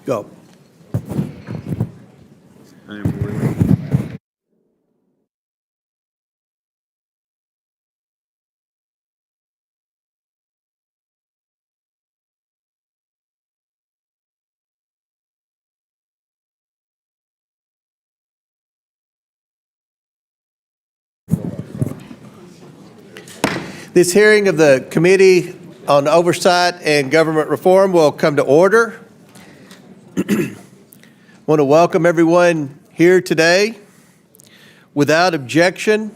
Go. I am willing. This hearing of the Committee on Oversight and Government Reform will come to order. I want to welcome everyone here today. Without objection,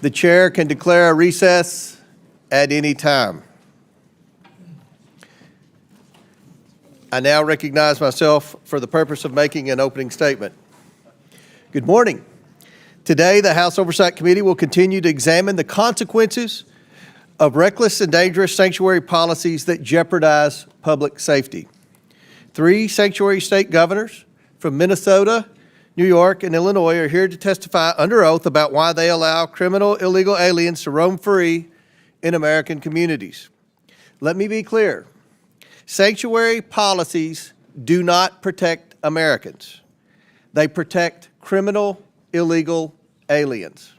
the chair can declare a recess at any time. I now recognize myself for the purpose of making an opening statement. Good morning. Today, the House Oversight Committee will continue to examine the consequences of reckless and dangerous sanctuary policies that jeopardize public safety. 3 sanctuary state governors from Minnesota, New York, and Illinois are here to testify under oath about why they allow criminal illegal aliens to roam free in American communities. Let me be clear. Sanctuary policies do not protect Americans. They protect criminal illegal aliens.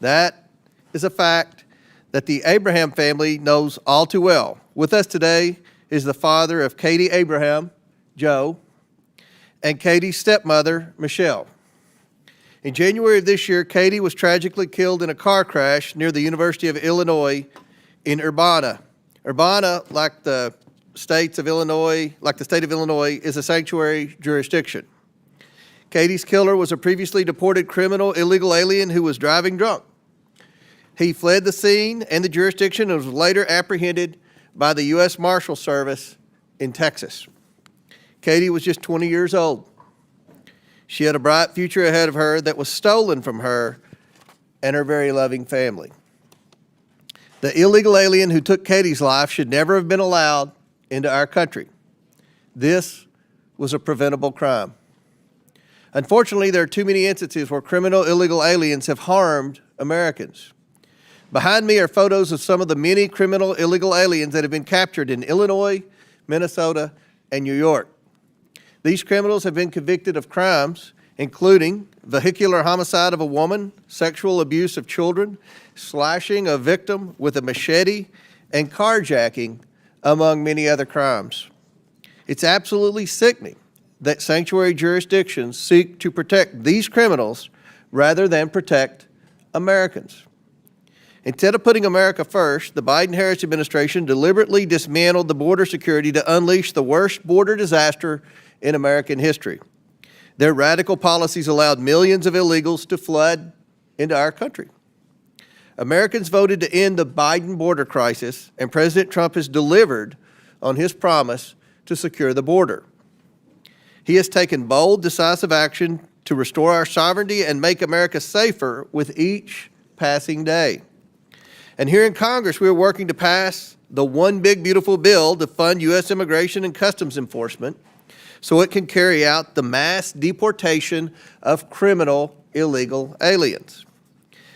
That is a fact that the Abraham family knows all too well. With us today is the father of Katie Abraham, Joe, and Katie's stepmother, Michelle. In January of this year, Katie was tragically killed in a car crash near the University of Illinois in Urbana. Urbana, like the state of Illinois, is a sanctuary jurisdiction. Katie's killer was a previously deported criminal illegal alien who was driving drunk. He fled the scene and the jurisdiction and was later apprehended by the U.S. Marshal Service in Texas. Katie was just 20 years old. She had a bright future ahead of her that was stolen from her and her very loving family. The illegal alien who took Katie's life should never have been allowed into our country. This was a preventable crime. Unfortunately, there are too many instances where criminal illegal aliens have harmed Americans. Behind me are photos of some of the many criminal illegal aliens that have been captured in Illinois, Minnesota, and New York. These criminals have been convicted of crimes including vehicular homicide of a woman, sexual abuse of children, slashing a victim with a machete, and carjacking, among many other crimes. It's absolutely sickening that sanctuary jurisdictions seek to protect these criminals rather than protect Americans. Instead of putting America first, the Biden-Harris administration deliberately dismantled the border security to unleash the worst border disaster in American history. Their radical policies allowed millions of illegals to flood into our country. Americans voted to end the Biden border crisis, and President Trump has delivered on his promise to secure the border. He has taken bold, decisive action to restore our sovereignty and make America safer with each passing day. And here in Congress, we are working to pass the One Big Beautiful Bill to fund U.S. Immigration and Customs Enforcement so it can carry out the mass deportation of criminal illegal aliens.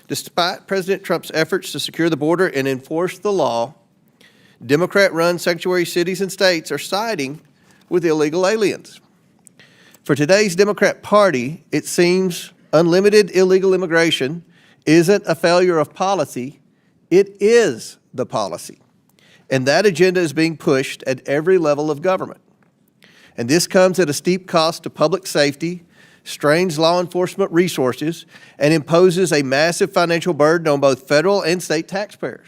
Despite President Trump's efforts to secure the border and enforce the law, Democrat-run sanctuary cities and states are siding with illegal aliens. For today's Democrat Party, it seems unlimited illegal immigration isn't a failure of policy, it is the policy. And that agenda is being pushed at every level of government. And this comes at a steep cost to public safety, strains law enforcement resources, and imposes a massive financial burden on both federal and state taxpayers.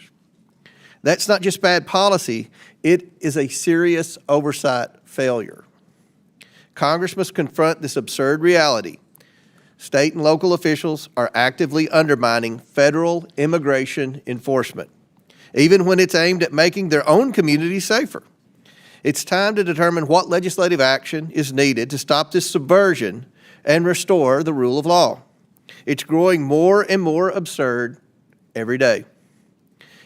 That's not just bad policy, it is a serious oversight failure. Congress must confront this absurd reality. State and local officials are actively undermining federal immigration enforcement, even when it's aimed at making their own communities safer. It's time to determine what legislative action is needed to stop this subversion and restore the rule of law. It's growing more and more absurd every day.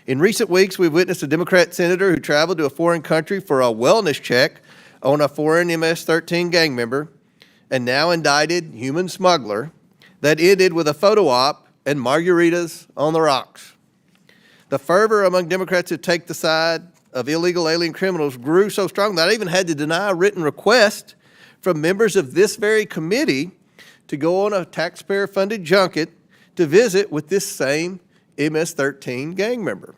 In recent weeks, we've witnessed a Democrat senator who traveled to a foreign country for a wellness check on a foreign MS-13 gang member, and now indicted human smuggler that ended with a photo op and margaritas on the rocks. The fervor among Democrats who take the side of illegal alien criminals grew so strong that I even had to deny a written request from members of this very committee to go on a taxpayer-funded junket to visit with this same MS-13 gang member.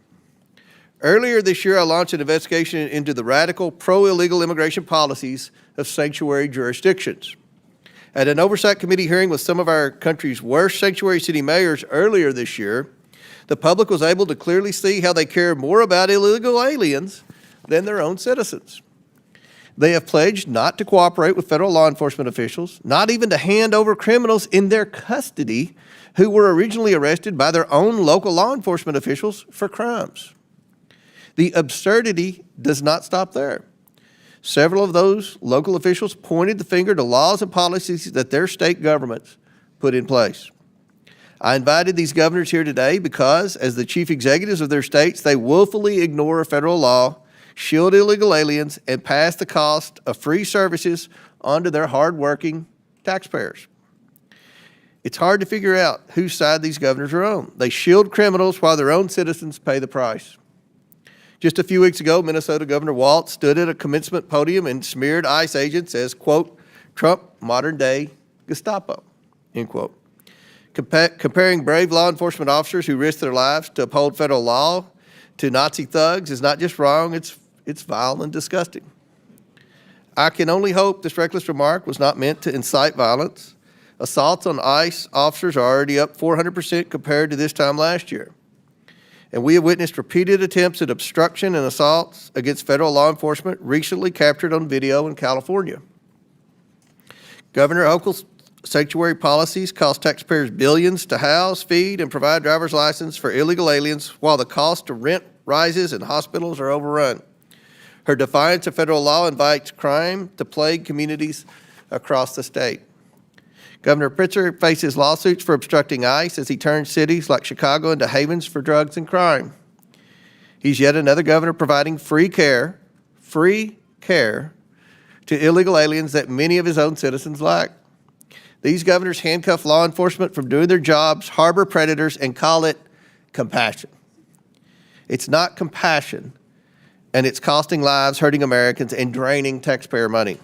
Earlier this year, I launched an investigation into the radical pro-illegal immigration policies of sanctuary jurisdictions. At an oversight committee hearing with some of our country's worst sanctuary city mayors earlier this year, the public was able to clearly see how they care more about illegal aliens than their own citizens. They have pledged not to cooperate with federal law enforcement officials, not even to hand over criminals in their custody who were originally arrested by their own local law enforcement officials for crimes. The absurdity does not stop there. Several of those local officials pointed the finger to laws and policies that their state governments put in place. I invited these governors here today because, as the chief executives of their states, they willfully ignore federal law, shield illegal aliens, and pass the cost of free services onto their hardworking taxpayers. It's hard to figure out whose side these governors are on. They shield criminals while their own citizens pay the price. Just a few weeks ago, Minnesota Governor Walz stood at a commencement podium and smeared ICE agents as, quote, Trump modern-day Gestapo, end quote. Comparing brave law enforcement officers who risk their lives to uphold federal law to Nazi thugs is not just wrong, it's vile and disgusting. I can only hope this reckless remark was not meant to incite violence. Assaults on ICE officers are already up 400% compared to this time last year. And we have witnessed repeated attempts at obstruction and assaults against federal law enforcement recently captured on video in California. Governor Hochul's sanctuary policies cost taxpayers billions to house, feed, and provide driver's license for illegal aliens while the cost to rent rises and hospitals are overrun. Her defiance of federal law invites crime to plague communities across the state. Governor Pritzker faces lawsuits for obstructing ICE as he turns cities like Chicago into havens for drugs and crime. He's yet another governor providing free care to illegal aliens that many of his own citizens lack. These governors handcuff law enforcement from doing their jobs, harbor predators, and call it compassion. It's not compassion, and it's costing lives, hurting Americans, and draining taxpayer money.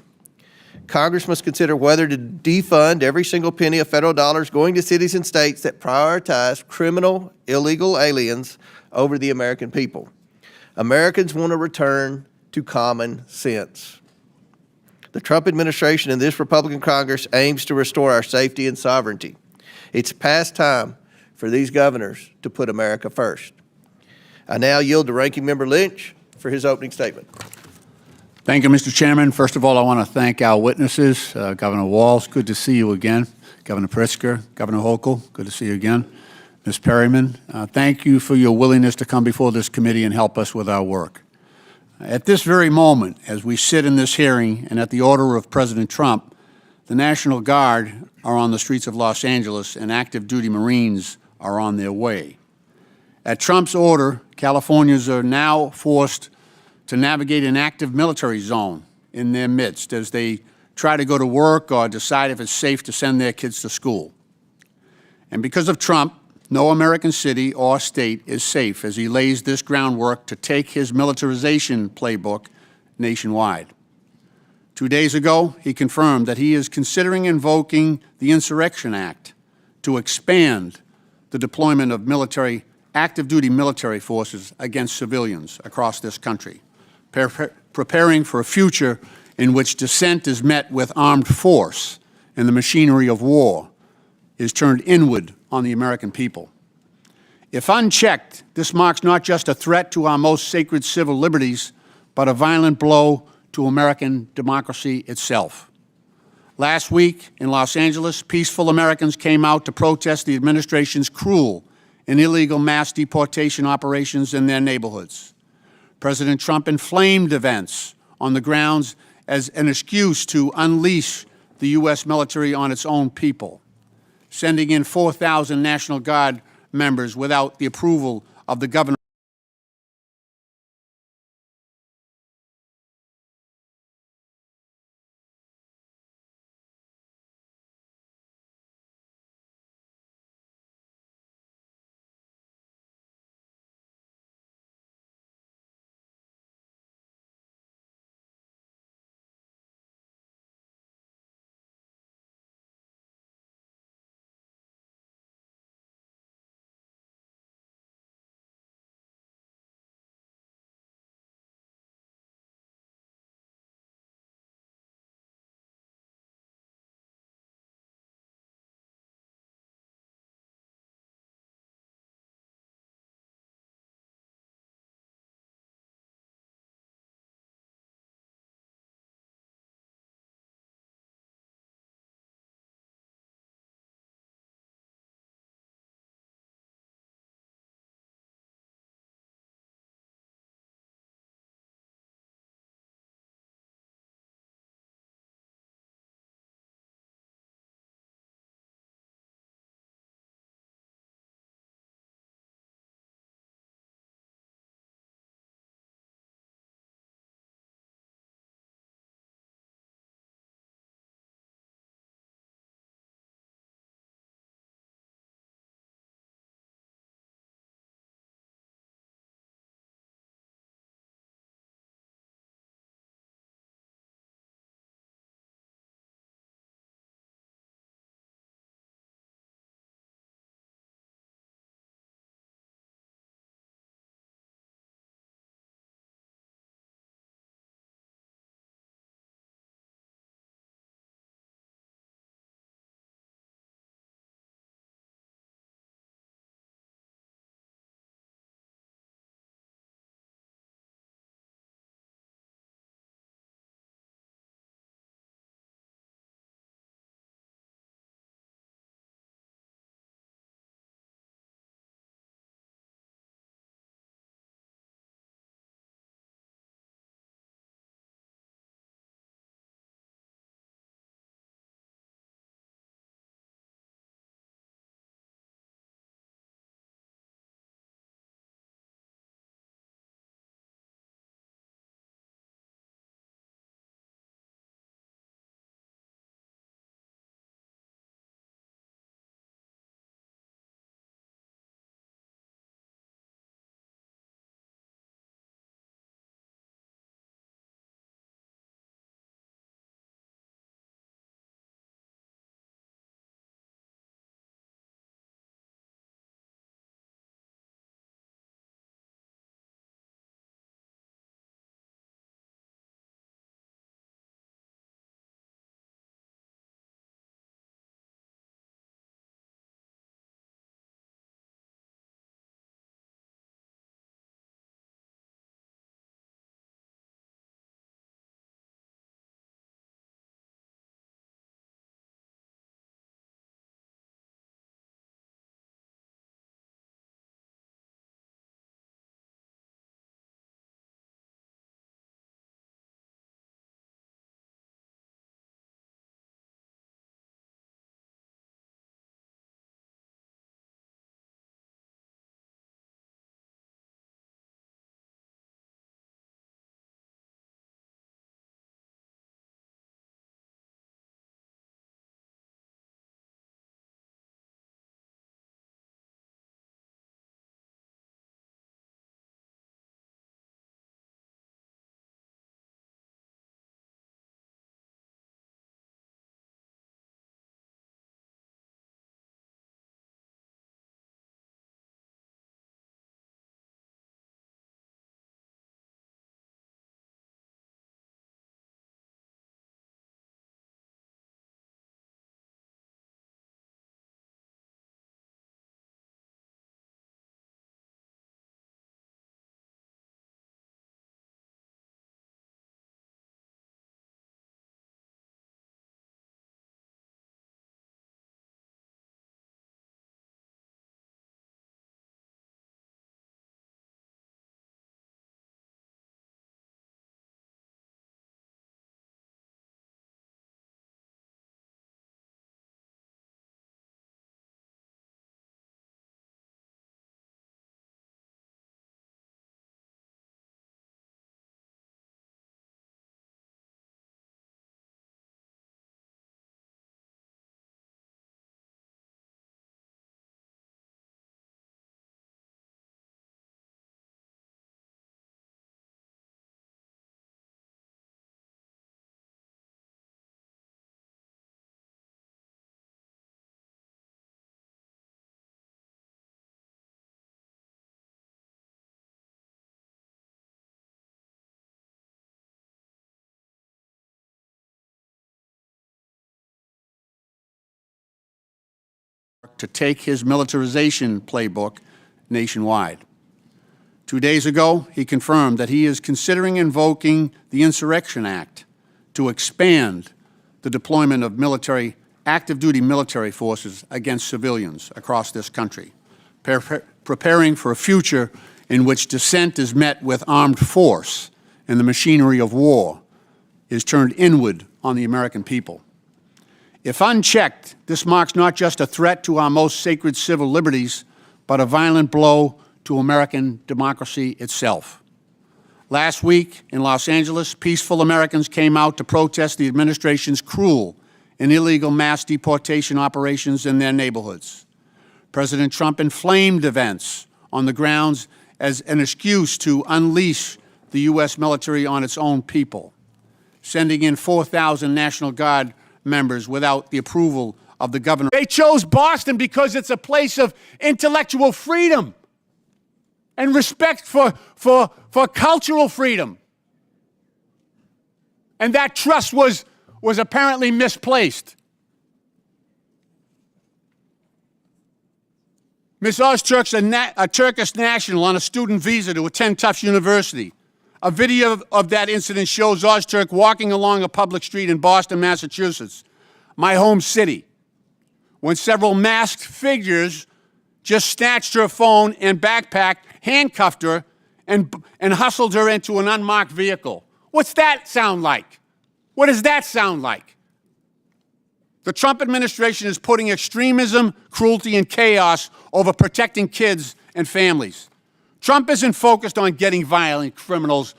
Congress must consider whether to defund every single penny of federal dollars going to cities and states that prioritize criminal, illegal aliens over the American people. Americans want to return to common sense. The Trump administration and this Republican Congress aims to restore our safety and sovereignty. It's past time for these governors to put America first. I now yield to Ranking Member Lynch for his opening statement. Thank you, Mr. Chairman. First of all, I want to thank our witnesses. Governor Walz, good to see you again. Governor Pritzker, Governor Hochul, good to see you again. Ms. Perryman, thank you for your willingness to come before this committee and help us with our work. At this very moment, as we sit in this hearing and at the order of President Trump, the National Guard are on the streets of Los Angeles and active duty Marines are on their way. At Trump's order, Californians are now forced to navigate an active military zone in their midst as they try to go to work or decide if it's safe to send their kids to school. And because of Trump, no American city or state is safe as he lays this groundwork to take his militarization playbook nationwide. 2 days ago, he confirmed that he is considering invoking the Insurrection Act to expand the deployment of active duty military forces against civilians across this country, preparing for a future in which dissent is met with armed force and the machinery of war is turned inward on the American people. If unchecked, this marks not just a threat to our most sacred civil liberties, but a violent blow to American democracy itself. Last week in Los Angeles, peaceful Americans came out to protest the administration's cruel and illegal mass deportation operations in their neighborhoods. President Trump inflamed events on the grounds as an excuse to unleash the U.S. military on its own people, sending in 4,000 National Guard members without the approval of the governor. start to take his militarization playbook nationwide. 2 days ago, he confirmed that he is considering invoking the Insurrection Act to expand the deployment of active-duty military forces against civilians across this country, preparing for a future in which dissent is met with armed force and the machinery of war is turned inward on the American people. If unchecked, this marks not just a threat to our most sacred civil liberties, but a violent blow to American democracy itself. Last week in Los Angeles, peaceful Americans came out to protest the administration's cruel and illegal mass deportation operations in their neighborhoods. President Trump inflamed events on the grounds as an excuse to unleash the U.S. military on its own people, sending in 4,000 National Guard members without the approval of the governor. They chose Boston because it's a place of intellectual freedom and respect for cultural freedom. And that trust was apparently misplaced. Ms. Ozturk's a Turkish national on a student visa to attend Tufts University. A video of that incident shows Ozturk walking along a public street in Boston, Massachusetts, my home city, when several masked figures just snatched her phone and backpack, handcuffed her, and hustled her into an unmarked vehicle. What's that sound like? What does that sound like? The Trump administration is putting extremism, cruelty, and chaos over protecting kids and families. Trump isn't focused on getting violent criminals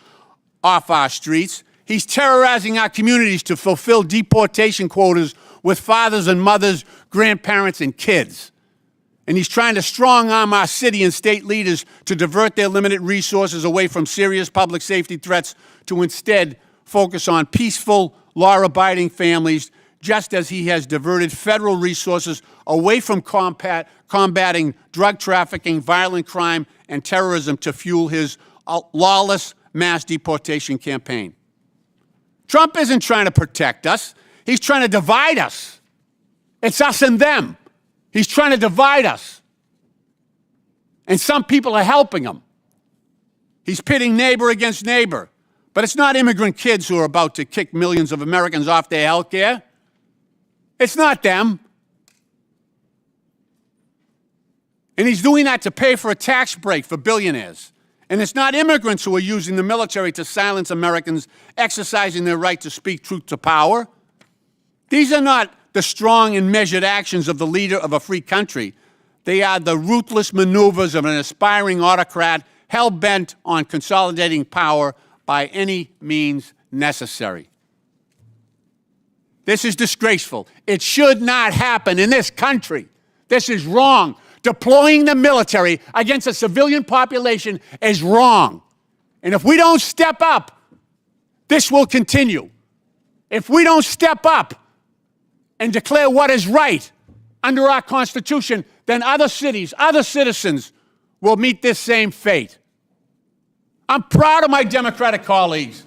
off our streets. He's terrorizing our communities to fulfill deportation quotas with fathers and mothers, grandparents, and kids. And he's trying to strong-arm our city and state leaders to divert their limited resources away from serious public safety threats to instead focus on peaceful, law-abiding families, just as he has diverted federal resources away from combating drug trafficking, violent crime, and terrorism to fuel his lawless mass deportation campaign. Trump isn't trying to protect us. He's trying to divide us. It's us and them. He's trying to divide us. And some people are helping him. He's pitting neighbor against neighbor. But it's not immigrant kids who are about to kick millions of Americans off their health care. It's not them. And he's doing that to pay for a tax break for billionaires. And it's not immigrants who are using the military to silence Americans exercising their right to speak truth to power. These are not the strong and measured actions of the leader of a free country. They are the ruthless maneuvers of an aspiring autocrat hell-bent on consolidating power by any means necessary. This is disgraceful. It should not happen in this country. This is wrong. Deploying the military against a civilian population is wrong. And if we don't step up, this will continue. If we don't step up and declare what is right under our Constitution, then other cities, other citizens will meet this same fate. I'm proud of my Democratic colleagues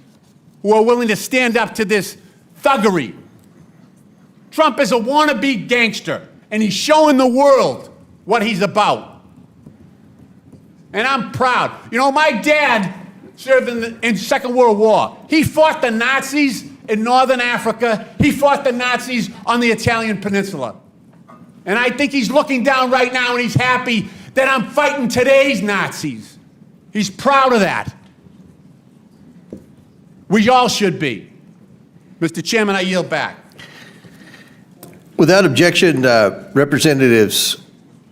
who are willing to stand up to this thuggery. Trump is a wannabe gangster, and he's showing the world what he's about. And I'm proud. You know, my dad served in the Second World War. He fought the Nazis in Northern Africa. He fought the Nazis on the Italian peninsula. And I think he's looking down right now and he's happy that I'm fighting today's Nazis. He's proud of that. We all should be. Mr. Chairman, I yield back. Without objection, Representatives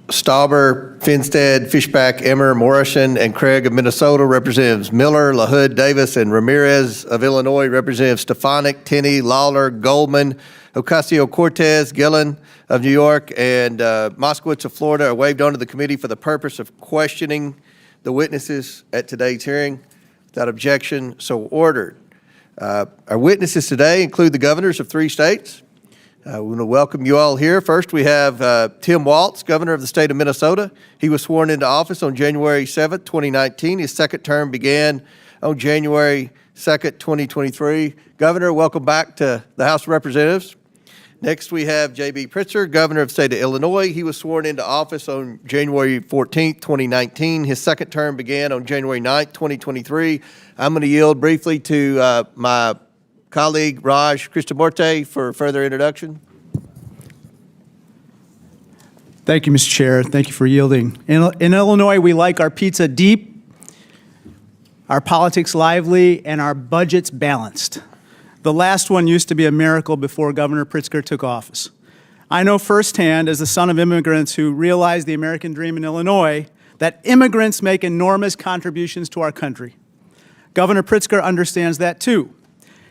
Stauber, Finstead, Fishback, Emmer, Morrison, and Craig of Minnesota, Representatives Miller, LaHood, Davis, and Ramirez of Illinois, Representatives Stefanik, Tenney, Lawler, Goldman, Ocasio-Cortez, Gillen of New York, and Moskowitz of Florida are waived onto the committee for the purpose of questioning the witnesses at today's hearing. Without objection, so ordered. Our witnesses today include the governors of 3 states. We want to welcome you all here. First, we have Tim Walz, governor of the state of Minnesota. He was sworn into office on January 7th, 2019. His second term began on January 2nd, 2023. Governor, welcome back to the House of Representatives. Next, we have J.B. Pritzker, Governor of the State of Illinois. He was sworn into office on January 14th, 2019. His second term began on January 9th, 2023. I'm going to yield briefly to my colleague, Raj Krishnamurthy, for further introduction. Thank you, Mr. Chair. Thank you for yielding. In Illinois, we like our pizza deep, our politics lively, and our budgets balanced. The last one used to be a miracle before Governor Pritzker took office. I know firsthand, as the son of immigrants who realized the American dream in Illinois, that immigrants make enormous contributions to our country. Governor Pritzker understands that too.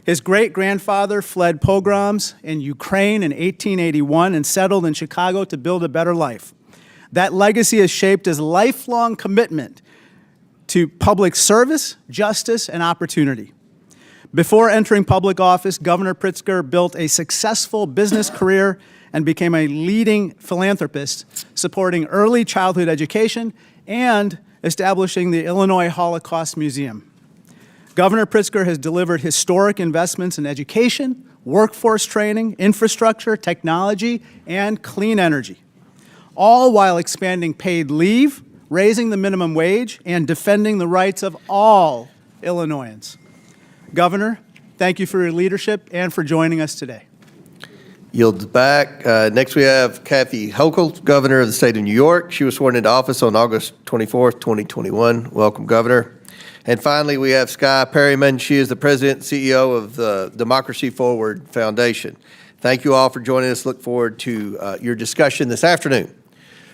His great-grandfather fled pogroms in Ukraine in 1881 and settled in Chicago to build a better life. That legacy has shaped his lifelong commitment to public service, justice, and opportunity. Before entering public office, Governor Pritzker built a successful business career and became a leading philanthropist, supporting early childhood education and establishing the Illinois Holocaust Museum. Governor Pritzker has delivered historic investments in education, workforce training, infrastructure, technology, and clean energy, all while expanding paid leave, raising the minimum wage, and defending the rights of all Illinoisans. Governor, thank you for your leadership and for joining us today. Yields back. Next, we have Kathy Hochul, Governor of the State of New York. She was sworn into office on August 24th, 2021. Welcome, Governor. And finally, we have Skye Perryman. She is the President and CEO of the Democracy Forward Foundation. Thank you all for joining us. Look forward to your discussion this afternoon.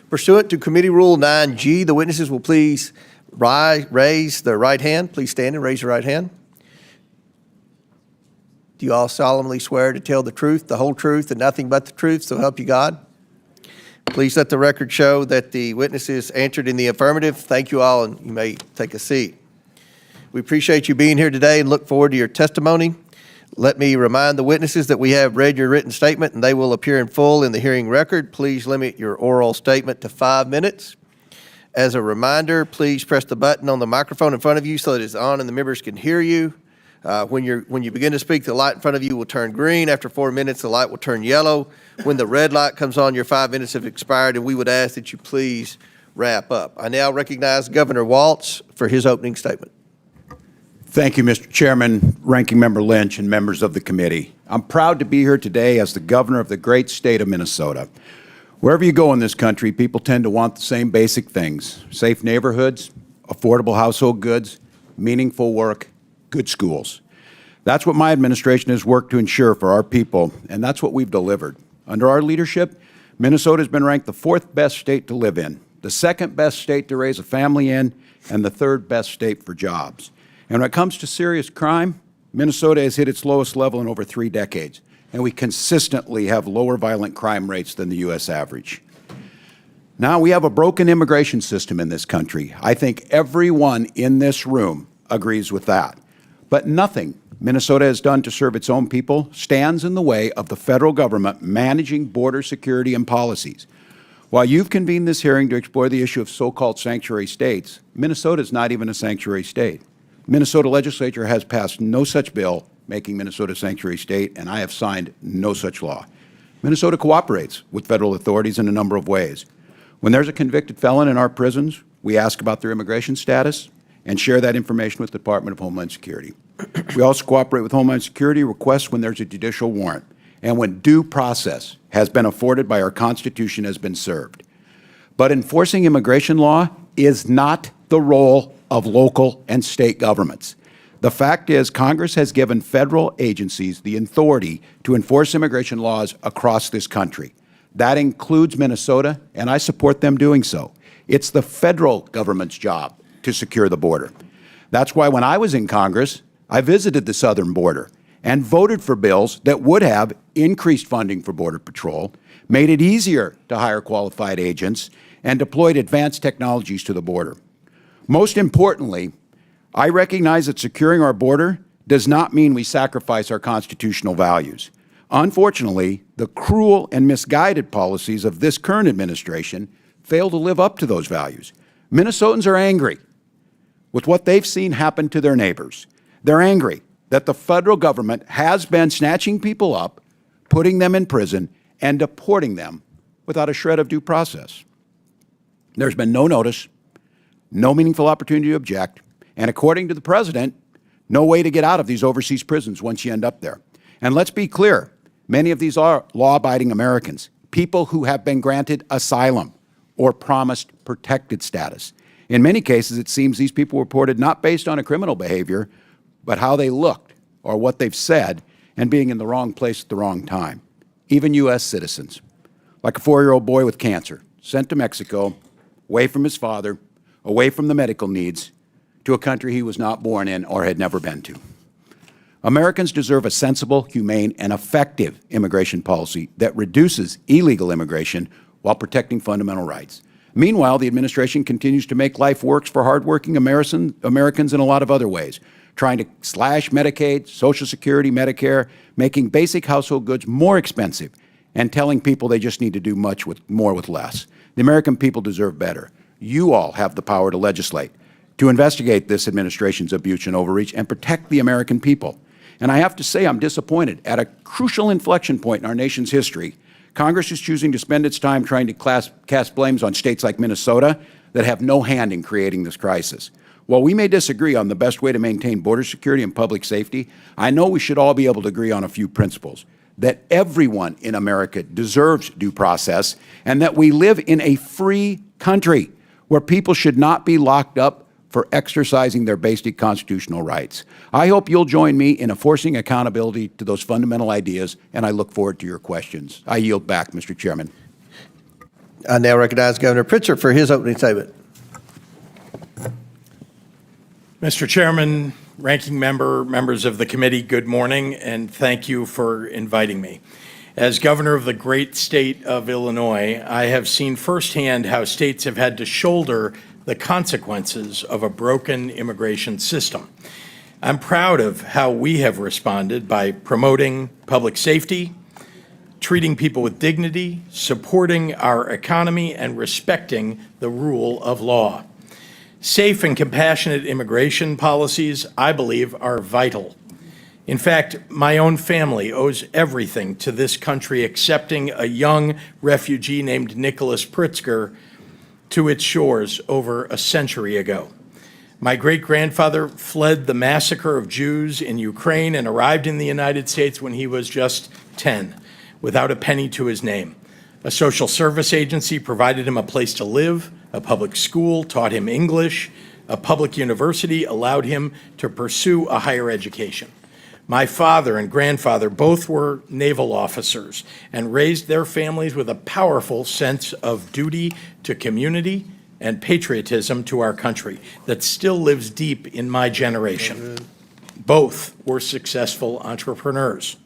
Pursuant to Committee Rule 9G, the witnesses will please raise their right hand. Please stand and raise your right hand. Do you all solemnly swear to tell the truth, the whole truth, and nothing but the truth, so help you God? Please let the record show that the witnesses answered in the affirmative. Thank you all, and you may take a seat. We appreciate you being here today and look forward to your testimony. Let me remind the witnesses that we have read your written statement and they will appear in full in the hearing record. Please limit your oral statement to 5 minutes. As a reminder, please press the button on the microphone in front of you so that it's on and the members can hear you. When you begin to speak, the light in front of you will turn green. After 4 minutes, the light will turn yellow. When the red light comes on, your 5 minutes have expired, and we would ask that you please wrap up. I now recognize Governor Walz for his opening statement. Thank you, Mr. Chairman, Ranking Member Lynch, and members of the committee. I'm proud to be here today as the governor of the great state of Minnesota. Wherever you go in this country, people tend to want the same basic things: safe neighborhoods, affordable household goods, meaningful work, good schools. That's what my administration has worked to ensure for our people, and that's what we've delivered. Under our leadership, Minnesota has been ranked the 4th best state to live in, the 2nd best state to raise a family in, and the 3rd best state for jobs. And when it comes to serious crime, Minnesota has hit its lowest level in over 3 decades, and we consistently have lower violent crime rates than the U.S. average. Now, we have a broken immigration system in this country. I think everyone in this room agrees with that. But nothing Minnesota has done to serve its own people stands in the way of the federal government managing border security and policies. While you've convened this hearing to explore the issue of so-called sanctuary states, Minnesota is not even a sanctuary state. Minnesota legislature has passed no such bill making Minnesota a sanctuary state, and I have signed no such law. Minnesota cooperates with federal authorities in a number of ways. When there's a convicted felon in our prisons, we ask about their immigration status and share that information with the Department of Homeland Security. We also cooperate with Homeland Security requests when there's a judicial warrant and when due process has been afforded by our Constitution has been served. But enforcing immigration law is not the role of local and state governments. The fact is, Congress has given federal agencies the authority to enforce immigration laws across this country. That includes Minnesota, and I support them doing so. It's the federal government's job to secure the border. That's why when I was in Congress, I visited the southern border and voted for bills that would have increased funding for Border Patrol, made it easier to hire qualified agents, and deployed advanced technologies to the border. Most importantly, I recognize that securing our border does not mean we sacrifice our constitutional values. Unfortunately, the cruel and misguided policies of this current administration fail to live up to those values. Minnesotans are angry with what they've seen happen to their neighbors. They're angry that the federal government has been snatching people up, putting them in prison and deporting them without a shred of due process. There's been no notice, no meaningful opportunity to object, and according to the president, no way to get out of these overseas prisons once you end up there. And let's be clear, many of these are law-abiding Americans, people who have been granted asylum or promised protected status. In many cases, it seems these people were reported not based on a criminal behavior, but how they looked or what they've said and being in the wrong place at the wrong time. Even U.S. citizens, like a 4-year-old boy with cancer, sent to Mexico, away from his father, away from the medical needs, to a country he was not born in or had never been to. Americans deserve a sensible, humane, and effective immigration policy that reduces illegal immigration while protecting fundamental rights. Meanwhile, the administration continues to make life worse for hardworking Americans in a lot of other ways, trying to slash Medicaid, Social Security, Medicare, making basic household goods more expensive, and telling people they just need to do more with less. The American people deserve better. You all have the power to legislate, to investigate this administration's abuse and overreach, and protect the American people. And I have to say I'm disappointed. At a crucial inflection point in our nation's history, Congress is choosing to spend its time trying to cast blames on states like Minnesota that have no hand in creating this crisis. While we may disagree on the best way to maintain border security and public safety, I know we should all be able to agree on a few principles: that everyone in America deserves due process, and that we live in a free country where people should not be locked up for exercising their basic constitutional rights. I hope you'll join me in enforcing accountability to those fundamental ideas, and I look forward to your questions. I yield back, Mr. Chairman. I now recognize Governor Pritzker for his opening statement. Mr. Chairman, Ranking Member, members of the committee, good morning, and thank you for inviting me. As governor of the great state of Illinois, I have seen firsthand how states have had to shoulder the consequences of a broken immigration system. I'm proud of how we have responded by promoting public safety, treating people with dignity, supporting our economy, and respecting the rule of law. Safe and compassionate immigration policies, I believe, are vital. In fact, my own family owes everything to this country accepting a young refugee named Nicholas Pritzker to its shores over a century ago. My great-grandfather fled the massacre of Jews in Ukraine and arrived in the United States when he was just 10, without a penny to his name. A social service agency provided him a place to live, a public school taught him English, a public university allowed him to pursue a higher education. My father and grandfather both were naval officers and raised their families with a powerful sense of duty to community and patriotism to our country that still lives deep in my generation. Both were successful entrepreneurs.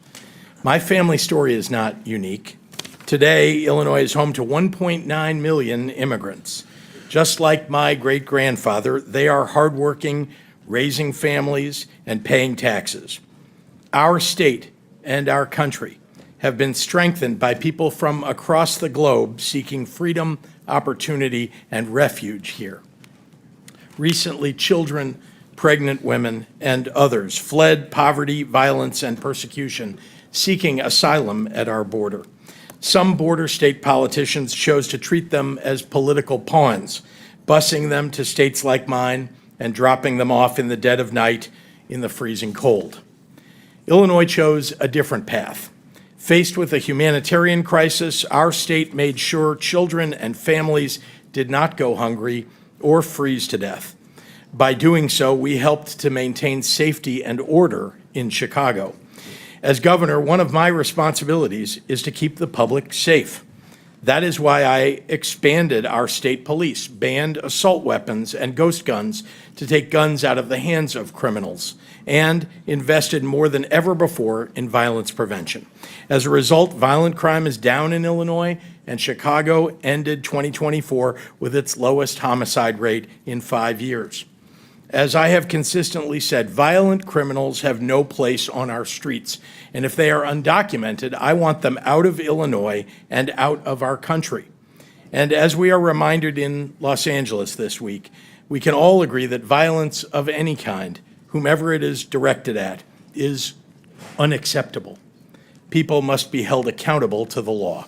My family story is not unique. Today, Illinois is home to 1.9 million immigrants. Just like my great-grandfather, they are hardworking, raising families, and paying taxes. Our state and our country have been strengthened by people from across the globe seeking freedom, opportunity, and refuge here. Recently, children, pregnant women, and others fled poverty, violence, and persecution, seeking asylum at our border. Some border state politicians chose to treat them as political pawns, busing them to states like mine and dropping them off in the dead of night in the freezing cold. Illinois chose a different path. Faced with a humanitarian crisis, our state made sure children and families did not go hungry or freeze to death. By doing so, we helped to maintain safety and order in Chicago. As governor, one of my responsibilities is to keep the public safe. That is why I expanded our state police, banned assault weapons and ghost guns to take guns out of the hands of criminals, and invested more than ever before in violence prevention. As a result, violent crime is down in Illinois, and Chicago ended 2024 with its lowest homicide rate in 5 years. As I have consistently said, violent criminals have no place on our streets, and if they are undocumented, I want them out of Illinois and out of our country. And as we are reminded in Los Angeles this week, we can all agree that violence of any kind, whomever it is directed at, is unacceptable. People must be held accountable to the law.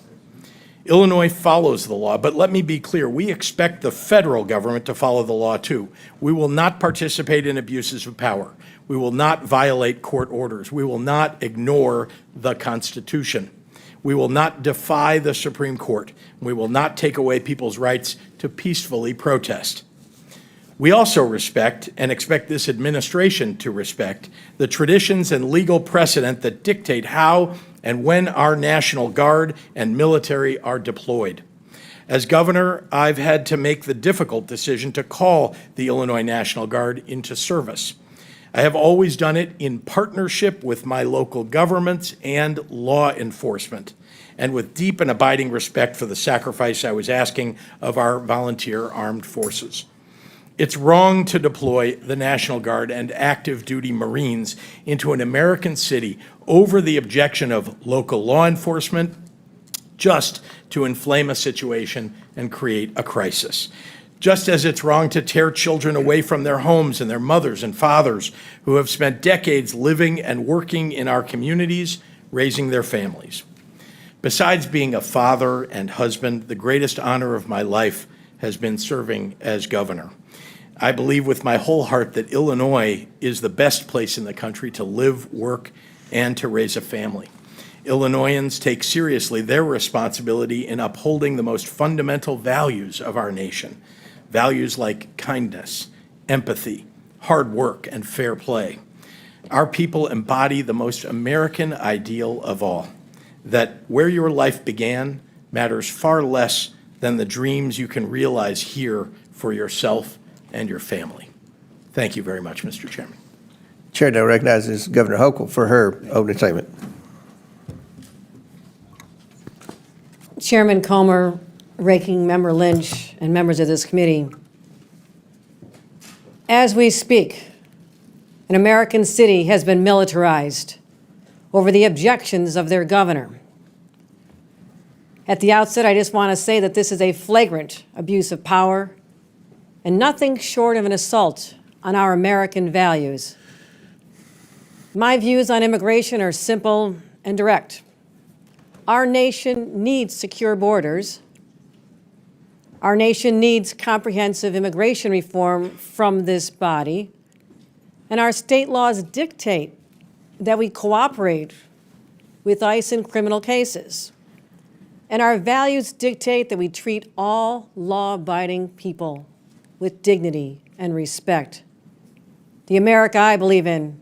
Illinois follows the law, but let me be clear, we expect the federal government to follow the law too. We will not participate in abuses of power. We will not violate court orders. We will not ignore the Constitution. We will not defy the Supreme Court. We will not take away people's rights to peacefully protest. We also respect, and expect this administration to respect, the traditions and legal precedent that dictate how and when our National Guard and military are deployed. As governor, I've had to make the difficult decision to call the Illinois National Guard into service. I have always done it in partnership with my local governments and law enforcement, and with deep and abiding respect for the sacrifice I was asking of our volunteer armed forces. It's wrong to deploy the National Guard and active duty Marines into an American city over the objection of local law enforcement just to inflame a situation and create a crisis. Just as it's wrong to tear children away from their homes and their mothers and fathers who have spent decades living and working in our communities, raising their families. Besides being a father and husband, the greatest honor of my life has been serving as governor. I believe with my whole heart that Illinois is the best place in the country to live, work, and to raise a family. Illinoisans take seriously their responsibility in upholding the most fundamental values of our nation, values like kindness, empathy, hard work, and fair play. Our people embody the most American ideal of all, that where your life began matters far less than the dreams you can realize here for yourself and your family. Thank you very much, Mr. Chairman. Chair now recognizes Governor Hochul for her opening statement. Chairman Comer, Ranking Member Lynch, and members of this committee, as we speak, an American city has been militarized over the objections of their governor. At the outset, I just want to say that this is a flagrant abuse of power and nothing short of an assault on our American values. My views on immigration are simple and direct. Our nation needs secure borders. Our nation needs comprehensive immigration reform from this body. And our state laws dictate that we cooperate with ICE in criminal cases. And our values dictate that we treat all law-abiding people with dignity and respect. The America I believe in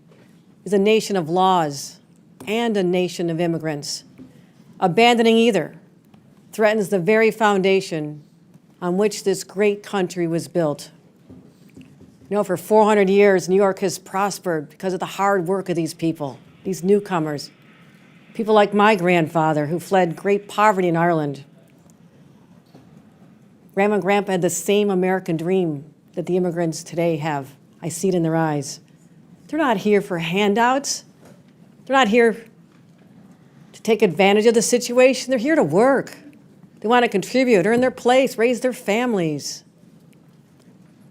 is a nation of laws and a nation of immigrants. Abandoning either threatens the very foundation on which this great country was built. You know, for 400 years, New York has prospered because of the hard work of these people, these newcomers, people like my grandfather who fled great poverty in Ireland. Grandma and Grandpa had the same American dream that the immigrants today have. I see it in their eyes. They're not here for handouts. They're not here to take advantage of the situation. They're here to work. They want to contribute, earn their place, raise their families.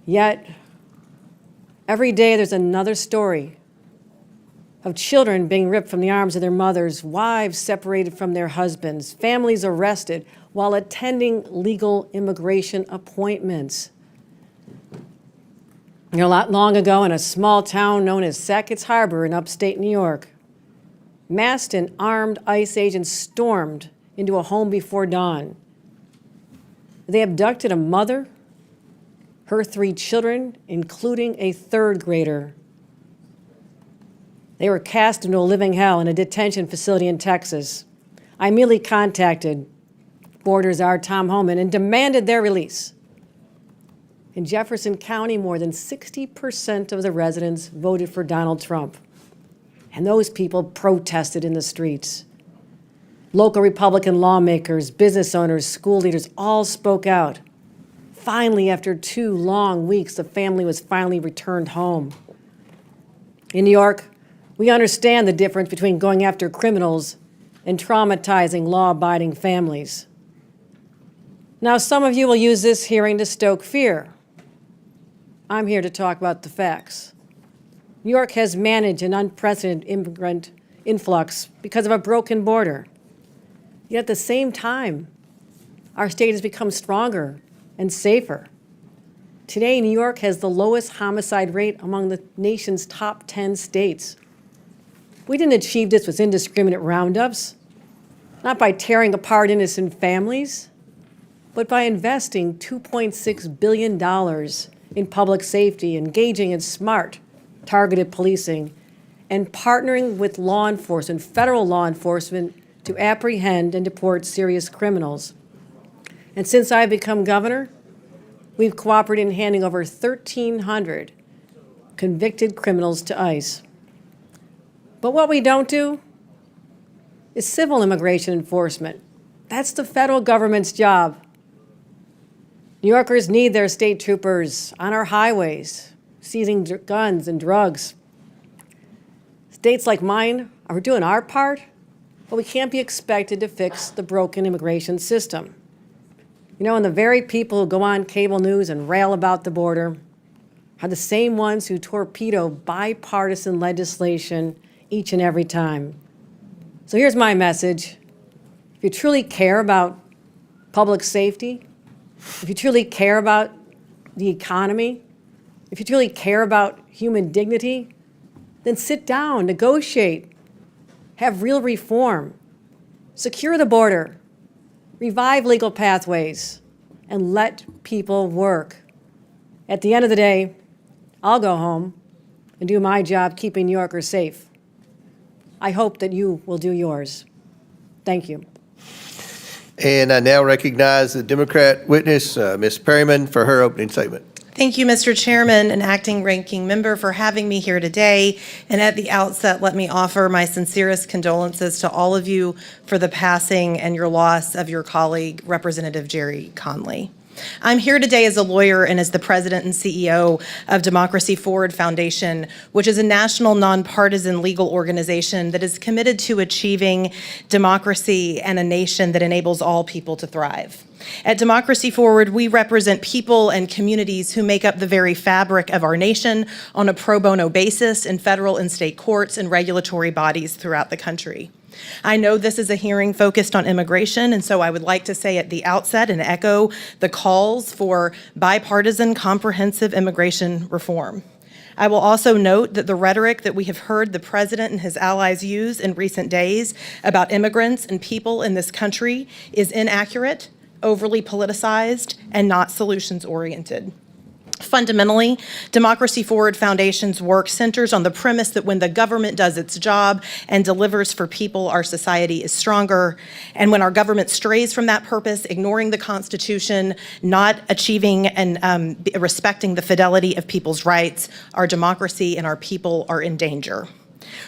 Yet, every day there's another story of children being ripped from the arms of their mothers, wives separated from their husbands, families arrested while attending legal immigration appointments. You know, not long ago in a small town known as Sackett's Harbor in upstate New York, masked and armed ICE agents stormed into a home before dawn. They abducted a mother, her 3 children, including a 3rd grader. They were cast into a living hell in a detention facility in Texas. I immediately contacted Border Czar Tom Homan and demanded their release. In Jefferson County, more than 60% of the residents voted for Donald Trump. And those people protested in the streets. Local Republican lawmakers, business owners, school leaders all spoke out. Finally, after 2 long weeks, the family was finally returned home. In New York, we understand the difference between going after criminals and traumatizing law-abiding families. Now, some of you will use this hearing to stoke fear. I'm here to talk about the facts. New York has managed an unprecedented immigrant influx because of a broken border. Yet at the same time, our state has become stronger and safer. Today, New York has the lowest homicide rate among the nation's top 10 states. We didn't achieve this with indiscriminate roundups, not by tearing apart innocent families, but by investing $2.6 billion in public safety, engaging in smart, targeted policing, and partnering with law enforcement, federal law enforcement, to apprehend and deport serious criminals. And since I've become governor, we've cooperated in handing over 1,300 convicted criminals to ICE. But what we don't do is civil immigration enforcement. That's the federal government's job. New Yorkers need their state troopers on our highways, seizing guns and drugs. States like mine are doing our part, but we can't be expected to fix the broken immigration system. You know, and the very people who go on cable news and rail about the border are the same ones who torpedo bipartisan legislation each and every time. So here's my message. If you truly care about public safety, if you truly care about the economy, if you truly care about human dignity, then sit down, negotiate, have real reform, secure the border, revive legal pathways, and let people work. At the end of the day, I'll go home and do my job keeping New Yorkers safe. I hope that you will do yours. Thank you. And I now recognize the Democrat witness, Ms. Perryman, for her opening statement. Thank you, Mr. Chairman and Acting Ranking Member, for having me here today. And at the outset, let me offer my sincerest condolences to all of you for the passing and your loss of your colleague, Representative Jerry Conley. I'm here today as a lawyer and as the president and CEO of Democracy Forward Foundation, which is a national nonpartisan legal organization that is committed to achieving democracy and a nation that enables all people to thrive. At Democracy Forward, we represent people and communities who make up the very fabric of our nation on a pro bono basis in federal and state courts and regulatory bodies throughout the country. I know this is a hearing focused on immigration, and so I would like to say at the outset and echo the calls for bipartisan, comprehensive immigration reform. I will also note that the rhetoric that we have heard the president and his allies use in recent days about immigrants and people in this country is inaccurate, overly politicized, and not solutions-oriented. Fundamentally, Democracy Forward Foundation's work centers on the premise that when the government does its job and delivers for people, our society is stronger. And when our government strays from that purpose, ignoring the Constitution, not achieving and respecting the fidelity of people's rights, our democracy and our people are in danger.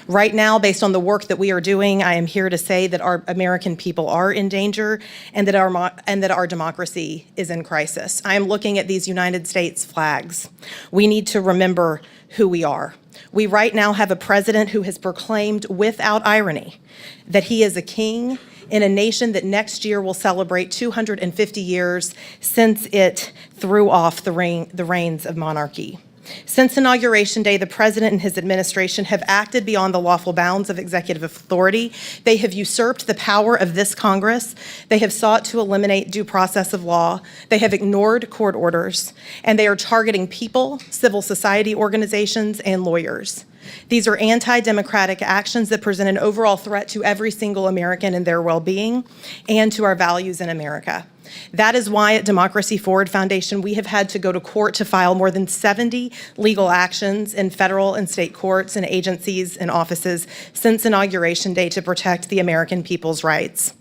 Right now, based on the work that we are doing, I am here to say that our American people are in danger and that our democracy is in crisis. I am looking at these United States flags. We need to remember who we are. We right now have a president who has proclaimed without irony that he is a king in a nation that next year will celebrate 250 years since it threw off the reins of monarchy. Since Inauguration Day, the president and his administration have acted beyond the lawful bounds of executive authority. They have usurped the power of this Congress. They have sought to eliminate due process of law. They have ignored court orders, and they are targeting people, civil society organizations, and lawyers. These are anti-democratic actions that present an overall threat to every single American and their well-being and to our values in America. That is why at Democracy Forward Foundation, we have had to go to court to file more than 70 legal actions in federal and state courts and agencies and offices since Inauguration Day to protect the American people's rights.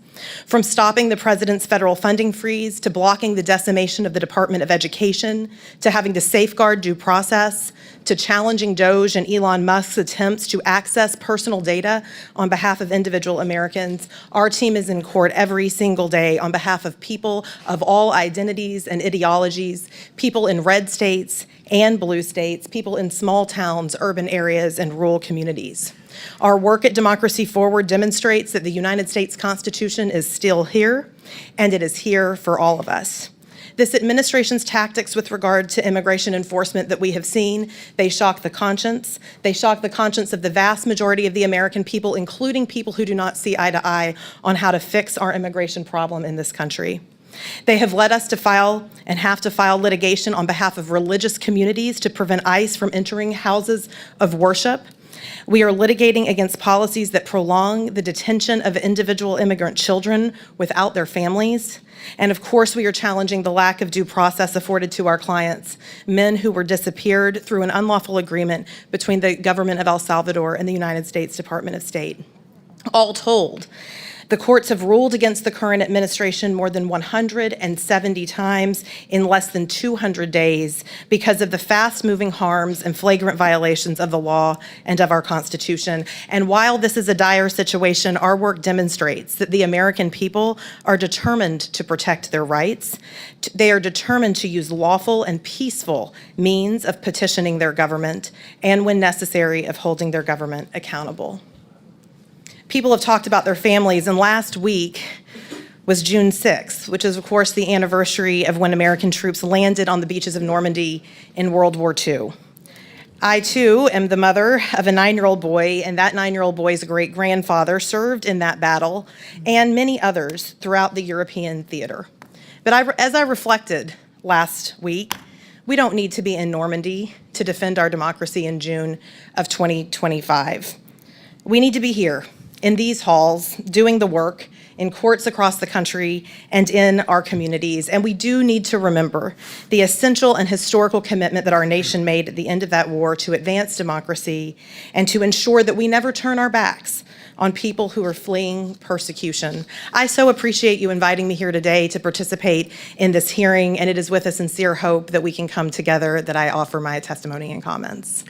From stopping the president's federal funding freeze, to blocking the decimation of the Department of Education, to having to safeguard due process, to challenging DOJ and Elon Musk's attempts to access personal data on behalf of individual Americans, our team is in court every single day on behalf of people of all identities and ideologies, people in red states and blue states, people in small towns, urban areas, and rural communities. Our work at Democracy Forward demonstrates that the United States Constitution is still here, and it is here for all of us. This administration's tactics with regard to immigration enforcement that we have seen, they shock the conscience. They shock the conscience of the vast majority of the American people, including people who do not see eye to eye on how to fix our immigration problem in this country. They have led us to file and have to file litigation on behalf of religious communities to prevent ICE from entering houses of worship. We are litigating against policies that prolong the detention of individual immigrant children without their families. And of course, we are challenging the lack of due process afforded to our clients, men who were disappeared through an unlawful agreement between the government of El Salvador and the United States Department of State. All told, the courts have ruled against the current administration more than 170 times in less than 200 days because of the fast-moving harms and flagrant violations of the law and of our Constitution. And while this is a dire situation, our work demonstrates that the American people are determined to protect their rights. They are determined to use lawful and peaceful means of petitioning their government and, when necessary, of holding their government accountable. People have talked about their families, and last week was June 6th, which is, of course, the anniversary of when American troops landed on the beaches of Normandy in World War II. I, too, am the mother of a 9-year-old boy, and that 9-year-old boy's great-grandfather served in that battle, and many others throughout the European theater. But as I reflected last week, we don't need to be in Normandy to defend our democracy in June of 2025. We need to be here, in these halls, doing the work in courts across the country and in our communities. And we do need to remember the essential and historical commitment that our nation made at the end of that war to advance democracy and to ensure that we never turn our backs on people who are fleeing persecution. I so appreciate you inviting me here today to participate in this hearing, and it is with a sincere hope that we can come together that I offer my testimony and comments.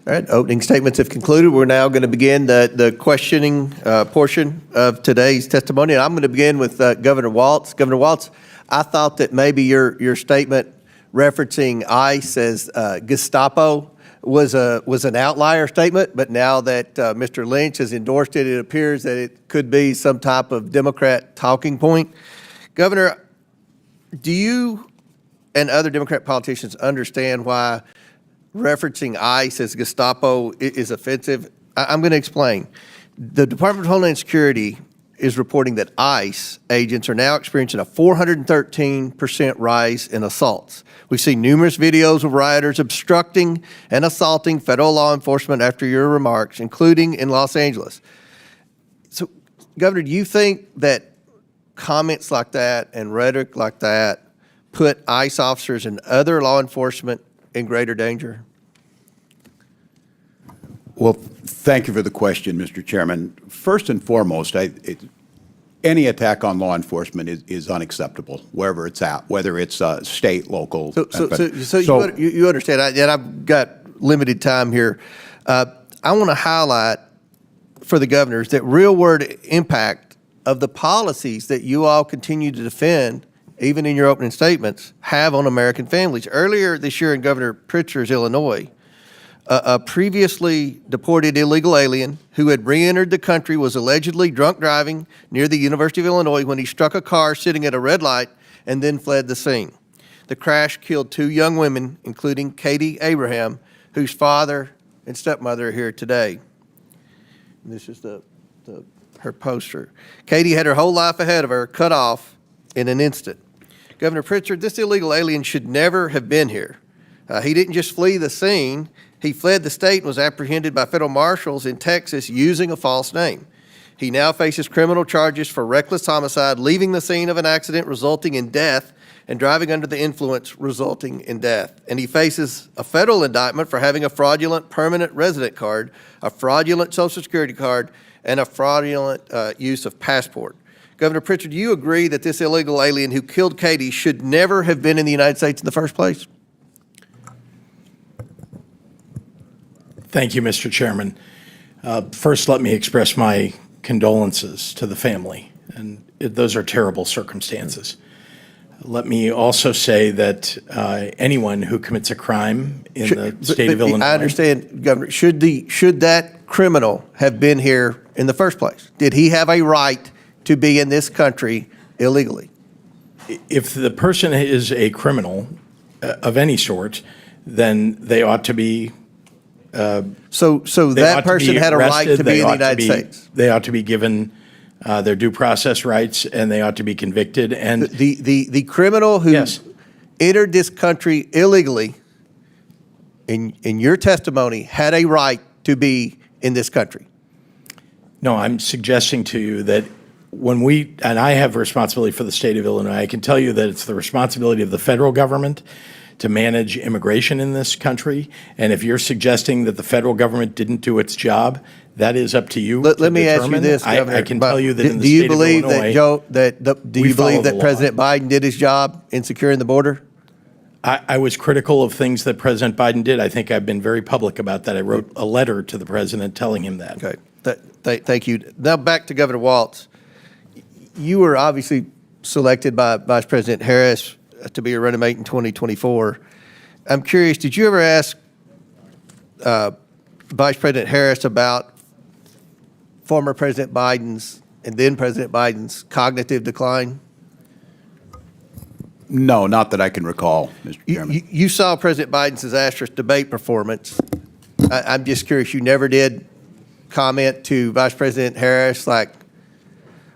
All right, opening statements have concluded. We're now going to begin the questioning portion of today's testimony. And I'm going to begin with Governor Walz. Governor Walz, I thought that maybe your statement referencing ICE as Gestapo was an outlier statement, but now that Mr. Lynch has endorsed it, it appears that it could be some type of Democrat talking point. Governor, do you and other Democrat politicians understand why referencing ICE as Gestapo is offensive? I'm going to explain. The Department of Homeland Security is reporting that ICE agents are now experiencing a 413% rise in assaults. We've seen numerous videos of rioters obstructing and assaulting federal law enforcement after your remarks, including in Los Angeles. So, Governor, do you think that comments like that and rhetoric like that put ICE officers and other law enforcement in greater danger? Well, thank you for the question, Mr. Chairman. First and foremost, any attack on law enforcement is unacceptable, wherever it's at, whether it's state, local. So you understand, and I've got limited time here. I want to highlight for the governors that real-world impact of the policies that you all continue to defend, even in your opening statements, have on American families. Earlier this year in Governor Pritzker's Illinois, a previously deported illegal alien who had re-entered the country was allegedly drunk driving near the University of Illinois when he struck a car sitting at a red light and then fled the scene. The crash killed 2 young women, including Katie Abraham, whose father and stepmother are here today. And this is her poster. Katie had her whole life ahead of her, cut off in an instant. Governor Pritzker, this illegal alien should never have been here. He didn't just flee the scene. He fled the state and was apprehended by federal marshals in Texas using a false name. He now faces criminal charges for reckless homicide, leaving the scene of an accident resulting in death, and driving under the influence resulting in death. And he faces a federal indictment for having a fraudulent permanent resident card, a fraudulent Social Security card, and a fraudulent use of passport. Governor Pritzker, do you agree that this illegal alien who killed Katie should never have been in the United States in the first place? Thank you, Mr. Chairman. First, let me express my condolences to the family, and those are terrible circumstances. Let me also say that anyone who commits a crime in the state of Illinois— I understand, Governor. Should that criminal have been here in the first place? Did he have a right to be in this country illegally? if the person is a criminal of any sort, then they ought to be. So They that ought to person be had a right arrested, to be they in the ought to United be- States. They ought to be given their due process rights, and they ought to be convicted. And The criminal who Yes. entered this country illegally, in your testimony, had a right to be in this country. no, I'm suggesting to you that and I have responsibility for the state of Illinois, I can tell you that it's the responsibility of the federal government to manage immigration in this country. And if you're suggesting that the federal government didn't do its job, that is up to you. Let me ask you determine. this, Governor. I can tell you that in the Do you state of believe that Illinois, do we you follow believe the that law. President Biden did his job in securing the border? I was critical of things that President Biden did. I think I've been very public about that. I wrote a letter to the president telling him that. Okay, thank you. Now back to Governor Walz. You were obviously selected by Vice President Harris to be a running mate in 2024. I'm curious, did you ever ask Vice President Harris about former President Biden's and then President Biden's cognitive decline? No, not that I can recall, Mr. Chairman. You saw President Biden's disastrous debate performance. I'm just curious, you never did comment to Vice President Harris like,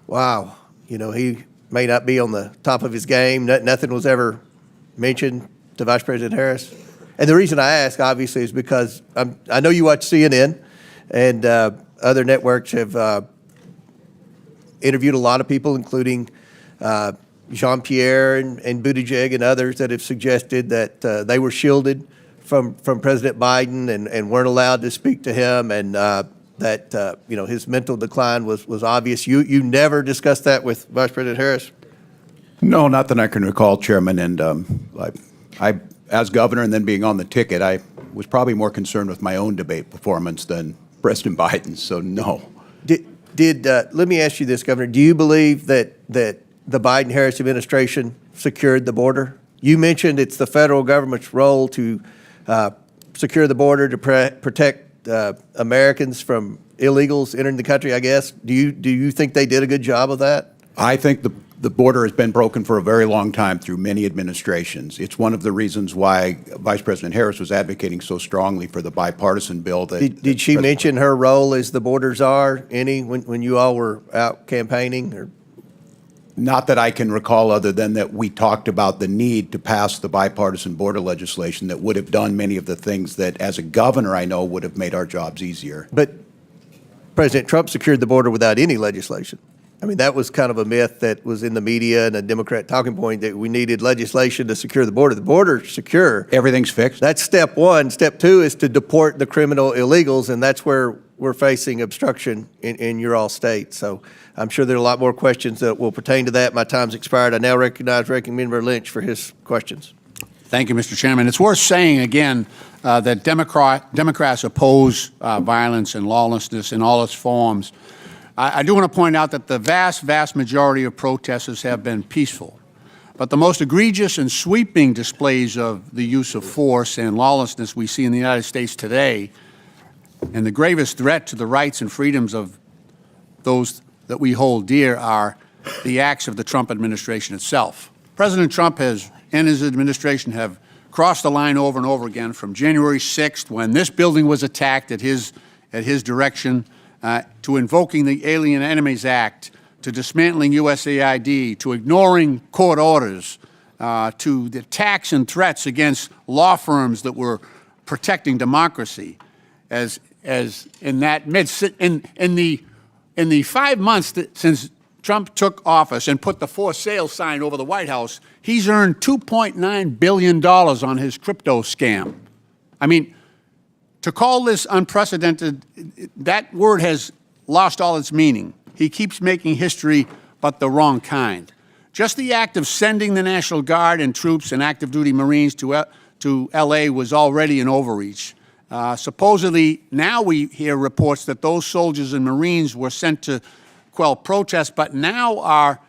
wow, he may not be on the top of his game. Nothing was ever mentioned to Vice President Harris. And the reason I ask, obviously, is because I know you watch CNN, and other networks have interviewed a lot of people, including Jean-Pierre and Buttigieg and others that have suggested that they were shielded from President Biden and weren't allowed to speak to him, and that his mental decline was obvious. You never discussed that with Vice President Harris? No, not that I can recall, Chairman. And I, as governor and then being on the ticket, I was probably more concerned with my own debate performance than President Biden's, so no. Let me ask you this, Governor. Do you believe that the Biden-Harris administration secured the border? You mentioned it's the federal government's role to secure the border to protect Americans from illegals entering the country, I guess. Do you think they did a good job of that? I think the border has been broken for a very long time through many administrations. It's one of the reasons why Vice President Harris was advocating so strongly for the bipartisan bill that. Did she mention her role as the border czar when you all were out campaigning? Or? Not that I can recall, other than that we talked about the need to pass the bipartisan border legislation that would have done many of the things that, as a governor, I know would have made our jobs easier. But President Trump secured the border without any legislation. I mean, that was kind of a myth that was in the media and a Democrat talking point that we needed legislation to secure the border. The border's secure. Everything's fixed? That's step one. Step two is to deport the criminal illegals, and that's where we're facing obstruction in your all state. So I'm sure there are a lot more questions that will pertain to that. My time's expired. I now recognize Ranking Member Lynch for his questions. Thank you, Mr. Chairman. It's worth saying again that Democrats oppose violence and lawlessness in all its forms. I do want to point out that the vast majority of protesters have been peaceful. But the most egregious and sweeping displays of the use of force and lawlessness we see in the United States today, and the gravest threat to the rights and freedoms of those that we hold dear, are the acts of the Trump administration itself. President Trump and his administration have crossed the line over and over again, from January 6th, when this building was attacked at his direction, to invoking the Alien Enemies Act, to dismantling USAID, to ignoring court orders, to the attacks and threats against law firms that were protecting democracy. As in the 5 months since Trump took office and put the for sale sign over the White House, he's earned $2.9 billion on his crypto scam. I mean, to call this unprecedented, that word has lost all its meaning. He keeps making history, but the wrong kind. Just the act of sending the National Guard and troops and active duty Marines to L.A. was already an overreach. Supposedly, now we hear reports that those soldiers and Marines were sent to quell protests, but now are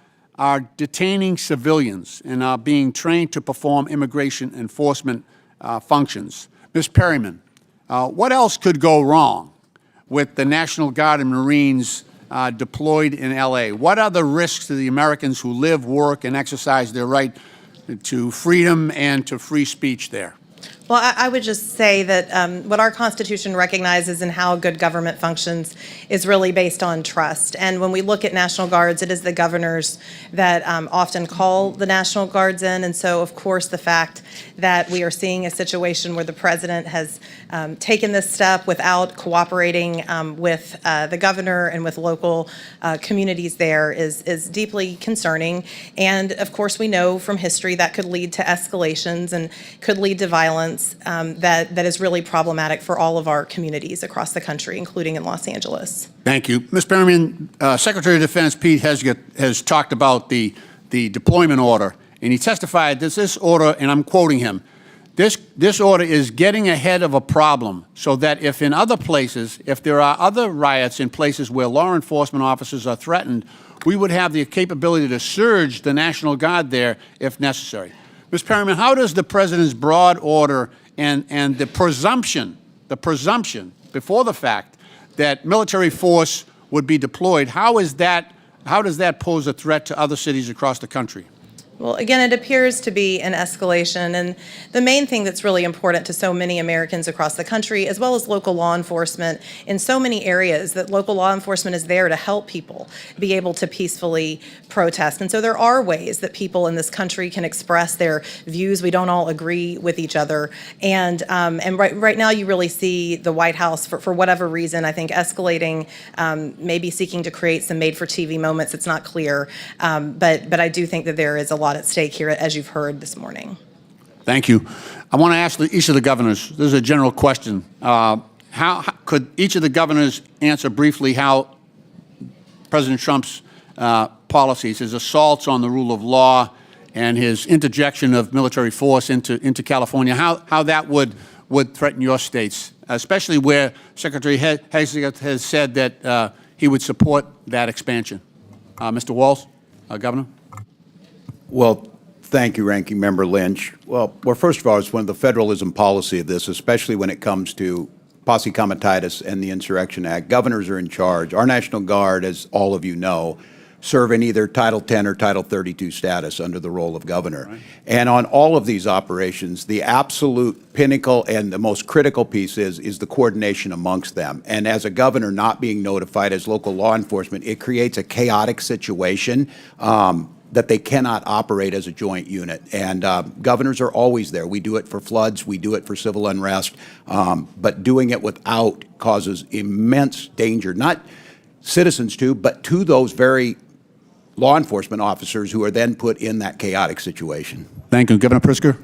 detaining civilians and are being trained to perform immigration enforcement functions. Ms. Perryman, what else could go wrong with the National Guard and Marines deployed in L.A.? What are the risks to the Americans who live, work, and exercise their right to freedom and to free speech there? Well, I would just say that what our Constitution recognizes and how good government functions is really based on trust. And when we look at National Guards, it is the governors that often call the National Guards in. And so, of course, the fact that we are seeing a situation where the president has taken this step without cooperating with the governor and with local communities there is deeply concerning. And, of course, we know from history that could lead to escalations and could lead to violence that is really problematic for all of our communities across the country, including in Los Angeles. Thank you. Ms. Perryman, Secretary of Defense Pete has talked about the deployment order, and he testified that this order, and I'm quoting him, this order is getting ahead of a problem so that if in other places, if there are other riots in places where law enforcement officers are threatened, we would have the capability to surge the National Guard there if necessary. Ms. Perryman, how does the President's broad order and the presumption before the fact that military force would be deployed, how does that pose a threat to other cities across the country? Well, again, it appears to be an escalation, and the main thing that's really important to so many Americans across the country, as well as local law enforcement in so many areas, that local law enforcement is there to help people be able to peacefully protest. And so there are ways that people in this country can express their views. We don't all agree with each other. And right now you really see the White House, for whatever reason, I think escalating, maybe seeking to create some made-for-TV moments. It's not clear. But I do think that there is a lot at stake here, as you've heard this morning. Thank you. I want to ask each of the governors, this is a general question. How could each of the governors answer briefly how President Trump's policies, his assaults on the rule of law and his interjection of military force into California, how that would threaten your states, especially where Secretary Hastings has said that he would support that expansion? Mr. Walz, Governor? Well, thank you, Ranking Member Lynch. Well, first of all, it's one of the federalism policy of this, especially when it comes to posse comitatus and the Insurrection Act. Governors are in charge. Our National Guard, as all of you know, serve in either Title 10 or Title 32 status under the role of governor. Right. And on all of these operations, the absolute pinnacle and the most critical piece is the coordination amongst them. And as a governor not being notified as local law enforcement, it creates a chaotic situation that they cannot operate as a joint unit. And governors are always there. We do it for floods. We do it for civil unrest. But doing it without causes immense danger, not citizens to, but to those very law enforcement officers who are then put in that chaotic situation. Thank you. Governor Pritzker?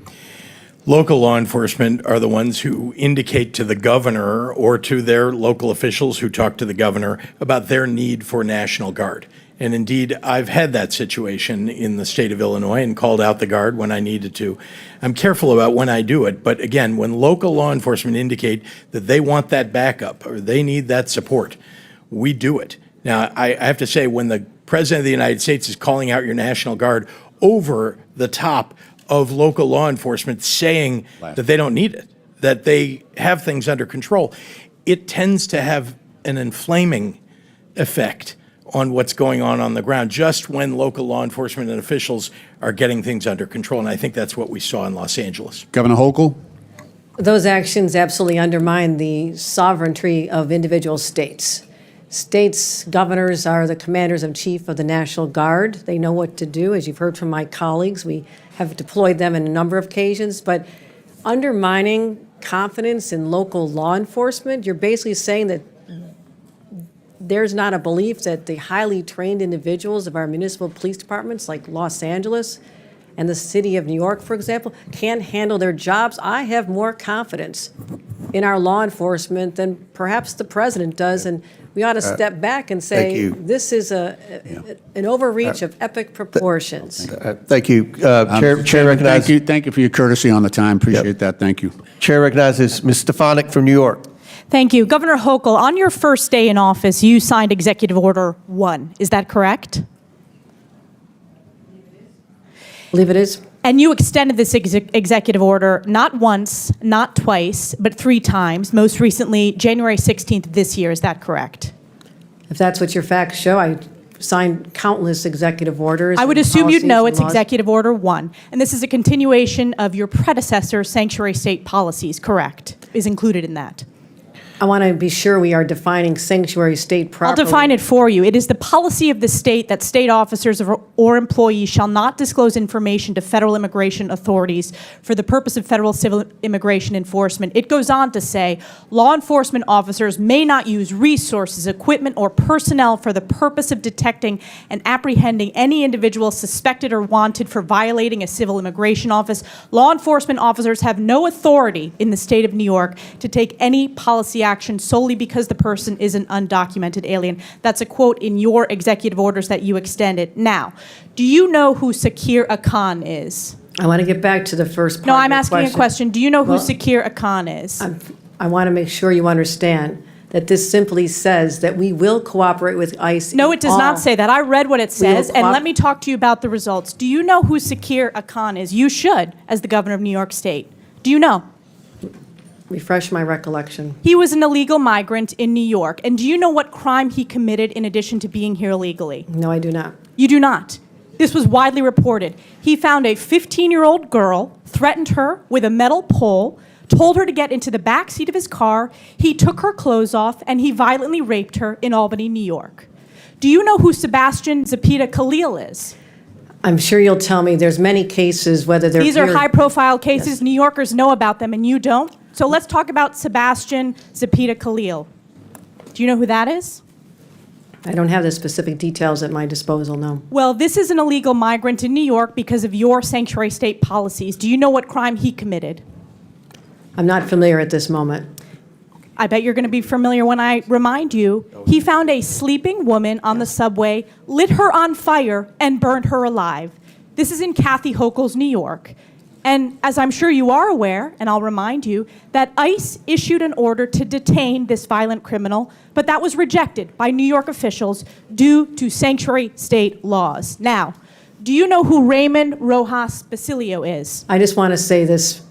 Local law enforcement are the ones who indicate to the governor or to their local officials who talk to the governor about their need for National Guard. And indeed, I've had that situation in the state of Illinois and called out the Guard when I needed to. I'm careful about when I do it, but again, when local law enforcement indicate that they want that backup or they need that support, we do it. Now, I have to say, when the President of the United States is calling out your National Guard over the top of local law enforcement saying that they don't need it, that they have things under control, it tends to have an inflaming effect on what's going on the ground, just when local law enforcement and officials are getting things under control. And I think that's what we saw in Los Angeles. Governor Hochul? Those actions absolutely undermine the sovereignty of individual states. States' governors are the commanders-in-chief of the National Guard. They know what to do. As you've heard from my colleagues, we have deployed them on a number of occasions. But undermining confidence in local law enforcement, you're basically saying that there's not a belief that the highly trained individuals of our municipal police departments, like Los Angeles and the city of New York, for example, can't handle their jobs. I have more confidence in our law enforcement than perhaps the president does, and we ought to step back and say this is an overreach of epic proportions. Thank you. Chair recognizes. Thank you for your courtesy on the time. Appreciate that. Thank you. Chair recognizes Ms. Stefanik from New York. Thank you. Governor Hochul, on your first day in office, you signed Executive Order 1. Is that correct? I believe it is. And you extended this executive order not once, not twice, but 3 times, most recently January 16th of this year. Is that correct? If that's what your facts show, I signed countless executive orders. I would and assume you'd know policies it's and laws. Executive Order 1, and this is a continuation of your predecessor's sanctuary state policies, correct? Is included in that. I want to be sure we are defining sanctuary state I'll properly. define it for you. It is the policy of the state that state officers or employees shall not disclose information to federal immigration authorities for the purpose of federal civil immigration enforcement. It goes on to say, law enforcement officers may not use resources, equipment, or personnel for the purpose of detecting and apprehending any individual suspected or wanted for violating a civil immigration office. Law enforcement officers have no authority in the state of New York to take any policy action solely because the person is an undocumented alien. That's a quote in your executive orders that you extended. Now, do you know who Sakir Akan is? I want to get back to the first part No, of I'm your asking a question. Do you know who Sakir Akan is? I want to make sure you understand that this simply says that we will cooperate with ICE. No, in it does not all- say that. I read what it We will says, and coop- let me talk to you about the results. Do you know who Sakir Akan is? You should, as the governor of New York State. Do you know? Refresh my recollection. He was an illegal migrant in New York. And do you know what crime he committed in addition to being here illegally? No, I do not. You do not. This was widely reported. He found a 15-year-old girl, threatened her with a metal pole, told her to get into the back seat of his car. He took her clothes off, and he violently raped her in Albany, New York. Do you know who Sebastian Zapita Khalil is? I'm sure you'll tell me there's many cases, whether they're These are pure- high-profile cases. New Yorkers know about them, and you don't. So let's talk about Sebastian Zapita Khalil. Do you know who that is? I don't have the specific details at my disposal, no. Well, this is an illegal migrant in New York because of your sanctuary state policies. Do you know what crime he committed? I'm not familiar at this moment. I bet you're going to be familiar when I remind you. He found a sleeping woman on the subway, lit her on fire, and burned her alive. This is in Kathy Hochul's New York. And as I'm sure you are aware, and I'll remind you, that ICE issued an order to detain this violent criminal, but that was rejected by New York officials due to sanctuary state laws. Now, do you know who Raymond Rojas Basilio is? I just want to say this,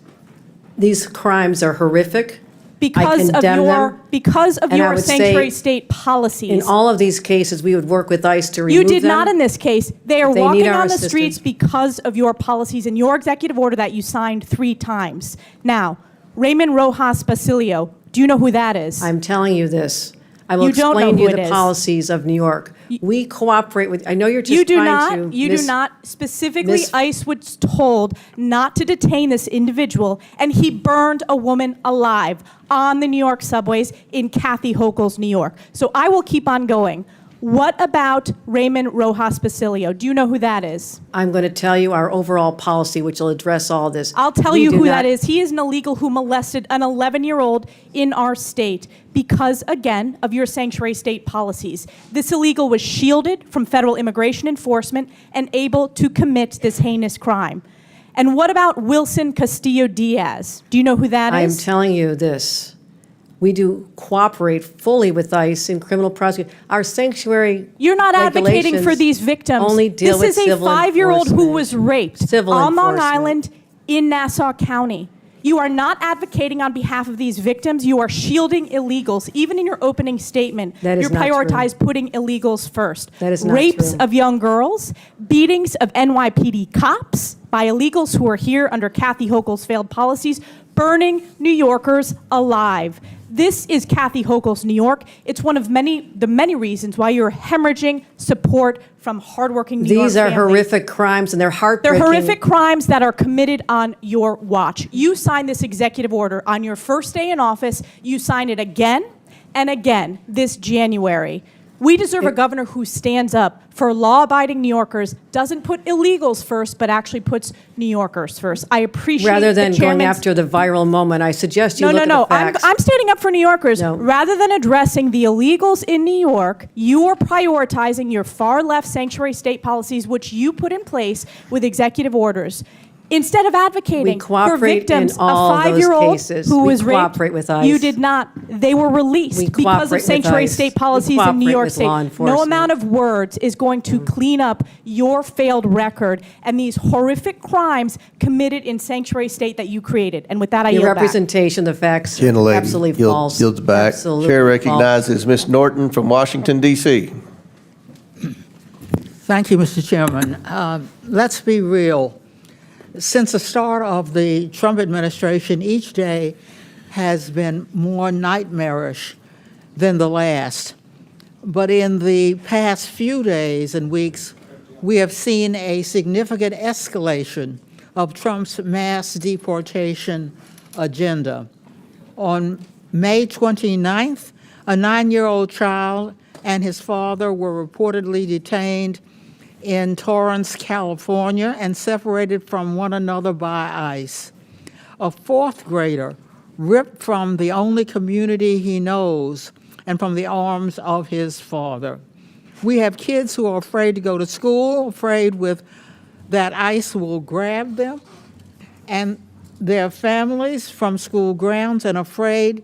these crimes are horrific. Because of condemn your them, and I your would say sanctuary state policies. In all of these cases, we would work with ICE to remove You did them. not in this case. They are If they need walking our on the assistance. streets because of your policies and your executive order that you signed 3 times. Now, Raymond Rojas Basilio, do you know who that is? I'm telling you this. I will You don't know explain to you who it the is. policies of New York. We cooperate with, I know you're just You do trying not. to. You do not. Specifically, miss- ICE was told not to detain this individual, and he burned a woman alive on the New York subways in Kathy Hochul's New York. So I will keep on going. What about Raymond Rojas Basilio? Do you know who that is? I'm going to tell you our overall policy, which will address all this. I'll tell We you do who not- that is. He is an illegal who molested an 11-year-old in our state because, again, of your sanctuary state policies. This illegal was shielded from federal immigration enforcement and able to commit this heinous crime. And what about Wilson Castillo Diaz? Do you know who that I am is? telling you this. We do cooperate fully with ICE in criminal prosecution. Our sanctuary You're not advocating for regulations these victims. only deal with This is a civil 5-year-old who enforcement. was raped Civil on Long enforcement. Island in Nassau County. You are not advocating on behalf of these victims. You are shielding illegals. Even in your opening statement, That is you not true. prioritize putting illegals first. That is not Rapes true. of young girls, beatings of NYPD cops by illegals who are here under Kathy Hochul's failed policies, burning New Yorkers alive. This is Kathy Hochul's New York. It's one of the many reasons why you're hemorrhaging support from hardworking New York These are families. horrific crimes, and they're They're heartbreaking. horrific crimes that are committed on your watch. You signed this executive order on your first day in office. You signed it again and again this January. We deserve a governor who stands up for law-abiding New Yorkers, doesn't put illegals first, but actually puts New Yorkers first. I appreciate Rather the than going chairman's- after the viral moment, I suggest you look at the facts. I'm standing up for New Yorkers. No. Rather than addressing the illegals in New York, you are prioritizing your far-left sanctuary state policies, which you put in place with executive orders. Instead of advocating for cooperate victims, in all a those 5-year-old cases. who We was raped, cooperate with ICE. you did not. They were released We because cooperate of with sanctuary ICE. state We policies in New cooperate York with State. law No enforcement. amount of words is going to clean up your failed record and these horrific crimes committed in sanctuary state that you created. And with that, I Your yield back. representation, the facts are Gentlelady absolutely false. yields back. Absolutely Chair false. recognizes Ms. Norton from Washington, D.C. Thank you, Mr. Chairman. Let's be real. Since the start of the Trump administration, each day has been more nightmarish than the last. But in the past few days and weeks, we have seen a significant escalation of Trump's mass deportation agenda. On May 29th, a 9-year-old child and his father were reportedly detained in Torrance, California, and separated from one another by ICE. A 4th grader ripped from the only community he knows and from the arms of his father. We have kids who are afraid to go to school, afraid that ICE will grab them and their families from school grounds, and afraid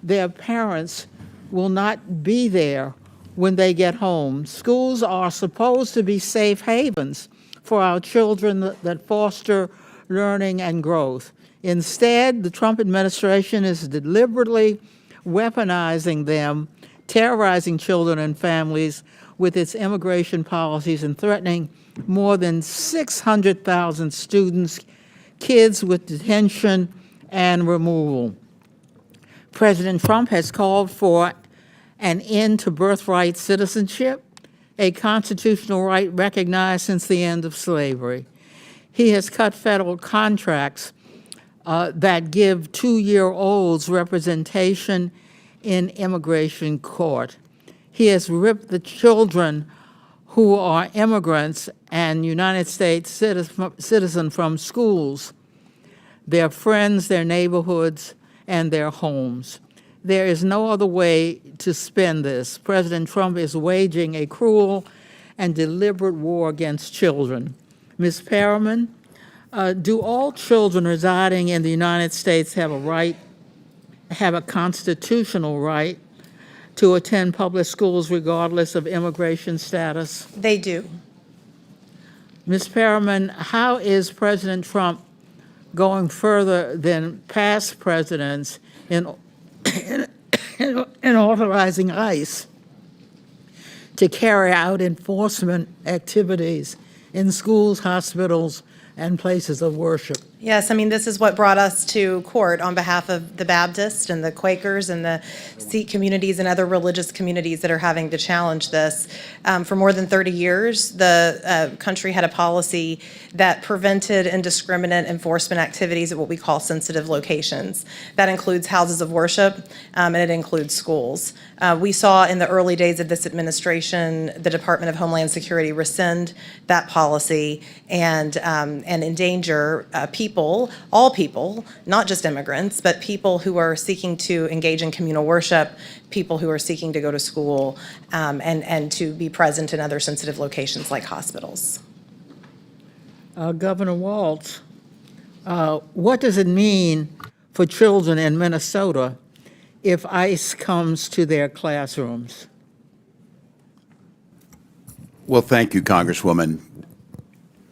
their parents will not be there when they get home. Schools are supposed to be safe havens for our children that foster learning and growth. Instead, the Trump administration is deliberately weaponizing them, terrorizing children and families with its immigration policies, and threatening more than 600,000 students, kids with detention and removal. President Trump has called for an end to birthright citizenship, a constitutional right recognized since the end of slavery. He has cut federal contracts that give 2-year-olds representation in immigration court. He has ripped the children who are immigrants and United States citizen from schools, their friends, their neighborhoods, and their homes. There is no other way to spin this. President Trump is waging a cruel and deliberate war against children. Ms. Perriman, do all children residing in the United States have a constitutional right to attend public schools regardless of immigration status? They do. Ms. Perriman, how is President Trump going further than past presidents in authorizing ICE to carry out enforcement activities in schools, hospitals, and places of worship? Yes, I mean, this is what brought us to court on behalf of the Baptists and the Quakers and the Sikh communities and other religious communities that are having to challenge this. For more than 30 years, the country had a policy that prevented indiscriminate enforcement activities at what we call sensitive locations. That includes houses of worship, and it includes schools. We saw in the early days of this administration, the Department of Homeland Security rescind that policy and endanger all people, not just immigrants, but people who are seeking to engage in communal worship, people who are seeking to go to school, and to be present in other sensitive locations like hospitals. Governor Walz, what does it mean for children in Minnesota if ICE comes to their classrooms? Well, thank you, Congresswoman.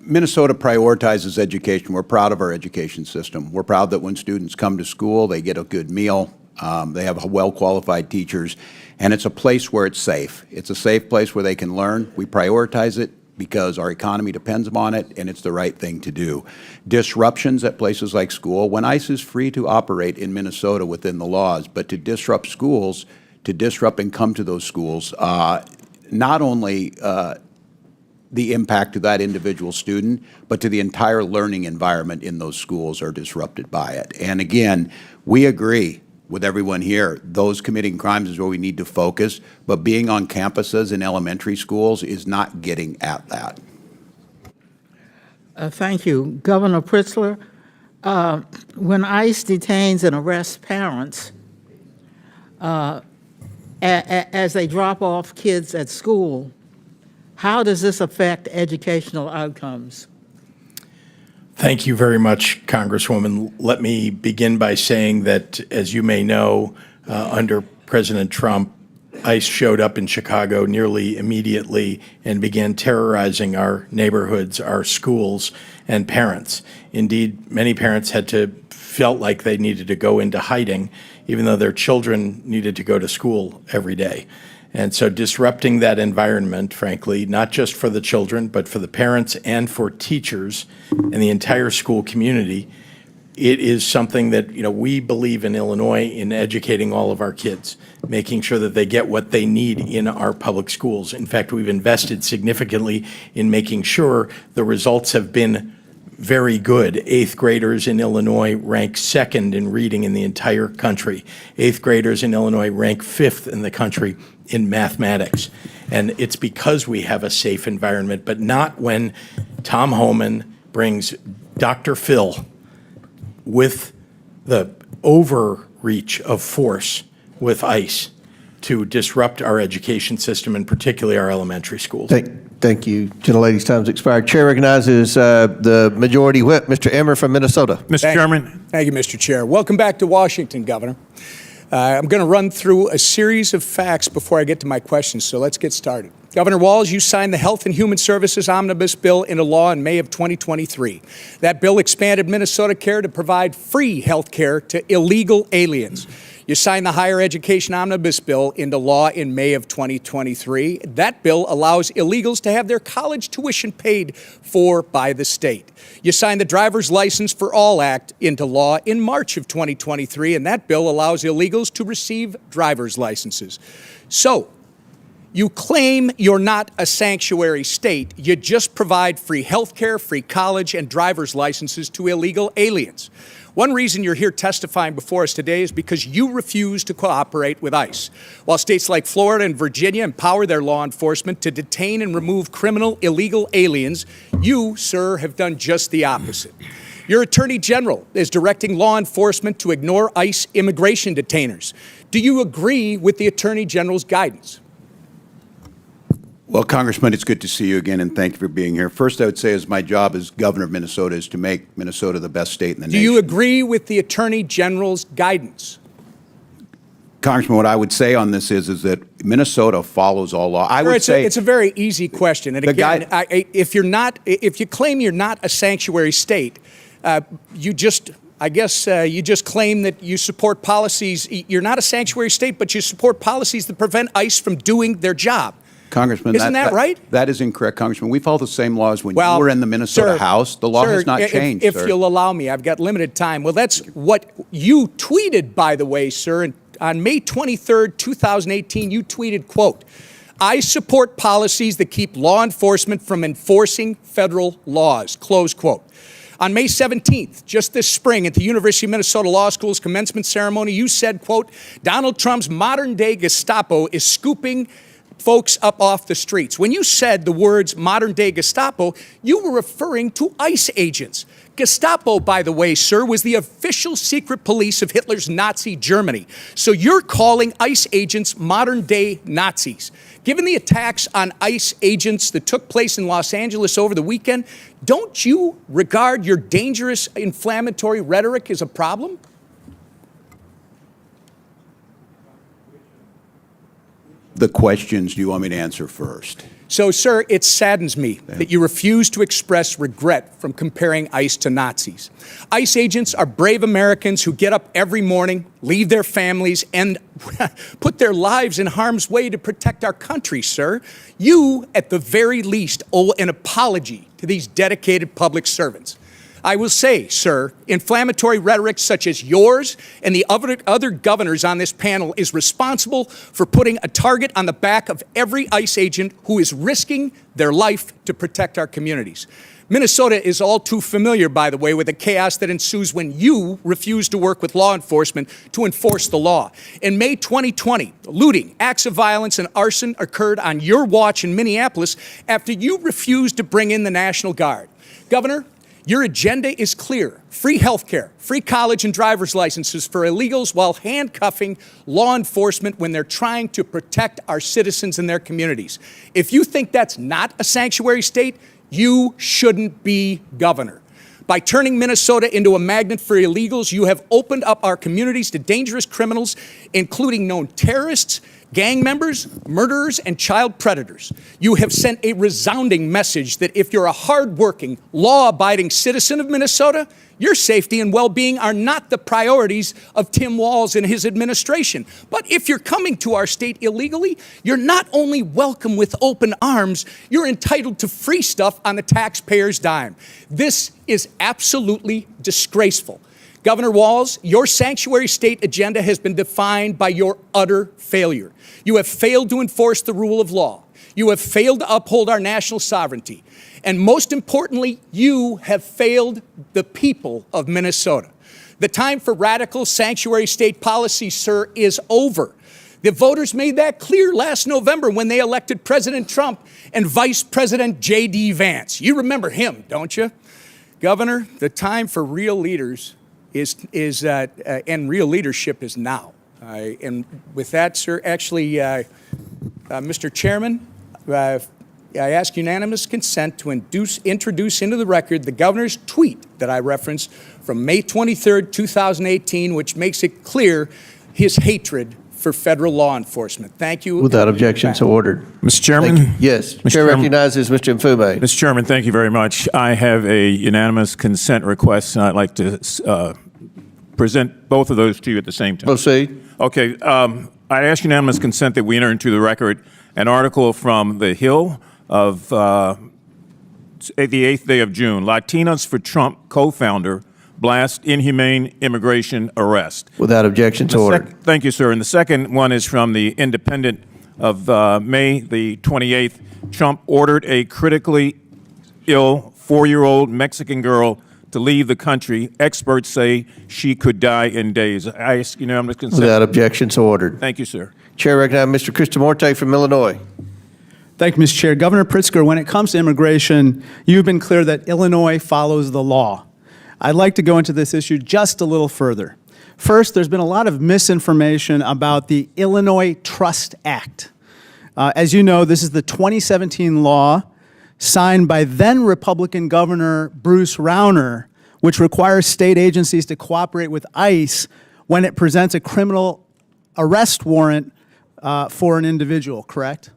Minnesota prioritizes education. We're proud of our education system. We're proud that when students come to school, they get a good meal, they have well-qualified teachers, and it's a place where it's safe. It's a safe place where they can learn. We prioritize it because our economy depends upon it, and it's the right thing to do. Disruptions at places like school, when ICE is free to operate in Minnesota within the laws, but to disrupt schools, to disrupt and come to those schools, not only the impact to that individual student, but to the entire learning environment in those schools are disrupted by it. And again, we agree with everyone here, those committing crimes is where we need to focus, but being on campuses in elementary schools is not getting at that. Thank you. Governor Pritzker, when ICE detains and arrests parents as they drop off kids at school, how does this affect educational outcomes? Thank you very much, Congresswoman. Let me begin by saying that, as you may know, under President Trump, ICE showed up in Chicago nearly immediately and began terrorizing our neighborhoods, our schools, and parents. Indeed, many parents felt like they needed to go into hiding, even though their children needed to go to school every day. And so disrupting that environment, frankly, not just for the children, but for the parents and for teachers and the entire school community, it is something that, we believe in Illinois in educating all of our kids, making sure that they get what they need in our public schools. In fact, we've invested significantly in making sure the results have been very good. Eighth graders in Illinois rank second in reading in the entire country. Eighth graders in Illinois rank fifth in the country in mathematics. And it's because we have a safe environment, but not when Tom Homan brings Dr. Phil with the overreach of force with ICE to disrupt our education system, and particularly our elementary schools. Thank you. Gentlelady's time's expired. Chair recognizes the Majority Whip, Mr. Emmer from Minnesota. Mr. Chairman. Thank you, Mr. Chair. Welcome back to Washington, Governor. I'm going to run through a series of facts before I get to my questions, so let's get started. Governor Walz, you signed the Health and Human Services Omnibus Bill into law in May of 2023. That bill expanded Minnesota Care to provide free health care to illegal aliens. You signed the Higher Education Omnibus Bill into law in May of 2023. That bill allows illegals to have their college tuition paid for by the state. You signed the Driver's License for All Act into law in March of 2023, and that bill allows illegals to receive driver's licenses. So, you claim you're not a sanctuary state. You just provide free health care, free college, and driver's licenses to illegal aliens. One reason you're here testifying before us today is because you refuse to cooperate with ICE. While states like Florida and Virginia empower their law enforcement to detain and remove criminal illegal aliens, you, sir, have done just the opposite. Your Attorney General is directing law enforcement to ignore ICE immigration detainers. Do you agree with the Attorney General's guidance? Well, Congressman, it's good to see you again, and thank you for being here. First, I would say, as my job as governor of Minnesota is to make Minnesota the best state in the nation. Do you agree with the Attorney General's guidance? Congressman, what I would say on this is that Minnesota follows all law. I would say it's a very easy question. And again, if you claim you're not a sanctuary state, you just claim that you support policies. You're not a sanctuary state, but you support policies that prevent ICE from doing their job. Congressman, isn't that right? That is incorrect, Congressman. We follow the same laws when you were in the Minnesota House. The law has not changed, If you'll allow me, I've got limited time. Well, that's what you tweeted, by the way, sir. On May 23rd, 2018, you tweeted, quote, "I support policies that keep law enforcement from enforcing federal laws," close quote. On May 17th, just this spring, at the University of Minnesota Law School's commencement ceremony, you said, quote, "Donald Trump's modern-day Gestapo is scooping folks up off the streets." When you said the words modern-day Gestapo, you were referring to ICE agents. Gestapo, by the way, sir, was the official secret police of Hitler's Nazi Germany. So you're calling ICE agents modern-day Nazis. Given the attacks on ICE agents that took place in Los Angeles over the weekend, don't you regard your dangerous inflammatory rhetoric as a problem? The questions do you want me to answer first? So, sir, it saddens me that you refuse to express regret from comparing ICE to Nazis. ICE agents are brave Americans who get up every morning, leave their families, and put their lives in harm's way to protect our country, sir. You, at the very least, owe an apology to these dedicated public servants. I will say, sir, inflammatory rhetoric such as yours and the other governors on this panel is responsible for putting a target on the back of every ICE agent who is risking their life to protect our communities. Minnesota is all too familiar, by the way, with the chaos that ensues when you refuse to work with law enforcement to enforce the law. In May 2020, looting, acts of violence, and arson occurred on your watch in Minneapolis after you refused to bring in the National Guard. Governor, your agenda is clear: free health care, free college and driver's licenses for illegals while handcuffing law enforcement when they're trying to protect our citizens and their communities. If you think that's not a sanctuary state, you shouldn't be governor. By turning Minnesota into a magnet for illegals, you have opened up our communities to dangerous criminals, including known terrorists, gang members, murderers, and child predators. You have sent a resounding message that if you're a hardworking, law-abiding citizen of Minnesota, your safety and well-being are not the priorities of Tim Walz and his administration. But if you're coming to our state illegally, you're not only welcome with open arms, you're entitled to free stuff on the taxpayer's dime. This is absolutely disgraceful. Governor Walz, your sanctuary state agenda has been defined by your utter failure. You have failed to enforce the rule of law. You have failed to uphold our national sovereignty. And most importantly, you have failed the people of Minnesota. The time for radical sanctuary state policy, sir, is over. The voters made that clear last November when they elected President Trump and Vice President J.D. Vance. You remember him, don't you? Governor, the time for real leaders and real leadership is now. And with that, sir, actually, Mr. Chairman, I ask unanimous consent to introduce into the record the governor's tweet that I referenced from May 23rd, 2018, which makes it clear his hatred for federal law enforcement. Thank you. Without objection, so ordered. Mr. Chairman? Yes. Mr. Chair Chairman. recognizes Mr. Mfume. Mr. Chairman, thank you very much. I have a unanimous consent request, and I'd like to present both of those to you at the same time. Proceed. Okay. I ask unanimous consent that we enter into the record an article from The Hill of the 8th day of June. Latinos for Trump co-founder blast inhumane immigration arrest. Without objection, so ordered. Thank you, sir. And the second one is from the Independent of May the 28th. Trump ordered a critically ill 4-year-old Mexican girl to leave the country. Experts say she could die in days. I ask unanimous consent. Without objection, so ordered. Thank you, sir. Chair recognizes Mr. Kristamorte from Illinois. Thank you, Mr. Chair. Governor Pritzker, when it comes to immigration, you've been clear that Illinois follows the law. I'd like to go into this issue just a little further. First, there's been a lot of misinformation about the Illinois Trust Act. As you know, this is the 2017 law signed by then Republican Governor Bruce Rauner, which requires state agencies to cooperate with ICE when it presents a criminal arrest warrant for an individual, correct?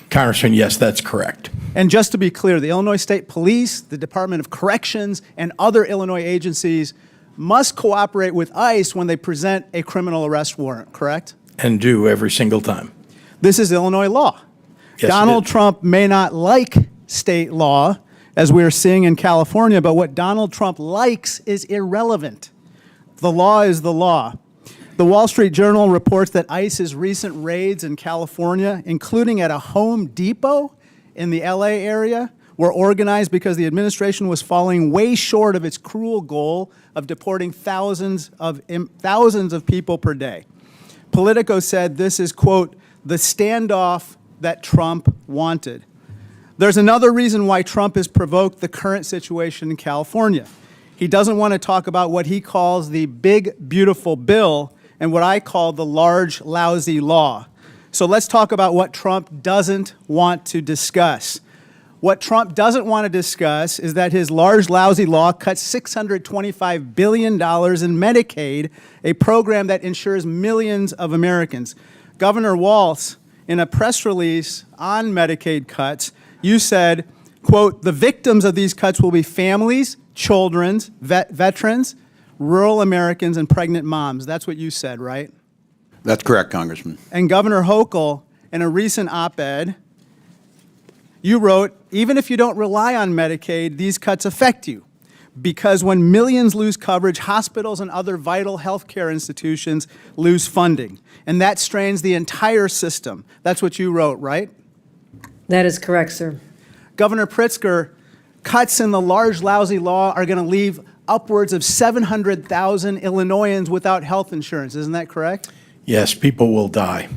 Congressman, yes, that's correct. And just to be clear, the Illinois State Police, the Department of Corrections, and other Illinois agencies must cooperate with ICE when they present a criminal arrest warrant, correct? And do every single time. This is Illinois law. Yes, Donald it is. Trump may not like state law, as we're seeing in California, but what Donald Trump likes is irrelevant. The law is the law. The Wall Street Journal reports that ICE's recent raids in California, including at a Home Depot in the LA area, were organized because the administration was falling way short of its cruel goal of deporting thousands of people per day. Politico said this is, quote, the standoff that Trump wanted. There's another reason why Trump has provoked the current situation in California. He doesn't want to talk about what he calls the big, beautiful bill and what I call the large, lousy law. So let's talk about what Trump doesn't want to discuss. What Trump doesn't want to discuss is that his large, lousy law cuts $625 billion in Medicaid, a program that insures millions of Americans. Governor Walz, in a press release on Medicaid cuts, you said, quote, the victims of these cuts will be families, children, veterans, rural Americans, and pregnant moms. That's what you said, right? That's correct, Congressman. And Governor Hochul, in a recent op-ed, you wrote, even if you don't rely on Medicaid, these cuts affect you. Because when millions lose coverage, hospitals and other vital healthcare institutions lose funding. And that strains the entire system. That's what you wrote, right? That is correct, sir. Governor Pritzker, cuts in the large, lousy law are going to leave upwards of 700,000 Illinoisans without health insurance. Isn't that correct? Yes, people will die.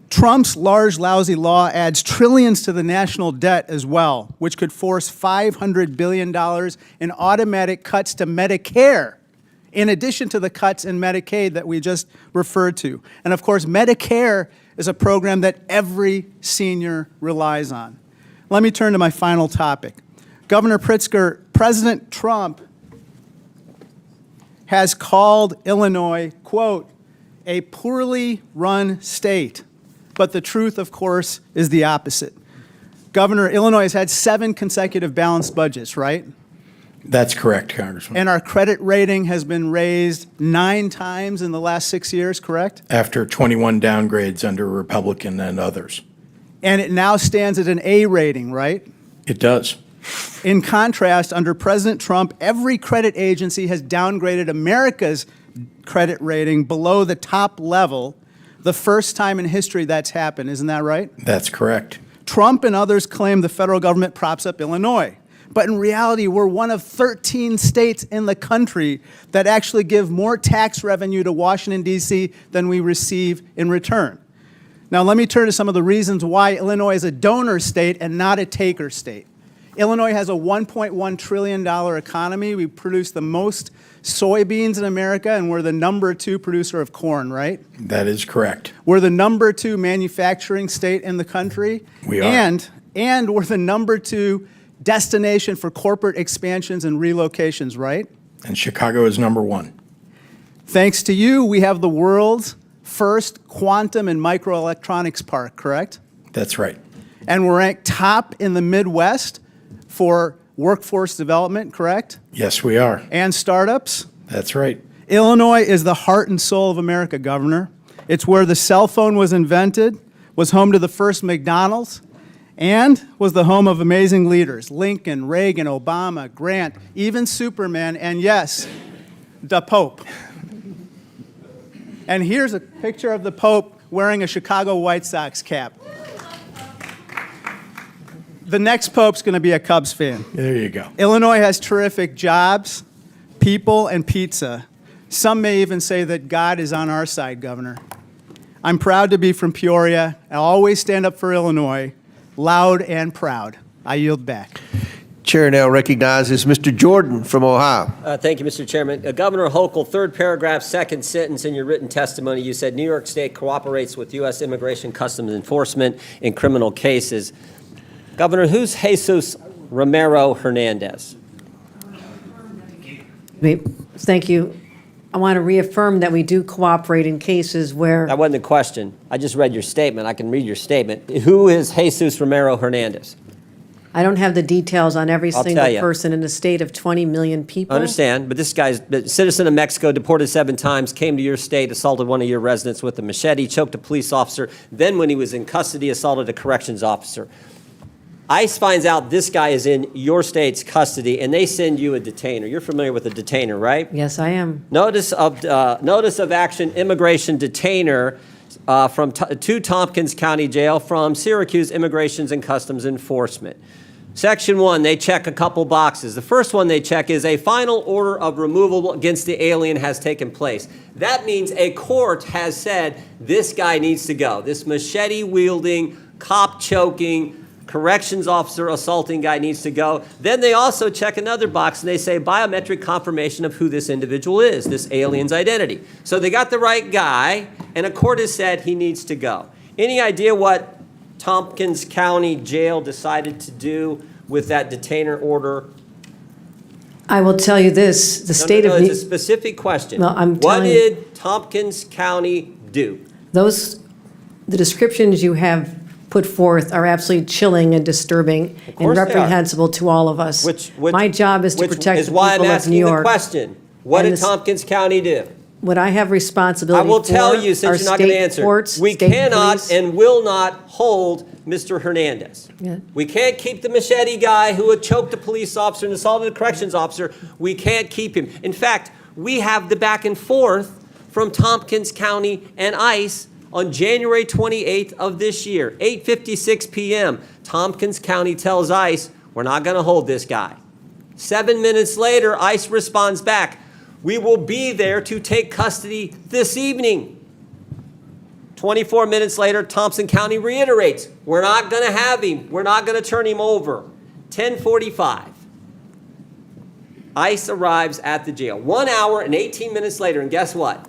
Trump's large, lousy law adds trillions to the national debt as well, which could force $500 billion in automatic cuts to Medicare, in addition to the cuts in Medicaid that we just referred to. And of course, Medicare is a program that every senior relies on. Let me turn to my final topic. Governor Pritzker, President Trump has called Illinois, quote, a poorly run state. But the truth, of course, is the opposite. Governor, Illinois has had 7 consecutive balanced budgets, right? That's correct, Congressman. And our credit rating has been raised 9 times in the last 6 years, correct? After 21 downgrades under Republican and others. And it now stands at an A rating, right? It does. In contrast, under President Trump, every credit agency has downgraded America's credit rating below the top level, the first time in history that's happened. Isn't that right? That's correct. Trump and others claim the federal government props up Illinois. But in reality, we're one of 13 states in the country that actually give more tax revenue to Washington, D.C. than we receive in return. Now, let me turn to some of the reasons why Illinois is a donor state and not a taker state. Illinois has a $1.1 trillion economy. We produce the most soybeans in America, and we're the #2 producer of corn, right? That is correct. We're the #2 manufacturing state in the country. We are. And we're the #2 destination for corporate expansions and relocations, right? And Chicago is #1. Thanks to you, we have the world's first quantum and microelectronics park, correct? That's right. And we're ranked top in the Midwest for workforce development, correct? Yes, we are. And startups. That's right. Illinois is the heart and soul of America, Governor. It's where the cell phone was invented, was home to the first McDonald's, and was the home of amazing leaders, Lincoln, Reagan, Obama, Grant, even Superman, and yes, the Pope. And here's a picture of the Pope wearing a Chicago White Sox cap. The next Pope's going to be a Cubs fan. There you go. Illinois has terrific jobs, people, and pizza. Some may even say that God is on our side, Governor. I'm proud to be from Peoria. I'll always stand up for Illinois, loud and proud. I yield back. Chair now recognizes Mr. Jordan from Ohio. Thank you, Mr. Chairman. Governor Hochul, 3rd paragraph, 2nd sentence in your written testimony, you said New York State cooperates with U.S. Immigration Customs Enforcement in criminal cases. Governor, who's Jesus Romero Hernandez? Thank you. I want to reaffirm that we do cooperate in cases where That wasn't the question. I just read your statement. I can read your statement. Who is Jesus Romero Hernandez? I don't have the details on every I'll single tell ya. person in a state of 20 million people. I understand, but this guy's a citizen of Mexico, deported 7 times, came to your state, assaulted one of your residents with a machete, choked a police officer, then when he was in custody, assaulted a corrections officer. ICE finds out this guy is in your state's custody, and they send you a detainer. You're familiar with a detainer, right? Yes, I am. Notice of action, immigration detainer to Tompkins County Jail from Syracuse Immigrations and Customs Enforcement. Section 1, they check a couple boxes. The first one they check is a final order of removal against the alien has taken place. That means a court has said this guy needs to go. This machete-wielding, cop-choking, corrections officer assaulting guy needs to go. Then they also check another box and they say biometric confirmation of who this individual is, this alien's identity. So they got the right guy, and a court has said he needs to go. Any idea what Tompkins County Jail decided to do with that detainer order? I will tell you this, the state of It's a specific question. No, I'm what telling did Tompkins County do? the descriptions you have put forth are absolutely chilling and disturbing and course they are. reprehensible to all of us. My job is to which protect is the why I'm people of asking New the York. question. What And did this- Tompkins County do? What I have responsibility I will for tell you, are since you're not going to state answer, courts, we state cannot police. and will not hold Mr. Hernandez. Yeah. We can't keep the machete guy who had choked a police officer and assaulted a corrections officer. We can't keep him. In fact, we have the back and forth from Tompkins County and ICE on January 28th of this year, 8:56 p.m. Tompkins County tells ICE, we're not going to hold this guy. 7 minutes later, ICE responds back, we will be there to take custody this evening. 24 minutes later, Thompson County reiterates, we're not going to have him. We're not going to turn him over. 10:45. ICE arrives at the jail. 1 hour and 18 minutes later, and guess what?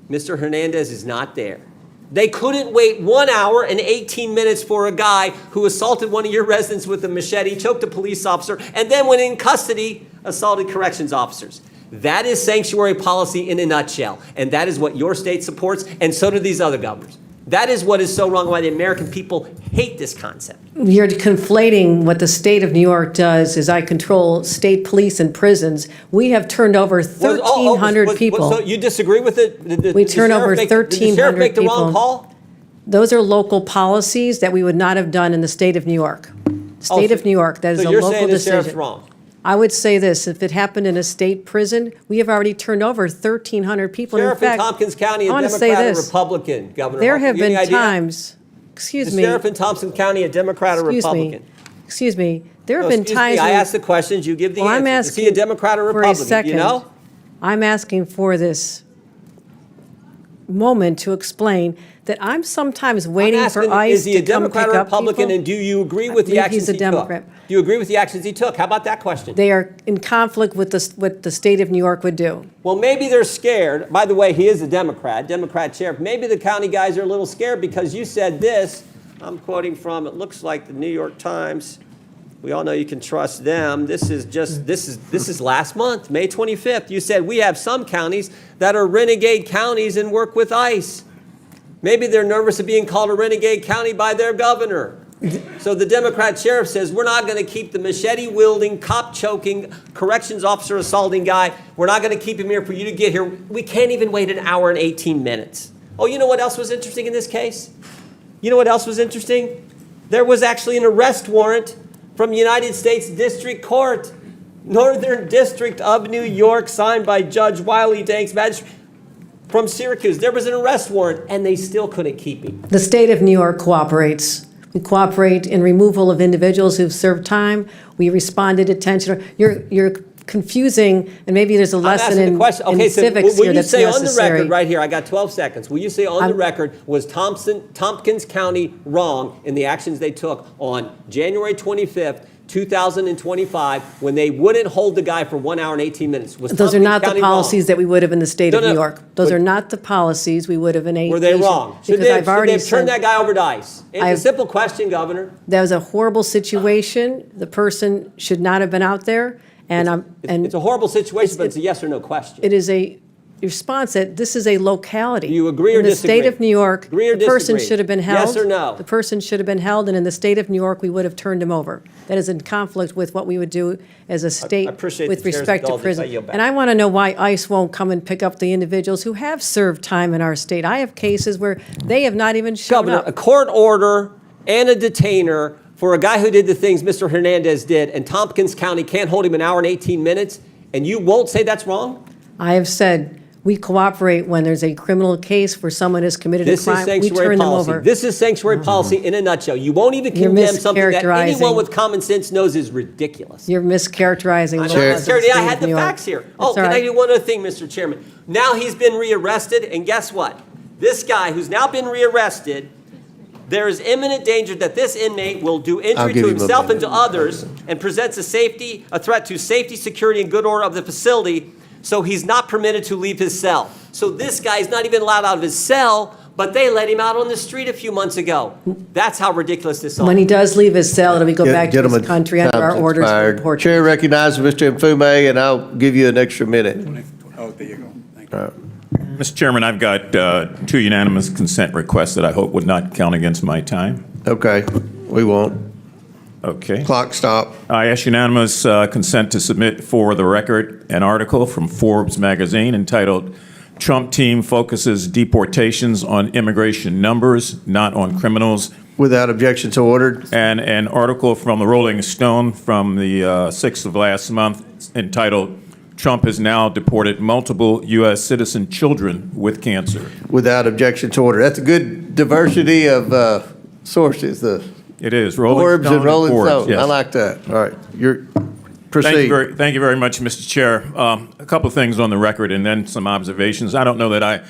Mr. Hernandez is not there. They couldn't wait 1 hour and 18 minutes for a guy who assaulted one of your residents with a machete, choked a police officer, and then when in custody, assaulted corrections officers. That is sanctuary policy in a nutshell, and that is what your state supports, and so do these other governors. That is what is so wrong, why the American people hate this concept. You're conflating what the state of New York does is I control state police and prisons. We have turned over 1,300 people. So you disagree with it? We turn over Did the sheriff 1,300 make the wrong people. call? Those are local policies that we would not have done in the state of New York. State of New York, that is So a you're local saying the sheriff's decision. wrong? I would say this, if it happened in a state prison, we have already turned over 1,300 people. Sheriff in fact, Tompkins County, I a wanna say Democrat or this. Republican, Governor? There Hochul? have You any been idea? times, excuse The me. sheriff in Tompkins County, a Democrat or Republican? Excuse me, there have No, been excuse me, times. I when- asked the questions, you give the Well, I'm answers. Is he a asking Democrat or for a Republican? Do second. you know? I'm asking for this moment to explain that I'm sometimes waiting I'm for asking, ICE is he a to come Democrat pick or up Republican, people. and do you agree I with the believe actions he's a he took? Democrat. Do you agree with the actions he took? How about that question? They are in conflict with what the state of New York would do. Well, maybe they're scared. By the way, he is a Democrat sheriff. Maybe the county guys are a little scared because you said this. I'm quoting from, it looks like the New York Times. We all know you can trust them. This is last month, May 25th. You said we have some counties that are renegade counties and work with ICE. Maybe they're nervous of being called a renegade county by their governor. So the Democrat sheriff says, we're not going to keep the machete-wielding, cop-choking, corrections officer assaulting guy. We're not going to keep him here for you to get here. We can't even wait an hour and 18 minutes. Oh, you know what else was interesting in this case? You know what else was interesting? There was actually an arrest warrant from United States District Court, Northern District of New York, signed by Judge Wiley Danks, magistrate from Syracuse. There was an arrest warrant, and they still couldn't keep him. The state of New York cooperates. We cooperate in removal of individuals who've served time. We respond to detention. You're confusing, and maybe there's a I'm lesson asking the in question. Okay, so civics will here you that's say on the necessary. record right here, I got 12 seconds, will you say on the record, was Tompkins County wrong in the actions they took on January 25th, 2025, when they wouldn't hold the guy for 1 hour and 18 minutes? Was Those are Tompkins not the County policies wrong? that we would have in the state No, of New no, York. Those but- are not the policies we would have in a. Were they wrong? Should Because they, I've already have turned that said guy over to ICE? It's a I've- simple question, Governor. that was a horrible situation. The person should not have been out there, and It's a horrible situation, but it's a yes or no question. it is a response that this is a locality. Do you agree or in the disagree? state of New York, Agree or the person disagree? should have been held. Yes or no? The person should have been held, and in the state of New York, we would have turned him over. That is in conflict with what we would do as a state appreciate with the chair's respect to indulgence. I prison. yield back. And I want to know why ICE won't come and pick up the individuals who have served time in our state. I have cases where they have not even shown Governor, a up. court order and a detainer for a guy who did the things Mr. Hernandez did, and Tompkins County can't hold him an hour and 18 minutes, and you won't say that's wrong? I have said we cooperate when there's a criminal case where someone has committed a This is crime. We sanctuary turn them policy. over. This is sanctuary policy in a nutshell. You won't even You're condemn something that mischaracterizing. anyone with common sense knows is ridiculous. You're mischaracterizing the I'm laws not of the scared. state I of had the New York. facts here. That's Oh, all can I right. do one other thing, Mr. Chairman? Now he's been rearrested, and guess what? This guy who's now been rearrested, there is imminent danger that this inmate will do injury give to him a himself and minute. to others and presents a threat to safety, security, and good order of the facility, so he's not permitted to leave his cell. So this guy's not even allowed out of his cell, but they let him out on the street a few months ago. That's how ridiculous this is. When he does leave his cell, it'll be go back to Gentlemen, his country under our time's orders of expired. deportation. Chair recognizes Mr. Mfume, and I'll give you an extra minute. Oh, there you go. Thank you. All right. Mr. Chairman, I've got 2 unanimous consent requests that I hope would not count against my time. Okay, we won't. Okay. Clock stop. I ask unanimous consent to submit for the record an article from Forbes magazine entitled "Trump Team Focuses Deportations on Immigration Numbers, Not on Criminals," Without objection, so ordered. and an article from the Rolling Stone from the 6th of last month entitled "Trump has now deported multiple U.S. citizen children with cancer." Without objection, so ordered. That's a good diversity of sources, the It is. Rolling Forbes Stone and Rolling Forbes, Stone. yes. I like that. All right, proceed. Thank you very much, Mr. Chair. A couple of things on the record and then some observations. I don't know that I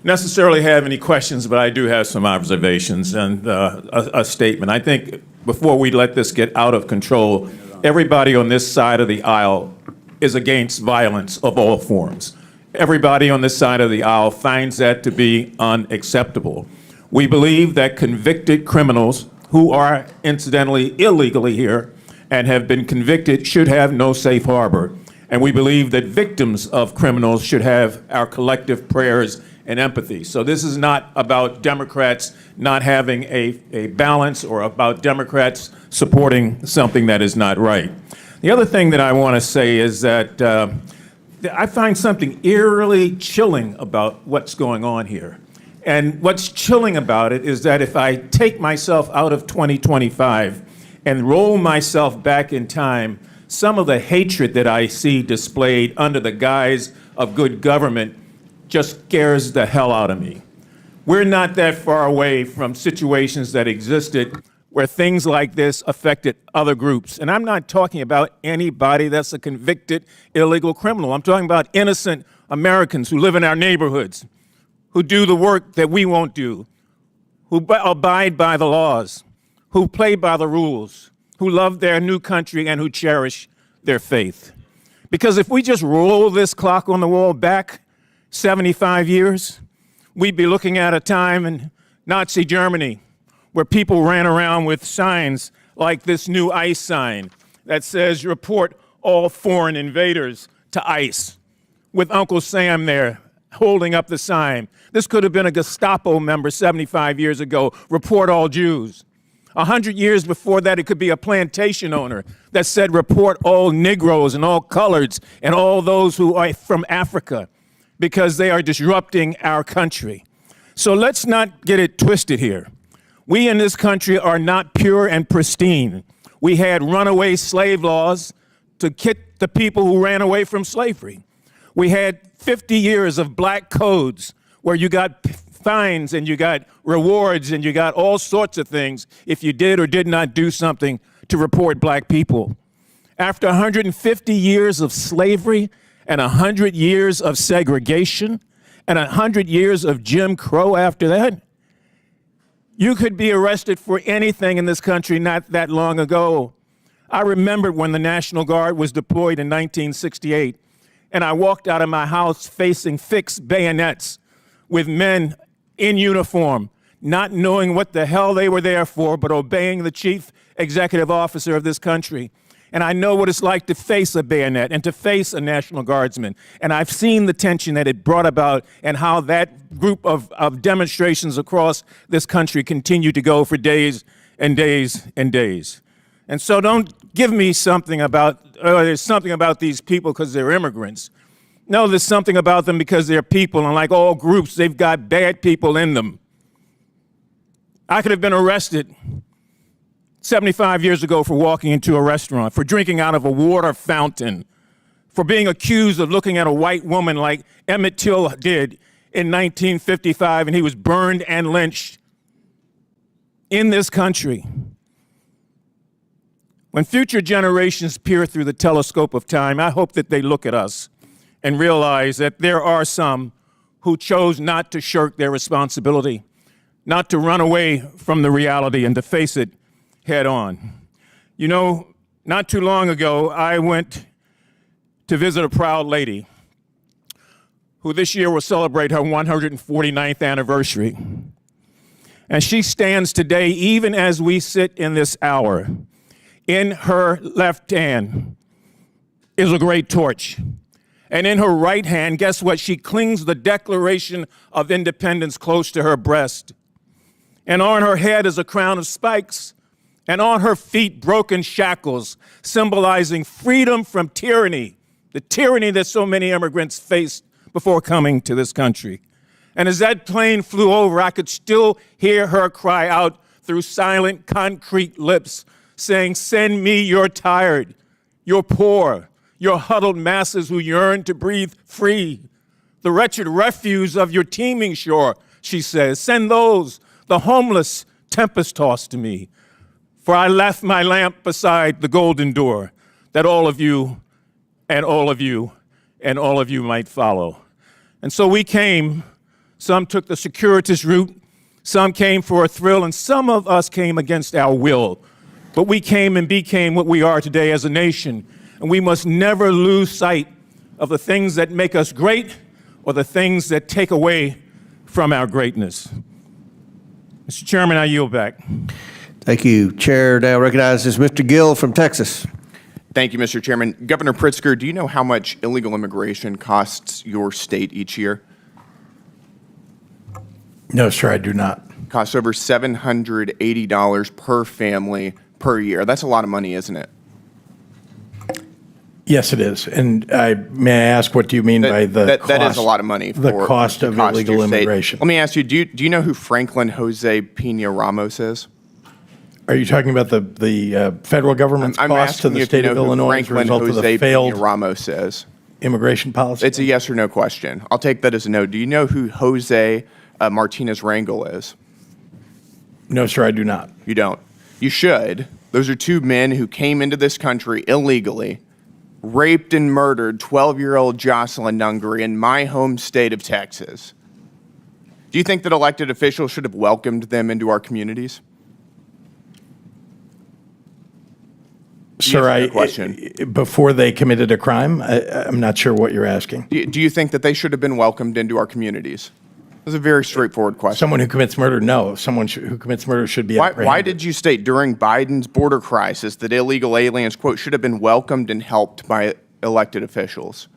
necessarily have any questions, but I do have some observations and a statement. I think before we let this get out of control, everybody on this side of the aisle is against violence of all forms. Everybody on this side of the aisle finds that to be unacceptable. We believe that convicted criminals who are incidentally illegally here and have been convicted should have no safe harbor. And we believe that victims of criminals should have our collective prayers and empathy. So this is not about Democrats not having a balance or about Democrats supporting something that is not right. The other thing that I want to say is that I find something eerily chilling about what's going on here. And what's chilling about it is that if I take myself out of 2025 and roll myself back in time, some of the hatred that I see displayed under the guise of good government just scares the hell out of me. We're not that far away from situations that existed where things like this affected other groups. And I'm not talking about anybody that's a convicted illegal criminal. I'm talking about innocent Americans who live in our neighborhoods, who do the work that we won't do, who abide by the laws, who play by the rules, who love their new country and who cherish their faith. Because if we just roll this clock on the wall back 75 years, we'd be looking at a time in Nazi Germany where people ran around with signs like this new ICE sign that says, "Report all foreign invaders to ICE," with Uncle Sam there holding up the sign. This could have been a Gestapo member 75 years ago, "Report all Jews." 100 years before that, it could be a plantation owner that said, "Report all Negroes and all coloreds and all those who are from Africa," because they are disrupting our country. So let's not get it twisted here. We in this country are not pure and pristine. We had runaway slave laws to get the people who ran away from slavery. We had 50 years of black codes where you got fines and you got rewards and you got all sorts of things if you did or did not do something to report black people. After 150 years of slavery and 100 years of segregation and 100 years of Jim Crow after that, you could be arrested for anything in this country not that long ago. I remember when the National Guard was deployed in 1968, and I walked out of my house facing fixed bayonets with men in uniform, not knowing what the hell they were there for, but obeying the chief executive officer of this country. And I know what it's like to face a bayonet and to face a National Guardsman. And I've seen the tension that it brought about and how that group of demonstrations across this country continue to go for days and days and days. And so don't give me something about, there's something about these people because they're immigrants. No, there's something about them because they're people, and like all groups, they've got bad people in them. I could have been arrested 75 years ago for walking into a restaurant, for drinking out of a water fountain, for being accused of looking at a white woman like Emmett Till did in 1955, and he was burned and lynched in this country. When future generations peer through the telescope of time, I hope that they look at us and realize that there are some who chose not to shirk their responsibility, not to run away from the reality and to face it head on. You know, not too long ago, I went to visit a proud lady who this year will celebrate her 149th anniversary. And she stands today, even as we sit in this hour. In her left hand is a great torch. And in her right hand, guess what? She clings the Declaration of Independence close to her breast. And on her head is a crown of spikes. And on her feet, broken shackles, symbolizing freedom from tyranny, the tyranny that so many immigrants faced before coming to this country. And as that plane flew over, I could still hear her cry out through silent, concrete lips, saying, "Send me your tired, your poor, your huddled masses who yearn to breathe free. The wretched refuse of your teeming shore," she says. "Send those, the homeless, tempest-tossed to me. For I left my lamp beside the golden door, that all of you and all of you and all of you might follow." And so we came. Some took the circuitous route, some came for a thrill, and some of us came against our will. But we came and became what we are today as a nation. And we must never lose sight of the things that make us great or the things that take away from our greatness. Mr. Chairman, I yield back. Thank you. Chair now recognizes Mr. Gill from Texas. Thank you, Mr. Chairman. Governor Pritzker, do you know how much illegal immigration costs your state each year? No, sir, I do not. Costs over $780 per family per year. That's a lot of money, isn't it? Yes, it is. And may I ask, what do you mean by the cost? That is a lot of money for the cost of illegal your state. immigration. Let me ask you, do you know who Franklin Jose Pena Ramos is? Are you talking about the federal government's I'm cost to asking the you if state you of know who Illinois as a Franklin result of Jose the failed Pena Ramos is. immigration policy? It's a yes or no question. I'll take that as a no. Do you know who Jose Martinez Rangel is? No, sir, I do not. You don't. You should. Those are two men who came into this country illegally, raped and murdered 12-year-old Jocelyn Nungary in my home state of Texas. Do you think that elected officials should have welcomed them into our communities? Sir, question. Before they committed a crime, I'm not sure what you're asking. Do you think that they should have been welcomed into our communities? That's a very straightforward question. Someone who commits murder, no. Someone who commits murder should be apprehended. Why did you state during Biden's border crisis that illegal aliens, quote, should have been welcomed and helped by elected officials?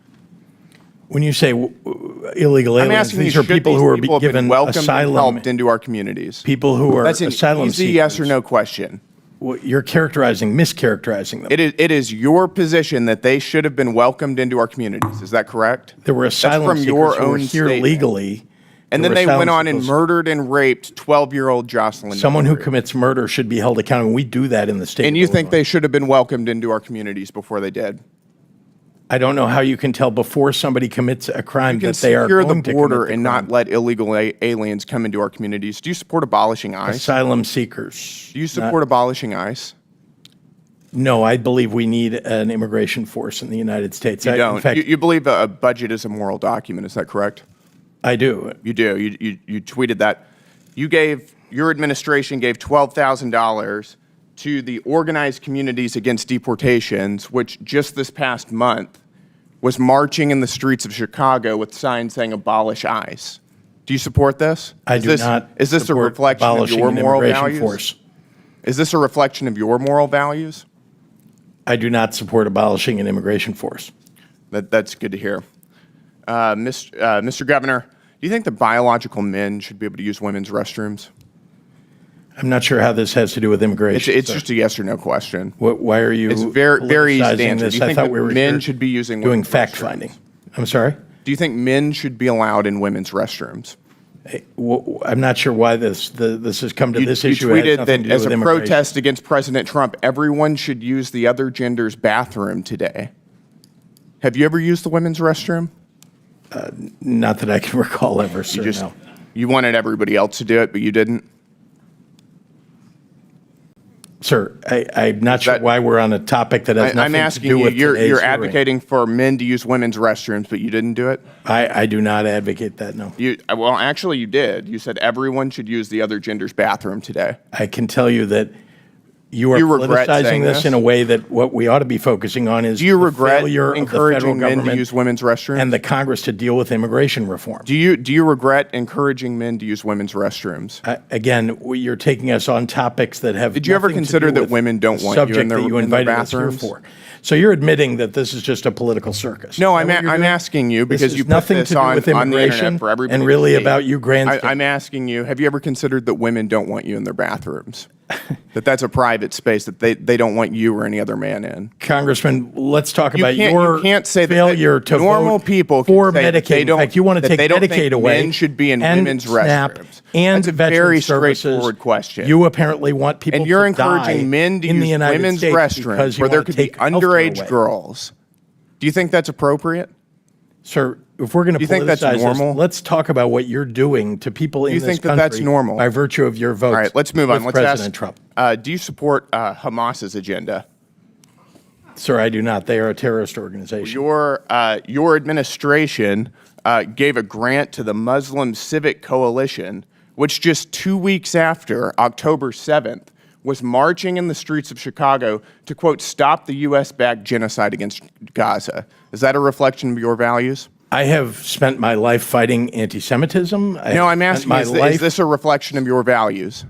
When you say illegal I'm aliens, asking these you, are should people these who are people have been given welcomed and asylum. helped into our communities? People who are That's an asylum easy seekers. yes or no question. Well, you're mischaracterizing them. It is your position that they should have been welcomed into our communities. Is that correct? There were asylum from seekers your who were own here statement. legally. And There then were they went asylum on and seekers. murdered and raped 12-year-old Jocelyn. Someone who Nungary. commits murder should be held accountable. We do that in the state. And of you think Illinois. they should have been welcomed into our communities before they did? I don't know how you can tell before somebody commits a crime You can that they are secure the going to border commit the and crime. not let illegal aliens come into our communities. Do you support abolishing ICE? Asylum seekers. Do you support abolishing ICE? No, I believe we need an immigration force in the United States. You In don't. fact, You believe a budget is a moral document. Is that correct? I do. You do. You tweeted that. Your administration gave $12,000 to the Organized Communities Against Deportations, which just this past month was marching in the streets of Chicago with signs saying abolish ICE. Do you support this? I do not. Is this a support reflection of abolishing your an moral immigration values? force. Is this a reflection of your moral values? I do not support abolishing an immigration force. That's good to hear. Mr. Governor, do you think that biological men should be able to use women's restrooms? I'm not sure how this has to do with immigration. It's sir. just a yes or no question. Why are you It's very easy to politicizing answer. this? Do you I think thought that we were men here should be using doing women's fact restrooms? finding. I'm sorry? Do you think men should be allowed in women's restrooms? I'm not sure why this has come to this issue. You It has tweeted nothing that to do as with a immigration. protest against President Trump, everyone should use the other gender's bathroom today. Have you ever used the women's restroom? Not that I can recall ever, sir. No. You wanted everybody else to do it, but you didn't? Sir, I'm not sure why we're on a topic that has nothing I'm to asking do you, with you're today's hearing. advocating for men to use women's restrooms, but you didn't do it? I do not advocate that, no. Well, actually, you did. You said everyone should use the other gender's bathroom today. I can tell you that you are Do you regret politicizing saying this this? in a way that what we ought to be focusing on is Do you the regret failure of the encouraging federal men to government use women's restrooms? and the Congress to deal with immigration reform. Do you regret encouraging men to use women's restrooms? Again, you're taking us on topics that have. Did you ever nothing to consider do that with women don't the want you in subject their- that you in their invited us here bathrooms? for? So you're admitting that this is just a political circus. No, Is that what you're I'm doing? asking you This because has you put nothing this to do on with the immigration internet for everybody and to really see. about you grandstanding. I'm asking you, have you ever considered that women don't want you in their bathrooms? That's a private space that they don't want you or any other man in. Congressman, let's talk about You your can't say that failure to normal vote people can for say that Medicaid. they In don't- fact, you want to that take they don't Medicaid think away. men should be in and women's SNAP restrooms. And That's a veteran very services. straightforward question. You apparently want people And you're to die encouraging men to in the use United women's States because restrooms you where there want to could be take healthcare underage away. girls. Do you think that's appropriate? Sir, if we're going to Do you think that's politicize normal? this, let's talk about what you're doing to people in you this think that country that's normal? by virtue of your votes. All right, let's move on. with Let's President ask, Trump. do you support Hamas's agenda? Sir, I do not. They are a terrorist organization. Your administration gave a grant to the Muslim Civic Coalition, which just 2 weeks after October 7th was marching in the streets of Chicago to, quote, stop the U.S.-backed genocide against Gaza. Is that a reflection of your values? I have spent my life fighting anti-Semitism. No, I'm asking, is this a reflection of your values?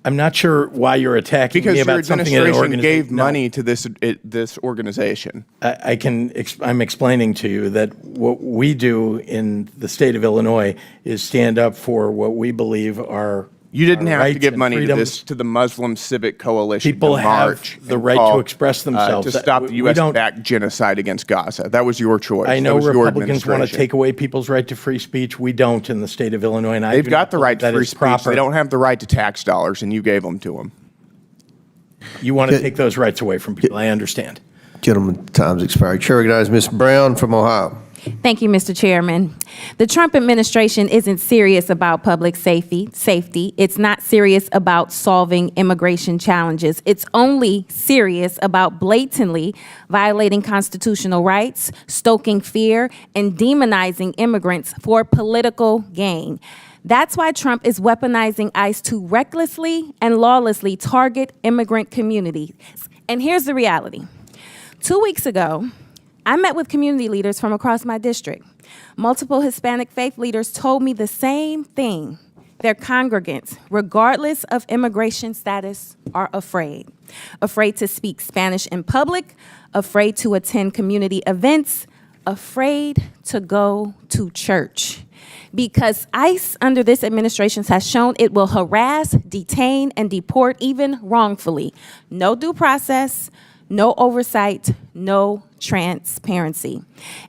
I'm not sure why you're attacking Because me your about something in an administration organization. gave money to this organization. I'm explaining to you that what we do in the state of Illinois is stand up for what we believe are You didn't our have to rights give and money to freedoms. the Muslim Civic Coalition People to have march the and right to call, express themselves. to That- stop the we U.S. don't- backed genocide against Gaza. That was your choice. I know that was your Republicans want to administration. take away people's right to free speech. We don't in the state of Illinois, and I They've do got not the believe right to that free is speech. proper. They don't have the right to tax dollars, and you gave them to them. You want to take those rights away from people. I understand. Gentlemen, time's expired. Chair recognizes Ms. Brown from Ohio. Thank you, Mr. Chairman. The Trump administration isn't serious about public safety. It's not serious about solving immigration challenges. It's only serious about blatantly violating constitutional rights, stoking fear, and demonizing immigrants for political gain. That's why Trump is weaponizing ICE to recklessly and lawlessly target immigrant communities. And here's the reality. 2 weeks ago, I met with community leaders from across my district. Multiple Hispanic faith leaders told me the same thing. Their congregants, regardless of immigration status, are afraid. Afraid to speak Spanish in public, afraid to attend community events, afraid to go to church. Because ICE under this administration has shown it will harass, detain, and deport even wrongfully. No due process, no oversight, no transparency.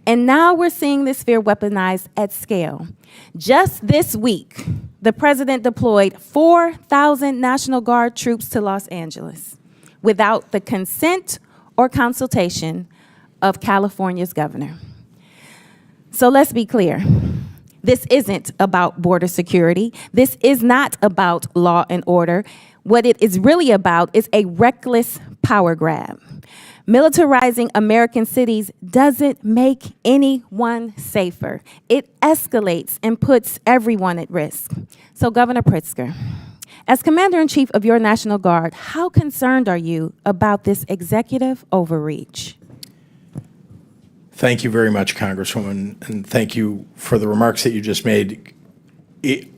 And now we're seeing this fear weaponized at scale. Just this week, the president deployed 4,000 National Guard troops to Los Angeles without the consent or consultation of California's governor. So let's be clear. This isn't about border security. This is not about law and order. What it is really about is a reckless power grab. Militarizing American cities doesn't make anyone safer. It escalates and puts everyone at risk. So, Governor Pritzker, as Commander-in-Chief of your National Guard, how concerned are you about this executive overreach? Thank you very much, Congresswoman, and thank you for the remarks that you just made.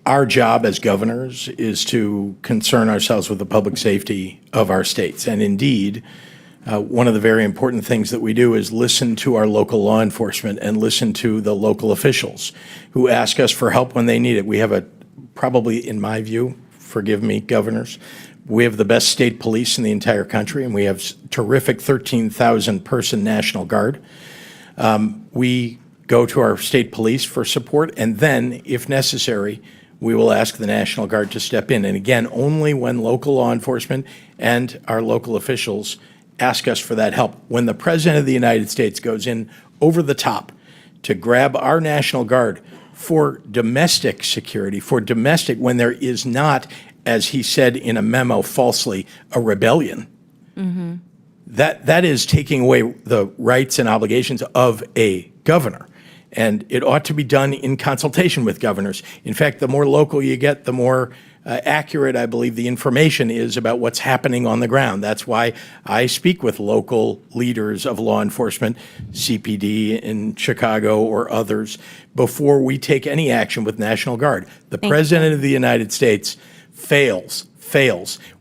Our job as governors is to concern ourselves with the public safety of our states. And indeed, one of the very important things that we do is listen to our local law enforcement and listen to the local officials who ask us for help when they need it. We have probably, in my view, forgive me, governors, we have the best state police in the entire country, and we have terrific 13,000-person National Guard. We go to our state police for support, and then, if necessary, we will ask the National Guard to step in. And again, only when local law enforcement and our local officials ask us for that help. When the President of the United States goes in over the top to grab our National Guard for domestic security, when there is not, as he said in a memo falsely, a rebellion, that is taking away the rights and obligations of a governor. And it ought to be done in consultation with governors. In fact, the more local you get, the more accurate, I believe, the information is about what's happening on the ground. That's why I speak with local leaders of law enforcement, CPD in Chicago or others, before we take any action with National Guard. The President of the United States fails.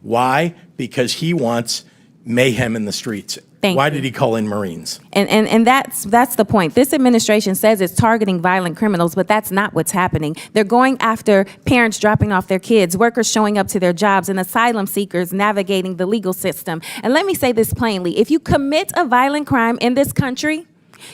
Why? Because he wants mayhem in the streets. Why did he call in Marines? And that's the point. This administration says it's targeting violent criminals, but that's not what's happening. They're going after parents dropping off their kids, workers showing up to their jobs, and asylum seekers navigating the legal system. And let me say this plainly. If you commit a violent crime in this country,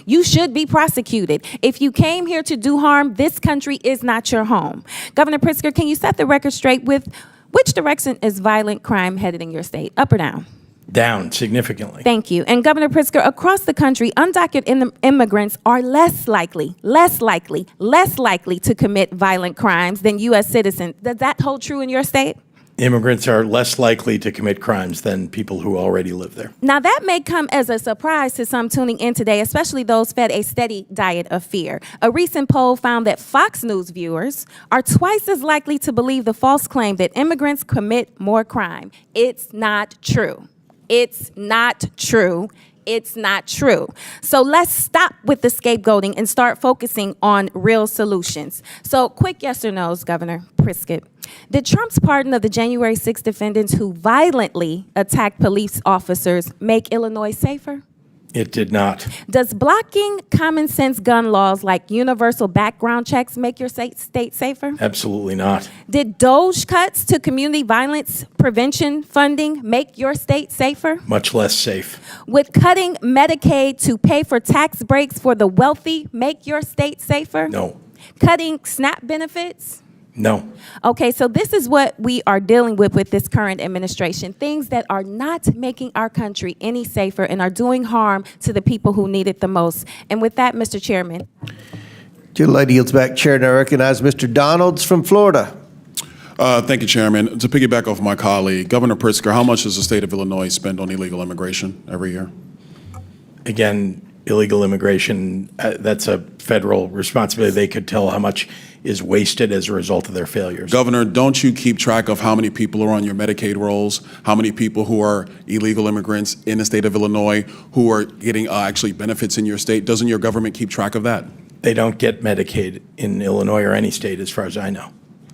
you should be prosecuted. If you came here to do harm, this country is not your home. Governor Pritzker, can you set the record straight with which direction is violent crime headed in your state, up or down? Down significantly. Thank you. And Governor Pritzker, across the country, undocumented immigrants are less likely to commit violent crimes than U.S. citizens. Does that hold true in your state? Immigrants are less likely to commit crimes than people who already live there. Now, that may come as a surprise to some tuning in today, especially those fed a steady diet of fear. A recent poll found that Fox News viewers are twice as likely to believe the false claim that immigrants commit more crime. It's not true. It's not true. it's not true. So let's stop with the scapegoating and start focusing on real solutions. So quick yes or no's, Governor Pritzker. Did Trump's pardon of the January 6 defendants who violently attacked police officers make Illinois safer? It did not. Does blocking common sense gun laws like universal background checks make your state safer? Absolutely not. Did DOGE cuts to community violence prevention funding make your state safer? Much less safe. Would cutting Medicaid to pay for tax breaks for the wealthy make your state safer? No. Cutting SNAP benefits? No. Okay, so this is what we are dealing with this current administration. Things that are not making our country any safer and are doing harm to the people who need it the most. And with that, Mr. Chairman. Lady yields back chair, and I recognize Mr. Donalds from Florida. Thank you, Chairman. To piggyback off my colleague, Governor Pritzker, how much does the state of Illinois spend on illegal immigration every year? Again, illegal immigration, that's a federal responsibility. They could tell how much is wasted as a result of their failures. Governor, don't you keep track of how many people are on your Medicaid rolls, how many people who are illegal immigrants in the state of Illinois who are getting actually benefits in your state? Doesn't your government keep track of that? They don't get Medicaid in Illinois or any state as far as I know.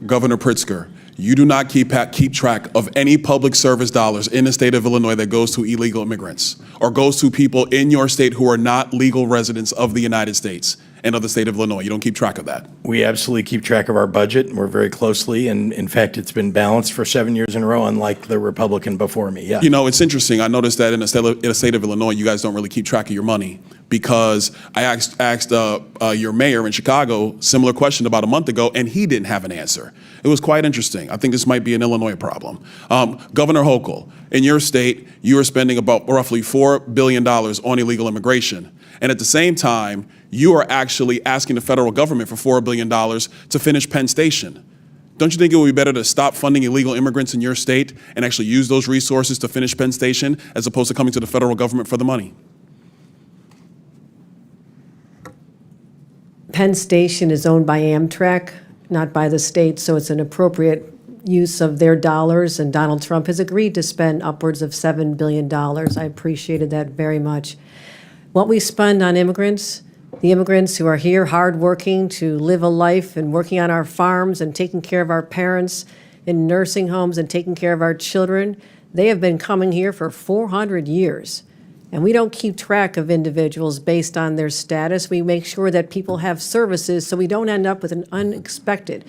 Governor Pritzker, you do not keep track of any public service dollars in the state of Illinois that goes to illegal immigrants or goes to people in your state who are not legal residents of the United States and of the state of Illinois. You don't keep track of that. We absolutely keep track of our budget, and we're very closely, and in fact, it's been balanced for 7 years in a row, unlike the Republican before me. Yeah. You know, it's interesting. I noticed that in the state of Illinois, you guys don't really keep track of your money, because I asked your mayor in Chicago similar question about a month ago, and he didn't have an answer. It was quite interesting. I think this might be an Illinois problem. Governor Hochul, in your state, you are spending about roughly $4 billion on illegal immigration. And at the same time, you are actually asking the federal government for $4 billion to finish Penn Station. Don't you think it would be better to stop funding illegal immigrants in your state and actually use those resources to finish Penn Station as opposed to coming to the federal government for the money? Penn Station is owned by Amtrak, not by the state, so it's an appropriate use of their dollars, and Donald Trump has agreed to spend upwards of $7 billion. I appreciated that very much. What we spend on immigrants, the immigrants who are here hardworking to live a life and working on our farms and taking care of our parents in nursing homes and taking care of our children, they have been coming here for 400 years. And we don't keep track of individuals based on their status. We make sure that people have services so we don't end up with an unexpected.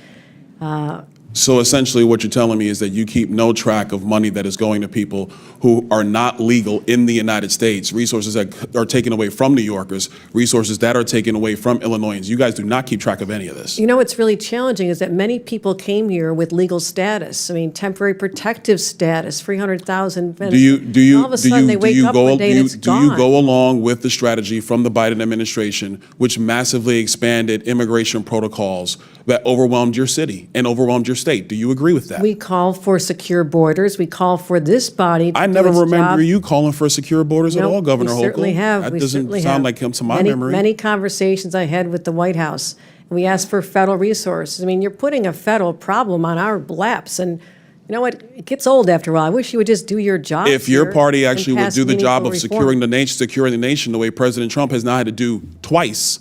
So essentially what you're telling me is that you keep no track of money that is going to people who are not legal in the United States, resources that are taken away from New Yorkers, resources that are taken away from Illinoisans. You guys do not keep track of any of this. You know what's really challenging is that many people came here with legal status. I mean, temporary protective status, 300,000. Do you all of a sudden they wake up one day and it's gone. Do you go along with the strategy from the Biden administration, which massively expanded immigration protocols that overwhelmed your city and overwhelmed your state? Do you agree with that? We call for secure borders. We call for this body to I do never its remember job. you calling for secure borders at all, Governor Hochul. We certainly have. That We doesn't certainly sound have. like to my many, memory. Many conversations I had with the White House. And we asked for federal resources. I mean, you're putting a federal problem on our laps, and you know what? It gets old after a while. I wish you would just do your job. If your here party and actually would pass do the job of meaningful securing reform. securing the nation the way President Trump has now had to do twice,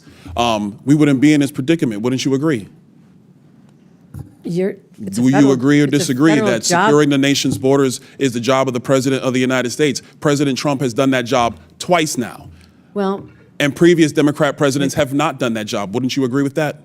we wouldn't be in this predicament. Wouldn't you agree? It's a Do you federal- agree or it's a disagree federal that job. securing the nation's borders is the job of the President of the United States? President Trump has done that job twice now, Well, and previous Democrat presidents have not done that job. Wouldn't you agree with that?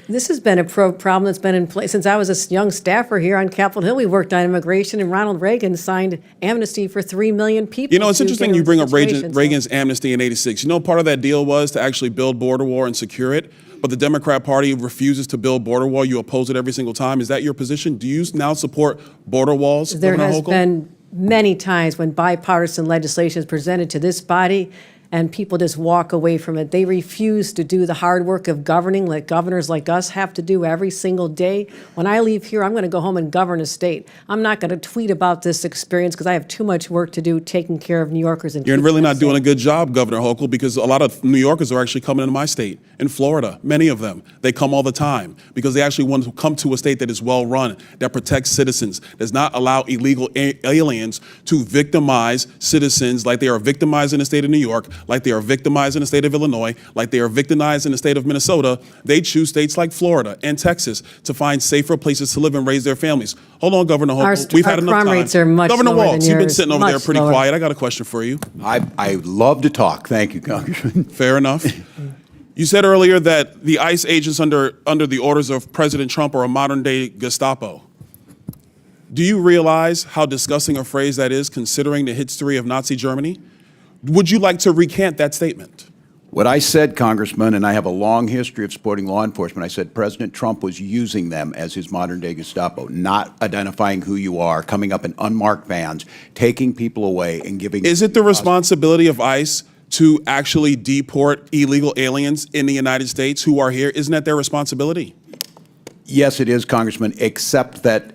this has been a problem that's been in place since I was a young staffer here on Capitol Hill. We worked on immigration, and Ronald Reagan signed amnesty for 3 million people. You know, it's to interesting get you in bring up situations. Reagan's amnesty in '86. You know, part of that deal was to actually build border wall and secure it, but the Democrat Party refuses to build border wall. You oppose it every single time. Is that your position? Do you now support border walls, There Governor has Hochul? been many times when bipartisan legislation is presented to this body, and people just walk away from it. They refuse to do the hard work of governing that governors like us have to do every single day. When I leave here, I'm going to go home and govern a state. I'm not going to tweet about this experience because I have too much work to do taking care of New Yorkers. And You're really not doing a good. good job, Governor Hochul, because a lot of New Yorkers are actually coming into my state, in Florida, many of them. They come all the time because they actually want to come to a state that is well run, that protects citizens, does not allow illegal aliens to victimize citizens like they are victimized in the state of New York, like they are victimized in the state of Illinois, like they are victimized in the state of Minnesota. They choose states like Florida and Texas to find safer places to live and raise their families. Hold on, Governor Hochul. We've had enough crime time. rates are much Governor lower than Walz, you've been yours. sitting over there Much pretty lower. quiet. I got a question for you. I love to talk. Thank you, Congressman. Fair enough. You said earlier that the ICE agents under the orders of President Trump are a modern-day Gestapo. Do you realize how disgusting a phrase that is, considering the history of Nazi Germany? Would you like to recant that statement? What I said, Congressman, and I have a long history of supporting law enforcement, I said President Trump was using them as his modern-day Gestapo, not identifying who you are, coming up in unmarked vans, taking people away and giving... Is it the responsibility of ICE to actually deport illegal aliens in the United States who are here? Isn't that their responsibility? Yes, it is, Congressman, except that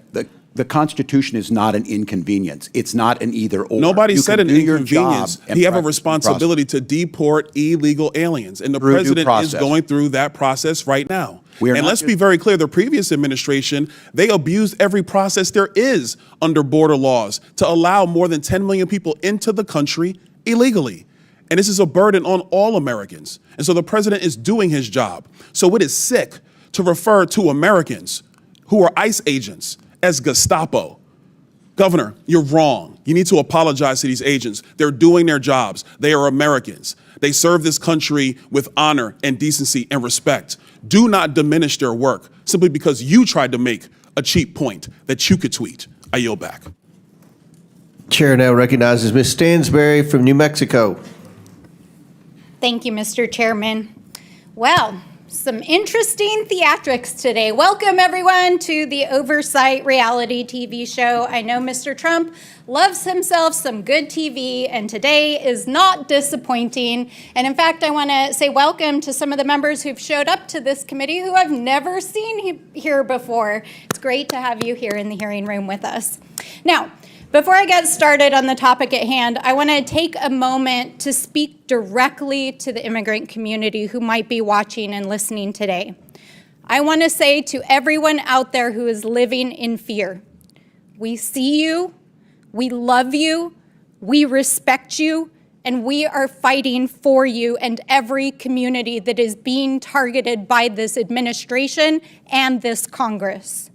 the Constitution is not an inconvenience. It's not an either-or. Nobody You said can an do your inconvenience. job and He have a practice responsibility to deport illegal aliens, and the Through due president is process. going through that process right now. We are And not let's just- be very clear, the previous administration, they abused every process there is under border laws to allow more than 10 million people into the country illegally. And this is a burden on all Americans. And so the president is doing his job. So it is sick to refer to Americans who are ICE agents as Gestapo. Governor, you're wrong. You need to apologize to these agents. They're doing their jobs. They are Americans. They serve this country with honor and decency and respect. Do not diminish their work simply because you tried to make a cheap point that you could tweet. I yield back. Chair now recognizes Ms. Stansberry from New Mexico. Thank you, Mr. Chairman. Well, some interesting theatrics today. Welcome, everyone, to the Oversight reality TV show. I know Mr. Trump loves himself some good TV, and today is not disappointing. And in fact, I want to say welcome to some of the members who've showed up to this committee who I've never seen here before. It's great to have you here in the hearing room with us. Now, before I get started on the topic at hand, I want to take a moment to speak directly to the immigrant community who might be watching and listening today. I want to say to everyone out there who is living in fear, we see you, we love you, we respect you, and we are fighting for you and every community that is being targeted by this administration and this Congress.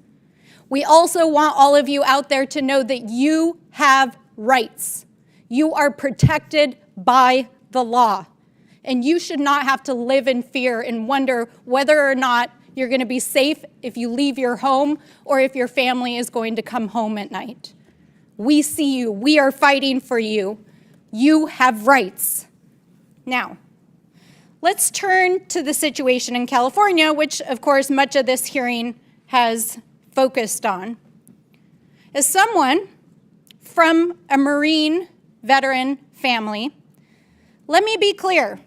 We also want all of you out there to know that you have rights. You are protected by the law, and you should not have to live in fear and wonder whether or not you're going to be safe if you leave your home or if your family is going to come home at night. We see you. We are fighting for you. You have rights. Now, let's turn to the situation in California, which, of course, much of this hearing has focused on. As someone from a Marine veteran family, let me be clear.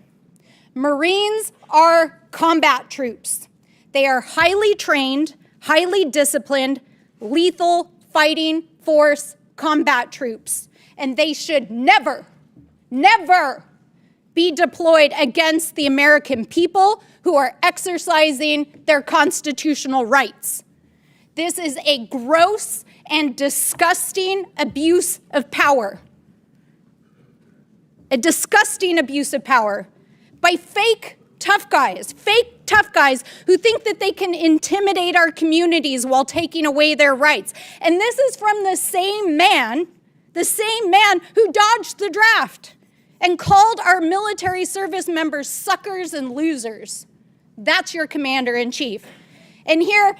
Marines are combat troops. They are highly trained, highly disciplined, lethal fighting force combat troops. And they should never, never be deployed against the American people who are exercising their constitutional rights. This is a gross and disgusting abuse of power. A disgusting abuse of power by fake tough guys who think that they can intimidate our communities while taking away their rights. And this is from the same man who dodged the draft and called our military service members suckers and losers. That's your commander-in-chief. And here,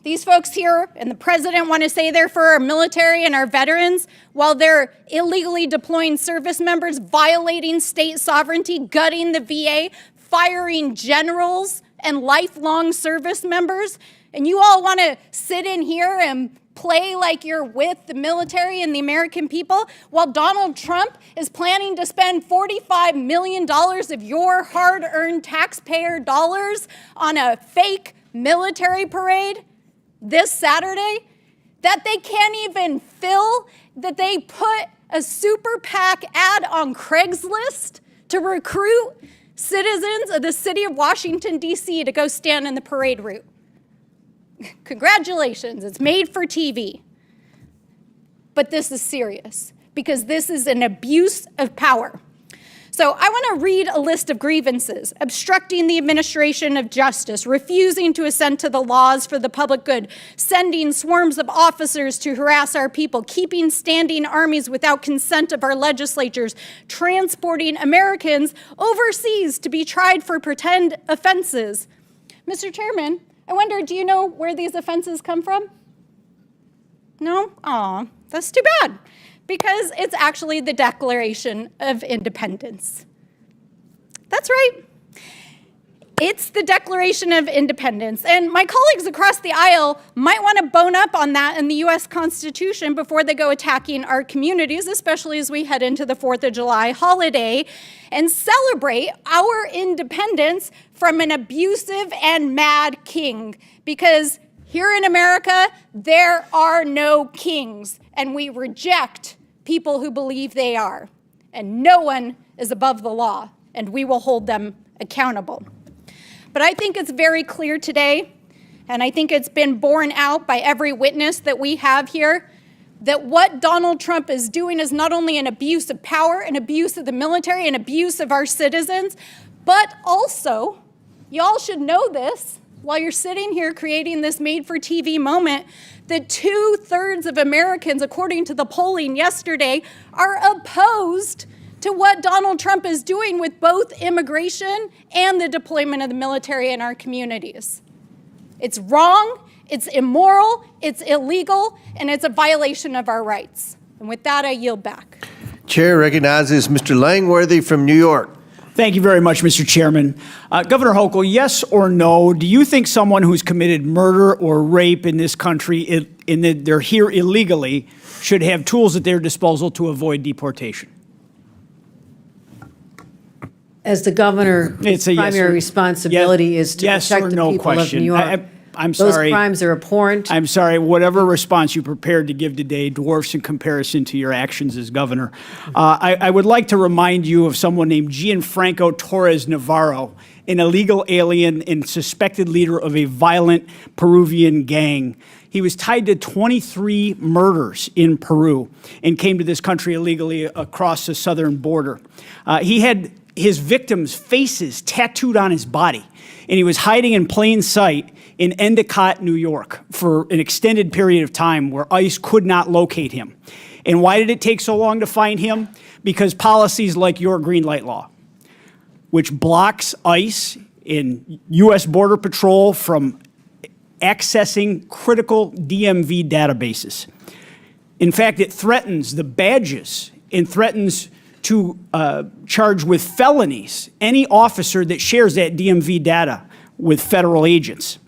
these folks here and the president want to say they're for our military and our veterans while they're illegally deploying service members, violating state sovereignty, gutting the VA, firing generals and lifelong service members. And you all want to sit in here and play like you're with the military and the American people while Donald Trump is planning to spend $45 million of your hard-earned taxpayer dollars on a fake military parade this Saturday that they can't even fill, that they put a super PAC ad on Craigslist to recruit citizens of the city of Washington, D.C. to go stand in the parade route. Congratulations, it's made for TV. But this is serious because this is an abuse of power. So I want to read a list of grievances: obstructing the administration of justice, refusing to assent to the laws for the public good, sending swarms of officers to harass our people, keeping standing armies without consent of our legislatures, transporting Americans overseas to be tried for pretend offenses. Mr. Chairman, I wonder, do you know where these offenses come from? No? Aw, that's too bad. Because it's actually the Declaration of Independence. That's right. It's the Declaration of Independence. And my colleagues across the aisle might want to bone up on that in the U.S. Constitution before they go attacking our communities, especially as we head into the 4th of July holiday and celebrate our independence from an abusive and mad king. Because here in America, there are no kings, and we reject people who believe they are. And no one is above the law, and we will hold them accountable. But I think it's very clear today, and I think it's been borne out by every witness that we have here, that what Donald Trump is doing is not only an abuse of power, an abuse of the military, an abuse of our citizens, but also, y'all should know this, while you're sitting here creating this made-for-TV moment, that 2/3 of Americans, according to the polling yesterday, are opposed to what Donald Trump is doing with both immigration and the deployment of the military in our communities. It's wrong, it's immoral, it's illegal, and it's a violation of our rights. And with that, I yield back. Chair recognizes Mr. Langworthy from New York. Thank you very much, Mr. Chairman. Governor Hochul, yes or no, do you think someone who's committed murder or rape in this country, in that they're here illegally, should have tools at their disposal to avoid deportation? As the governor, his primary responsibility is to protect the people of New York. I'm sorry. Those crimes are abhorrent. I'm sorry. Whatever response you prepared to give today dwarfs in comparison to your actions as governor. I would like to remind you of someone named Gianfranco Torres Navarro, an illegal alien and suspected leader of a violent Peruvian gang. He was tied to 23 murders in Peru and came to this country illegally across the southern border. He had his victims' faces tattooed on his body, and he was hiding in plain sight in Endicott, New York, for an extended period of time where ICE could not locate him. And why did it take so long to find him? Because policies like your green light law, which blocks ICE and U.S. Border Patrol from accessing critical DMV databases. In fact, it threatens the badges and threatens to charge with felonies any officer that shares that DMV data with federal agents.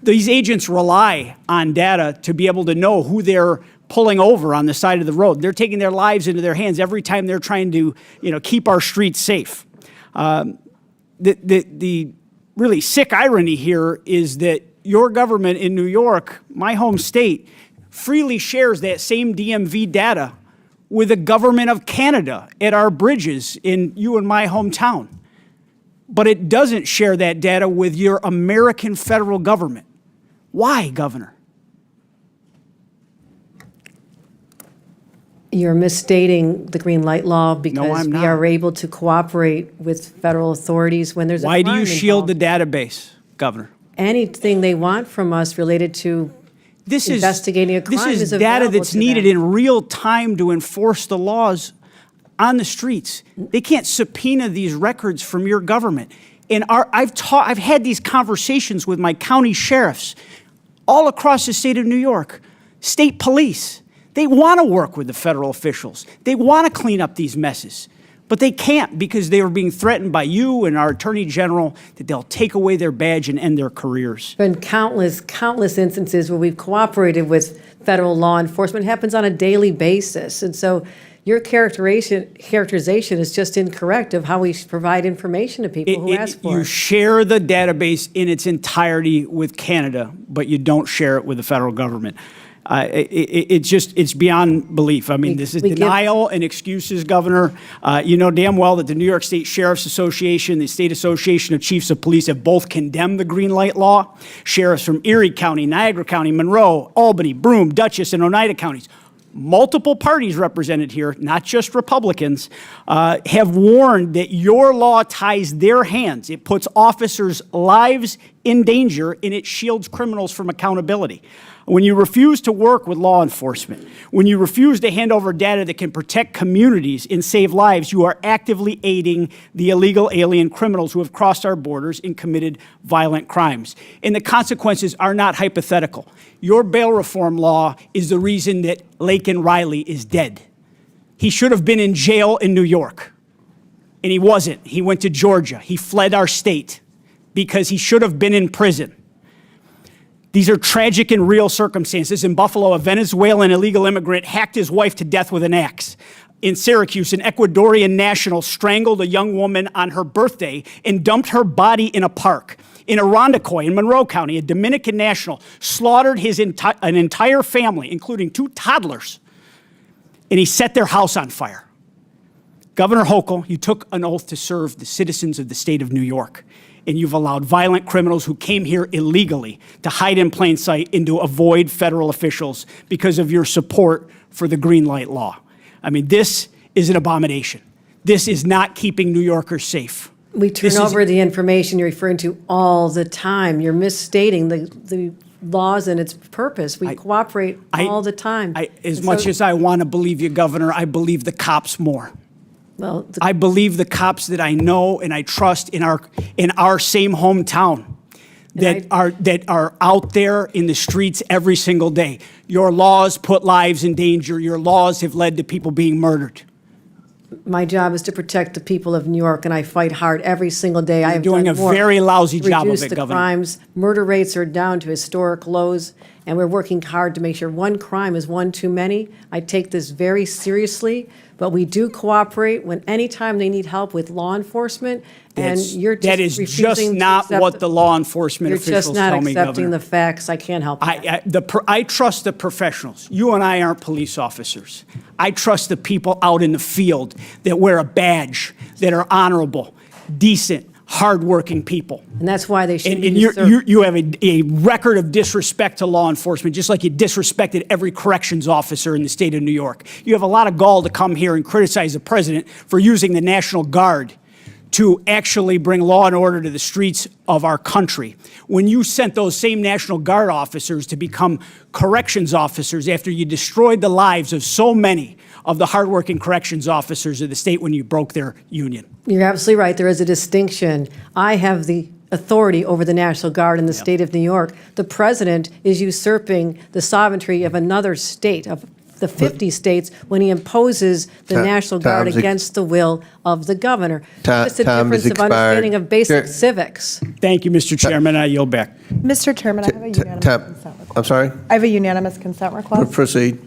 These agents rely on data to be able to know who they're pulling over on the side of the road. They're taking their lives into their hands every time they're trying to, keep our streets safe. The really sick irony here is that your government in New York, my home state, freely shares that same DMV data with the government of Canada at our bridges in you and my hometown. But it doesn't share that data with your American federal government. Why, Governor? You're misstating the green light law because we are able to cooperate with federal authorities when there's a crime Why do you shield the database, Governor? Anything they want from us related to investigating a crime This is data available that's to needed them. in real time to enforce the laws on the streets. They can't subpoena these records from your government. And I've had these conversations with my county sheriffs all across the state of New York, state police. They want to work with the federal officials. They want to clean up these messes. But they can't because they are being threatened by you and our Attorney General that they'll take away their badge and end their careers. Been countless instances where we've cooperated with federal law enforcement. It happens on a daily basis. And so your characterization is just incorrect of how we provide information to people who ask for You it. share the database in its entirety with Canada, but you don't share it with the federal government. It's beyond belief. I mean, this is denial and excuses, Governor. You know damn well that the New York State Sheriff's Association, the State Association of Chiefs of Police have both condemned the green light law. Sheriffs from Erie County, Niagara County, Monroe, Albany, Broome, Dutchess, and Oneida counties, multiple parties represented here, not just Republicans, have warned that your law ties their hands. It puts officers' lives in danger, and it shields criminals from accountability. When you refuse to work with law enforcement, when you refuse to hand over data that can protect communities and save lives, you are actively aiding the illegal alien criminals who have crossed our borders and committed violent crimes. And the consequences are not hypothetical. Your bail reform law is the reason that Laken Riley is dead. He should have been in jail in New York, and he wasn't. He went to Georgia. He fled our state because he should have been in prison. These are tragic and real circumstances. In Buffalo, a Venezuelan illegal immigrant hacked his wife to death with an axe. In Syracuse, an Ecuadorian national strangled a young woman on her birthday and dumped her body in a park. In Irondequoit, in Monroe County, a Dominican national slaughtered an entire family, including 2 toddlers, and he set their house on fire. Governor Hochul, you took an oath to serve the citizens of the state of New York, and you've allowed violent criminals who came here illegally to hide in plain sight and to avoid federal officials because of your support for the green light law. I mean, this is an abomination. This is not keeping New Yorkers safe. We turn over the information you're referring to all the time. You're misstating the laws and its purpose. We cooperate all the time. As much as I want to believe you, Governor, I believe the cops more. Well, I believe the cops that I know and I trust in our same hometown that are out there in the streets every single day. Your laws put lives in danger. Your laws have led to people being murdered. my job is to protect the people of New York, and I fight hard every single day. I have doing done a more very lousy to job of reduce it, the Governor. crimes. Murder rates are down to historic lows, and we're working hard to make sure one crime is one too many. I take this very seriously, but we do cooperate when anytime they need help with law enforcement, and you're just that is refusing just to not accept what the law enforcement officials You're just not tell me, accepting Governor. the facts. I can't help that. I trust the professionals. You and I aren't police officers. I trust the people out in the field that wear a badge, that are honorable, decent, hardworking people. And that's why they should And be you have a record of disrespect to law enforcement, just like you disrespected every corrections officer in the state of New York. You have a lot of gall to come here and criticize the president for using the National Guard to actually bring law and order to the streets of our country. When you sent those same National Guard officers to become corrections officers after you destroyed the lives of so many of the hardworking corrections officers of the state when you broke their union. You're absolutely right. There is a distinction. I have the authority over the National Guard in the state of New York. The president is usurping the sovereignty of another state, of the 50 states, when he imposes the National Guard against the will of the governor. It's a difference of understanding of basic civics. Thank you, Mr. Chairman. I yield back. Mr. Chairman, I have a unanimous consent request. I'm sorry? I have a unanimous consent request. Proceed.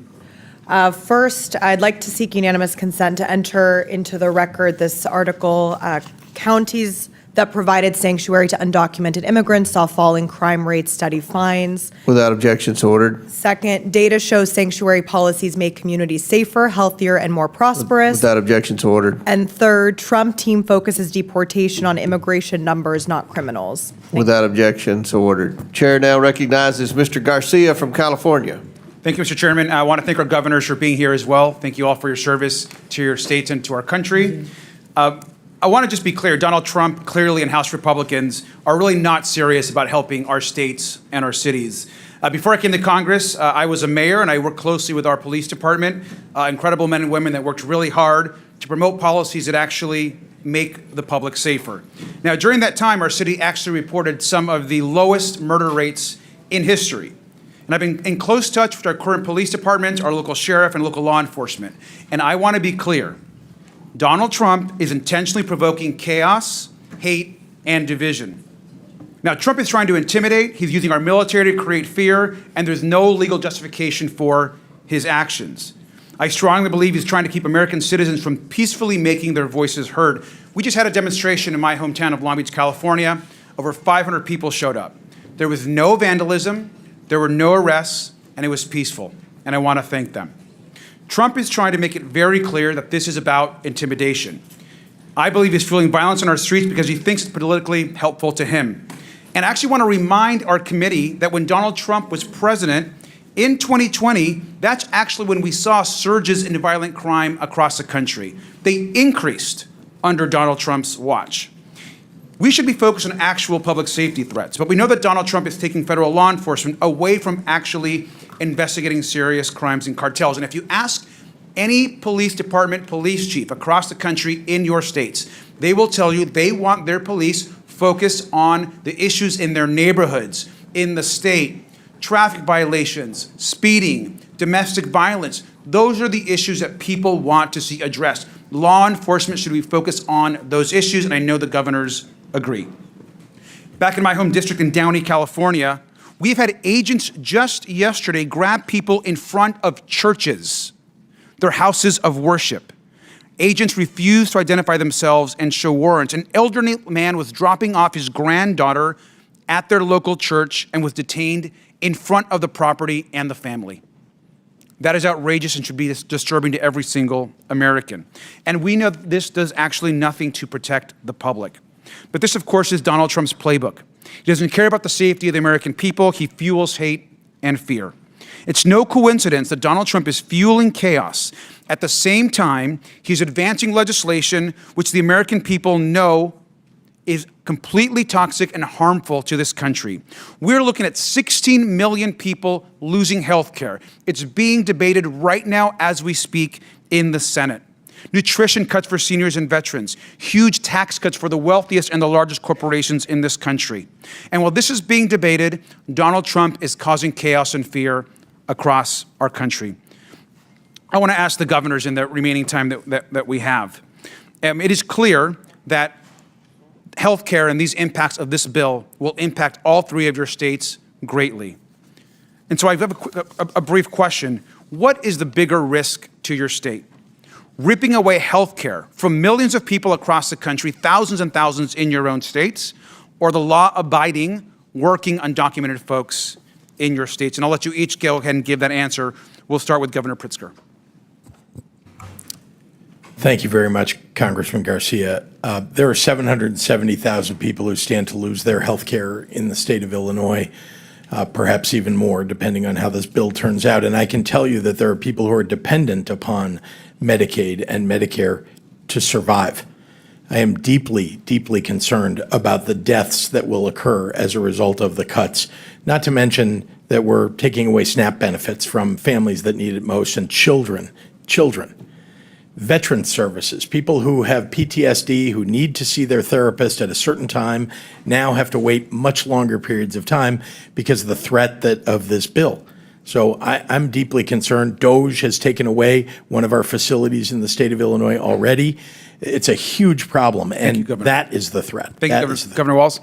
First, I'd like to seek unanimous consent to enter into the record this article, counties that provided sanctuary to undocumented immigrants saw falling crime rates, steady fines. Without objection, so ordered. Second, data shows sanctuary policies make communities safer, healthier, and more prosperous. Without objection, so ordered. And third, Trump team focuses deportation on immigration numbers, not criminals. Without objection, so ordered. Chair now recognizes Mr. Garcia from California. Thank you, Mr. Chairman. I want to thank our governors for being here as well. Thank you all for your service to your states and to our country. I want to just be clear, Donald Trump clearly and House Republicans are really not serious about helping our states and our cities. Before I came to Congress, I was a mayor and I worked closely with our police department, incredible men and women that worked really hard to promote policies that actually make the public safer. Now, during that time, our city actually reported some of the lowest murder rates in history. And I've been in close touch with our current police department, our local sheriff, and local law enforcement. And I want to be clear, Donald Trump is intentionally provoking chaos, hate, and division. Now, Trump is trying to intimidate, he's using our military to create fear, and there's no legal justification for his actions. I strongly believe he's trying to keep American citizens from peacefully making their voices heard. We just had a demonstration in my hometown of Long Beach, California. Over 500 people showed up. There was no vandalism, there were no arrests, and it was peaceful, and I want to thank them. Trump is trying to make it very clear that this is about intimidation. I believe he's fueling violence on our streets because he thinks it's politically helpful to him. And I actually want to remind our committee that when Donald Trump was president in 2020, that's actually when we saw surges in violent crime across the country. They increased under Donald Trump's watch. We should be focused on actual public safety threats, but we know that Donald Trump is taking federal law enforcement away from actually investigating serious crimes and cartels. And if you ask any police department, police chief across the country in your states, they will tell you they want their police focused on the issues in their neighborhoods, in the state, traffic violations, speeding, domestic violence. Those are the issues that people want to see addressed. Law enforcement should be focused on those issues, and I know the governors agree. Back in my home district in Downey, California, we've had agents just yesterday grab people in front of churches, their houses of worship. Agents refused to identify themselves and show warrants. An elderly man was dropping off his granddaughter at their local church and was detained in front of the property and the family. That is outrageous and should be disturbing to every single American. And we know this does actually nothing to protect the public. But this, of course, is Donald Trump's playbook. He doesn't care about the safety of the American people. He fuels hate and fear. It's no coincidence that Donald Trump is fueling chaos. At the same time, he's advancing legislation which the American people know is completely toxic and harmful to this country. We're looking at 16 million people losing health care. It's being debated right now as we speak in the Senate. Nutrition cuts for seniors and veterans, huge tax cuts for the wealthiest and the largest corporations in this country. And while this is being debated, Donald Trump is causing chaos and fear across our country. I want to ask the governors in the remaining time that we have. It is clear that health care and these impacts of this bill will impact all three of your states greatly. And so I have a brief question. What is the bigger risk to your state? Ripping away health care from millions of people across the country, thousands and thousands in your own states, or the law-abiding, working, undocumented folks in your states? And I'll let you each go ahead and give that answer. We'll start with Governor Pritzker. Thank you very much, Congressman Garcia. There are 770,000 people who stand to lose their health care in the state of Illinois, perhaps even more, depending on how this bill turns out. And I can tell you that there are people who are dependent upon Medicaid and Medicare to survive. I am deeply, deeply concerned about the deaths that will occur as a result of the cuts, not to mention that we're taking away SNAP benefits from families that need it most, and children. Veteran services, people who have PTSD, who need to see their therapist at a certain time, now have to wait much longer periods of time because of the threat of this bill. So I'm deeply concerned. DOJ has taken away one of our facilities in the state of Illinois already. It's a huge problem, and that is the threat. Thank you, Governor Walz.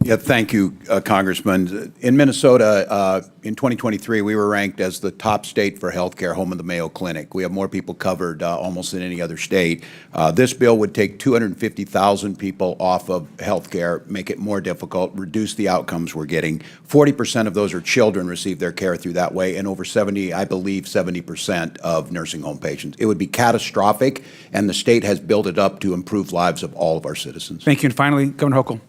Yeah, thank you, Congressman. In Minnesota, in 2023, we were ranked as the top state for healthcare, home of the Mayo Clinic. We have more people covered almost than any other state. This bill would take 250,000 people off of healthcare, make it more difficult, reduce the outcomes we're getting. 40% of those are children receive their care through that way, and over 70% of nursing home patients. It would be catastrophic, and the state has built it up to improve lives of all of our citizens. Thank you. And finally, Governor Hochul.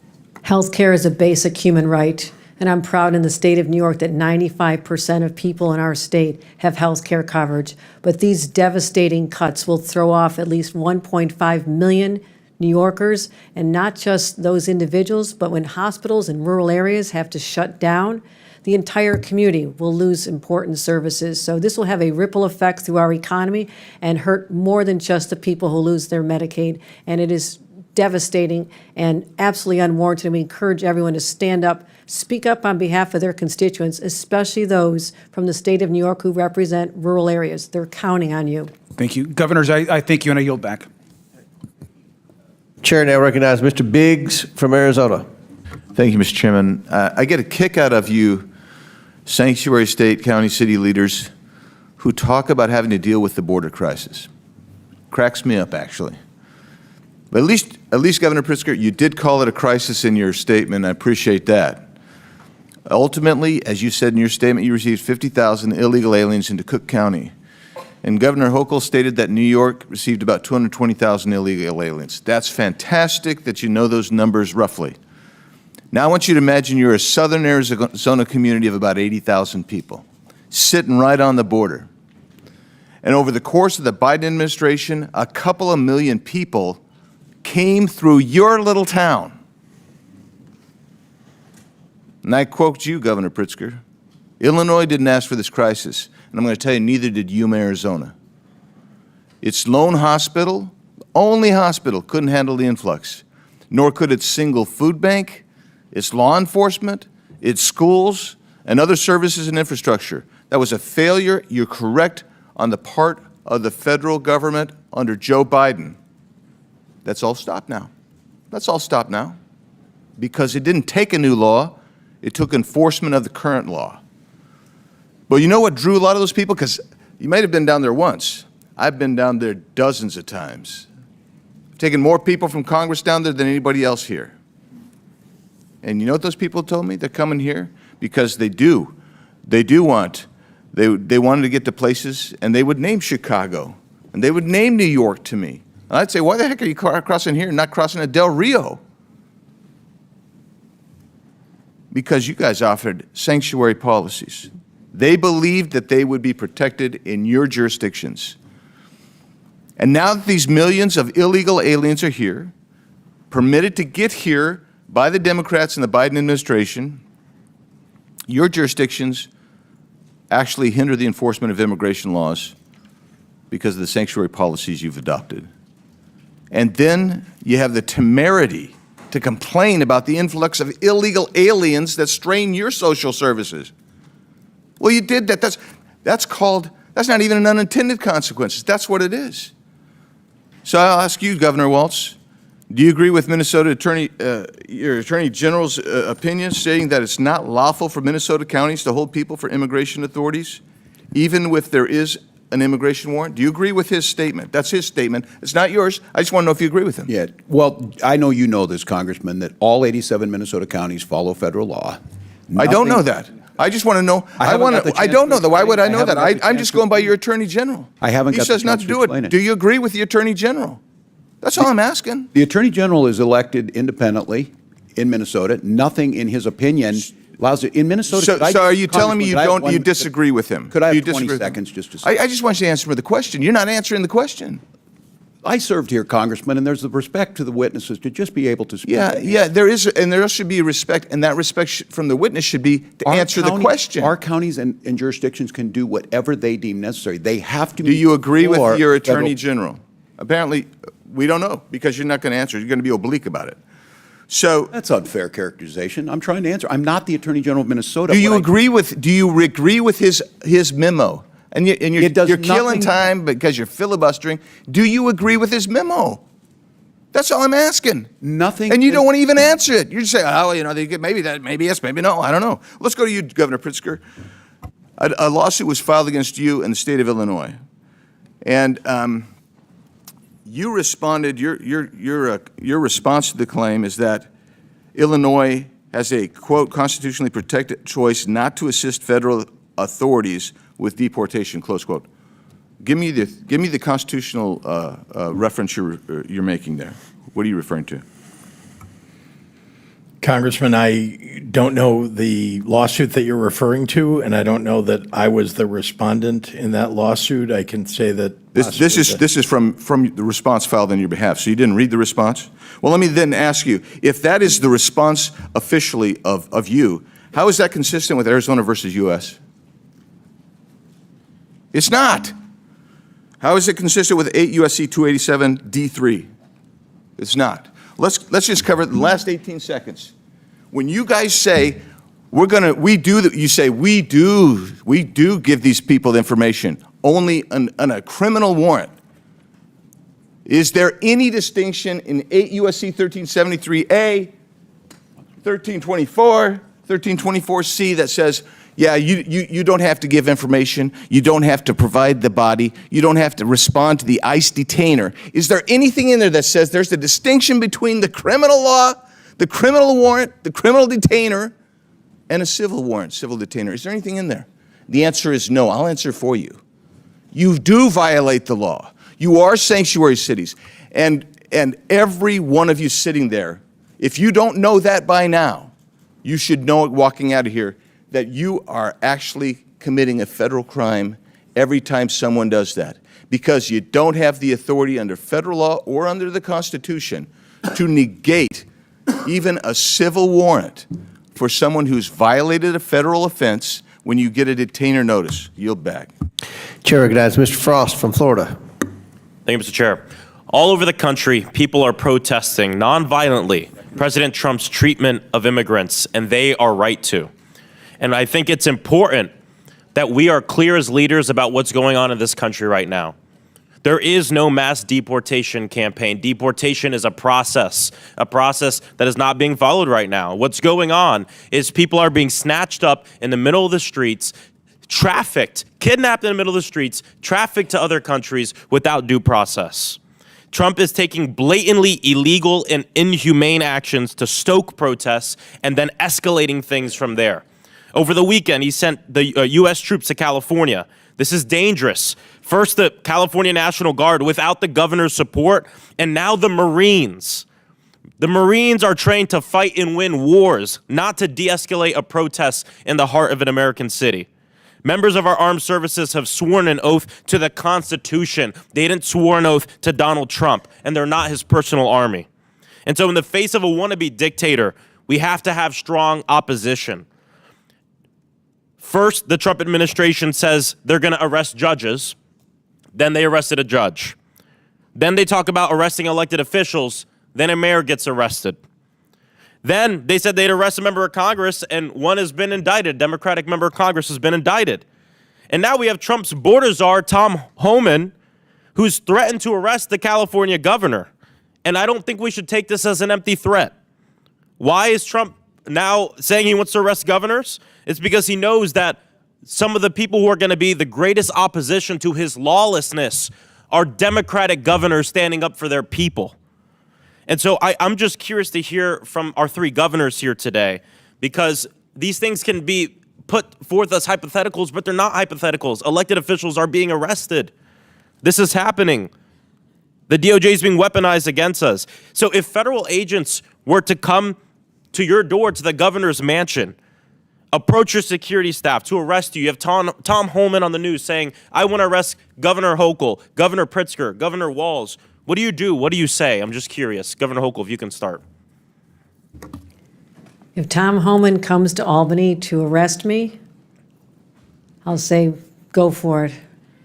Health care is a basic human right, and I'm proud in the state of New York that 95% of people in our state have health care coverage. But these devastating cuts will throw off at least 1.5 million New Yorkers, and not just those individuals, but when hospitals in rural areas have to shut down, the entire community will lose important services. So this will have a ripple effect through our economy and hurt more than just the people who lose their Medicaid. And it is devastating and absolutely unwarranted. And we encourage everyone to stand up, speak up on behalf of their constituents, especially those from the state of New York who represent rural areas. They're counting on you. Thank you. Governors, I thank you, and I yield back. Chair now recognizes Mr. Biggs from Arizona. Thank you, Mr. Chairman. I get a kick out of you sanctuary state, county, city leaders who talk about having to deal with the border crisis. Cracks me up, actually. But at least, Governor Pritzker, you did call it a crisis in your statement. I appreciate that. Ultimately, as you said in your statement, you received 50,000 illegal aliens into Cook County. And Governor Hochul stated that New York received about 220,000 illegal aliens. That's fantastic that you know those numbers roughly. Now I want you to imagine you're a southern Arizona community of about 80,000 people, sitting right on the border. And over the course of the Biden administration, a couple of million people came through your little town. And I quote you, Governor Pritzker, Illinois didn't ask for this crisis. And I'm going to tell you, neither did Yuma, Arizona. Its lone hospital, only hospital, couldn't handle the influx, nor could its single food bank, its law enforcement, its schools, and other services and infrastructure. That was a failure, you're correct, on the part of the federal government under Joe Biden. That's all stopped now. That's all stopped now. Because it didn't take a new law, it took enforcement of the current law. But you know what drew a lot of those people? Because you might have been down there once. I've been down there dozens of times. I've taken more people from Congress down there than anybody else here. And you know what those people told me? They're coming here because they wanted to get to places, and they would name Chicago, and they would name New York to me. And I'd say, why the heck are you crossing here and not crossing at Del Rio? Because you guys offered sanctuary policies. They believed that they would be protected in your jurisdictions. And now that these millions of illegal aliens are here, permitted to get here by the Democrats and the Biden administration, your jurisdictions actually hinder the enforcement of immigration laws because of the sanctuary policies you've adopted. And then you have the temerity to complain about the influx of illegal aliens that strain your social services. Well, you did that. That's not even an unintended consequence. That's what it is. So I'll ask you, Governor Walz, do you agree with Minnesota your Attorney General's opinion stating that it's not lawful for Minnesota counties to hold people for immigration authorities, even if there is an immigration warrant? Do you agree with his statement? That's his statement. It's not yours. I just want to know if you agree with him. Yeah. Well, I know you know this, Congressman, that all 87 Minnesota counties follow federal law. I don't know that. I just want to know. I don't know that. Why would I know that? I'm just going by your Attorney General. I haven't got He says not to do it. Do you agree with the Attorney General? That's all I'm asking. The Attorney General is elected independently in Minnesota. Nothing in his opinion allows it. In Minnesota. So are you telling me you disagree with him? Could I have 20 seconds just to say? I just want you to answer the question. You're not answering the question. I served here, Congressman, and there's the respect to the witnesses to just be able to speak. Yeah, there is, and there should be respect, and that respect from the witness should be to answer the question. Our counties and jurisdictions can do whatever they deem necessary. They have to be. Do you agree with your Attorney General? Apparently, we don't know, because you're not going to answer. You're going to be oblique about it. So that's unfair characterization. I'm trying to answer. I'm not the Attorney General of Minnesota. Do you agree with his memo? And you're killing time because you're filibustering. Do you agree with his memo? That's all I'm asking. Nothing. And you don't want to even answer it. You just say, oh, maybe yes, maybe no. I don't know. Let's go to you, Governor Pritzker. A lawsuit was filed against you in the state of Illinois, and you responded. Your response to the claim is that Illinois has a, quote, constitutionally protected choice not to assist federal authorities with deportation, close quote. Give me the constitutional reference you're making there. What are you referring to? Congressman, I don't know the lawsuit that you're referring to, and I don't know that I was the respondent in that lawsuit. I can say that this is from the response filed on your behalf. So you didn't read the response? Well, let me then ask you, if that is the response officially of you, how is that consistent with Arizona versus U.S.? It's not. How is it consistent with 8 U.S.C. 287 D3? It's not. Let's just cover the last 18 seconds. When you guys say you say we do give these people information only on a criminal warrant. Is there any distinction in 8 U.S.C. 1373A, 1324, 1324C that says, yeah, you don't have to give information, you don't have to provide the body, you don't have to respond to the ICE detainer? Is there anything in there that says there's a distinction between the criminal law, the criminal warrant, the criminal detainer, and a civil warrant, civil detainer? Is there anything in there? The answer is no. I'll answer for you. You do violate the law. You are sanctuary cities. And every one of you sitting there, if you don't know that by now, you should know it walking out of here, that you are actually committing a federal crime every time someone does that, because you don't have the authority under federal law or under the Constitution to negate even a civil warrant for someone who's violated a federal offense when you get a detainer notice. Yield back. Chair recognizes Mr. Frost from Florida. Thank you, Mr. Chair. All over the country, people are protesting nonviolently President Trump's treatment of immigrants, and they are right to. And I think it's important that we are clear as leaders about what's going on in this country right now. There is no mass deportation campaign. Deportation is a process that is not being followed right now. What's going on is people are being snatched up in the middle of the streets, trafficked, kidnapped in the middle of the streets, trafficked to other countries without due process. Trump is taking blatantly illegal and inhumane actions to stoke protests and then escalating things from there. Over the weekend, he sent the U.S. troops to California. This is dangerous. First, the California National Guard without the governor's support, and now the Marines. The Marines are trained to fight and win wars, not to de-escalate a protest in the heart of an American city. Members of our armed services have sworn an oath to the Constitution. They didn't swear an oath to Donald Trump, and they're not his personal army. And so in the face of a wannabe dictator, we have to have strong opposition. First, the Trump administration says they're going to arrest judges. Then they arrested a judge. Then they talk about arresting elected officials. Then a mayor gets arrested. Then they said they'd arrest a member of Congress, and one has been indicted. A Democratic member of Congress has been indicted. And now we have Trump's border czar, Tom Homan, who's threatened to arrest the California governor. And I don't think we should take this as an empty threat. Why is Trump now saying he wants to arrest governors? It's because he knows that some of the people who are going to be the greatest opposition to his lawlessness are Democratic governors standing up for their people. And so I'm just curious to hear from our three governors here today, because these things can be put forth as hypotheticals, but they're not hypotheticals. Elected officials are being arrested. This is happening. The DOJ is being weaponized against us. So if federal agents were to come to your door, to the governor's mansion, approach your security staff to arrest you. You have Tom Homan on the news saying, I want to arrest Governor Hochul, Governor Pritzker, Governor Walz. What do you do? What do you say? I'm just curious. Governor Hochul, if you can start. If Tom Homan comes to Albany to arrest me, I'll say, go for it.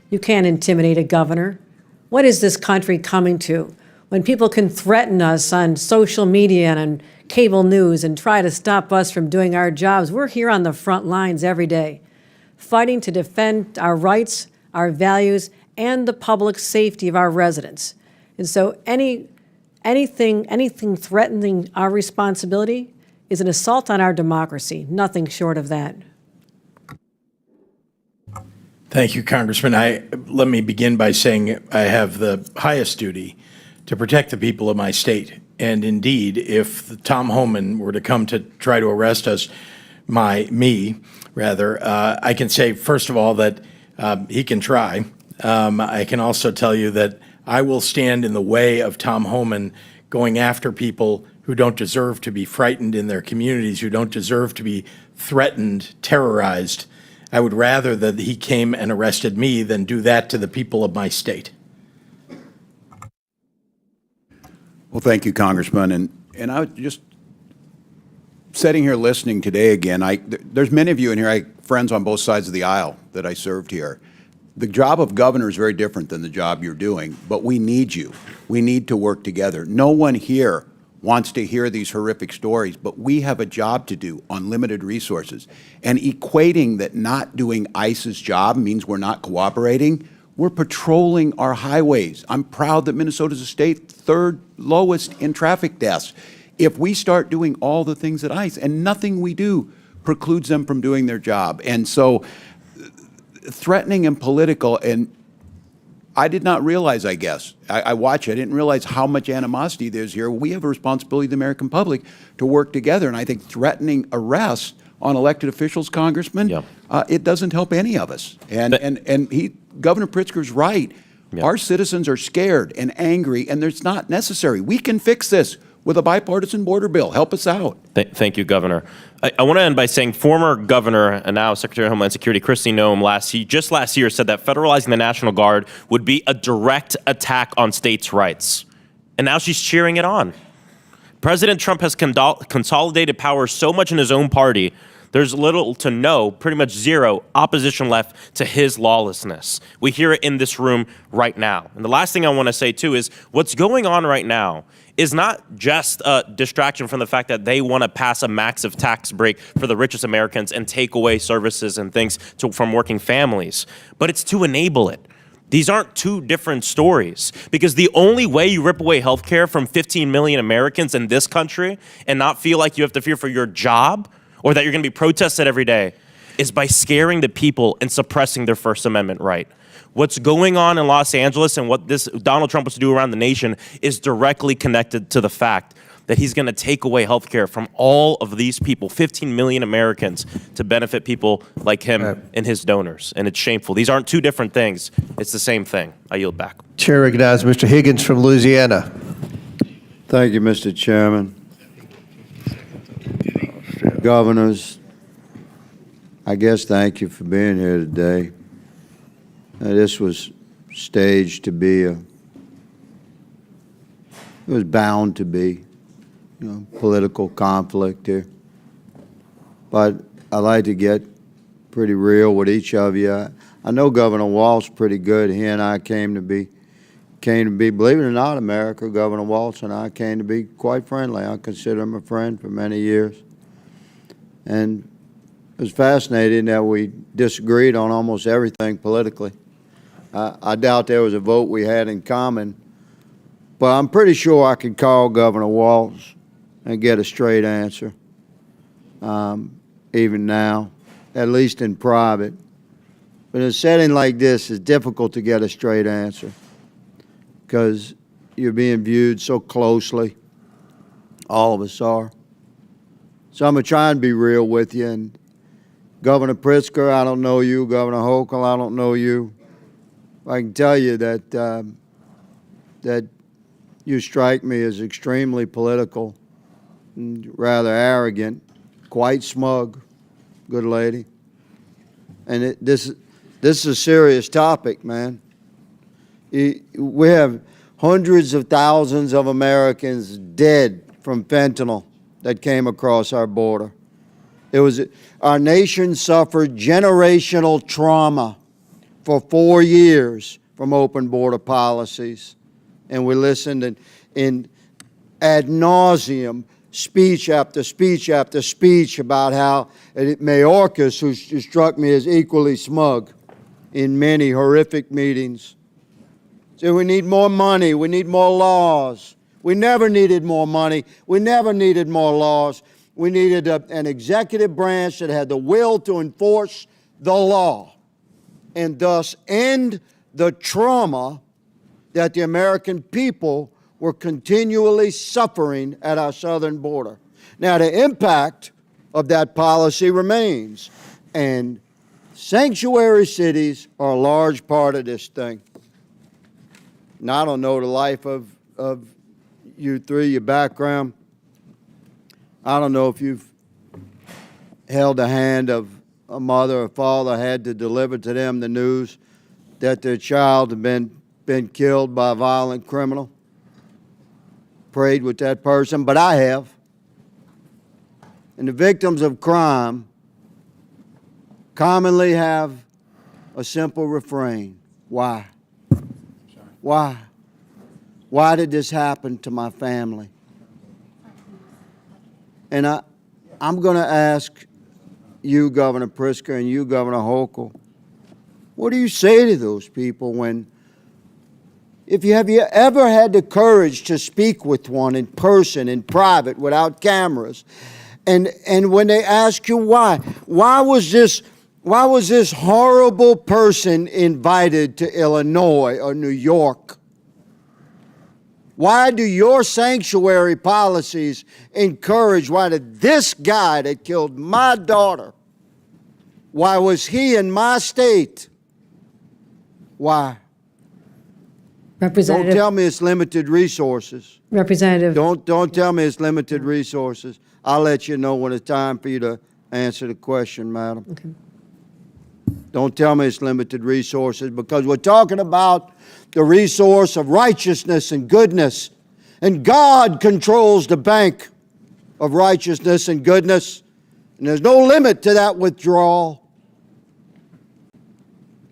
You can't intimidate a governor. What is this country coming to? When people can threaten us on social media and on cable news and try to stop us from doing our jobs, we're here on the front lines every day, fighting to defend our rights, our values, and the public safety of our residents. And so anything threatening our responsibility is an assault on our democracy, nothing short of that. Thank you, Congressman. Let me begin by saying I have the highest duty to protect the people of my state. And indeed, if Tom Homan were to come to try to arrest us, I can say, first of all, that he can try. I can also tell you that I will stand in the way of Tom Homan going after people who don't deserve to be frightened in their communities, who don't deserve to be threatened, terrorized. I would rather that he came and arrested me than do that to the people of my state. Well, thank you, Congressman. And I was just sitting here listening today again. There's many of you in here, friends on both sides of the aisle that I served here. The job of governor is very different than the job you're doing, but we need you. We need to work together. No one here wants to hear these horrific stories, but we have a job to do on limited resources. And equating that not doing ICE's job means we're not cooperating, We're patrolling our highways. I'm proud that Minnesota's a state third lowest in traffic deaths. If we start doing all the things that ICE, and nothing we do precludes them from doing their job. And so threatening and political, and I did not realize, I guess, I watch it, I didn't realize how much animosity there's here. We have a responsibility to the American public to work together, and I think threatening arrest on elected officials, Congressman, it doesn't help any of us. And Governor Pritzker's right. Our citizens are scared and angry, and it's not necessary. We can fix this with a bipartisan border bill. Help us out. Thank you, Governor. I want to end by saying former Governor and now Secretary of Homeland Security Kristi Noem just last year said that federalizing the National Guard would be a direct attack on states' rights. And now she's cheering it on. President Trump has consolidated power so much in his own party, there's little to no, pretty much zero, opposition left to his lawlessness. We hear it in this room right now. And the last thing I want to say, too, is what's going on right now is not just a distraction from the fact that they want to pass a massive tax break for the richest Americans and take away services and things from working families, but it's to enable it. These aren't two different stories, because the only way you rip away health care from 15 million Americans in this country and not feel like you have to fear for your job or that you're going to be protested every day is by scaring the people and suppressing their First Amendment right. What's going on in Los Angeles and what this Donald Trump wants to do around the nation is directly connected to the fact that he's going to take away health care from all of these people, 15 million Americans, to benefit people like him and his donors. And it's shameful. These aren't two different things. It's the same thing. I yield back. Chair recognizes Mr. Higgins from Louisiana. Thank you, Mr. Chairman. Governors, I guess thank you for being here today. This was staged to be it was bound to be, political conflict here. But I'd like to get pretty real with each of you. I know Governor Walz pretty good. He and I came to be, believe it or not, America, Governor Walz and I came to be quite friendly. I consider him a friend for many years. And it was fascinating that we disagreed on almost everything politically. I doubt there was a vote we had in common, but I'm pretty sure I could call Governor Walz and get a straight answer, even now, at least in private. But in a setting like this, it's difficult to get a straight answer because you're being viewed so closely. All of us are. So I'm going to try and be real with you. And Governor Pritzker, I don't know you. Governor Hochul, I don't know you. I can tell you that that you strike me as extremely political, and rather arrogant, quite smug, good lady. And this is a serious topic, man. We have hundreds of thousands of Americans dead from fentanyl that came across our border. Our nation suffered generational trauma for 4 years from open border policies. And we listened in ad nauseum, speech after speech after speech about how Mayorkas, who struck me as equally smug in many horrific meetings, said we need more money, we need more laws. We never needed more money. We never needed more laws. We needed an executive branch that had the will to enforce the law and thus end the trauma that the American people were continually suffering at our southern border. Now, the impact of that policy remains, and sanctuary cities are a large part of this thing. And I don't know the life of you three, your background. I don't know if you've held the hand of a mother or father had to deliver to them the news that their child had been killed by a violent criminal. Prayed with that person, but I have. And the victims of crime commonly have a simple refrain. Why? Why? Why did this happen to my family? And I'm going to ask you, Governor Pritzker, and you, Governor Hochul, What do you say to those people when, have you ever had the courage to speak with one in person, in private, without cameras? And when they ask you why was this horrible person invited to Illinois or New York? Why do your sanctuary policies encourage, why did this guy that killed my daughter, why was he in my state? Why? Representative. Don't tell me it's limited resources. Representative. Don't tell me it's limited resources. I'll let you know when it's time for you to answer the question, madam. Okay. Don't tell me it's limited resources, because we're talking about the resource of righteousness and goodness. And God controls the bank of righteousness and goodness. And there's no limit to that withdrawal.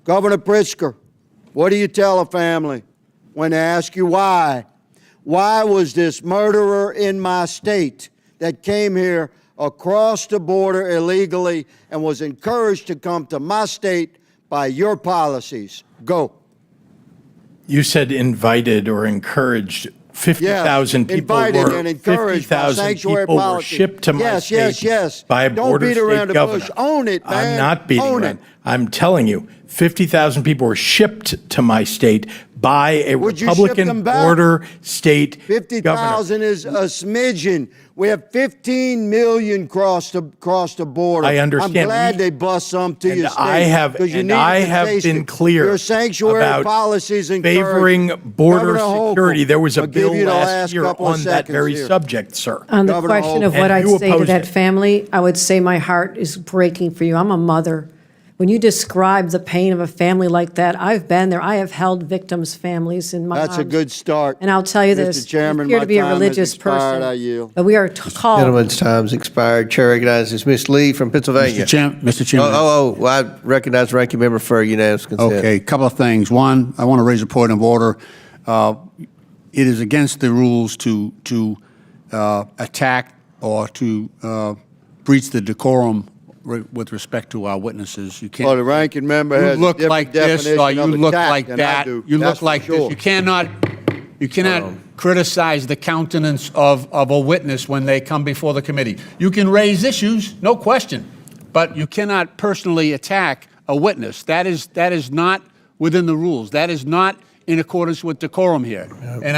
Governor Pritzker, what do you tell a family when they ask you why? Why was this murderer in my state that came here across the border illegally and was encouraged to come to my state by your policies? Go. You said invited or encouraged. 50,000 people invited were, and encouraged by 50,000 sanctuary people were policy. shipped to my state by a Don't border beat around state the governor. bush. Own it, man. I'm not beating Own around. it. I'm telling you, 50,000 people were shipped to my state by a Would you ship them Republican back? border state governor. 50,000 is a smidgen. We have 15 million cross the border. I understand. I'm glad they bust some to your state. I have been clear your sanctuary about policies favoring border Governor Hochul, security. There was a I'll give bill you the last year couple of on that seconds very here. subject, sir. On the Governor question of Hochul. what And I'd you say to opposed that it. family, I would say my heart is breaking for you. I'm a mother. When you describe the pain of a family like that, I've been there. I have held victims' families in my That's a arms. good start. And I'll tell you Mr. this, Chairman, you appear my to be a time has religious expired. person, I yield. but we are called. Gentleman's time's expired. Chair recognizes Ms. Lee from Pennsylvania. Mr. Chairman. Well, I recognize the ranking member for unanimous consent. Okay, a couple of things. One, I want to raise a point of order. It is against the rules to attack or to breach the decorum with respect to our witnesses. You can't. Well, the ranking member You has a look different like this, definition or you of look attack like than I that. do. You That's look for like sure. this. You cannot criticize the countenance of a witness when they come before the committee. You can raise issues, no question, but you cannot personally attack a witness. That is not within the rules. That is not in accordance with decorum here. And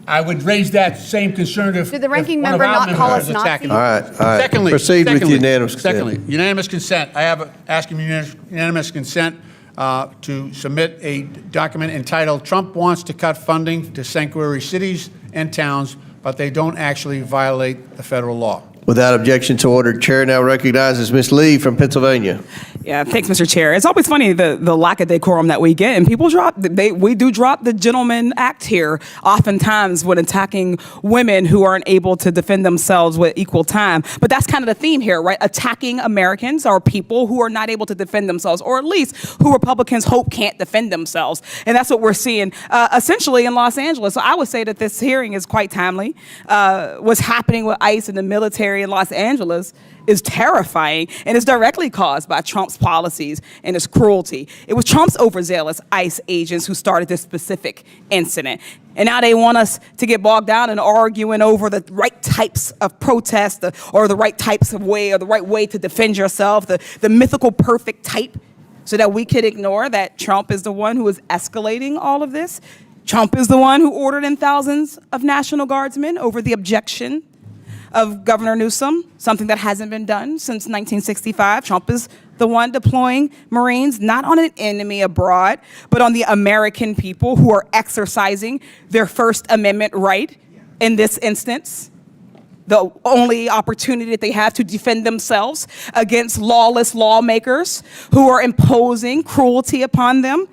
I would raise that same concern if Did the ranking if one of member our not call members us is attacking Nazis? me. All right. Proceed with unanimous consent. Secondly, unanimous consent. I have asking unanimous consent to submit a document entitled "Trump Wants to Cut Funding to Sanctuary Cities and Towns, but They Don't Actually Violate the Federal Law." Without objection to order, Chair now recognizes Ms. Lee from Pennsylvania. Yeah, thanks, Mr. Chair. It's always funny the lack of decorum that we get, and people we do drop the gentleman act here oftentimes when attacking women who aren't able to defend themselves with equal time. But that's kind of the theme here, right? Attacking Americans or people who are not able to defend themselves, or at least who Republicans hope can't defend themselves. And that's what we're seeing essentially in Los Angeles. So I would say that this hearing is quite timely. What's happening with ICE and the military in Los Angeles is terrifying, and it's directly caused by Trump's policies and his cruelty. It was Trump's overzealous ICE agents who started this specific incident. And now they want us to get bogged down in arguing over the right types of protest or the right types of way or the right way to defend yourself, the mythical perfect type, so that we could ignore that Trump is the one who is escalating all of this. Trump is the one who ordered in thousands of National Guardsmen over the objection of Governor Newsom, something that hasn't been done since 1965. Trump is the one deploying Marines, not on an enemy abroad, but on the American people who are exercising their First Amendment right in this instance. The only opportunity that they have to defend themselves against lawless lawmakers who are imposing cruelty upon them.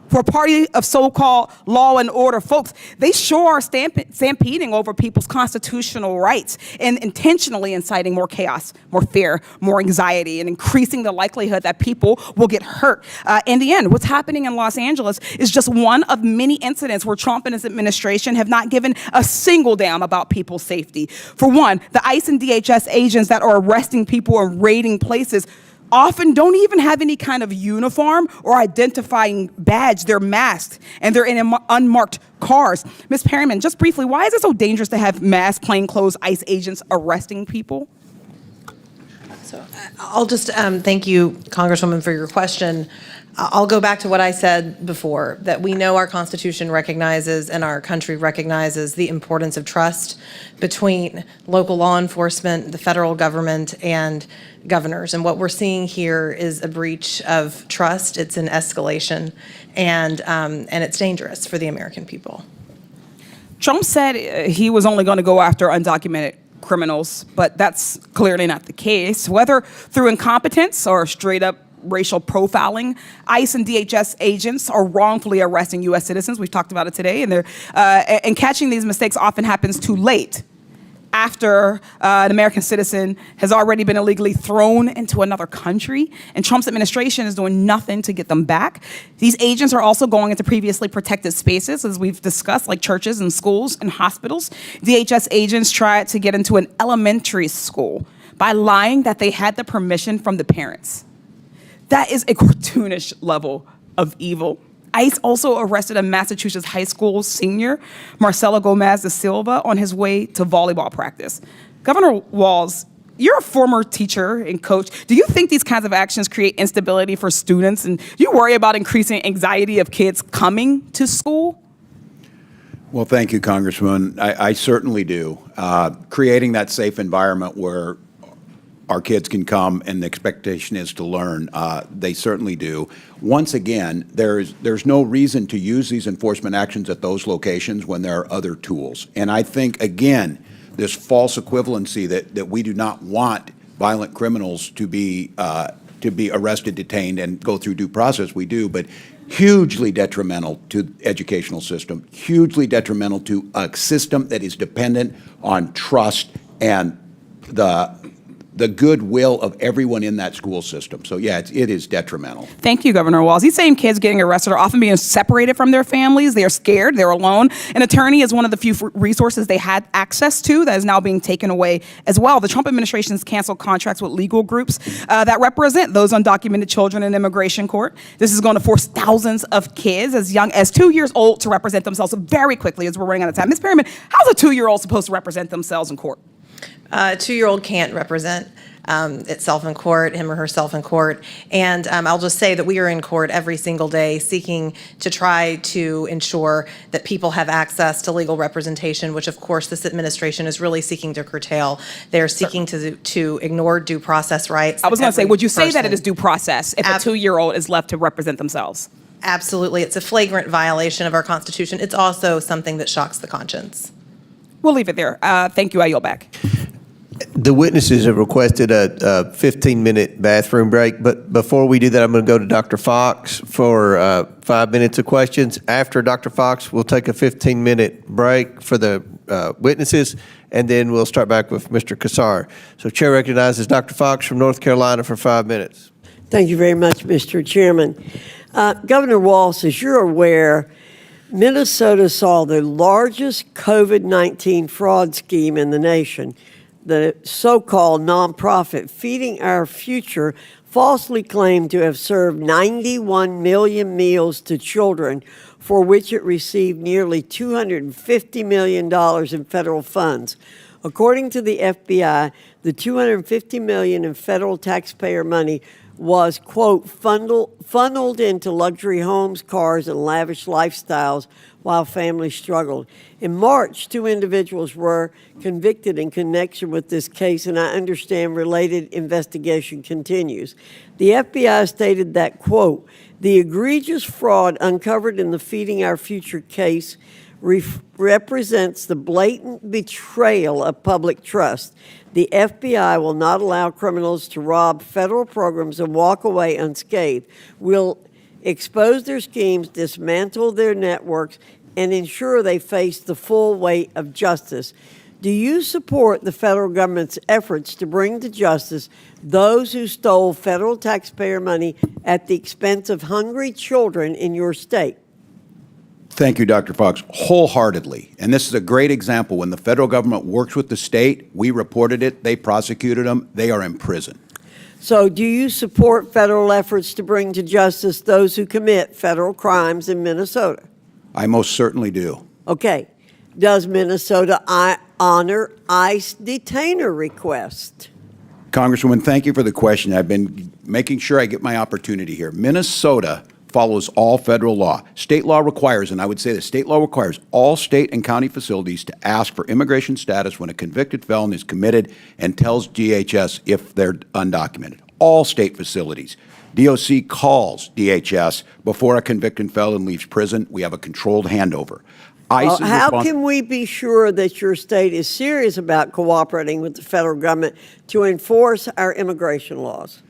For a party of so-called law and order folks, they sure are stampeding over people's constitutional rights and intentionally inciting more chaos, more fear, more anxiety, and increasing the likelihood that people will get hurt. In the end, what's happening in Los Angeles is just one of many incidents where Trump and his administration have not given a single damn about people's safety. For one, the ICE and DHS agents that are arresting people and raiding places often don't even have any kind of uniform or identifying badge. They're masked and they're in unmarked cars. Ms. Perryman, just briefly, why is it so dangerous to have masked plainclothes ICE agents arresting people? I'll just thank you, Congresswoman, for your question. I'll go back to what I said before, that we know our Constitution recognizes and our country recognizes the importance of trust between local law enforcement, the federal government, and governors. And what we're seeing here is a breach of trust. It's an escalation, and it's dangerous for the American people. Trump said he was only going to go after undocumented criminals, but that's clearly not the case. Whether through incompetence or straight up racial profiling, ICE and DHS agents are wrongfully arresting U.S. citizens. We've talked about it today, and catching these mistakes often happens too late, after an American citizen has already been illegally thrown into another country, and Trump's administration is doing nothing to get them back. These agents are also going into previously protected spaces, as we've discussed, like churches and schools and hospitals. DHS agents tried to get into an elementary school by lying that they had the permission from the parents. That is a cartoonish level of evil. ICE also arrested a Massachusetts high school senior, Marcelo Gomez da Silva, on his way to volleyball practice. Governor Walz, you're a former teacher and coach. Do you think these kinds of actions create instability for students? And do you worry about increasing anxiety of kids coming to school? Well, thank you, Congressman. I certainly do. Creating that safe environment where our kids can come and the expectation is to learn, they certainly do. Once again, there's no reason to use these enforcement actions at those locations when there are other tools. And I think, again, this false equivalency that we do not want violent criminals to be arrested, detained, and go through due process, we do, but hugely detrimental to the educational system, hugely detrimental to a system that is dependent on trust and the goodwill of everyone in that school system. So yeah, it is detrimental. Thank you, Governor Walz. These same kids getting arrested are often being separated from their families. They are scared. They're alone. An attorney is one of the few resources they had access to that is now being taken away as well. The Trump administration has canceled contracts with legal groups that represent those undocumented children in immigration court. This is going to force thousands of kids as young as 2 years old to represent themselves very quickly, as we're running out of time. Ms. Perryman, how's a 2-year-old supposed to represent themselves in court? A 2-year-old can't represent itself in court, him or herself in court. And I'll just say that we are in court every single day seeking to try to ensure that people have access to legal representation, which of course this administration is really seeking to curtail. They're seeking to ignore due process rights. I was going to say, would you say that it is due process if a 2-year-old is left to represent themselves? Absolutely. It's a flagrant violation of our Constitution. It's also something that shocks the conscience. We'll leave it there. Thank you. I yield back. The witnesses have requested a 15-minute bathroom break, but before we do that, I'm going to go to Dr. Fox for 5 minutes of questions. After Dr. Fox, we'll take a 15-minute break for the witnesses, and then we'll start back with Mr. Kassar. So Chair recognizes Dr. Fox from North Carolina for 5 minutes. Thank you very much, Mr. Chairman. Governor Walz, as you're aware, Minnesota saw the largest COVID-19 fraud scheme in the nation. The so-called nonprofit Feeding Our Future falsely claimed to have served 91 million meals to children, for which it received nearly $250 million in federal funds. According to the FBI, the $250 million in federal taxpayer money was, quote, funneled into luxury homes, cars, and lavish lifestyles while families struggled. In March, 2 individuals were convicted in connection with this case, and I understand related investigation continues. The FBI stated that, quote, the egregious fraud uncovered in the Feeding Our Future case represents the blatant betrayal of public trust. The FBI will not allow criminals to rob federal programs and walk away unscathed. We'll expose their schemes, dismantle their networks, and ensure they face the full weight of justice. Do you support the federal government's efforts to bring to justice those who stole federal taxpayer money at the expense of hungry children in your state? Thank you, Dr. Fox, wholeheartedly. And this is a great example. When the federal government works with the state, we reported it, they prosecuted them, they are in prison. So do you support federal efforts to bring to justice those who commit federal crimes in Minnesota? I most certainly do. Okay. Does Minnesota honor ICE detainer request? Congresswoman, thank you for the question. I've been making sure I get my opportunity here. Minnesota follows all federal law. State law requires, and I would say the state law requires all state and county facilities to ask for immigration status when a convicted felon is committed and tells DHS if they're undocumented. All state facilities. DOC calls DHS before a convicted felon leaves prison. We have a controlled handover. ICE is How can we be sure that your state is serious about cooperating with the federal government to enforce our immigration laws?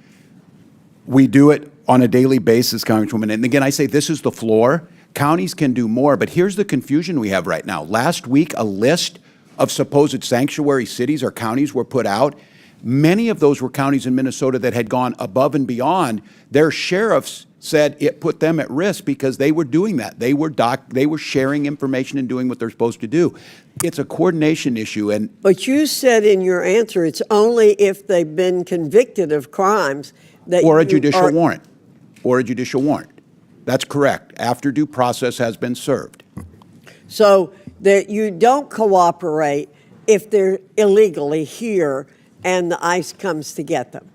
We do it on a daily basis, Congresswoman. And again, I say this is the floor. Counties can do more, but here's the confusion we have right now. Last week, a list of supposed sanctuary cities or counties were put out. Many of those were counties in Minnesota that had gone above and beyond. Their sheriffs said it put them at risk because they were doing that. They were sharing information and doing what they're supposed to do. It's a coordination issue. But you said in your answer it's only if they've been convicted of crimes that or a judicial warrant. Or a judicial warrant. That's correct, after due process has been served. So that you don't cooperate if they're illegally here and the ICE comes to get them.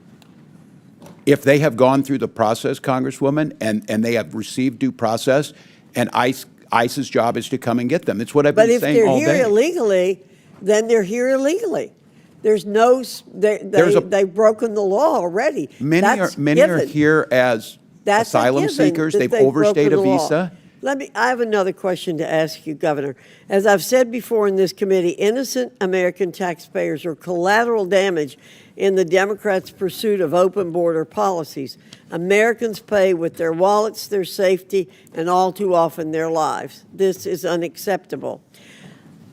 If they have gone through the process, Congresswoman, and they have received due process, and ICE's job is to come and get them. That's what I've been saying all day. But if they're here illegally, then they're here illegally. There's no, they've broken the law already. Many are here as asylum seekers. They've overstayed a visa. I have another question to ask you, Governor. As I've said before in this committee, innocent American taxpayers are collateral damage in the Democrats' pursuit of open border policies. Americans pay with their wallets, their safety, and all too often their lives. This is unacceptable.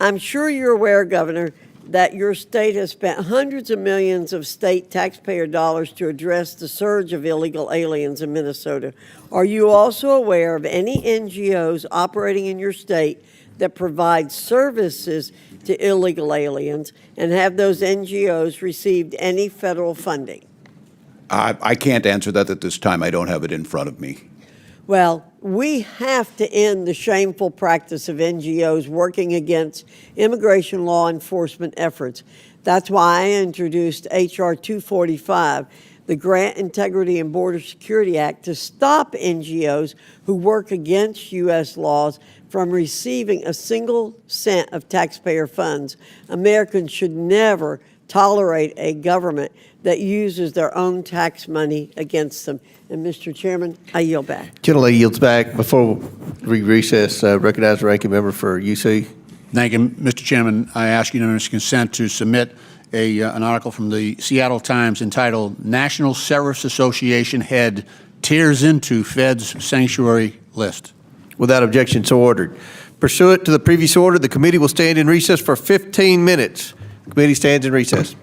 I'm sure you're aware, Governor, that your state has spent hundreds of millions of state taxpayer dollars to address the surge of illegal aliens in Minnesota. Are you also aware of any NGOs operating in your state that provide services to illegal aliens, and have those NGOs received any federal funding? I can't answer that at this time. I don't have it in front of me. Well, we have to end the shameful practice of NGOs working against immigration law enforcement efforts. That's why I introduced H.R. 245, the Grant Integrity and Border Security Act, to stop NGOs who work against U.S. laws from receiving a single cent of taxpayer funds. Americans should never tolerate a government that uses their own tax money against them. And Mr. Chairman, I yield back. Gentlelady yields back. Before we recess, recognize the ranking member for UC. Thank you, Mr. Chairman. I ask unanimous consent to submit an article from the Seattle Times entitled "National Sheriffs Association Head Tears into Fed's Sanctuary List." Without objection, so ordered. Pursuant to the previous order, the committee will stand in recess for 15 minutes. The committee stands in recess.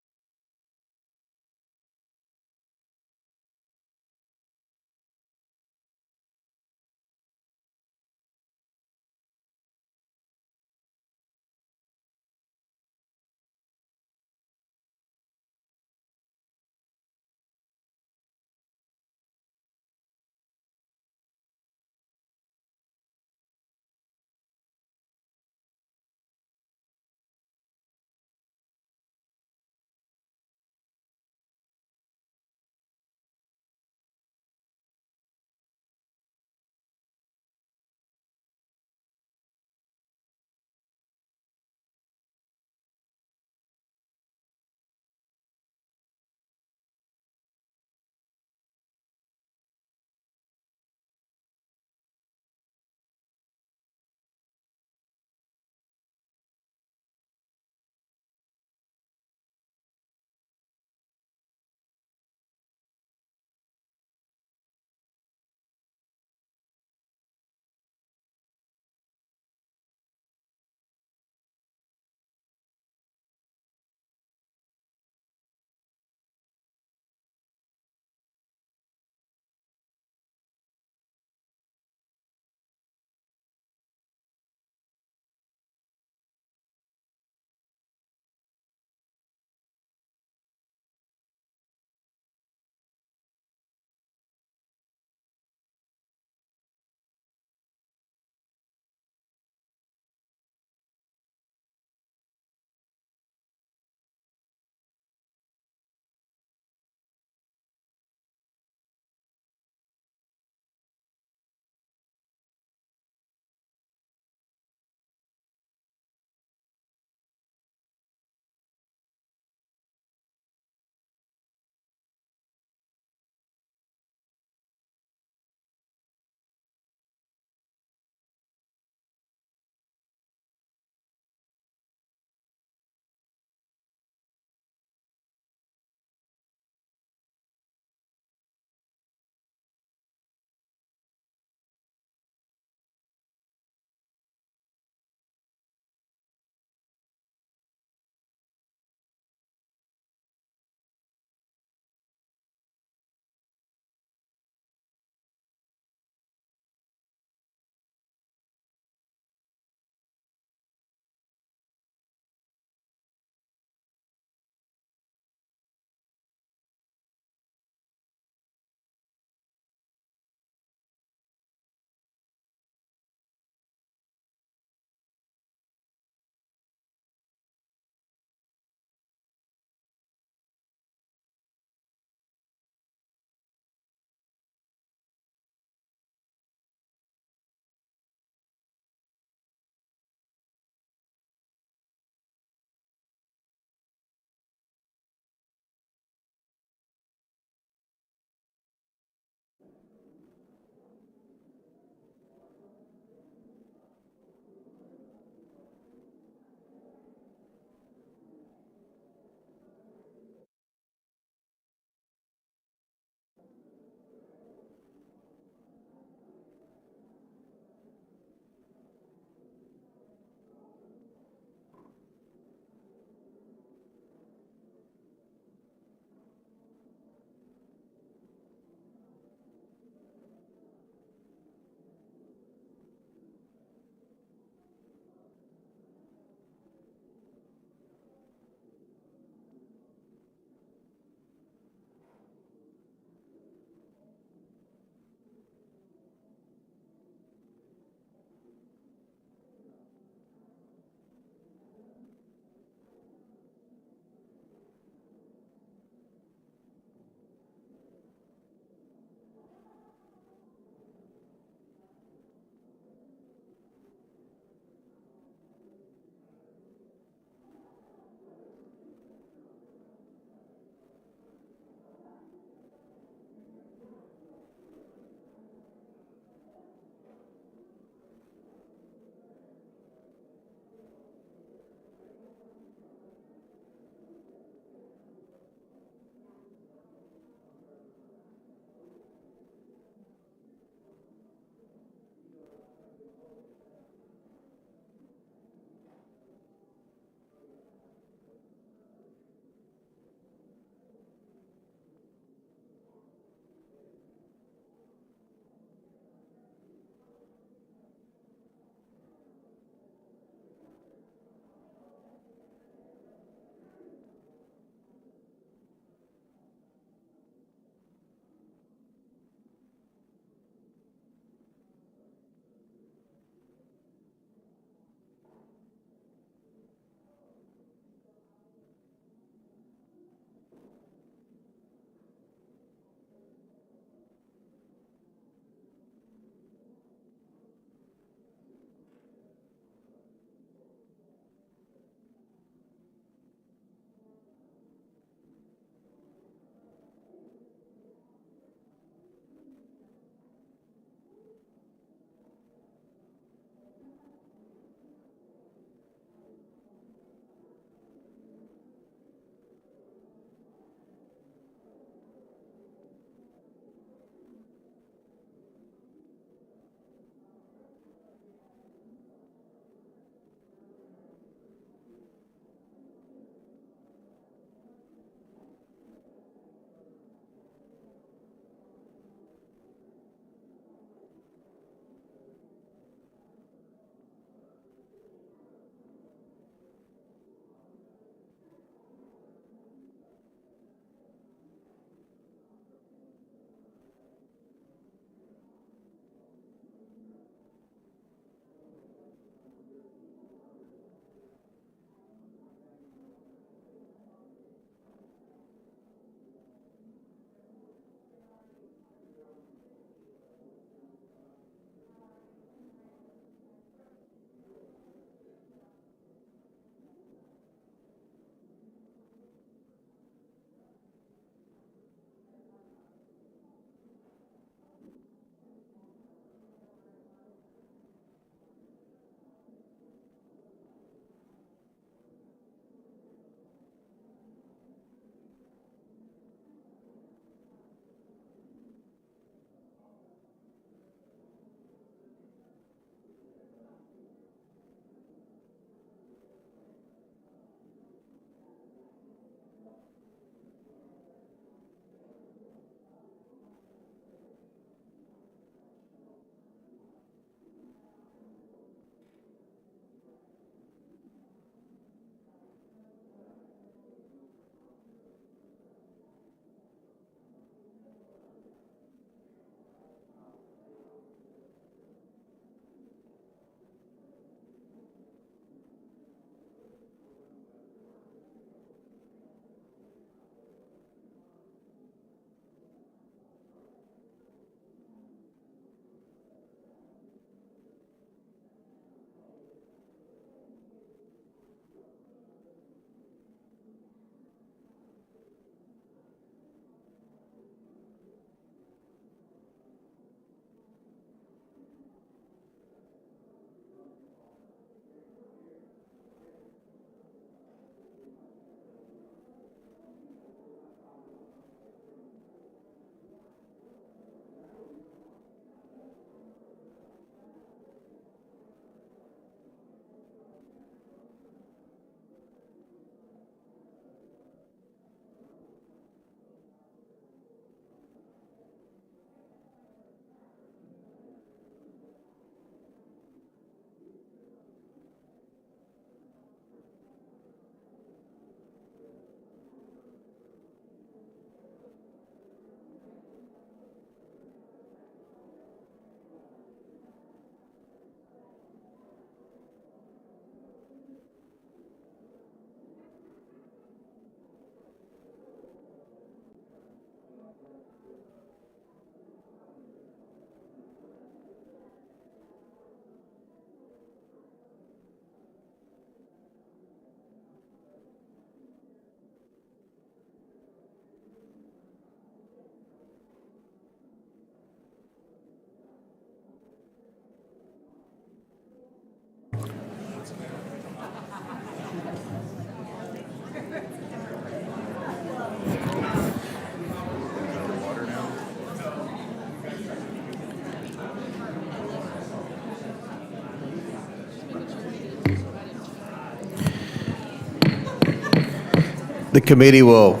committee will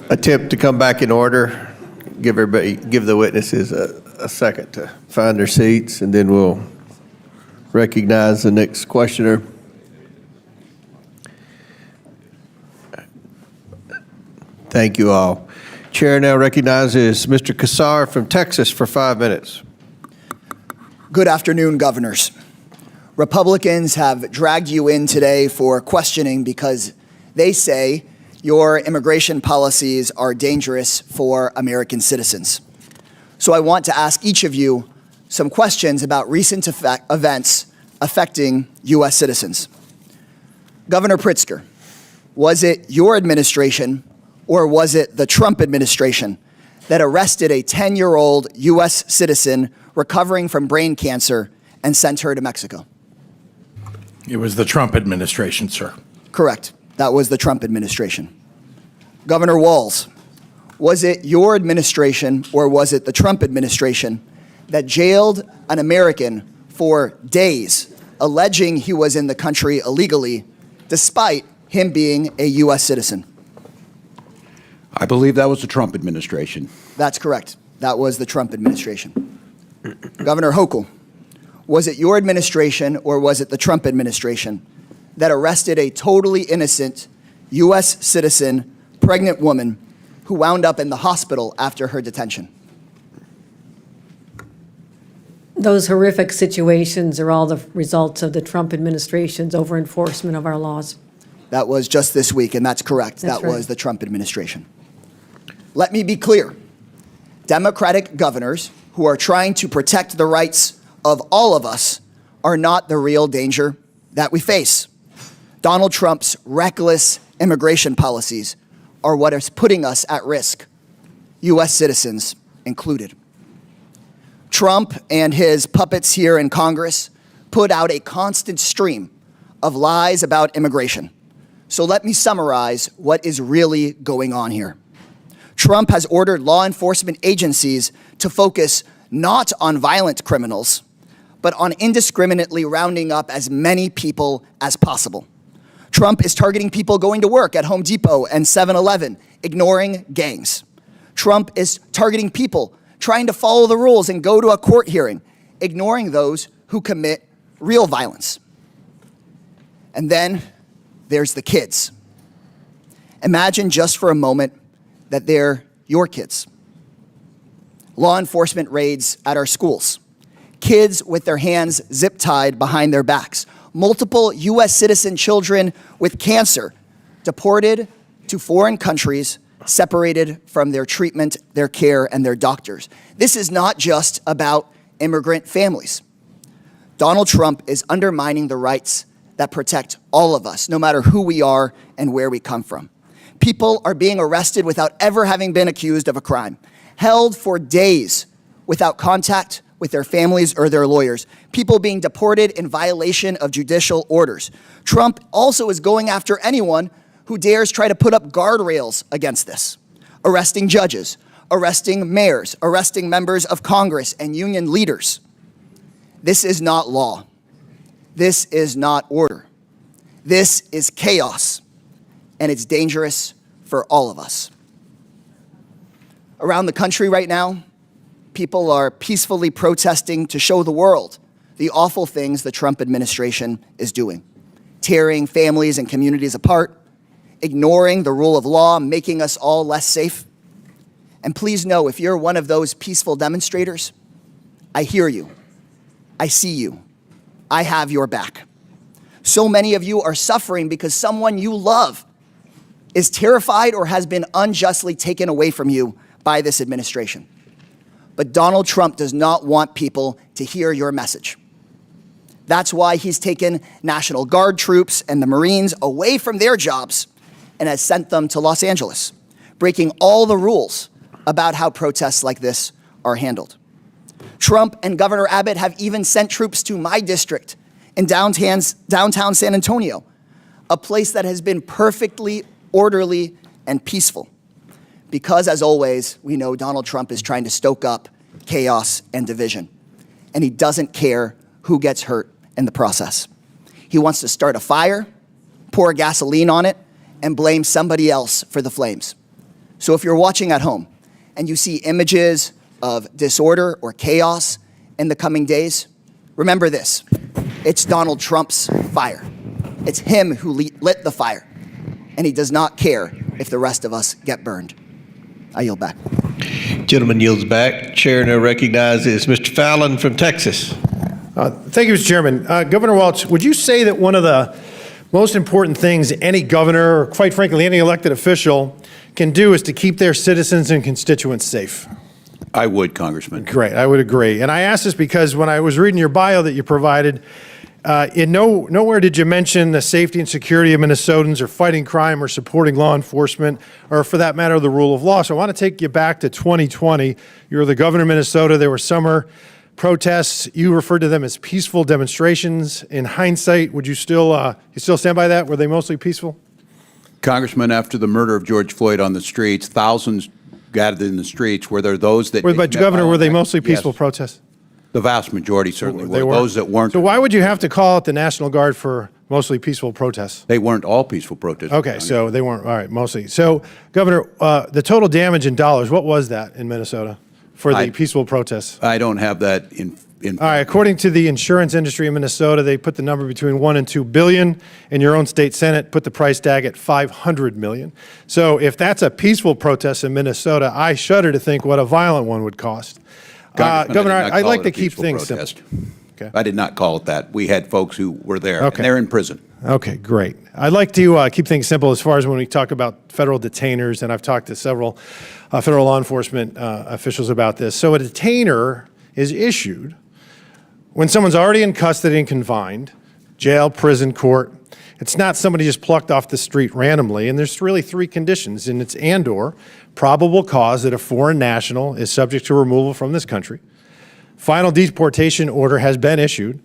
attempt to come back in order. Give the witnesses a second to find their seats, and then we'll recognize the next questioner. Thank you all. Chair now recognizes Mr. Kassar from Texas for 5 minutes. Good afternoon, governors. Republicans have dragged you in today for questioning because they say your immigration policies are dangerous for American citizens. So I want to ask each of you some questions about recent events affecting U.S. citizens. Governor Pritzker, was it your administration or was it the Trump administration that arrested a 10-year-old U.S. citizen recovering from brain cancer and sent her to Mexico? It was the Trump administration, sir. Correct. That was the Trump administration. Governor Walz, was it your administration or was it the Trump administration that jailed an American for days, alleging he was in the country illegally, despite him being a U.S. citizen? I believe that was the Trump administration. That's correct. That was the Trump administration. Governor Hochul, was it your administration or was it the Trump administration that arrested a totally innocent U.S. citizen, pregnant woman who wound up in the hospital after her detention? Those horrific situations are all the results of the Trump administration's over-enforcement of our laws. That was just this week, and that's correct. That's that right. was the Trump administration. Let me be clear. Democratic governors who are trying to protect the rights of all of us are not the real danger that we face. Donald Trump's reckless immigration policies are what is putting us at risk, U.S. citizens included. Trump and his puppets here in Congress put out a constant stream of lies about immigration. So let me summarize what is really going on here. Trump has ordered law enforcement agencies to focus not on violent criminals, but on indiscriminately rounding up as many people as possible. Trump is targeting people going to work at Home Depot and 7-Eleven, ignoring gangs. Trump is targeting people trying to follow the rules and go to a court hearing, ignoring those who commit real violence. And then there's the kids. Imagine just for a moment that they're your kids. Law enforcement raids at our schools. Kids with their hands zip-tied behind their backs. Multiple U.S. citizen children with cancer deported to foreign countries, separated from their treatment, their care, and their doctors. This is not just about immigrant families. Donald Trump is undermining the rights that protect all of us, no matter who we are and where we come from. People are being arrested without ever having been accused of a crime, held for days without contact with their families or their lawyers, people being deported in violation of judicial orders. Trump also is going after anyone who dares try to put up guardrails against this, arresting judges, arresting mayors, arresting members of Congress and union leaders. This is not law. This is not order. This is chaos, and it's dangerous for all of us. Around the country right now, people are peacefully protesting to show the world the awful things the Trump administration is doing, tearing families and communities apart, ignoring the rule of law, making us all less safe. And please know, if you're one of those peaceful demonstrators, I hear you. I see you. I have your back. So many of you are suffering because someone you love is terrified or has been unjustly taken away from you by this administration. But Donald Trump does not want people to hear your message. That's why he's taken National Guard troops and the Marines away from their jobs and has sent them to Los Angeles, breaking all the rules about how protests like this are handled. Trump and Governor Abbott have even sent troops to my district in downtown San Antonio, a place that has been perfectly orderly and peaceful. Because, as always, we know Donald Trump is trying to stoke up chaos and division, and he doesn't care who gets hurt in the process. He wants to start a fire, pour gasoline on it, and blame somebody else for the flames. So if you're watching at home and you see images of disorder or chaos in the coming days, remember this: it's Donald Trump's fire. It's him who lit the fire, and he does not care if the rest of us get burned. I yield back. Gentleman yields back. Chair now recognizes Mr. Fallon from Texas. Thank you, Mr. Chairman. Governor Walz, would you say that one of the most important things any governor, or quite frankly, any elected official can do is to keep their citizens and constituents safe? I would, Congressman. Great, I would agree. And I ask this because when I was reading your bio that you provided, nowhere did you mention the safety and security of Minnesotans or fighting crime or supporting law enforcement or, for that matter, the rule of law. So I want to take you back to 2020. You were the governor of Minnesota. There were summer protests. You referred to them as peaceful demonstrations. In hindsight, would you still stand by that? Were they mostly peaceful? Congressman, after the murder of George Floyd on the streets, thousands gathered in the streets. Were there those that... But, Governor, were they mostly peaceful protests? The vast majority certainly were. They were. Those that weren't... So why would you have to call out the National Guard for mostly peaceful protests? They weren't all peaceful protests. Okay, so they weren't. All right, mostly. So, Governor, the total damage in dollars, what was that in Minnesota for the peaceful protests? I don't have that in all right, according to the insurance industry in Minnesota, they put the number between $1 and $2 billion, and your own state Senate put the price tag at $500 million. So if that's a peaceful protest in Minnesota, I shudder to think what a violent one would cost. Governor, I'd like to keep things simple. Okay. I did not call it that. We had folks who were there, okay, and they're in prison. Okay, great. I'd like to keep things simple as far as when we talk about federal detainers, and I've talked to several federal law enforcement officials about this. So a detainer is issued when someone's already in custody and confined, jail, prison, court. It's not somebody just plucked off the street randomly, and there's really three conditions, and it's and/or probable cause that a foreign national is subject to removal from this country, final deportation order has been issued,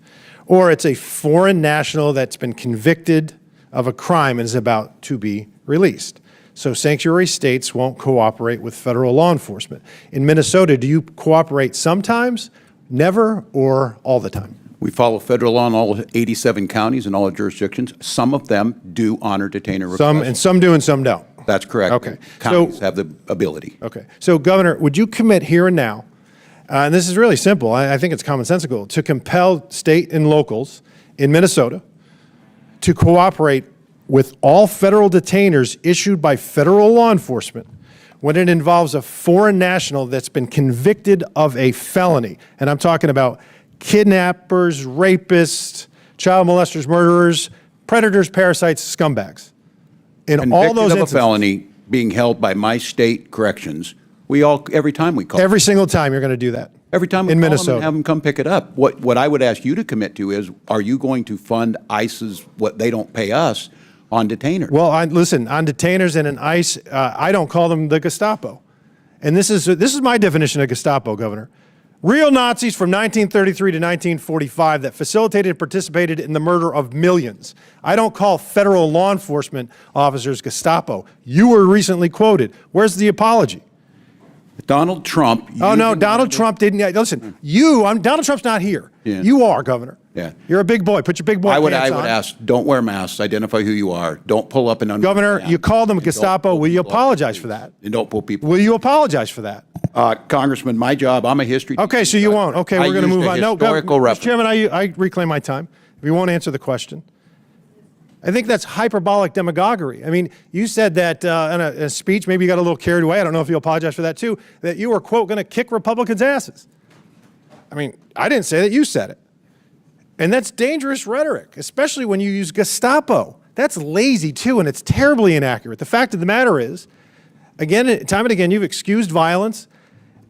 or it's a foreign national that's been convicted of a crime and is about to be released. So sanctuary states won't cooperate with federal law enforcement. In Minnesota, do you cooperate sometimes, never, or all the time? We follow federal law in all 87 counties and all jurisdictions. Some of them do honor detainer requests. Some do and some don't. That's correct. Okay. Counties have the ability. Okay. So, Governor, would you commit here and now, and this is really simple, I think it's commonsensical, to compel state and locals in Minnesota to cooperate with all federal detainers issued by federal law enforcement when it involves a foreign national that's been convicted of a felony? And I'm talking about kidnappers, rapists, child molesters, murderers, predators, parasites, scumbags. In all those of instances, a felony being held by my state corrections, every time we call. Every single time you're going to do that. Every time we in call Minnesota. them and have them come pick it up. What I would ask you to commit to is, are you going to fund ICE's what they don't pay us on detainers? Well, listen, on detainers and in ICE, I don't call them the Gestapo. And this is my definition of Gestapo, Governor. Real Nazis from 1933 to 1945 that facilitated and participated in the murder of millions. I don't call federal law enforcement officers Gestapo. You were recently quoted. Where's the apology? Donald Trump. Oh, no, Donald Trump didn't. Listen, Donald Trump's not here. Yeah. You are, Governor. Yeah. You're a big boy. Put your big boy pants on. I would ask, don't wear masks, identify who you are, don't pull up and Governor, you called them Gestapo. Will you apologize for that? And don't pull people. Will you apologize for that? Congressman, my job, I'm a history teacher. Okay, so you won't. Okay, we're going to move on. No, Mr. Chairman, I reclaim my time. If you won't answer the question. I think that's hyperbolic demagoguery. I mean, you said that in a speech, maybe you got a little carried away. I don't know if you apologize for that too, that you were, quote, going to kick Republicans' asses. I mean, I didn't say that. You said it. And that's dangerous rhetoric, especially when you use Gestapo. That's lazy too, and it's terribly inaccurate. The fact of the matter is, again, time and again, you've excused violence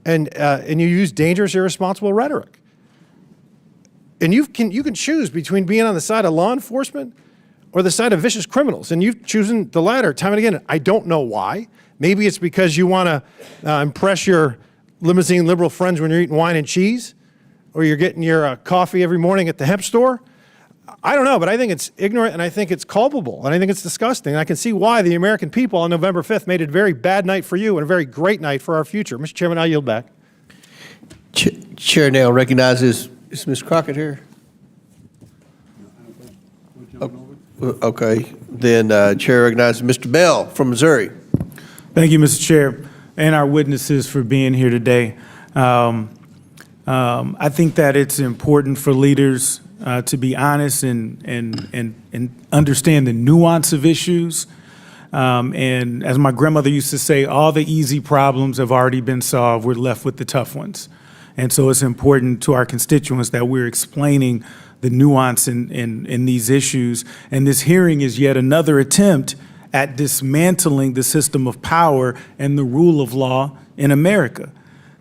and you use dangerous, irresponsible rhetoric. And you can choose between being on the side of law enforcement or the side of vicious criminals, and you've chosen the latter time and again. I don't know why. Maybe it's because you want to impress your limousine liberal friends when you're eating wine and cheese, or you're getting your coffee every morning at the hemp store. I don't know, but I think it's ignorant, and I think it's culpable, and I think it's disgusting. And I can see why the American people on November 5th made it a very bad night for you and a very great night for our future. Mr. Chairman, I yield back. Chair now recognizes, is Ms. Crockett here? Okay, then Chair recognizes Mr. Bell from Missouri. Thank you, Mr. Chair, and our witnesses for being here today. I think that it's important for leaders to be honest and understand the nuance of issues. And as my grandmother used to say, all the easy problems have already been solved. We're left with the tough ones. And so it's important to our constituents that we're explaining the nuance in these issues. And this hearing is yet another attempt at dismantling the system of power and the rule of law in America.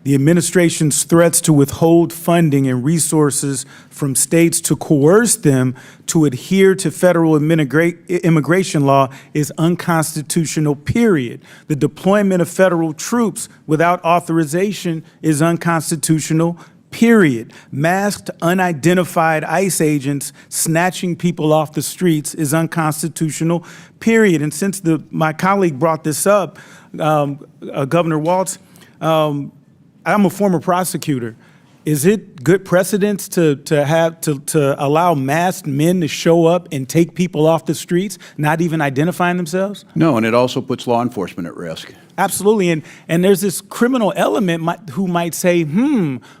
The administration's threats to withhold funding and resources from states to coerce them to adhere to federal immigration law is unconstitutional, period. The deployment of federal troops without authorization is unconstitutional, period. Masked, unidentified ICE agents snatching people off the streets is unconstitutional, period. And since my colleague brought this up, Governor Walz, I'm a former prosecutor. Is it good precedence to allow masked men to show up and take people off the streets, not even identifying themselves? No, and it also puts law enforcement at risk. Absolutely, and there's this criminal element who might say,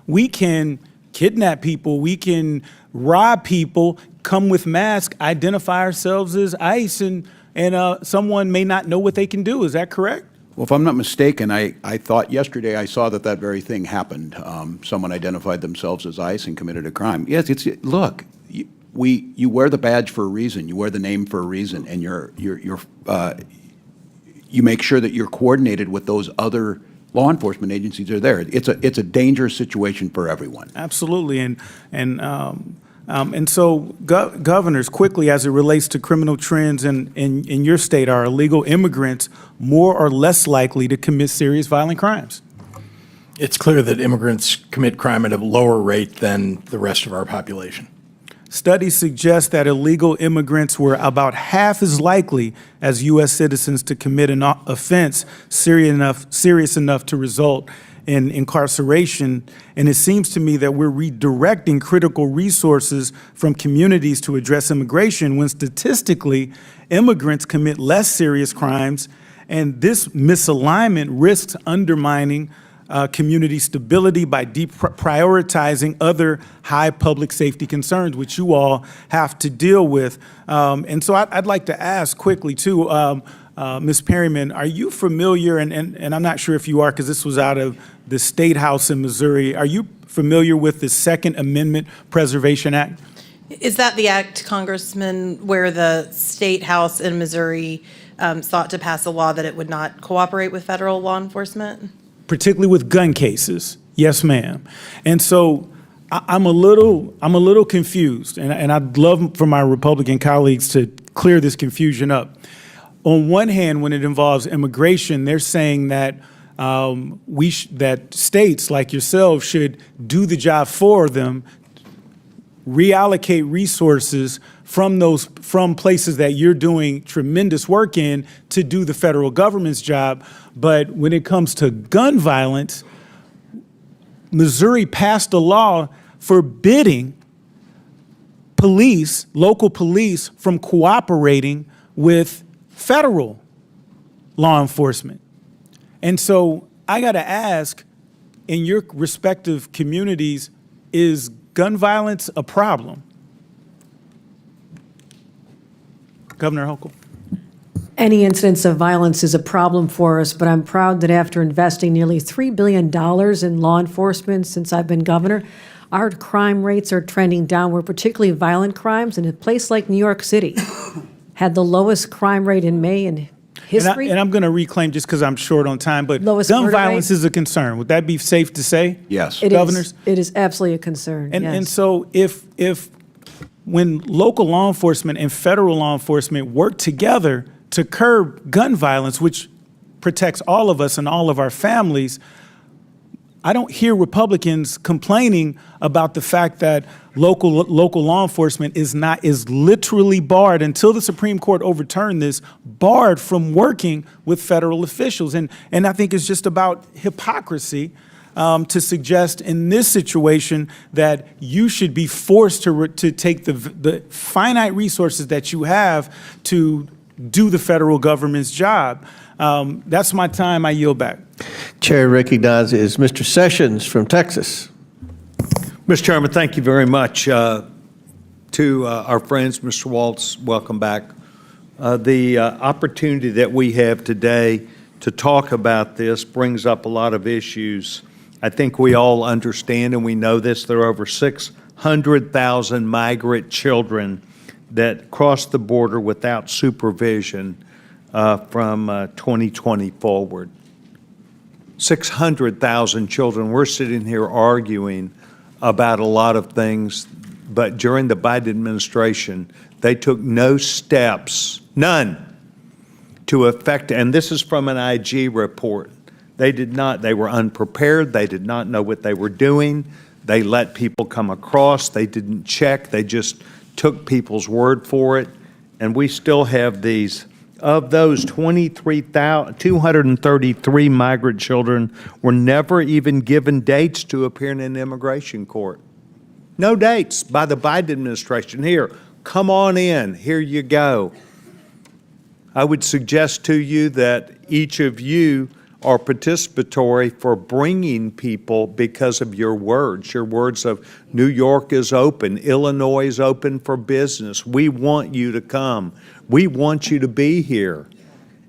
we can kidnap people, we can rob people, come with masks, identify ourselves as ICE, and someone may not know what they can do. Is that correct? Well, if I'm not mistaken, I thought yesterday I saw that very thing happened. Someone identified themselves as ICE and committed a crime. Yes, look, you wear the badge for a reason. You wear the name for a reason, and you make sure that you're coordinated with those other law enforcement agencies that are there. It's a dangerous situation for everyone. Absolutely, and so, governors, quickly as it relates to criminal trends in your state, are illegal immigrants more or less likely to commit serious violent crimes? It's clear that immigrants commit crime at a lower rate than the rest of our population. Studies suggest that illegal immigrants were about half as likely as U.S. citizens to commit an offense serious enough to result in incarceration. And it seems to me that we're redirecting critical resources from communities to address immigration when statistically immigrants commit less serious crimes, and this misalignment risks undermining community stability by deprioritizing other high public safety concerns, which you all have to deal with. And so I'd like to ask quickly too, Ms. Perryman, are you familiar, and I'm not sure if you are because this was out of the State House in Missouri, are you familiar with the Second Amendment Preservation Act? Is that the act, Congressman, where the State House in Missouri sought to pass a law that it would not cooperate with federal law enforcement? Particularly with gun cases, yes, ma'am. And so I'm a little confused, and I'd love for my Republican colleagues to clear this confusion up. On one hand, when it involves immigration, they're saying that that states like yourselves should do the job for them, reallocate resources from places that you're doing tremendous work in to do the federal government's job. But when it comes to gun violence, Missouri passed a law forbidding police, local police, from cooperating with federal law enforcement. And so I got to ask, in your respective communities, is gun violence a problem? Governor Hochul. Any incidence of violence is a problem for us, but I'm proud that after investing nearly $3 billion in law enforcement since I've been governor, our crime rates are trending downward, particularly violent crimes. And a place like New York City had the lowest crime rate in May in history. And I'm going to reclaim, just because I'm short on time, but Lowest gun murder violence rate? is a concern. Would that be safe to say? Yes. It Governors? It is absolutely a concern, yes. And so if when local law enforcement and federal law enforcement work together to curb gun violence, which protects all of us and all of our families, I don't hear Republicans complaining about the fact that local law enforcement is literally barred, until the Supreme Court overturned this, barred from working with federal officials. And I think it's just about hypocrisy to suggest in this situation that you should be forced to take the finite resources that you have to do the federal government's job. That's my time. I yield back. Chair recognizes Mr. Sessions from Texas. Mr. Chairman, thank you very much. To our friends, Mr. Walz, welcome back. The opportunity that we have today to talk about this brings up a lot of issues. I think we all understand and we know this. There are over 600,000 migrant children that cross the border without supervision from 2020 forward. 600,000 children. We're sitting here arguing about a lot of things, but during the Biden administration, they took no steps, none, to affect, and this is from an IG report. They were unprepared. They did not know what they were doing. They let people come across. They didn't check. They just took people's word for it. And we still have these. Of those, 233 migrant children were never even given dates to appear in an immigration court. No dates by the Biden administration. Here, come on in. Here you go. I would suggest to you that each of you are participatory for bringing people because of your words of New York is open, Illinois is open for business. We want you to come. We want you to be here.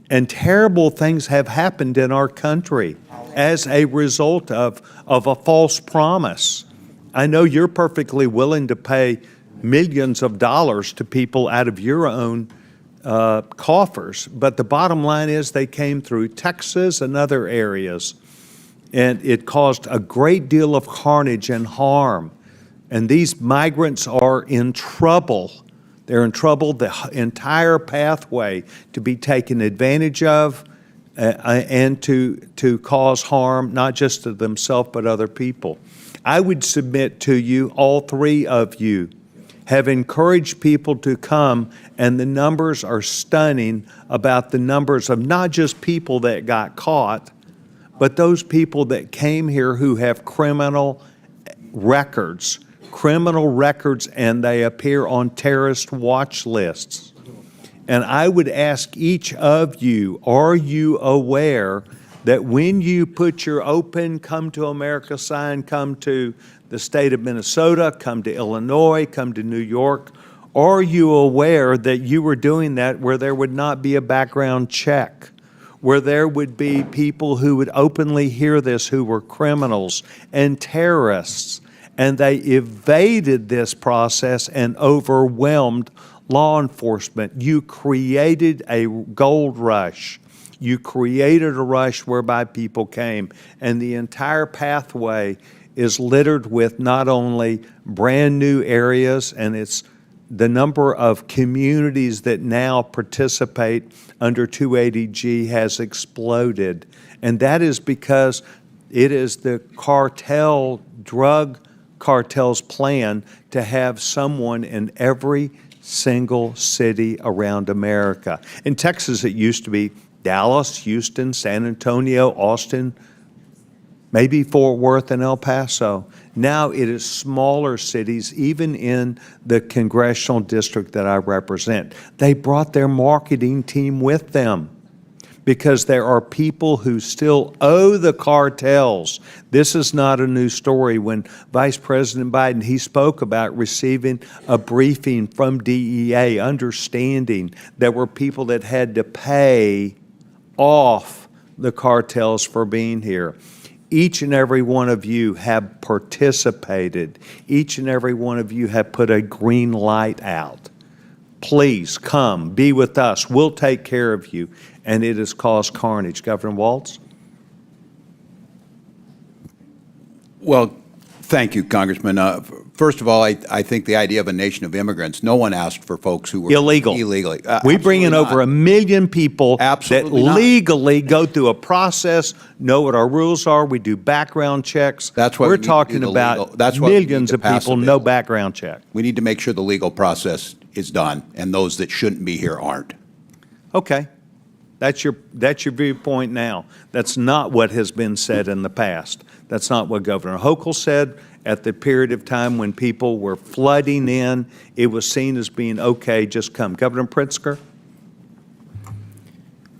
And terrible things have happened in our country as a result of a false promise. I know you're perfectly willing to pay millions of dollars to people out of your own coffers, but the bottom line is they came through Texas and other areas, and it caused a great deal of carnage and harm. And these migrants are in trouble. They're in trouble, the entire pathway to be taken advantage of and to cause harm, not just to themselves, but other people. I would submit to you, all three of you have encouraged people to come, and the numbers are stunning about the numbers of not just people that got caught, but those people that came here who have criminal records, and they appear on terrorist watch lists. And I would ask each of you, are you aware that when you put your open Come to America sign, come to the state of Minnesota, come to Illinois, come to New York, are you aware that you were doing that where there would not be a background check, where there would be people who would openly hear this who were criminals and terrorists, and they evaded this process and overwhelmed law enforcement? You created a gold rush. You created a rush whereby people came, and the entire pathway is littered with not only brand new areas, and it's the number of communities that now participate under 280G has exploded. And that is because it is the drug cartel's plan to have someone in every single city around America. In Texas, it used to be Dallas, Houston, San Antonio, Austin, maybe Fort Worth and El Paso. Now it is smaller cities, even in the congressional district that I represent. They brought their marketing team with them because there are people who still owe the cartels. This is not a new story. When Vice President Biden, he spoke about receiving a briefing from DEA, understanding there were people that had to pay off the cartels for being here. Each and every one of you have participated. Each and every one of you have put a green light out. Please come, be with us. We'll take care of you. And it has caused carnage. Governor Walz? Well, thank you, Congressman. First of all, I think the idea of a nation of immigrants, no one asked for folks who were illegally. We bring in over 1 million people that legally go through a process, know what our rules are. We do background checks. That's why we're talking about millions of people, no background check. We need to make sure the legal process is done, and those that shouldn't be here aren't. Okay. That's your viewpoint now. That's not what has been said in the past. That's not what Governor Hochul said at the period of time when people were flooding in. It was seen as being okay, just come. Governor Pritzker?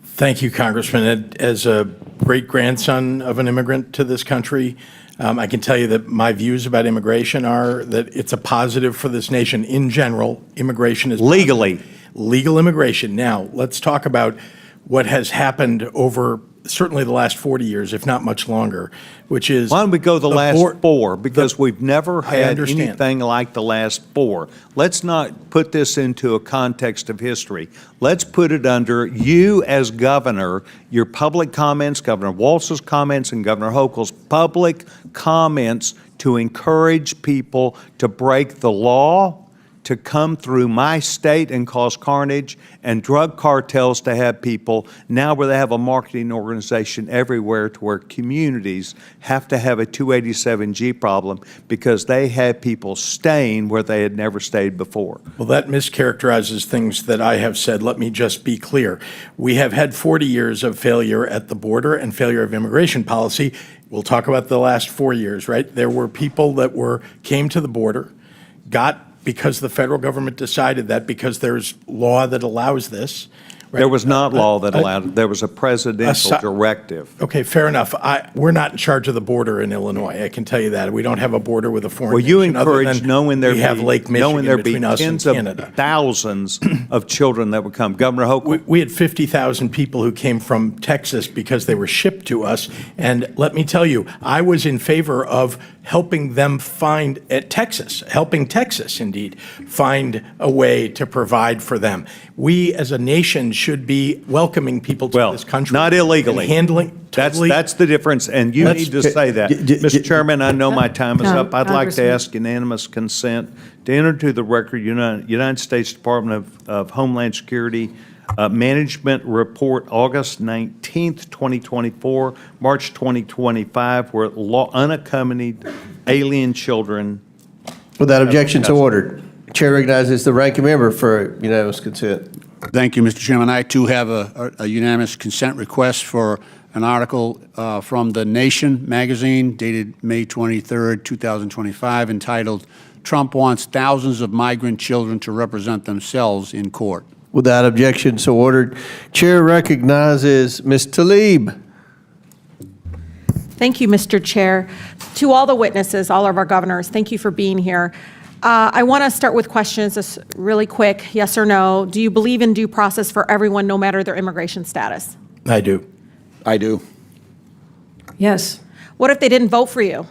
Thank you, Congressman. As a great-grandson of an immigrant to this country, I can tell you that my views about immigration are that it's a positive for this nation in general. Immigration is legally. Legal immigration. Now, let's talk about what has happened over certainly the last 40 years, if not much longer, which is... Why don't we go the last four? Because we've never I had understand. anything like the last four. Let's not put this into a context of history. Let's put it under you as governor, your public comments, Governor Walz's comments, and Governor Hochul's public comments to encourage people to break the law, to come through my state and cause carnage, and drug cartels to have people now where they have a marketing organization everywhere to where communities have to have a 287G problem because they have people staying where they had never stayed before. Well, that mischaracterizes things that I have said. Let me just be clear. We have had 40 years of failure at the border and failure of immigration policy. We'll talk about the last 4 years, right? There were people that came to the border, because the federal government decided that, because there's law that allows this. Right? There was not law that allowed it. There was a presidential directive. Okay, fair enough. We're not in charge of the border in Illinois. I can tell you that. We don't have a border with a foreign Well, you nation other encourage than knowing there we have Lake Michigan between us and tens of Canada. thousands of children that would come. Governor Hochul? We had 50,000 people who came from Texas because they were shipped to us. And let me tell you, I was in favor of helping them helping Texas, indeed, find a way to provide for them. We, as a nation, should be welcoming people to this country. Not illegally. And handling, totally. That's the difference, and you need to say that. Mr. Chairman, I know my time is up. I'd like to ask unanimous consent to enter to the record United States Department of Homeland Security Management Report, August 19th, 2024, March 2025, where unaccompanied alien children. Without objection, so ordered. Chair recognizes the ranking member for unanimous consent. Thank you, Mr. Chairman. I, too, have a unanimous consent request for an article from The Nation magazine dated May 23rd, 2025, entitled, "Trump Wants Thousands of Migrant Children to Represent Themselves in Court." Without objection, so ordered. Chair recognizes Ms. Tlaib. Thank you, Mr. Chair. To all the witnesses, all of our governors, thank you for being here. I want to start with questions, just really quick, yes or no. Do you believe in due process for everyone, no matter their immigration status? I do. I do. Yes. What if they didn't vote for you?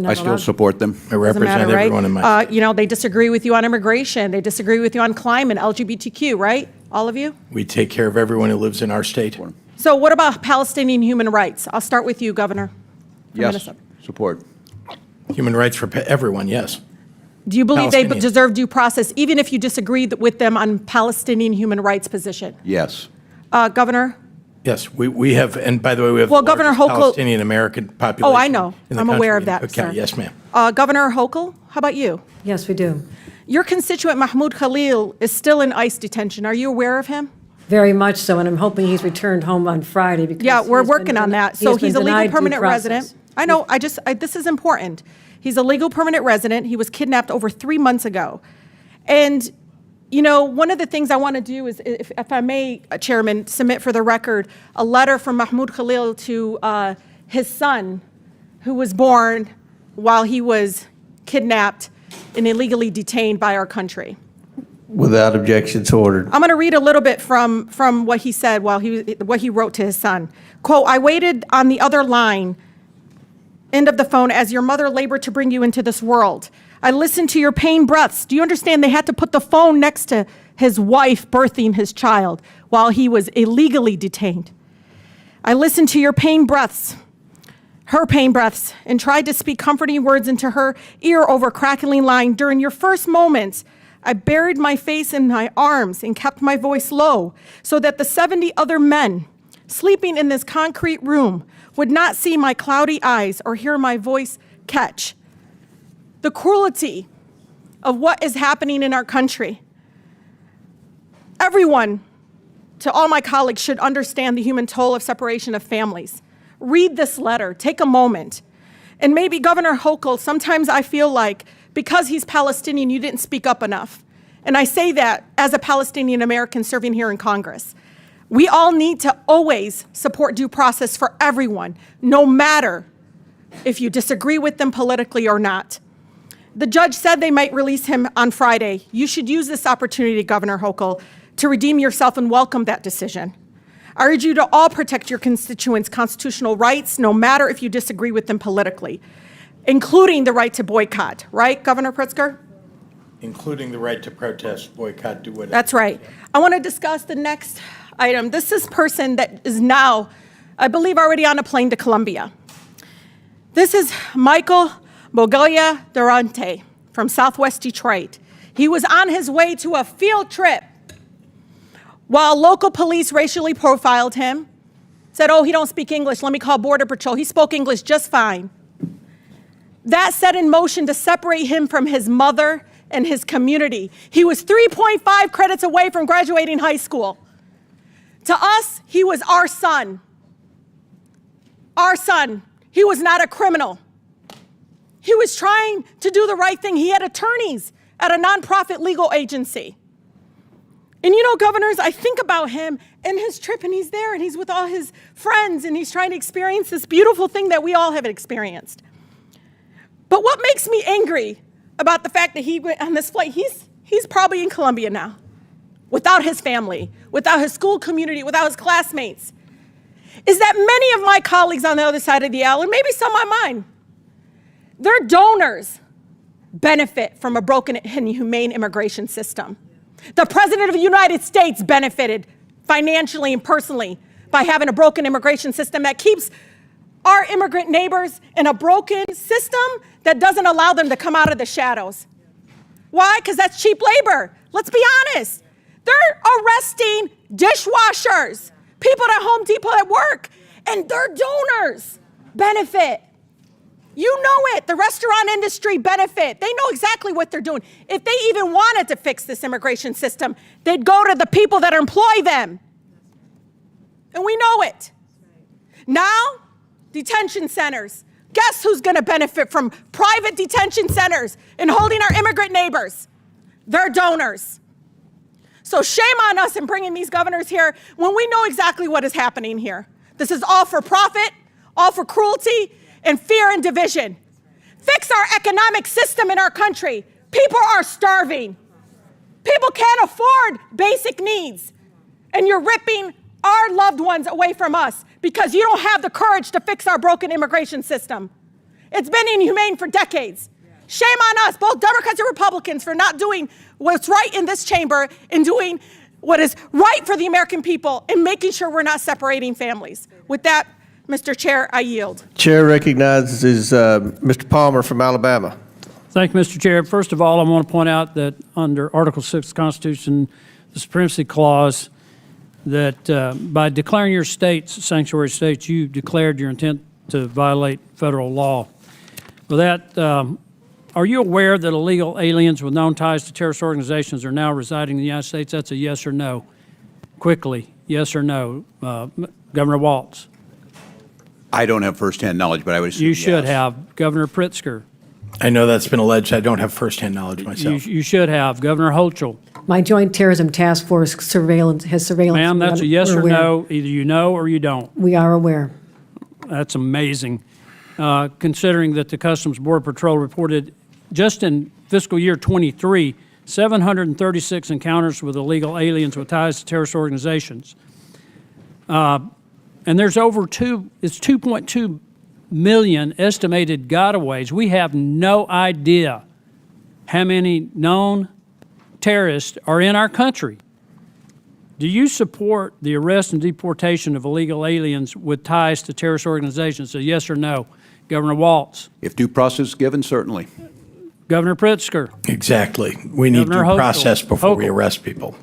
I still support them. I represent Doesn't matter, everyone in my state. They disagree with you on immigration. They disagree with you on climate, LGBTQ, right? All of you? We take care of everyone who lives in our state. So what about Palestinian human rights? I'll start with you, Governor. from Yes, Minnesota. support. Human rights for everyone, yes. Do you believe they Palestinian. deserve due process, even if you disagree with them on Palestinian human rights position? Yes. Governor? Yes, we have, and by the way, we have Well, the Governor largest Hochul- Palestinian American population. Oh, I know. in the I'm aware of country. that, Okay, sir. yes, ma'am. Governor Hochul, how about you? Yes, we do. Your constituent Mahmoud Khalil is still in ICE detention. Are you aware of him? Very much so, and I'm hoping he's returned home on Friday because Yeah, we're he's been working on that. he So has been he's a legal denied due permanent process. resident. I know, this is important. He's a legal permanent resident. He was kidnapped over 3 months ago. And, one of the things I want to do is, if I may, Chairman, submit for the record a letter from Mahmoud Khalil to his son, who was born while he was kidnapped and illegally detained by our country. Without objection, so ordered. I'm going to read a little bit from what he said what he wrote to his son. Quote, "I waited on the other line, end of the phone, as your mother labored to bring you into this world. I listened to your pain breaths. Do you understand they had to put the phone next to his wife birthing his child while he was illegally detained? I listened to your pain breaths, her pain breaths, and tried to speak comforting words into her ear over crackling line. During your first moments, I buried my face in my arms and kept my voice low so that the 70 other men sleeping in this concrete room would not see my cloudy eyes or hear my voice catch. The cruelty of what is happening in our country. Everyone to all my colleagues should understand the human toll of separation of families. Read this letter, take a moment. And maybe Governor Hochul, sometimes I feel like because he's Palestinian, you didn't speak up enough. And I say that as a Palestinian American serving here in Congress. We all need to always support due process for everyone, no matter if you disagree with them politically or not. The judge said they might release him on Friday. You should use this opportunity, Governor Hochul, to redeem yourself and welcome that decision. I urge you to all protect your constituents' constitutional rights, no matter if you disagree with them politically, including the right to boycott, right, Governor Pritzker? Including the right to protest, boycott, do whatever. That's right. I want to discuss the next item. This is a person that is now, I believe, already on a plane to Colombia. This is Michael Bogoya Durante from Southwest Detroit. He was on his way to a field trip while local police racially profiled him, said, oh, he don't speak English, let me call Border Patrol. He spoke English just fine. That set in motion to separate him from his mother and his community. He was 3.5 credits away from graduating high school. To us, he was our son. Our son. He was not a criminal. He was trying to do the right thing. He had attorneys at a nonprofit legal agency. And you know, governors, I think about him and his trip, and he's there, and he's with all his friends, and he's trying to experience this beautiful thing that we all have experienced. But what makes me angry about the fact that he went on this flight, he's probably in Colombia now, without his family, without his school community, without his classmates, is that many of my colleagues on the other side of the aisle, and maybe some on mine, their donors benefit from a broken and inhumane immigration system. The President of the United States benefited financially and personally by having a broken immigration system that keeps our immigrant neighbors in a broken system that doesn't allow them to come out of the shadows. Why? Because that's cheap labor. Let's be honest. They're arresting dishwashers, people at Home Depot at work, and their donors benefit. You know it. The restaurant industry benefit. They know exactly what they're doing. If they even wanted to fix this immigration system, they'd go to the people that employ them. And we know it. Now, detention centers. Guess who's going to benefit from private detention centers and holding our immigrant neighbors? Their donors. So shame on us in bringing these governors here when we know exactly what is happening here. This is all for profit, all for cruelty, and fear and division. Fix our economic system in our country. People are starving. People can't afford basic needs. And you're ripping our loved ones away from us because you don't have the courage to fix our broken immigration system. It's been inhumane for decades. Shame on us, both Democrats and Republicans, for not doing what's right in this chamber and doing what is right for the American people and making sure we're not separating families. With that, Mr. Chair, I yield. Chair recognizes Mr. Palmer from Alabama. Thank you, Mr. Chair. First of all, I want to point out that under Article 6 of the Constitution, the Supremacy Clause, that by declaring your states sanctuary states, you declared your intent to violate federal law. With that, are you aware that illegal aliens with known ties to terrorist organizations are now residing in the United States? That's a yes or no. Quickly, yes or no. Governor Walz. I don't have firsthand knowledge, but I would assume You should yes. have. Governor Pritzker. I know that's been alleged. I don't have firsthand knowledge myself. You should have. Governor Hochul. My Joint Terrorism Task Force has surveillance. Ma'am, that's a yes We're or aware. no. Either you know or you don't. We are aware. That's amazing. Considering that the Customs Border Patrol reported just in fiscal year 23, 736 encounters with illegal aliens with ties to terrorist organizations. And there's it's 2.2 million estimated gotaways. We have no idea how many known terrorists are in our country. Do you support the arrest and deportation of illegal aliens with ties to terrorist organizations? So yes or no? Governor Walz. If due process is given, certainly. Governor Pritzker. Exactly. We need Governor due Hochul. process before we Hochul. arrest people.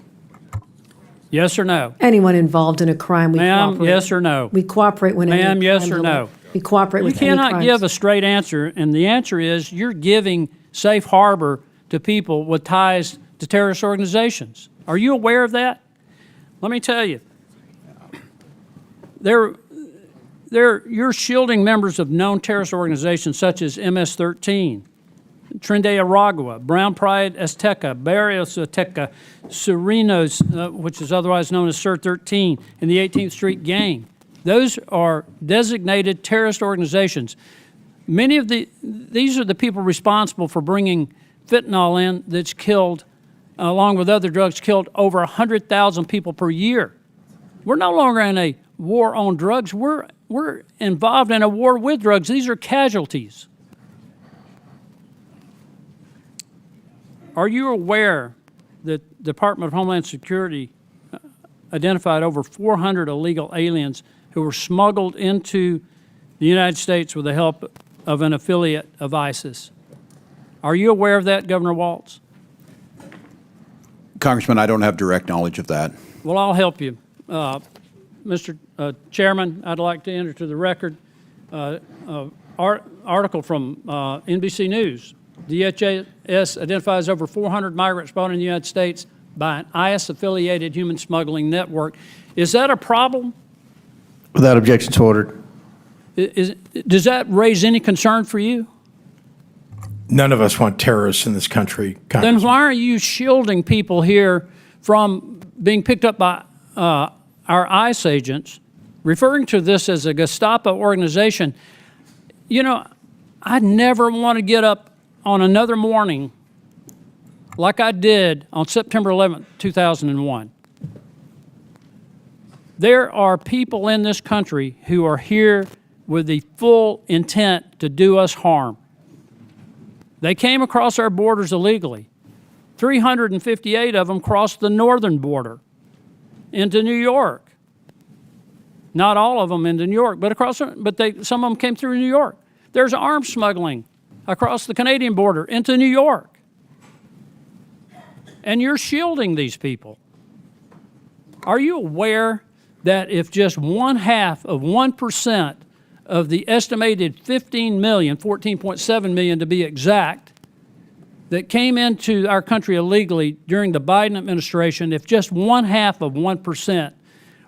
Yes or no? Anyone involved in a crime, we Ma'am, cooperate. yes or no? We cooperate when Ma'am, any yes crimes or are no? alleged. We cooperate You with any cannot crimes. give a straight answer, and the answer is you're giving safe harbor to people with ties to terrorist organizations. Are you aware of that? Let me tell you. You're shielding members of known terrorist organizations such as MS-13, Tren de Aragua, Brown Pride Azteca, Barrios Azteca, Serenos, which is otherwise known as Sur 13, and the 18th Street Gang. Those are designated terrorist organizations. Many of these are the people responsible for bringing fentanyl in that's killed, along with other drugs, killed over 100,000 people per year. We're no longer in a war on drugs. We're involved in a war with drugs. These are casualties. Are you aware that the Department of Homeland Security identified over 400 illegal aliens who were smuggled into the United States with the help of an affiliate of ISIS? Are you aware of that, Governor Walz? Congressman, I don't have direct knowledge of that. Well, I'll help you. Mr. Chairman, I'd like to enter to the record article from NBC News. DHS identifies over 400 migrants brought in the United States by an IS-affiliated human smuggling network. Is that a problem? Without objections ordered. Does that raise any concern for you? None of us want terrorists in this country, Then Congressman. why are you shielding people here from being picked up by our ICE agents, referring to this as a Gestapo organization? You know, I never want to get up on another morning like I did on September 11th, 2001. There are people in this country who are here with the full intent to do us harm. They came across our borders illegally. 358 of them crossed the northern border into New York. Not all of them into New York, but some of them came through New York. There's arms smuggling across the Canadian border into New York. And you're shielding these people. Are you aware that if just 0.5% of the estimated 15 million, 14.7 million to be exact, that came into our country illegally during the Biden administration, if just 0.5%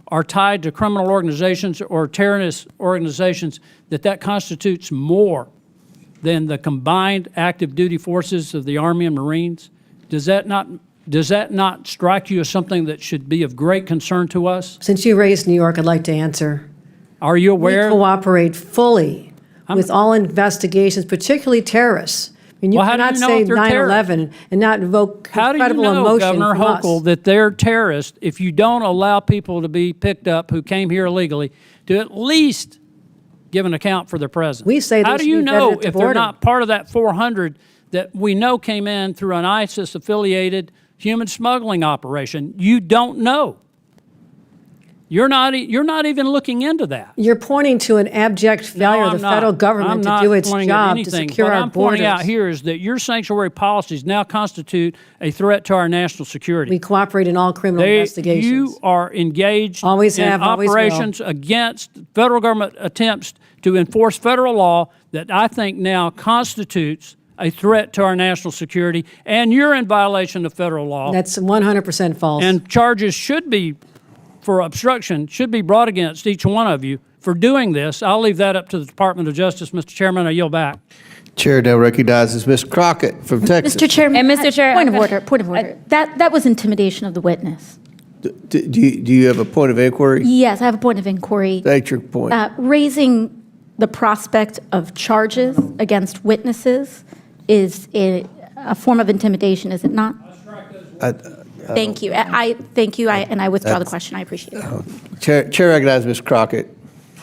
are tied to criminal organizations or terrorist organizations, that constitutes more than the combined active duty forces of the Army and Marines? Does that not strike you as something that should be of great concern to us? Since you raised New York, I'd like to answer. Are you aware? We cooperate fully with all investigations, particularly terrorists. I mean, you Well, how do cannot you know say if they're 9/11 and not invoke How do you incredible know, emotion Governor from us. Hochul, that they're terrorists if you don't allow people to be picked up who came here illegally to at least give an account for their presence? We say they How do should you be vetted know at the if they're border. not part of that 400 that we know came in through an ISIS-affiliated human smuggling operation? You don't know. You're not even looking into that. You're pointing to an abject failure of the federal government to do its job to secure what our I'm borders. pointing out here is that your sanctuary policies now constitute a threat to our national security. We cooperate in all criminal investigations. You are engaged Always in have, always will. operations against federal government attempts to enforce federal law that I think now constitutes a threat to our national security, and you're in violation of federal law. That's 100% false. And charges for obstruction should be brought against each one of you for doing this. I'll leave that up to the Department of Justice. Mr. Chairman, I yield back. Chair now recognizes Ms. Crockett from Texas. Mr. Chairman. And Mr. Chair, Point of order. That was intimidation of the witness. Do you have a point of inquiry? Yes, I have a point of inquiry. State your point. Raising the prospect of charges against witnesses is a form of intimidation, is it not? Thank you. Thank you, and I withdraw the question. I appreciate it. Chair recognizes Ms. Crockett.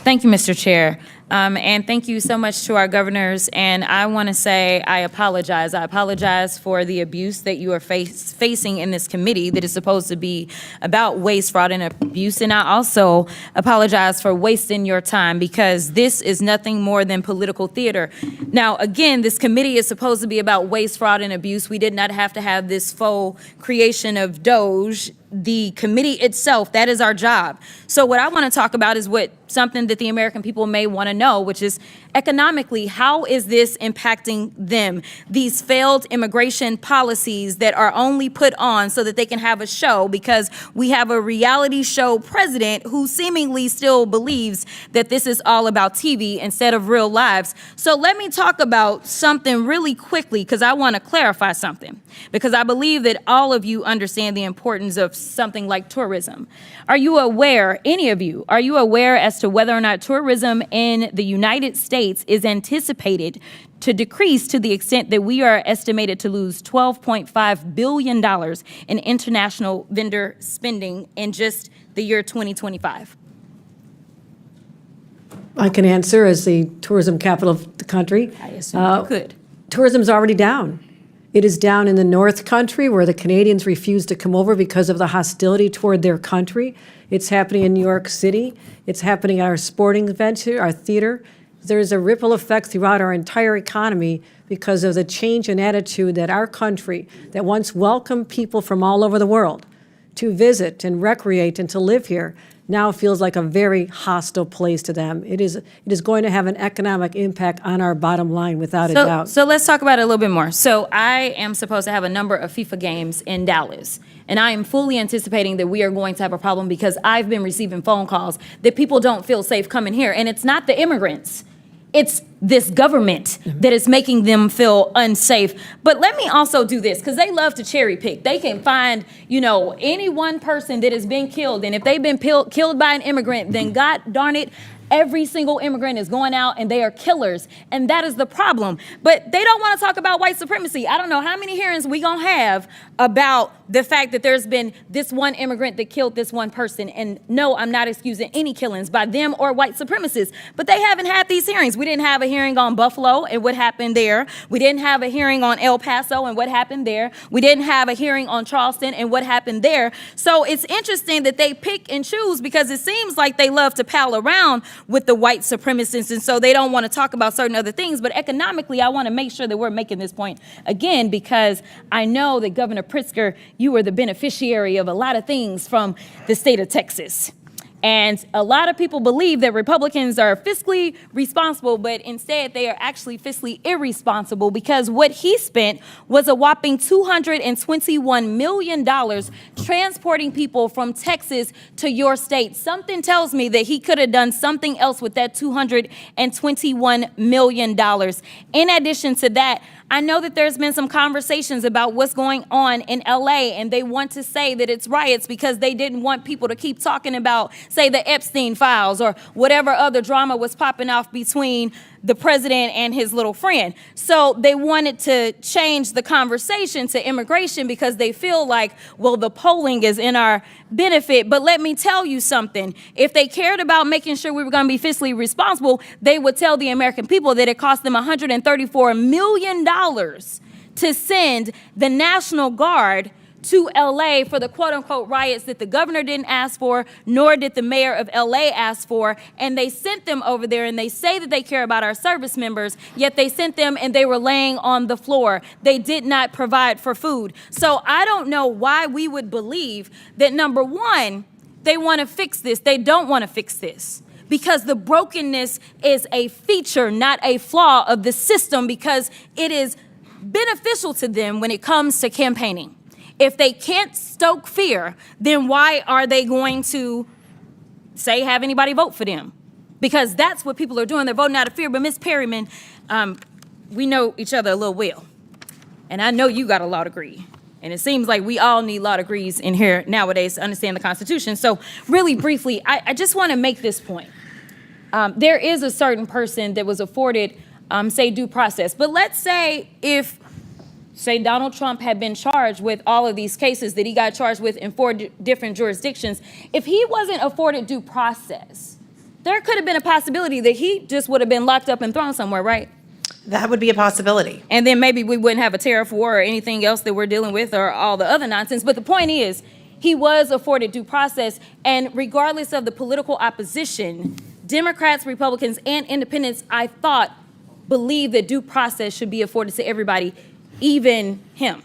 Thank you, Mr. Chair. And thank you so much to our governors. And I want to say I apologize. I apologize for the abuse that you are facing in this committee that is supposed to be about waste, fraud, and abuse. And I also apologize for wasting your time because this is nothing more than political theater. Now, again, this committee is supposed to be about waste, fraud, and abuse. We did not have to have this faux creation of Doge the committee itself. That is our job. So what I want to talk about is something that the American people may want to know, which is economically, how is this impacting them? These failed immigration policies that are only put on so that they can have a show, because we have a reality show president who seemingly still believes that this is all about TV instead of real lives. So let me talk about something really quickly, because I want to clarify something, because I believe that all of you understand the importance of something like tourism. Are you aware, any of you, are you aware as to whether or not tourism in the United States is anticipated to decrease to the extent that we are estimated to lose $12.5 billion in international vendor spending in just the year 2025? I can answer as the tourism capital of the country. I assume you could. Tourism's already down. It is down in the North Country, where the Canadians refuse to come over because of the hostility toward their country. It's happening in New York City. It's happening at our sporting events here, our theater. There's a ripple effect throughout our entire economy because of the change in attitude that our country, that once welcomed people from all over the world to visit and recreate and to live here, now feels like a very hostile place to them. It is going to have an economic impact on our bottom line, without a doubt. So let's talk about it a little bit more. So I am supposed to have a number of FIFA games in Dallas, and I am fully anticipating that we are going to have a problem, because I've been receiving phone calls that people don't feel safe coming here, and it's not the immigrants. It's this government that is making them feel unsafe. But let me also do this, because they love to cherry pick. They can find, any one person that has been killed. And if they've been killed by an immigrant, then God darn it, every single immigrant is going out and they are killers. And that is the problem. But they don't want to talk about white supremacy. I don't know how many hearings we going to have about the fact that there's been this one immigrant that killed this one person. And no, I'm not excusing any killings by them or white supremacists. But they haven't had these hearings. We didn't have a hearing on Buffalo and what happened there. We didn't have a hearing on El Paso and what happened there. We didn't have a hearing on Charleston and what happened there. So it's interesting that they pick and choose, because it seems like they love to pal around with the white supremacists, and so they don't want to talk about certain other things. But economically, I want to make sure that we're making this point again, because I know that Governor Pritzker, you were the beneficiary of a lot of things from the state of Texas. And a lot of people believe that Republicans are fiscally responsible, but instead they are actually fiscally irresponsible, because what he spent was a whopping $221 million transporting people from Texas to your state. Something tells me that he could have done something else with that $221 million. In addition to that, I know that there's been some conversations about what's going on in LA, and they want to say that it's riots because they didn't want people to keep talking about, say, the Epstein files or whatever other drama was popping off between the president and his little friend. So they wanted to change the conversation to immigration because they feel like, well, the polling is in our benefit. But let me tell you something. If they cared about making sure we were going to be fiscally responsible, they would tell the American people that it cost them $134 million to send the National Guard to LA for the quote unquote riots that the governor didn't ask for, nor did the mayor of LA ask for. And they sent them over there, and they say that they care about our service members, yet they sent them and they were laying on the floor. They did not provide for food. So I don't know why we would believe that, number one, they want to fix this. They don't want to fix this, because the brokenness is a feature, not a flaw of the system, because it is beneficial to them when it comes to campaigning. If they can't stoke fear, then why are they going to, say, have anybody vote for them? Because that's what people are doing. They're voting out of fear. But Ms. Perryman, we know each other a little well. And I know you got a law degree. And it seems like we all need law degrees in here nowadays to understand the Constitution. So really briefly, I just want to make this point. There is a certain person that was afforded, say, due process. But let's say if, say, Donald Trump had been charged with all of these cases that he got charged with in 4 different jurisdictions, if he wasn't afforded due process, there could have been a possibility that he just would have been locked up and thrown somewhere, right? That would be a possibility. And then maybe we wouldn't have a tariff war or anything else that we're dealing with or all the other nonsense. But the point is, he was afforded due process, and regardless of the political opposition, Democrats, Republicans, and independents, I thought, believe that due process should be afforded to everybody, even him.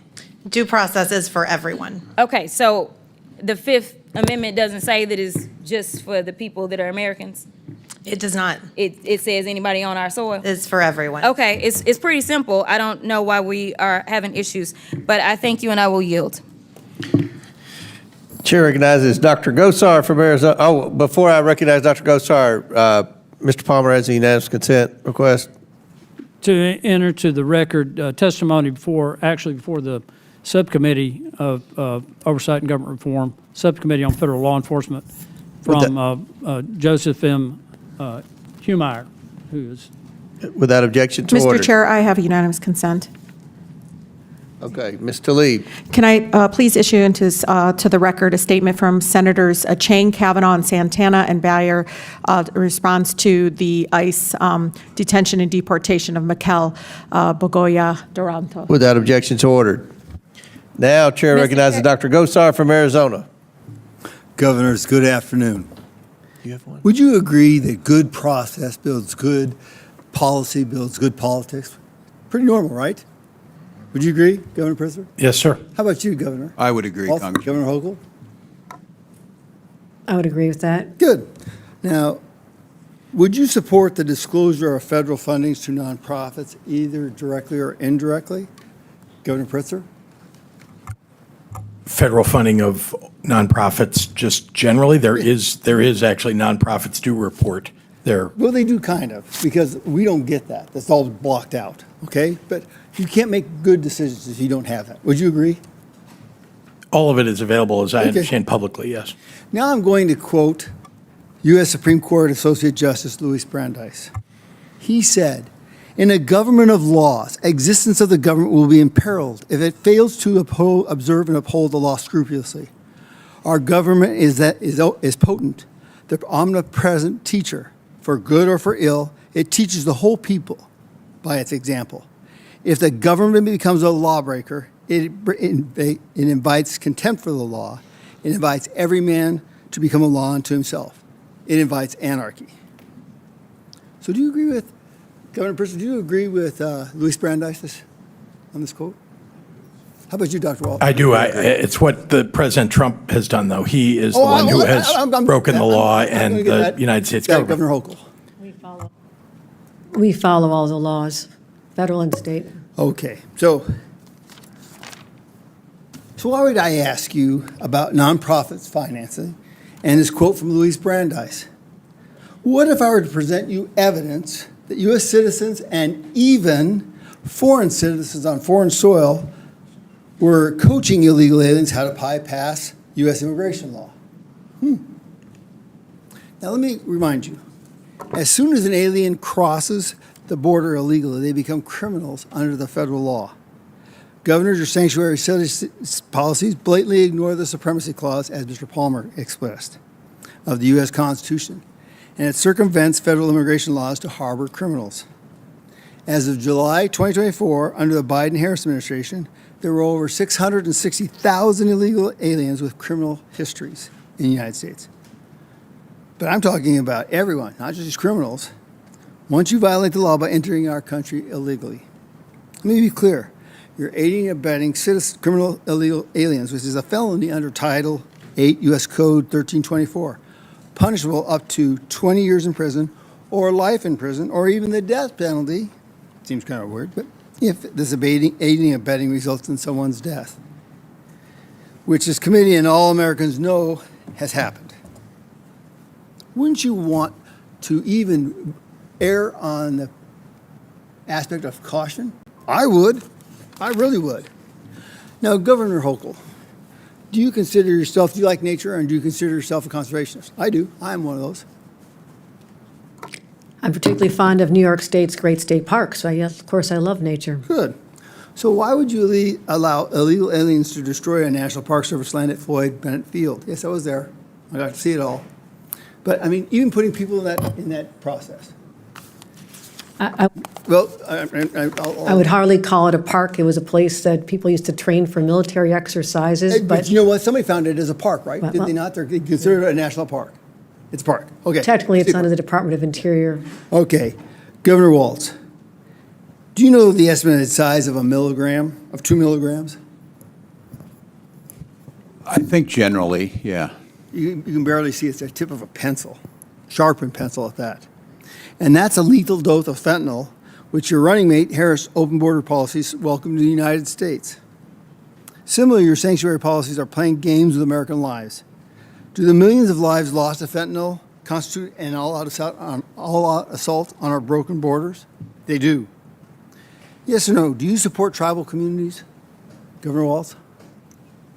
Due process is for everyone. Okay, so the Fifth Amendment doesn't say that it's just for the people that are Americans? It does not. It says anybody on our soil? It's for everyone. Okay, it's pretty simple. I don't know why we are having issues, but I thank you and I will yield. Chair recognizes Dr. Gosar from Arizona. Oh, before I recognize Dr. Gosar, Mr. Palmer has a unanimous consent request. To enter to the record testimony before the Subcommittee of Oversight and Government Reform, Subcommittee on Federal Law Enforcement, from Joseph M. Humeyer, who is. Without objection to order. Mr. Chair, I have unanimous consent. Okay, Ms. Tlaib. Can I please issue into to the record a statement from Senators Chang, Kavanaugh, and Santana and Bayer in response to the ICE detention and deportation of Mikel Bogoya Duranto? Without objection to order. Now, Chair recognizes Dr. Gosar from Arizona. Governors, good afternoon. You have one? Would you agree that good process builds good policy, builds good politics? Pretty normal, right? Would you agree, Governor Pritzker? Yes, sir. How about you, Governor? I would agree, Also, Congressman. Governor Hochul? I would agree with that. Good. Now, would you support the disclosure of federal fundings to nonprofits, either directly or indirectly? Governor Pritzker? Federal funding of nonprofits, just generally, there is actually nonprofits do report their. Well, they do kind of, because we don't get that. That's all blocked out, okay? But you can't make good decisions if you don't have that. Would you agree? All of it is available, as I Okay. understand publicly, yes. Now I'm going to quote U.S. Supreme Court Associate Justice Louis Brandeis. He said, "In a government of laws, existence of the government will be imperiled if it fails to observe and uphold the law scrupulously. Our government is potent, the omnipresent teacher. For good or for ill, it teaches the whole people by its example. If the government becomes a lawbreaker, it invites contempt for the law. It invites every man to become a law unto himself. It invites anarchy." So do you agree with, Governor Pritzker, do you agree with Louis Brandeis on this quote? How about you, Dr. Walz? I do. It's what the President Trump has done, though. He is the one who has broken the law and the United States government. Governor Hochul. We follow all the laws, federal and state. Okay, so why would I ask you about nonprofits financing and this quote from Louis Brandeis? What if I were to present you evidence that U.S. citizens and even foreign citizens on foreign soil were coaching illegal aliens how to bypass U.S. immigration law? Now let me remind you, as soon as an alien crosses the border illegally, they become criminals under the federal law. Governors or sanctuary cities policies blatantly ignore the supremacy clause, as Mr. Palmer expressed, of the U.S. Constitution, and it circumvents federal immigration laws to harbor criminals. As of July 2024, under the Biden-Harris administration, there were over 660,000 illegal aliens with criminal histories in the United States. But I'm talking about everyone, not just criminals. Once you violate the law by entering our country illegally, let me be clear. You're aiding and abetting criminal illegal aliens, which is a felony under Title 8 U.S. Code 1324, punishable up to 20 years in prison or life in prison or even the death penalty. Seems kind of weird, but if this aiding and abetting results in someone's death, which this committee and all Americans know has happened. Wouldn't you want to even err on the aspect of caution? I would. I really would. Now, Governor Hochul, do you like nature and do you consider yourself a conservationist? I do. I'm one of those. I'm particularly fond of New York State's great state parks, so yes, of course I love nature. Good. So why would you allow illegal aliens to destroy a National Park Service land at Floyd Bennett Field? Yes, I was there. I got to see it all. But I mean, even putting people in that process. I would hardly call it a park. It was a place that people used to train for military exercises. But you know what? Somebody found it as a park, right? Did they not? They considered it a national park. It's a park. Okay. Technically, it's under the Department of Interior. Okay. Governor Walz, do you know the estimated size of 2 milligrams? I think generally, yeah. You can barely see it's the tip of a pencil, sharpened pencil at that. And that's a lethal dose of fentanyl, which your running mate, Harris' open border policies welcome to the United States. Similarly, your sanctuary policies are playing games with American lives. Do the millions of lives lost to fentanyl constitute an all-out assault on our broken borders? They do. Yes or no, do you support tribal communities, Governor Walz?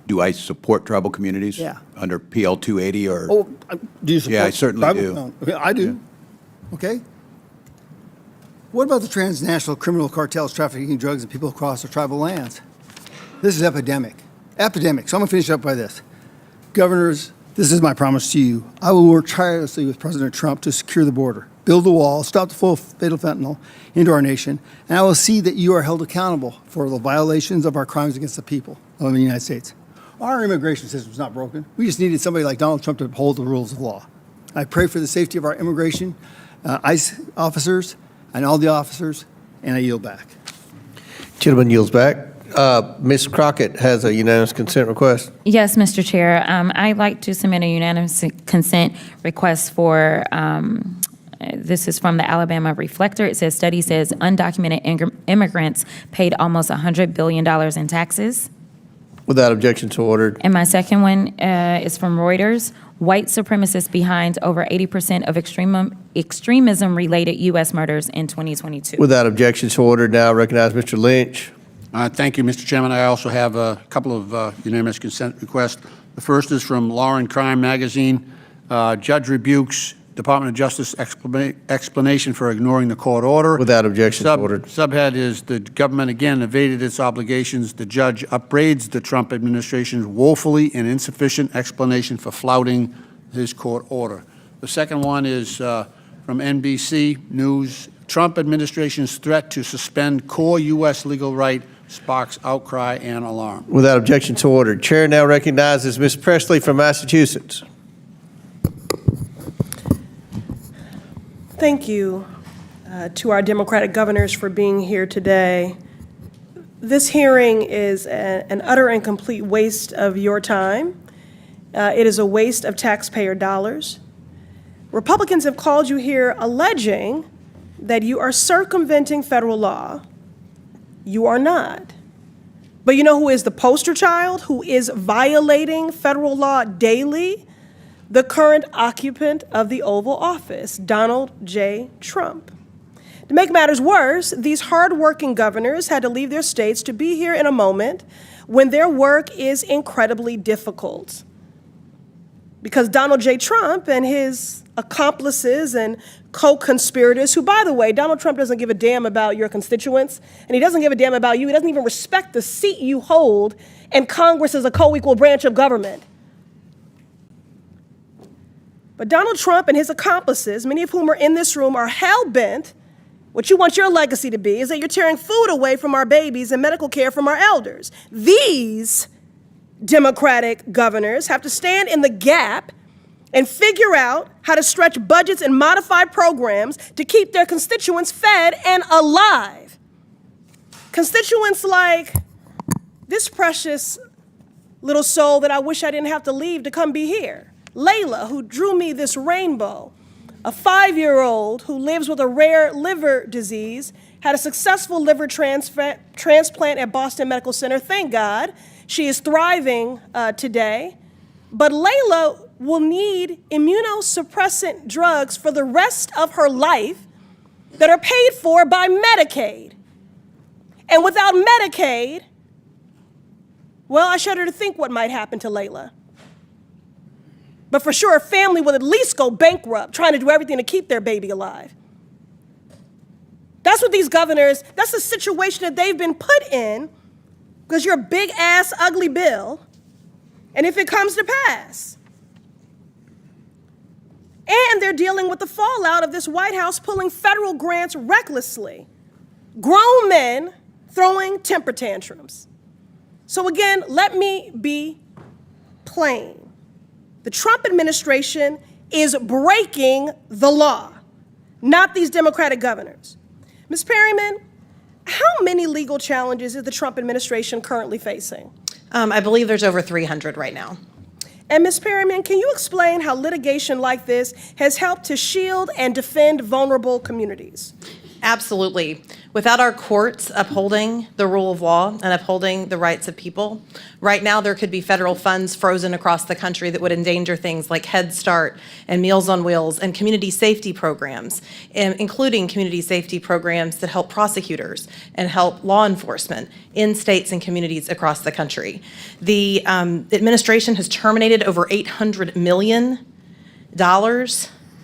Do I support tribal communities? Yeah. Under PL 280 or? Oh, do you support? Yeah, I certainly tribal? do. No, I do. Okay. What about the transnational criminal cartels trafficking drugs and people across our tribal lands? This is epidemic. Epidemic. So I'm going to finish up by this. Governors, this is my promise to you. I will work tirelessly with President Trump to secure the border, build the wall, stop the flow of fatal fentanyl into our nation, and I will see that you are held accountable for the violations of our crimes against the people of the United States. Our immigration system is not broken. We just needed somebody like Donald Trump to uphold the rules of law. I pray for the safety of our immigration, ICE officers, and all the officers, and I yield back. Gentleman yields back. Ms. Crockett has a unanimous consent request. Yes, Mr. Chair. I'd like to submit a unanimous consent request for, this is from the Alabama Reflector. It says, study says undocumented immigrants paid almost $100 billion in taxes. Without objection, so ordered. And my second one is from Reuters. White supremacists behind over 80% of extremism-related U.S. murders in 2022. Without objection, so ordered. Now I recognize Mr. Lynch. Thank you, Mr. Chairman. I also have a couple of unanimous consent requests. The first is from Law and Crime magazine. Judge rebukes Department of Justice explanation for ignoring the court order. Without objection, ordered. Subhead is the government again evaded its obligations. The judge upbraids the Trump administration's woefully and insufficient explanation for flouting his court order. The second one is from NBC News. Trump administration's threat to suspend core U.S. legal right sparks outcry and alarm. Without objection, so ordered. Chair now recognizes Ms. Presley from Massachusetts. Thank you to our Democratic governors for being here today. This hearing is an utter and complete waste of your time. It is a waste of taxpayer dollars. Republicans have called you here alleging that you are circumventing federal law. You are not. But you know who is the poster child, who is violating federal law daily? The current occupant of the Oval Office, Donald J. Trump. To make matters worse, these hardworking governors had to leave their states to be here in a moment when their work is incredibly difficult. Because Donald J. Trump and his accomplices and co-conspirators, who, by the way, Donald Trump doesn't give a damn about your constituents, and he doesn't give a damn about you. He doesn't even respect the seat you hold in Congress as a co-equal branch of government. But Donald Trump and his accomplices, many of whom are in this room, are hell-bent. What you want your legacy to be is that you're tearing food away from our babies and medical care from our elders. These Democratic governors have to stand in the gap and figure out how to stretch budgets and modify programs to keep their constituents fed and alive. Constituents like this precious little soul that I wish I didn't have to leave to come be here. Layla, who drew me this rainbow, a 5-year-old who lives with a rare liver disease, had a successful liver transplant at Boston Medical Center. Thank God. She is thriving today. But Layla will need immunosuppressant drugs for the rest of her life that are paid for by Medicaid. And without Medicaid, well, I shudder to think what might happen to Layla. But for sure, a family will at least go bankrupt trying to do everything to keep their baby alive. That's what these governors, that's the situation that they've been put in because you're a big-ass, ugly bill, and if it comes to pass. And they're dealing with the fallout of this White House pulling federal grants recklessly. Grown men throwing temper tantrums. So again, let me be plain. The Trump administration is breaking the law, not these Democratic governors. Ms. Perryman, how many legal challenges is the Trump administration currently facing? I believe there's over 300 right now. And Ms. Perryman, can you explain how litigation like this has helped to shield and defend vulnerable communities? Absolutely. Without our courts upholding the rule of law and upholding the rights of people, right now there could be federal funds frozen across the country that would endanger things like Head Start and Meals on Wheels and community safety programs, including community safety programs that help prosecutors and help law enforcement in states and communities across the country. The administration has terminated over $800 million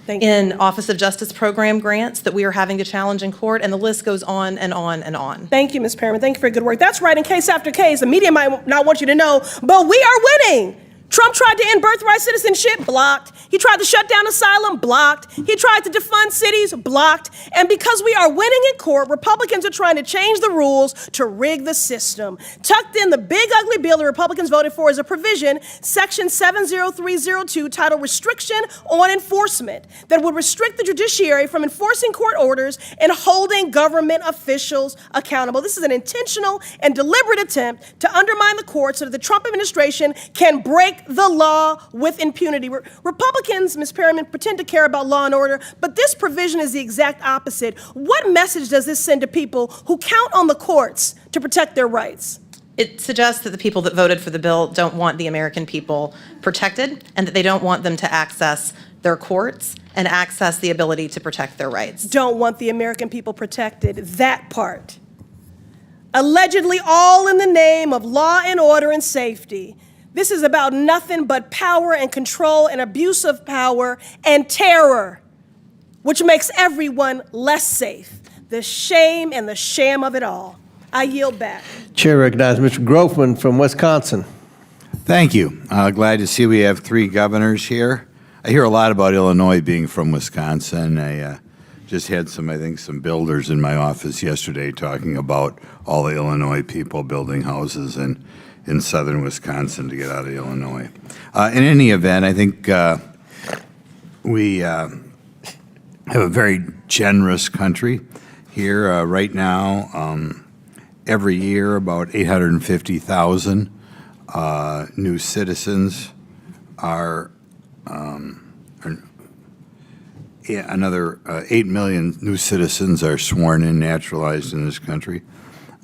in Office of Justice Program grants that we are having to challenge in court, and the list goes on and on and on. Thank you, Ms. Perryman. Thank you for your good work. That's right, in case after case, the media might not want you to know, but we are winning. Trump tried to end birthright citizenship, blocked. He tried to shut down asylum, blocked. He tried to defund cities, blocked. And because we are winning in court, Republicans are trying to change the rules to rig the system. Tucked in the big ugly bill the Republicans voted for is a provision, Section 70302, titled Restriction on Enforcement, that would restrict the judiciary from enforcing court orders and holding government officials accountable. This is an intentional and deliberate attempt to undermine the courts so that the Trump administration can break the law with impunity. Republicans, Ms. Perryman, pretend to care about law and order, but this provision is the exact opposite. What message does this send to people who count on the courts to protect their rights? It suggests that the people that voted for the bill don't want the American people protected and that they don't want them to access their courts and access the ability to protect their rights. Don't want the American people protected, that part. Allegedly all in the name of law and order and safety. This is about nothing but power and control and abuse of power and terror, which makes everyone less safe. The shame and the sham of it all. I yield back. Chair recognizes Mr. Grofman from Wisconsin. Thank you. Glad to see we have 3 governors here. I hear a lot about Illinois being from Wisconsin. I just had some builders in my office yesterday talking about all the Illinois people building houses in southern Wisconsin to get out of Illinois. In any event, I think we have a very generous country here right now. Every year, about 850,000 new citizens are, another 8 million new citizens are sworn in, naturalized in this country.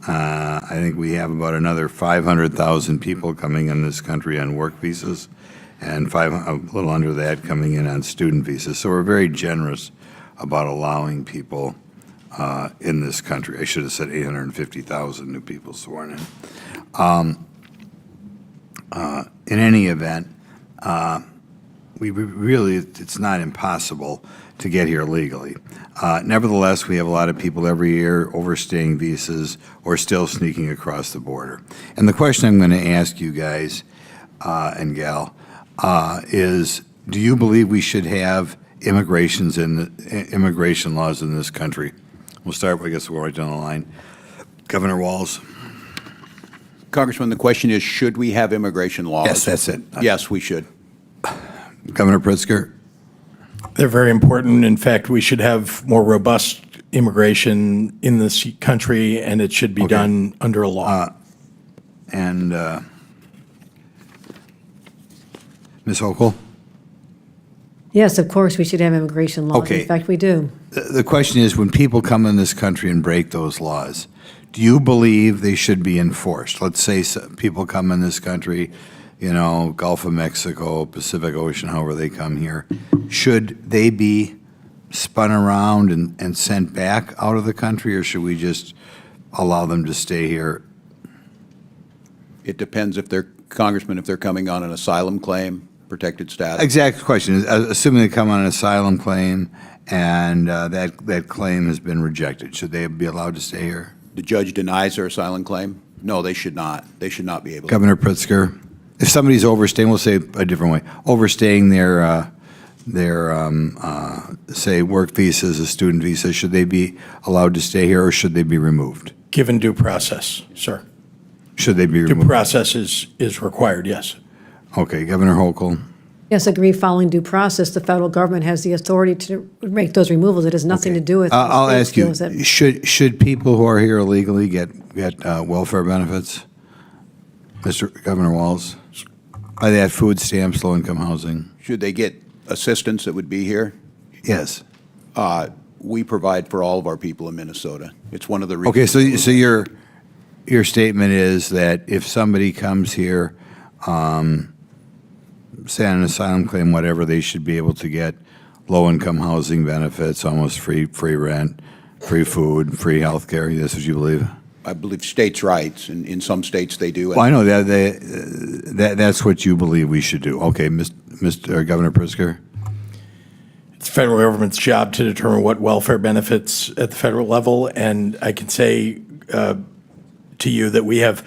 I think we have about another 500,000 people coming in this country on work visas, and a little under that coming in on student visas. So we're very generous about allowing people in this country. I should have said 850,000 new people sworn in. In any event, it's not impossible to get here legally. Nevertheless, we have a lot of people every year overstaying visas or still sneaking across the border. And the question I'm going to ask you guys and gal is, do you believe we should have immigration laws in this country? We'll start, I guess, we'll right down the line. Governor Walz. Congressman, the question is, should we have immigration laws? Yes, that's it. Yes, we should. Governor Pritzker. They're very important. In fact, we should have more robust immigration in this country, and it should be done under a law. Ms. Hochul? Yes, of course, we should have immigration laws. Okay. In fact, we do. The question is, when people come in this country and break those laws, do you believe they should be enforced? Let's say people come in this country, Gulf of Mexico, Pacific Ocean, however they come here. Should they be spun around and sent back out of the country, or should we just allow them to stay here? It depends if they're, Congressman, if they're coming on an asylum claim, protected status. Exact question is, assuming they come on an asylum claim and that claim has been rejected, should they be allowed to stay here? The judge denies their asylum claim? No, they should not. They should not be able to. Governor Pritzker, if somebody's overstaying, we'll say a different way, overstaying their say, work visas, a student visa, should they be allowed to stay here or should they be removed? Given due process, sir. Should they be removed? Due process is required, yes. Okay, Governor Hochul. Yes, agree. Following due process, the federal government has the authority to make those removals. It has nothing to do with. I'll ask you: should people who are here illegally get welfare benefits? Mr. Governor Walz? Are they at food stamps, low-income housing? Should they get assistance that would be here? Yes. We provide for all of our people in Minnesota. It's one of the Okay, reasons. so your statement is that if somebody comes here, say on an asylum claim, whatever, they should be able to get low-income housing benefits, almost free rent, free food, free health care. That's what you believe? I believe states' rights, and in some states they do. Well, I know that's what you believe we should do. Okay, Mr. Governor Pritzker? It's the federal government's job to determine what welfare benefits at the federal level, and I can say to you that we have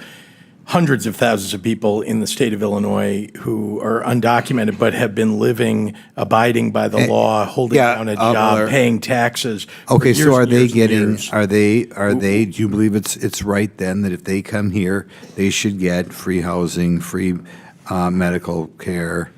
hundreds of thousands of people in the state of Illinois who are undocumented but have been living, abiding by the law, holding down a job, paying taxes. Okay, for so are years they and getting? years. Are they? Do you believe it's right then that if they come here, they should get free housing, free medical care,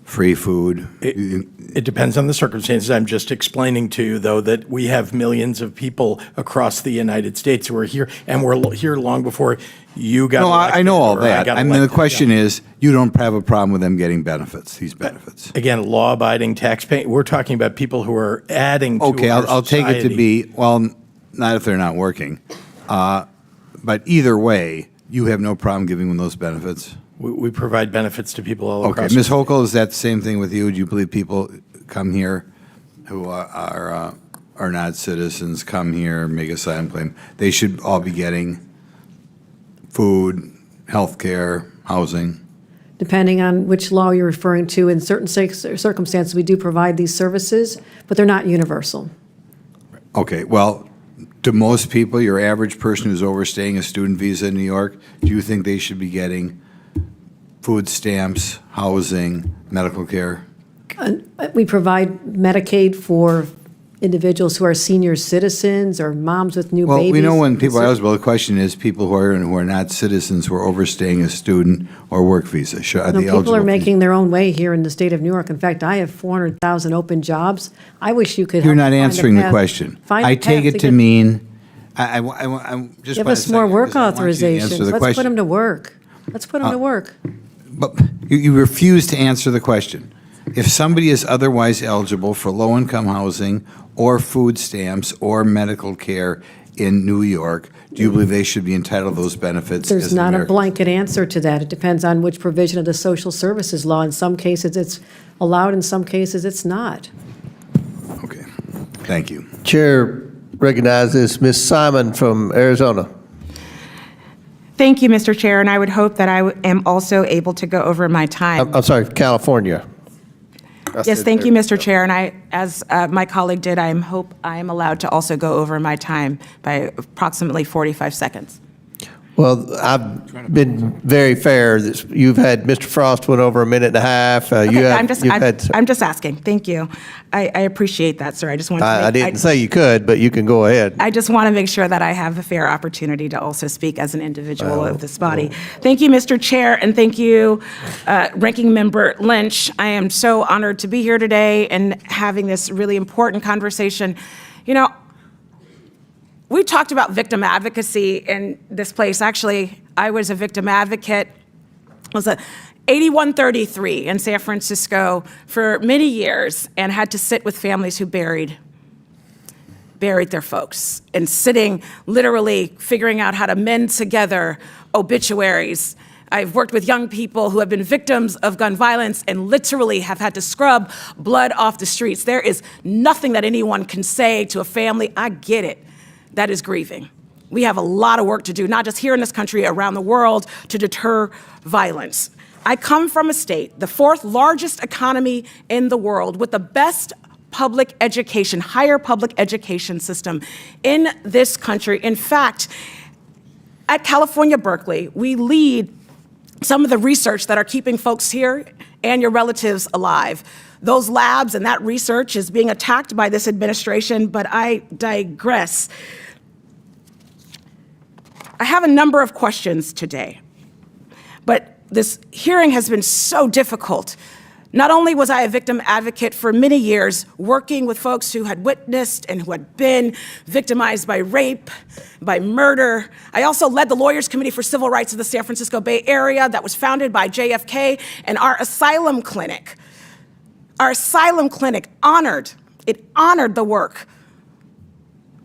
free food? It depends on the circumstances. I'm just explaining to you, though, that we have millions of people across the United States who are here, and were here long before you got No, I know all elected or I that. got I mean, the elected. question is, you don't have a problem with them getting benefits, these benefits? Again, law-abiding, tax-paying. We're talking about people who are adding to Okay, our I'll take it to society. be, well, not if they're not working. But either way, you have no problem giving them those benefits? We provide benefits to people all Okay, across. Ms. Hochul, is that the same thing with you? Do you believe people come here who are not citizens, come here, make asylum claim, they should all be getting food, health care, housing? Depending on which law you're referring to, in certain circumstances, we do provide these services, but they're not universal. Okay, well, to most people, your average person who's overstaying a student visa in New York, do you think they should be getting food stamps, housing, medical care? We provide Medicaid for individuals who are senior citizens or moms with new Well, babies. we know when people are eligible, the question is people who are not citizens, who are overstaying a student or work visa. Are No, they people eligible are for- making their own way here in the state of New York. In fact, I have 400,000 open jobs. I wish you could You're help not find a answering the path- question. find a I take path it to get- mean, I just Give want us to more say, work because I want you to answer authorizations. the Let's put question. them to work. Let's put them to work. But you refuse to answer the question. If somebody is otherwise eligible for low-income housing or food stamps or medical care in New York, do you believe they should be entitled to those benefits? There's as an not a American? blanket answer to that. It depends on which provision of the social services law. In some cases, it's allowed. In some cases, it's not. Okay, thank you. Chair recognizes Ms. Simon from Arizona. Thank you, Mr. Chair, and I would hope that I am also able to go over my time. I'm sorry, California. Yes, thank you, Mr. Chair, and I, as my colleague did, I hope I am allowed to also go over my time by approximately 45 seconds. Well, I've been very fair. You've had, Mr. Frost went over a minute and a half. Okay, I'm just asking. Thank you. I appreciate that, sir. I just want to I didn't say you could, but you can go ahead. I just want to make sure that I have a fair opportunity to also speak as an individual of this body. Thank you, Mr. Chair, and thank you, Ranking Member Lynch. I am so honored to be here today and having this really important conversation. You know, we talked about victim advocacy in this place. Actually, I was a victim advocate. I was a 8133 in San Francisco for many years and had to sit with families who buried their folks, and sitting, literally figuring out how to mend together obituaries. I've worked with young people who have been victims of gun violence and literally have had to scrub blood off the streets. There is nothing that anyone can say to a family, I get it, that is grieving. We have a lot of work to do, not just here in this country, around the world, to deter violence. I come from a state, the fourth largest economy in the world, with the best public education, higher public education system in this country. In fact, at California, Berkeley, we lead some of the research that are keeping folks here and your relatives alive. Those labs and that research is being attacked by this administration, but I digress. I have a number of questions today, but this hearing has been so difficult Not only was I a victim advocate for many years, working with folks who had witnessed and who had been victimized by rape, by murder, I also led the Lawyers Committee for Civil Rights of the San Francisco Bay Area that was founded by JFK, and our asylum clinic honored the work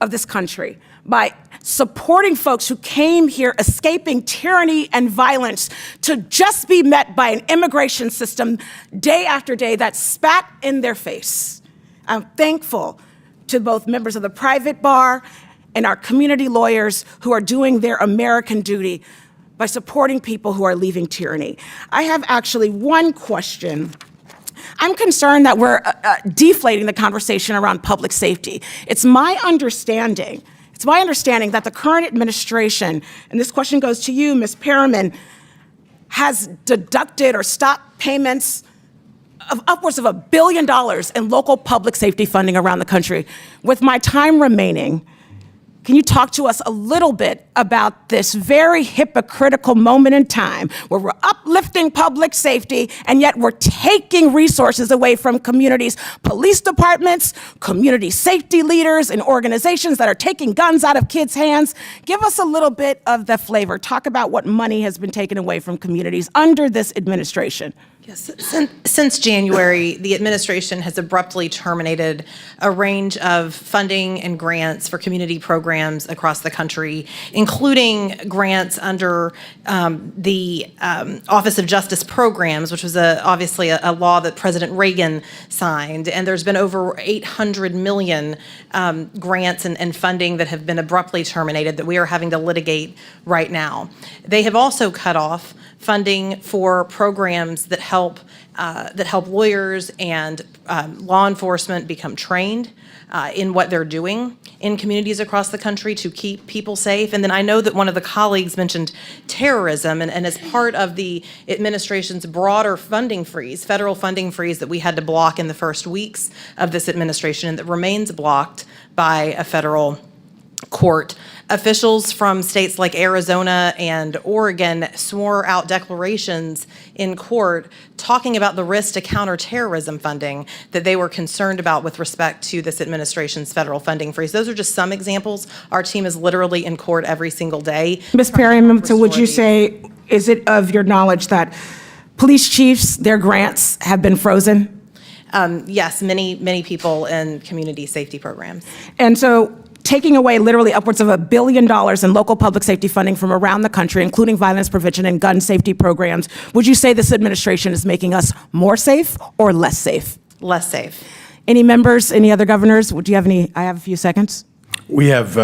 of this country by supporting folks who came here escaping tyranny and violence to just be met by an immigration system day after day that spat in their face. I'm thankful to both members of the private bar and our community lawyers who are doing their American duty by supporting people who are leaving tyranny. I have actually one question. I'm concerned that we're deflating the conversation around public safety. It's my understanding that the current administration, and this question goes to you, Ms. Perriman, has deducted or stopped payments of upwards of $1 billion in local public safety funding around the country. With my time remaining, can you talk to us a little bit about this very hypocritical moment in time where we're uplifting public safety and yet we're taking resources away from communities, police departments, community safety leaders, and organizations that are taking guns out of kids' hands? Give us a little bit of the flavor. Talk about what money has been taken away from communities under this administration. Yes, since January, the administration has abruptly terminated a range of funding and grants for community programs across the country, including grants under the Office of Justice Programs, which was obviously a law that President Reagan signed. And there's been over 800 million grants and funding that have been abruptly terminated that we are having to litigate right now. They have also cut off funding for programs that help lawyers and law enforcement become trained in what they're doing in communities across the country to keep people safe. And then I know that one of the colleagues mentioned terrorism, and as part of the administration's broader funding freeze, federal funding freeze that we had to block in the first weeks of this administration and that remains blocked by a federal court, officials from states like Arizona and Oregon swore out declarations in court talking about the risk to counterterrorism funding that they were concerned about with respect to this administration's federal funding freeze. Those are just some examples. Our team is literally in court every single day. Ms. Perriman, so would you say, is it of your knowledge that police chiefs, their grants have been frozen? Yes, many people in community safety programs. And so taking away literally upwards of $1 billion in local public safety funding from around the country, including violence prevention and gun safety programs, would you say this administration is making us more safe or less safe? Less safe. Any members, any other governors? Would you have any? I have a few seconds. We have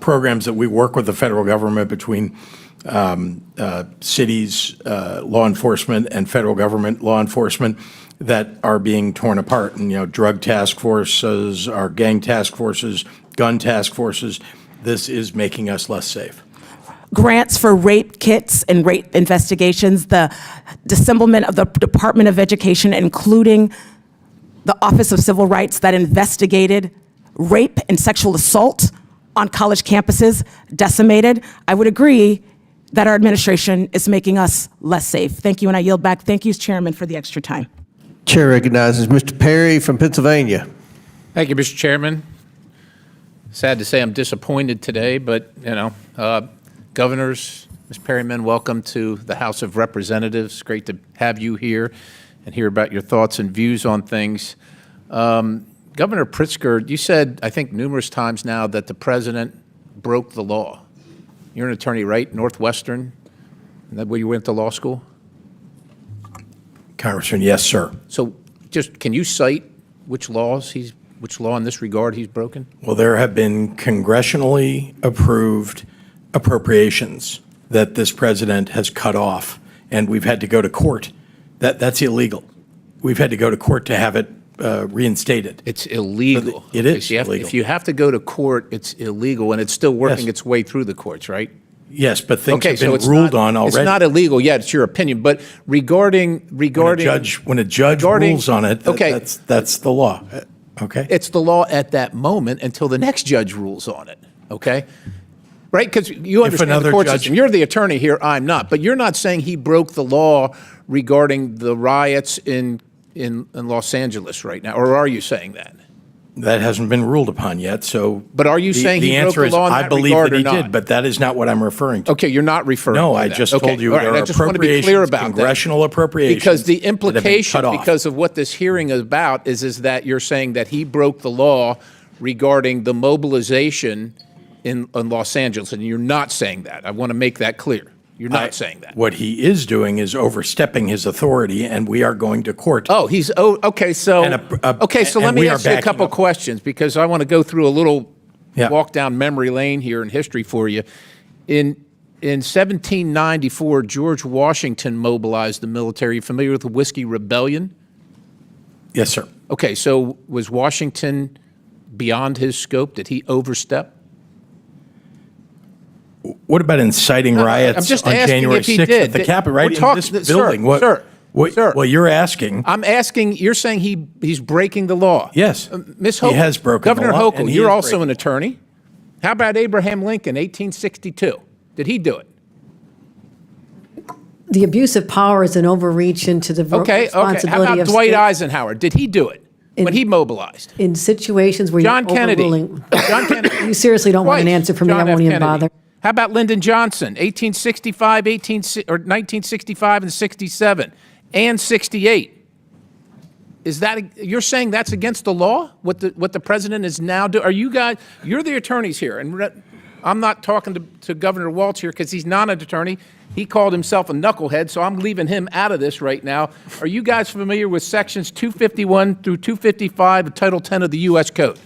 programs that we work with the federal government between cities, law enforcement, and federal government law enforcement that are being torn apart. And, drug task forces, our gang task forces, gun task forces, this is making us less safe. Grants for rape kits and rape investigations, the disembowelment of the Department of Education, including the Office of Civil Rights that investigated rape and sexual assault on college campuses, decimated. I would agree that our administration is making us less safe. Thank you, and I yield back. Thank you, Chairman, for the extra time. Chair recognizes Mr. Perry from Pennsylvania. Thank you, Mr. Chairman. Sad to say I'm disappointed today, but, governors, Ms. Perriman, welcome to the House of Representatives. Great to have you here and hear about your thoughts and views on things. Governor Pritzker, you said, I think numerous times now, that the president broke the law. You're an attorney, right? Northwestern? Is that where you went to law school? Congressman, yes, sir. So just, can you cite which law in this regard he's broken? Well, there have been congressionally approved appropriations that this president has cut off, and we've had to go to court. That's illegal. We've had to go to court to have it reinstated. It's illegal. It is illegal. illegal. If you have to go to court, it's illegal, and it's still working its way through the courts, right? Yes, but things have so been it's ruled not, on already. It's not illegal yet. It's your opinion, but regarding when a judge rules on it, that's the law. Okay. It's the law at that moment until the next judge rules on it. Okay. Right? Because you understand the court system. You're the attorney here. I'm not. But you're not saying he broke the law regarding the riots in in Los Angeles right now, or are you saying that? That hasn't been ruled upon yet, so. But are you saying he broke the law in that I believe regard that or he not? did, but that is not what I'm referring to. Okay, you're not referring No, to I that. just Okay, told you all right, there I are just want to be clear appropriations, about that. congressional appropriations. Because the that have been implication, cut off. because of what this hearing is about, is that you're saying that he broke the law regarding the mobilization in Los Angeles, and you're not saying that. I want to make that clear. You're not saying that. What he is doing is overstepping his authority, and we are going to court. Oh, okay. So let me ask you a couple questions, because I want to go through a little walk down memory lane here in history for you. In 1794, George Washington mobilized the military. You familiar with the Whiskey Rebellion? Yes, sir. Okay, so was Washington beyond his scope? Did he overstep? What about inciting riots I'm just on asking January if he 6th did. at the Capitol, right We're in this talking- building? Sir, Well, you're asking. I'm asking, you're saying he's breaking the law. Yes. Ms. He Hochul, has broken Governor the law, and Hochul, he you're is also breaking an attorney. How about Abraham Lincoln, 1862? Did he do it? The abuse of power is an overreach into the Okay. How responsibility about of Dwight state- Eisenhower? Did he do it when he mobilized? in situations where John you're Kennedy. overruling. John Kennedy. You seriously don't want an Twice. answer from me. I John F. won't even Kennedy. bother. How about Lyndon Johnson, 1865, 1965 and 67, and 68? Is that, you're saying that's against the law? What the president is now doing? Are you guys, you're the attorneys here, and I'm not talking to Governor Walz here because he's not an attorney. He called himself a knucklehead, so I'm leaving him out of this right now. Are you guys familiar with sections 251 through 255 of Title 10 of the U.S. Code?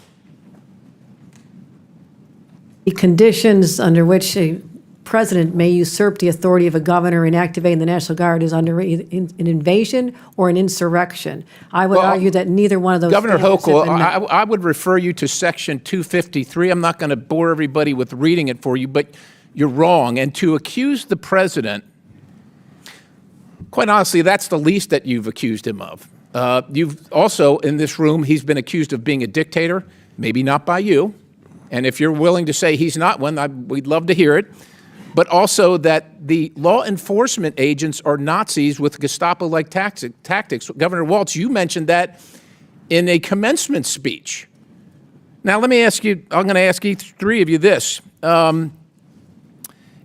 The conditions under which a president may usurp the authority of a governor in activating the National Guard is under an invasion or an insurrection. I would argue that neither one of those Governor standards have Hochul, been met. I would refer you to Section 253. I'm not going to bore everybody with reading it for you, but you're wrong. And to accuse the president, quite honestly, that's the least that you've accused him of. You've also, in this room, he's been accused of being a dictator, maybe not by you. And if you're willing to say he's not one, we'd love to hear it. But also that the law enforcement agents are Nazis with Gestapo-like tactics. Governor Walz, you mentioned that in a commencement speech. Now, let me ask you, I'm going to ask each three of you this. 8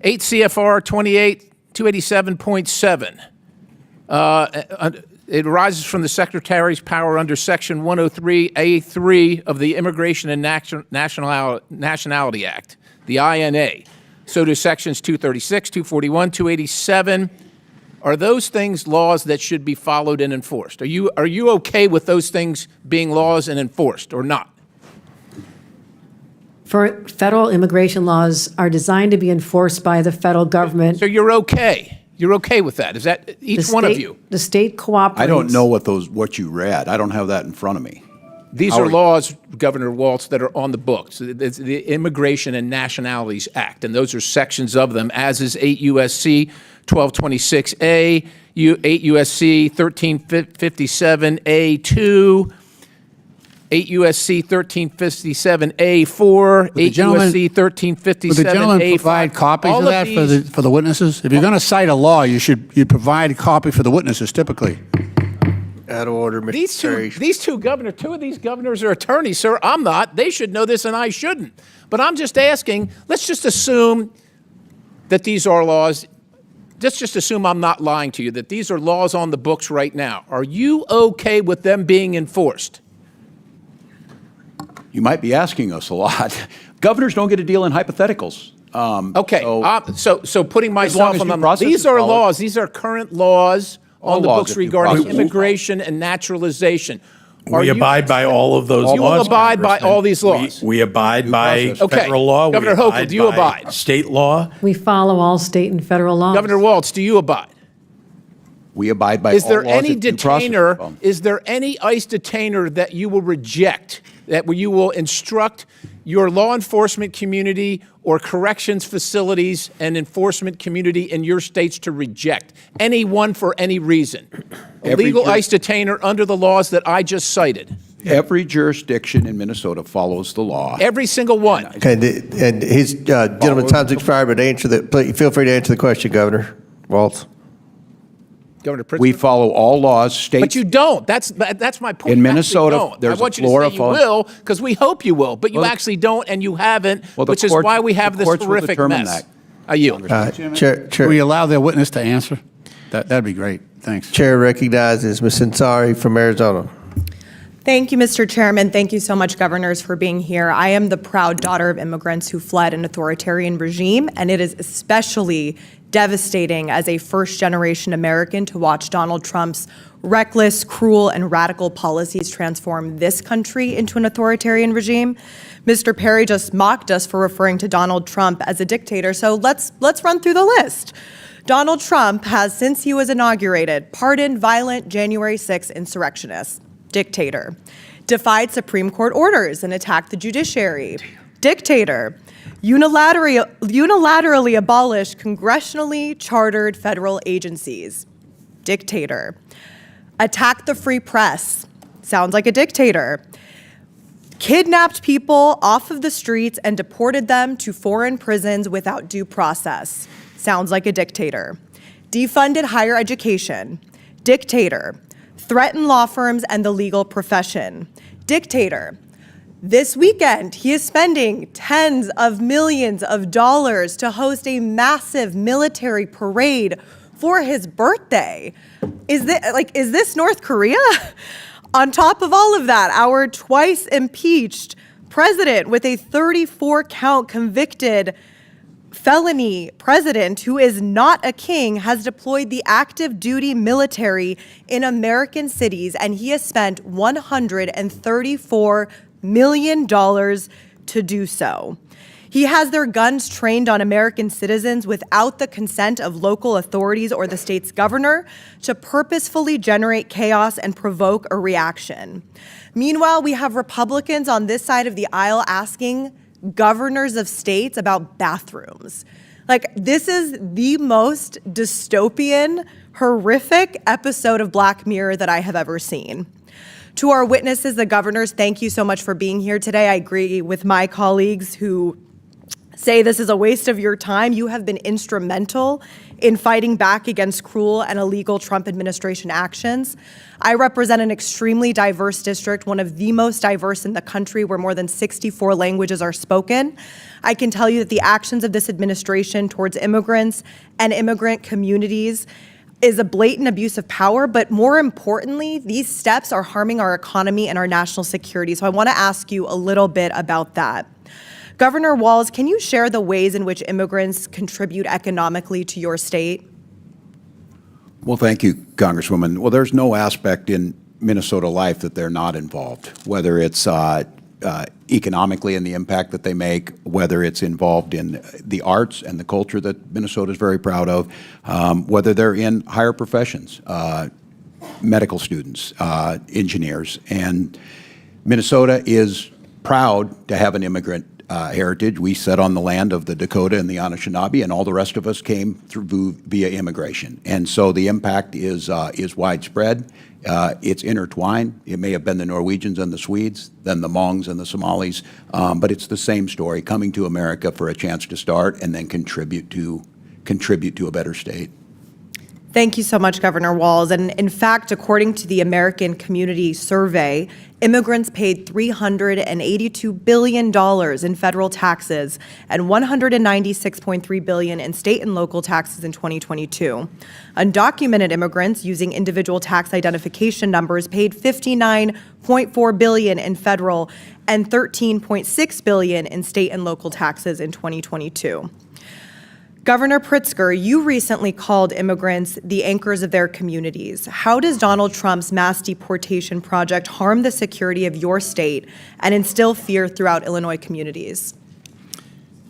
CFR 287.7. It arises from the Secretary's power under Section 103A3 of the Immigration and Nationality Act, the INA. So do Sections 236, 241, 287. Are those things laws that should be followed and enforced? Are you okay with those things being laws and enforced or not? For federal immigration laws are designed to be enforced by the federal government. So you're okay? You're okay with that? Is that each one of you? The state cooperates. I don't know what you read. I don't have that in front of me. These are laws, Governor Walz, that are on the books. It's the Immigration and Nationalities Act, and those are sections of them, as is 8 U.S.C. 1226A, 8 U.S.C. 1357A2, 8 U.S.C. 1357A4, 8 U.S.C. 1357A5. Would the gentleman provide copies of that for the witnesses? If you're going to cite a law, you provide a copy for the witnesses typically. Out of order, Mr. These two governors, two of these governors are attorneys, sir. I'm not. They should know this and I shouldn't. But I'm just asking, let's just assume that these are laws. Let's just assume I'm not lying to you, that these are laws on the books right now. Are you okay with them being enforced? You might be asking us a lot. Governors don't get to deal in hypotheticals. Okay, so putting myself on them, these are laws, these are current laws on the books regarding immigration and naturalization. We abide by all of those laws. You will abide by all these laws? We abide by federal law. Governor Hochul, do you abide? State law. We follow all state and federal laws. Governor Walz, do you abide? We abide by all laws. Is there any detainer, is there any ICE detainer that you will reject, that you will instruct your law enforcement community or corrections facilities and enforcement community in your states to reject? Anyone for any reason? A legal ICE detainer under the laws that I just cited? Every jurisdiction in Minnesota follows the law. Every single one? Okay, and his gentleman's time's expired, but feel free to answer the question, Governor Walz. Governor Pritzker? We follow all laws, state. But you don't. That's my point. In You Minnesota, actually don't. there's I want a you to say you Flora will, because we hope you will, but you Well, actually don't, and you haven't, Well, the which is courts- why we have the this courts will horrific determine mess. that. I yield. Chair, Will we allow the witness to answer? That'd be great. Thanks. Chair recognizes Ms. Ansari from Arizona. Thank you, Mr. Chairman. Thank you so much, governors, for being here. I am the proud daughter of immigrants who fled an authoritarian regime, and it is especially devastating as a first-generation American to watch Donald Trump's reckless, cruel, and radical policies transform this country into an authoritarian regime. Mr. Perry just mocked us for referring to Donald Trump as a dictator, so let's run through the list. Donald Trump has, since he was inaugurated, pardoned violent January 6 insurrectionists. Dictator. Defied Supreme Court orders and attacked the judiciary. Dictator. Unilaterally abolished congressionally chartered federal agencies. Dictator. Attacked the free press. Sounds like a dictator. Kidnapped people off of the streets and deported them to foreign prisons without due process. Sounds like a dictator. Defunded higher education. Dictator. Threaten law firms and the legal profession. Dictator. This weekend, he is spending tens of millions of dollars to host a massive military parade for his birthday. Is this North Korea? On top of all of that, our twice impeached president with a 34-count convicted felony president who is not a king has deployed the active duty military in American cities, and he has spent $134 million to do so. He has their guns trained on American citizens without the consent of local authorities or the state's governor to purposefully generate chaos and provoke a reaction. Meanwhile, we have Republicans on this side of the aisle asking governors of states about bathrooms. This is the most dystopian, horrific episode of Black Mirror that I have ever seen. To our witnesses, the governors, thank you so much for being here today. I agree with my colleagues who say this is a waste of your time. You have been instrumental in fighting back against cruel and illegal Trump administration actions. I represent an extremely diverse district, one of the most diverse in the country, where more than 64 languages are spoken. I can tell you that the actions of this administration towards immigrants and immigrant communities is a blatant abuse of power, but more importantly, these steps are harming our economy and our national security. So I want to ask you a little bit about that. Governor Walz, can you share the ways in which immigrants contribute economically to your state? Well, thank you, Congresswoman. Well, there's no aspect in Minnesota life that they're not involved, whether it's economically in the impact that they make, whether it's involved in the arts and the culture that Minnesota is very proud of, whether they're in higher professions, medical students, engineers. And Minnesota is proud to have an immigrant heritage. We sat on the land of the Dakota and the Anishinaabe, and all the rest of us came through via immigration. And so the impact is widespread. It's intertwined. It may have been the Norwegians and the Swedes, then the Hmongs and the Somalis, but it's the same story, coming to America for a chance to start and then contribute to a better state. Thank you so much, Governor Walz. And in fact, according to the American Community Survey, immigrants paid $382 billion in federal taxes and $196.3 billion in state and local taxes in 2022. Undocumented immigrants using individual tax identification numbers paid $59.4 billion in federal and $13.6 billion in state and local taxes in 2022. Governor Pritzker, you recently called immigrants the anchors of their communities. How does Donald Trump's mass deportation project harm the security of your state and instill fear throughout Illinois communities?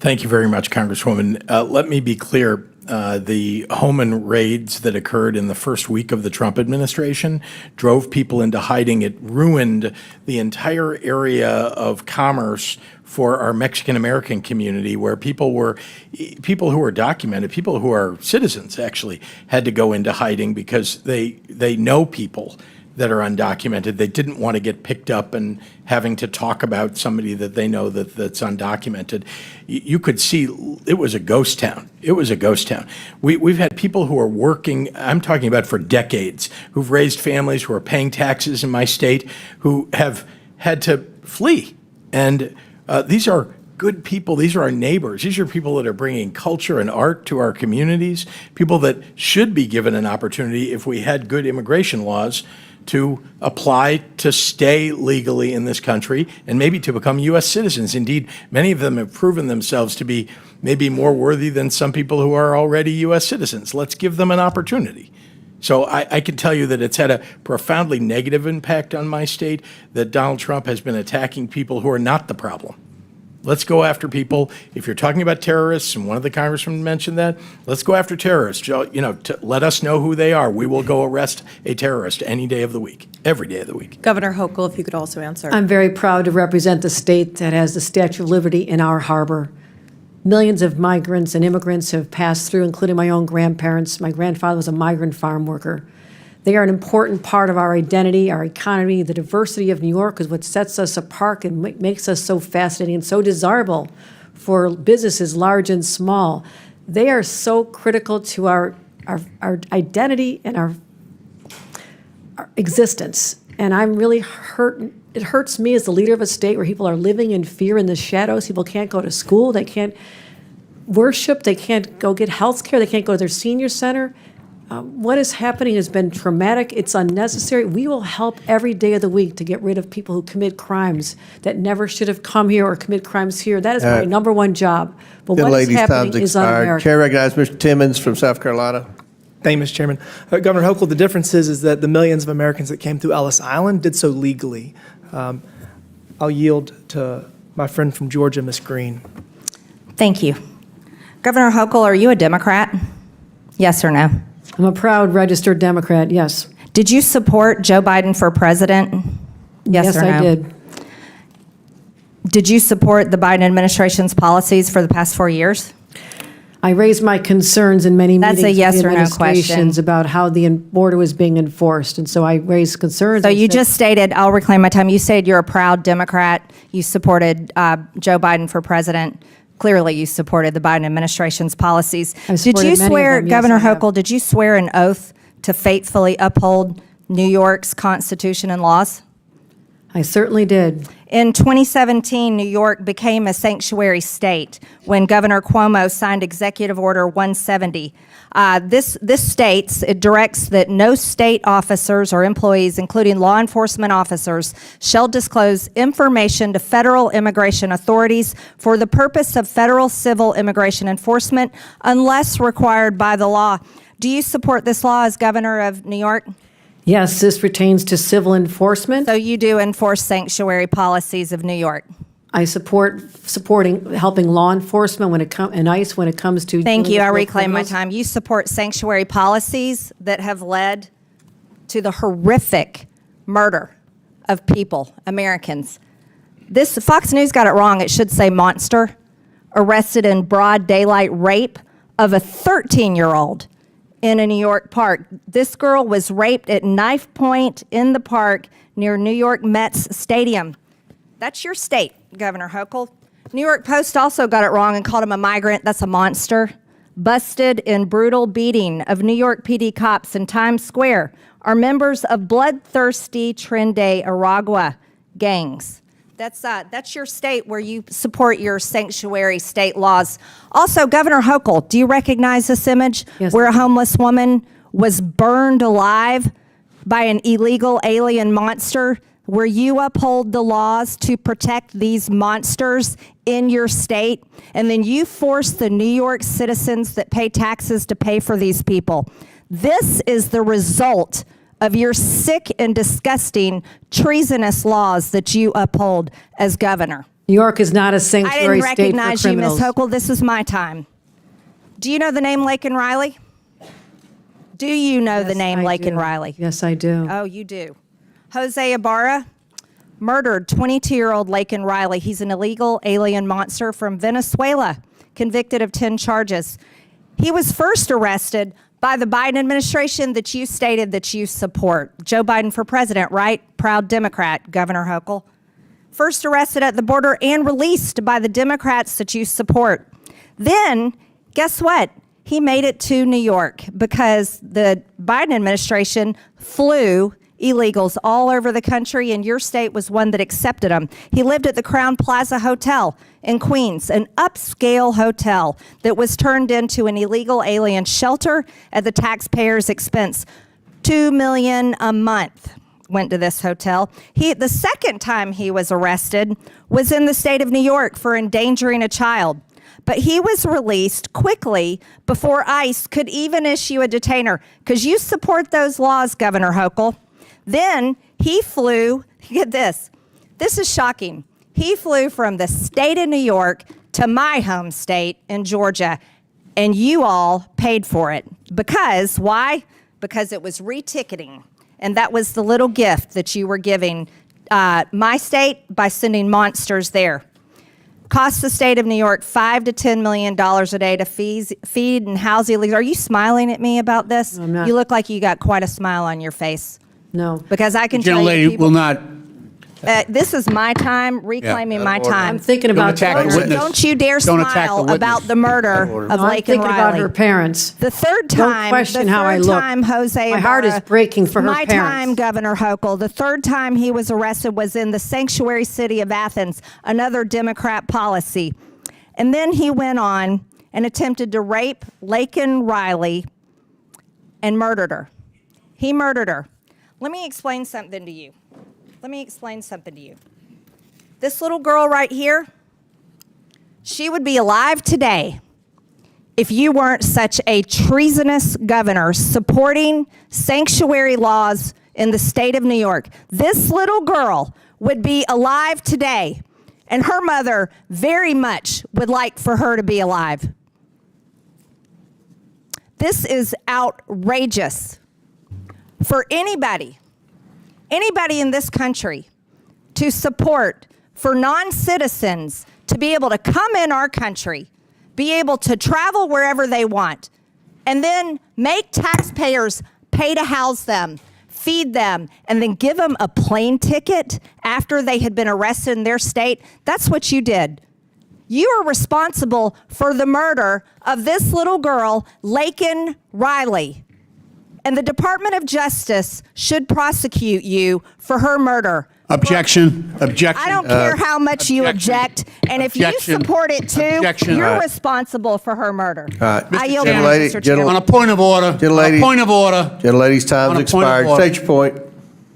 Thank you very much, Congresswoman. Let me be clear. The home and raids that occurred in the first week of the Trump administration drove people into hiding. It ruined the entire area of commerce for our Mexican-American community, where people who were documented, people who are citizens actually, had to go into hiding because they know people that are undocumented. They didn't want to get picked up and having to talk about somebody that they know that's undocumented. You could see it was a ghost town. It was a ghost town. We've had people who are working, I'm talking about for decades, who've raised families, who are paying taxes in my state, who have had to flee. And these are good people. These are our neighbors. These are people that are bringing culture and art to our communities, people that should be given an opportunity, if we had good immigration laws, to apply to stay legally in this country and maybe to become U.S. citizens. Indeed, many of them have proven themselves to be maybe more worthy than some people who are already U.S. citizens. Let's give them an opportunity. So I can tell you that it's had a profoundly negative impact on my state, that Donald Trump has been attacking people who are not the problem. Let's go after people. If you're talking about terrorists, and one of the congressmen mentioned that, let's go after terrorists. Let us know who they are. We will go arrest a terrorist any day of the week, every day of the week. Governor Hochul, if you could also answer. I'm very proud to represent the state that has the Statue of Liberty in our harbor. Millions of migrants and immigrants have passed through, including my own grandparents. My grandfather was a migrant farm worker. They are an important part of our identity, our economy. The diversity of New York is what sets us apart and makes us so fascinating and so desirable for businesses large and small. They are so critical to our identity and our existence. And I'm really hurt. It hurts me as the leader of a state where people are living in fear in the shadows. People can't go to school. They can't worship. They can't go get health care. They can't go to their senior center. What is happening has been traumatic. It's unnecessary. We will help every day of the week to get rid of people who commit crimes that never should have come here or commit crimes here. That is my number one job. But what is happening is un-American. Chair recognizes Mr. Timmons from South Carolina. Thank you, Mr. Chairman. Governor Hochul, the difference is that the millions of Americans that came through Ellis Island did so legally. I'll yield to my friend from Georgia, Ms. Green. Thank you. Governor Hochul, are you a Democrat? Yes or no? I'm a proud registered Democrat, yes. Did you support Joe Biden for president? Yes or no? Yes, I did. Did you support the Biden administration's policies for the past 4 years? I raised my concerns in many That's meetings a yes with the or no administrations question. about how the border was being enforced, and so I raised concerns. So I you said- just stated, I'll reclaim my time, you said you're a proud Democrat. You supported Joe Biden for president. Clearly, you supported the Biden administration's policies. I've Did supported you many of swear, them, yes, Governor I have. Hochul, did you swear an oath to faithfully uphold New York's Constitution and laws? I certainly did. In 2017, New York became a sanctuary state when Governor Cuomo signed Executive Order 170. This states, it directs that no state officers or employees, including law enforcement officers, shall disclose information to federal immigration authorities for the purpose of federal civil immigration enforcement unless required by the law. Do you support this law as governor of New York? Yes, this pertains to civil enforcement. So you do enforce sanctuary policies of New York? I supporting helping law enforcement and ICE when it comes to. Thank dealing you. with I real reclaim my criminals. time. You support sanctuary policies that have led to the horrific murder of people, Americans. This Fox News got it wrong. It should say monster. Arrested in broad daylight rape of a 13-year-old in a New York park. This girl was raped at knife point in the park near New York Mets Stadium. That's your state, Governor Hochul. New York Post also got it wrong and called him a migrant. That's a monster. Busted in brutal beating of New York PD cops in Times Square are members of bloodthirsty Trinde Aragua gangs. That's your state where you support your sanctuary state laws. Also, Governor Hochul, do you recognize this image where a homeless woman was burned alive by an illegal alien monster, where you uphold the laws to protect these monsters in your state, and then you force the New York citizens that pay taxes to pay for these people? This is the result of your sick and disgusting treasonous laws that you uphold as governor. New York is not a sanctuary I didn't state for recognize you, criminals. Ms. Hochul. This is my time. Do you know the name Laken Riley? Do you know the name Laken Riley? Yes, I do. Oh, you do. Jose Ibarra murdered 22-year-old Laken Riley. He's an illegal alien monster from Venezuela, convicted of 10 charges. He was first arrested by the Biden administration that you stated that you support. Joe Biden for president, right? Proud Democrat, Governor Hochul. First arrested at the border and released by the Democrats that you support. Then, guess what? He made it to New York because the Biden administration flew illegals all over the country, and your state was one that accepted them. He lived at the Crown Plaza Hotel in Queens, an upscale hotel that was turned into an illegal alien shelter at the taxpayers' expense. $2 million a month went to this hotel. The second time he was arrested was in the state of New York for endangering a child. But he was released quickly before ICE could even issue a detainer, because you support those laws, Governor Hochul. Then he flew, get this is shocking. He flew from the state of New York to my home state in Georgia, and you all paid for it. Because, why? Because it was reticketing, and that was the little gift that you were giving my state by sending monsters there. Costs the state of New York $5 to $10 million a day to feed and house illegals. Are you smiling at me about this? No, I'm not. You look like you got quite a smile on your face. No. Because I can The tell you gentlelady people, will not. this is my time, reclaiming my time. I'm thinking about attack the witness. Don't you dare Don't attack the smile witness. about the murder of I'm Lake and thinking about Riley. her parents. The third Don't time, question the how I third look. time, Jose My heart is Ibarra- breaking for her my parents. time, Governor Hochul. The third time he was arrested was in the sanctuary city of Athens, another Democrat policy. And then he went on and attempted to rape Laken Riley and murdered her. He murdered her. Let me explain something to you. This little girl right here, she would be alive today if you weren't such a treasonous governor supporting sanctuary laws in the state of New York. This little girl would be alive today, and her mother very much would like for her to be alive. This is outrageous for anybody in this country to support for non-citizens to be able to come in our country, be able to travel wherever they want, and then make taxpayers pay to house them, feed them, and then give them a plane ticket after they had been arrested in their state. That's what you did. You are responsible for the murder of this little girl, Laken Riley. And the Department of Justice should prosecute you for her murder. Objection. Objection. I don't care how much you object, and if you Objection. support it too, Objection. you're responsible for her murder. I yield back, Gentlelady, Mr. Chair. On a point of order. Gentlelady. On a point of order. Gentlelady's time's On a point of expired. order. State your point.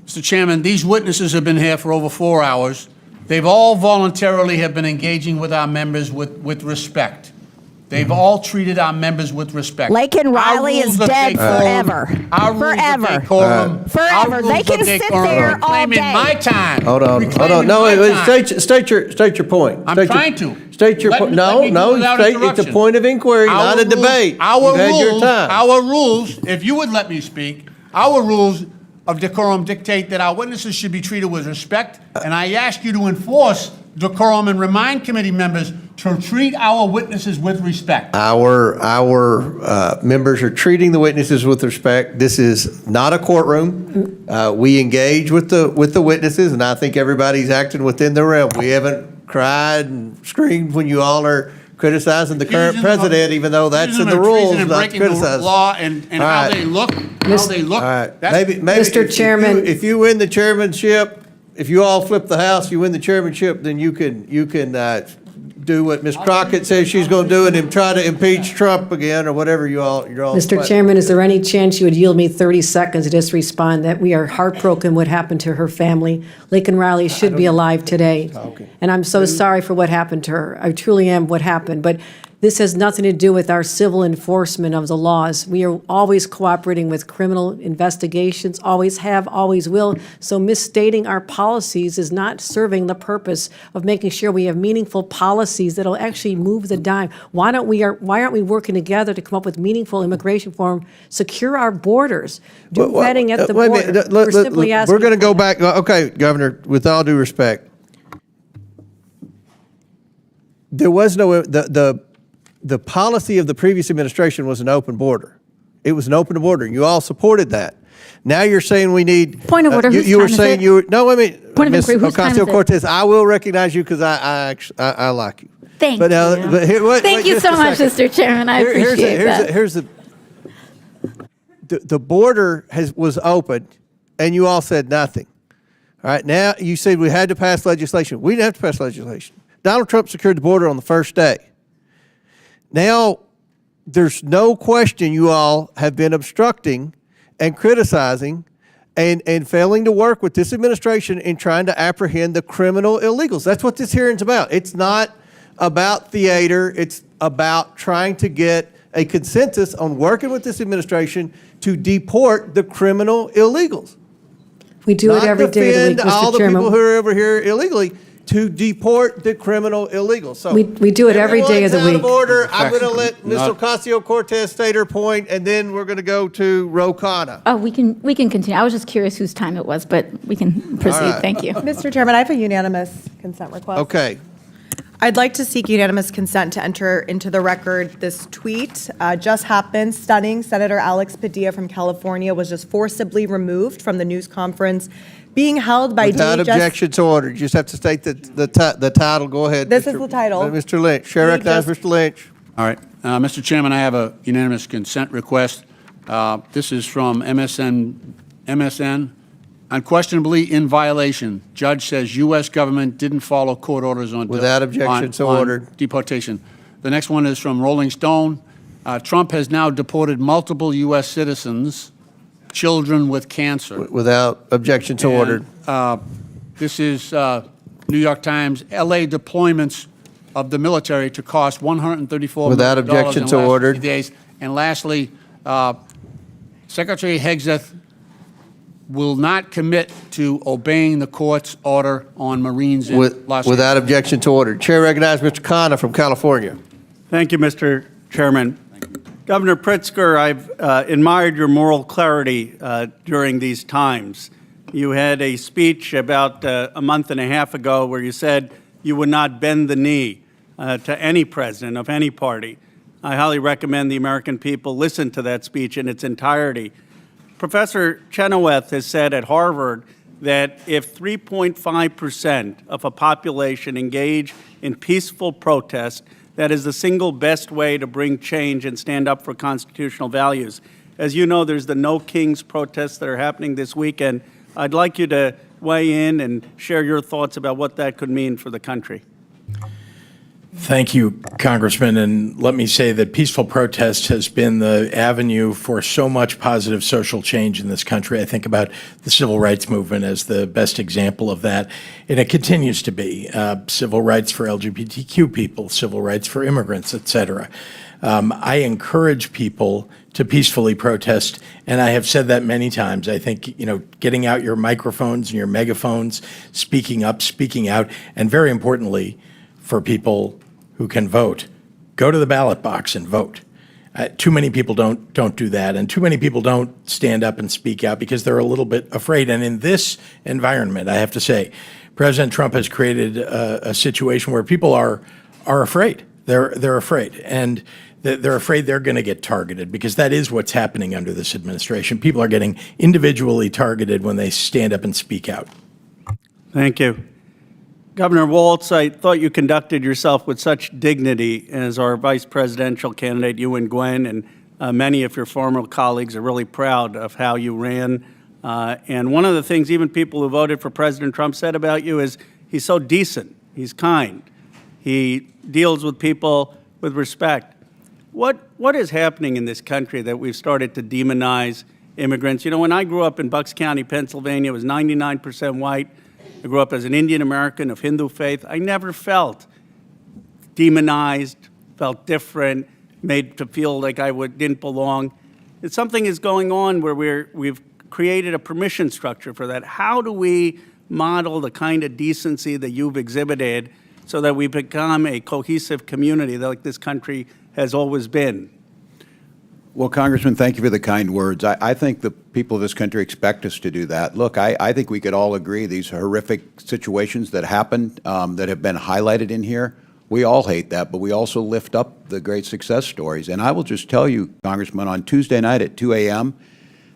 Mr. Chairman, these witnesses have been here for over 4 hours. They've all voluntarily have been engaging with our members with respect. They've all treated our members with respect. Laken Riley is dead forever. Our rules Forever. of decorum. Forever. Our rules They of can sit decorum. there all Reclaiming day. my time. Hold on. Reclaiming No, my wait, time. state your point. I'm State your- trying to. State your Let point. me- let me do it without It's a interruption. point of inquiry, Our not a rules- debate. Our You've had your rules, time. our rules, if you would let me speak, our rules of decorum dictate that our witnesses should be treated with respect, and I ask you to enforce decorum and remind committee members to treat our witnesses with respect. Our members are treating the witnesses with respect. This is not a courtroom. We engage with the witnesses, and I think everybody's acting within the realm. We haven't cried and screamed when you all are criticizing the current Accusing them of- president, even though that's accusing in them the of treason rules and not to breaking the criticize. law and All how right. they look, All right, That's- maybe Mr. Chairman. if you win the chairmanship, if you all flip the House, you win the chairmanship, then you can do what Ms. Crockett says she's going to do and then try to impeach Trump again or whatever you're all. Mr. Chairman, is there any chance you would yield me 30 seconds to just respond that we are heartbroken what happened to her family? Laken Riley should be alive today. And I'm so sorry for what happened to her. I truly am what happened. But this has nothing to do with our civil enforcement of the laws. We are always cooperating with criminal investigations, always have, always will. So misstating our policies is not serving the purpose of making sure we have meaningful policies that'll actually move the dime. Why aren't we working together to come up with meaningful immigration reform, secure our borders, do vetting at the Wait a border? minute. We're simply asking. We're going to go back. Okay, Governor, with all due respect, there was no, the policy of the previous administration was an open border. It was an open border. You all supported that. Now you're saying we need. Point of order, whose You were time is saying it? you were, no, wait a minute. Point of Ms. inquiry, whose time is it? Ocasio-Cortez, I will recognize you because I like you. Thank But now, you. but here, wait, Thank wait you just so a much, second. Mr. Chairman. I appreciate that. Here's the border was open, and you all said nothing. All right, now you said we had to pass legislation. We didn't have to pass legislation. Donald Trump secured the border on the first day. Now, there's no question you all have been obstructing and criticizing and failing to work with this administration in trying to apprehend the criminal illegals. That's what this hearing's about. It's not about theater. It's about trying to get a consensus on working with this administration to deport the criminal illegals. We do it every day of the week, Not defend all Mr. the Chairman. people who are over here illegally, to deport the criminal illegals. So We do it every day of the everyone's out week. of order. I'm going to let Ms. Not- Ocasio-Cortez state her point, and then we're going to go to Ro Khanna. Oh, we can continue. I was just curious whose time it was, but we can proceed. right. Thank you. Mr. Chairman, I have a unanimous consent request. Okay. I'd like to seek unanimous consent to enter into the record this tweet. Just happened, stunning. Senator Alex Padilla from California was just forcibly removed from the news conference being held by Without DHS. objection to order. You just have to state the title. Go ahead. This is the title. Mr. Lynch. Chair recognizes Mr. Lynch. All right. Mr. Chairman, I have a unanimous consent request. This is from MSN. Unquestionably in violation. Judge says U.S. government didn't follow court orders on Without objection, so ordered. Deportation. The next one is from Rolling Stone. Trump has now deported multiple U.S. citizens, children with cancer. Without objection, so ordered. This is New York Times. L.A. deployments of the military to cost $134 Without million objection, in the so last ordered. 50 days. And lastly, Secretary Hegseth will not commit to obeying the court's order on Marines in Los Angeles. Without objection to order. Chair recognizes Mr. Khanna from California. Thank you, Mr. Chairman. Governor Pritzker, I've admired your moral clarity during these times. You had a speech about a month and a half ago where you said you would not bend the knee to any president of any party. I highly recommend the American people listen to that speech in its entirety. Professor Chenoweth has said at Harvard that if 3.5% of a population engage in peaceful protest, that is the single best way to bring change and stand up for constitutional values. As you know, there's the No Kings protests that are happening this weekend. I'd like you to weigh in and share your thoughts about what that could mean for the country. Thank you, Congressman. And let me say that peaceful protest has been the avenue for so much positive social change in this country. I think about the civil rights movement as the best example of that. And it continues to be civil rights for LGBTQ people, civil rights for immigrants, et cetera. I encourage people to peacefully protest, and I have said that many times. I think, getting out your microphones and your megaphones, speaking up, speaking out, and very importantly, for people who can vote, go to the ballot box and vote. Too many people don't do that, and too many people don't stand up and speak out because they're a little bit afraid. And in this environment, I have to say, President Trump has created a situation where people are afraid. They're afraid, and they're afraid they're going to get targeted, because that is what's happening under this administration. People are getting individually targeted when they stand up and speak out. Thank you. Governor Walz, I thought you conducted yourself with such dignity as our vice presidential candidate, you and Gwen, and many of your former colleagues are really proud of how you ran. And one of the things even people who voted for President Trump said about you is he's so decent, he's kind, he deals with people with respect. What is happening in this country that we've started to demonize immigrants? When I grew up in Bucks County, Pennsylvania, it was 99% white. I grew up as an Indian American of Hindu faith. I never felt demonized, felt different, made to feel like I didn't belong. Something is going on where we've created a permission structure for that. How do we model the kind of decency that you've exhibited so that we become a cohesive community like this country has always been? Well, Congressman, thank you for the kind words. I think the people of this country expect us to do that. Look, I think we could all agree these horrific situations that happened, that have been highlighted in here, We all hate that, but we also lift up the great success stories. And I will just tell you, Congressman, on Tuesday night at 2 a.m.,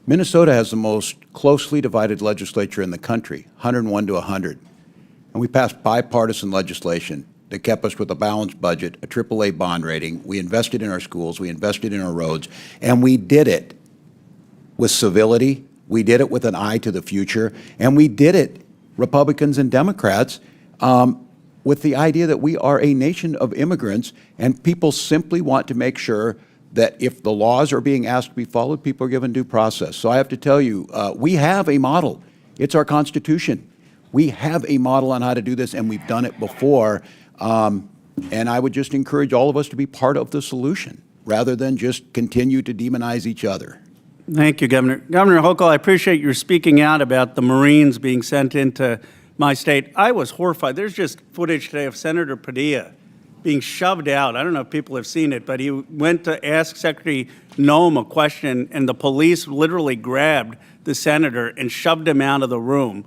Minnesota has the most closely divided legislature in the country, 101 to 100. And we passed bipartisan legislation that kept us with a balanced budget, a AAA bond rating. We invested in our schools, we invested in our roads, and we did it with civility. We did it with an eye to the future, and we did it, Republicans and Democrats, with the idea that we are a nation of immigrants, and people simply want to make sure that if the laws are being asked to be followed, people are given due process. So I have to tell you, we have a model. It's our Constitution. We have a model on how to do this, and we've done it before. And I would just encourage all of us to be part of the solution rather than just continue to demonize each other. Thank you, Governor. Governor Hochul, I appreciate your speaking out about the Marines being sent into my state. I was horrified. There's just footage today of Senator Padilla being shoved out. I don't know if people have seen it, but he went to ask Secretary Noem a question, and the police literally grabbed the senator and shoved him out of the room.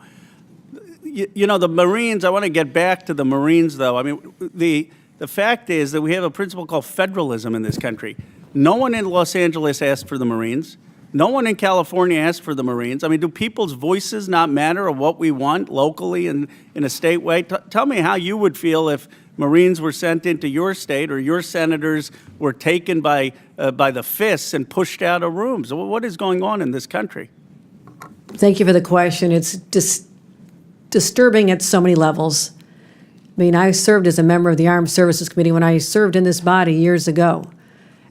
You know, the Marines, I want to get back to the Marines, though. I mean, the fact is that we have a principle called federalism in this country. No one in Los Angeles asked for the Marines. No one in California asked for the Marines. I mean, do people's voices not matter of what we want locally and in a state way? Tell me how you would feel if Marines were sent into your state or your senators were taken by the fists and pushed out of rooms. What is going on in this country? Thank you for the question. It's disturbing at so many levels. I mean, I served as a member of the Armed Services Committee when I served in this body years ago.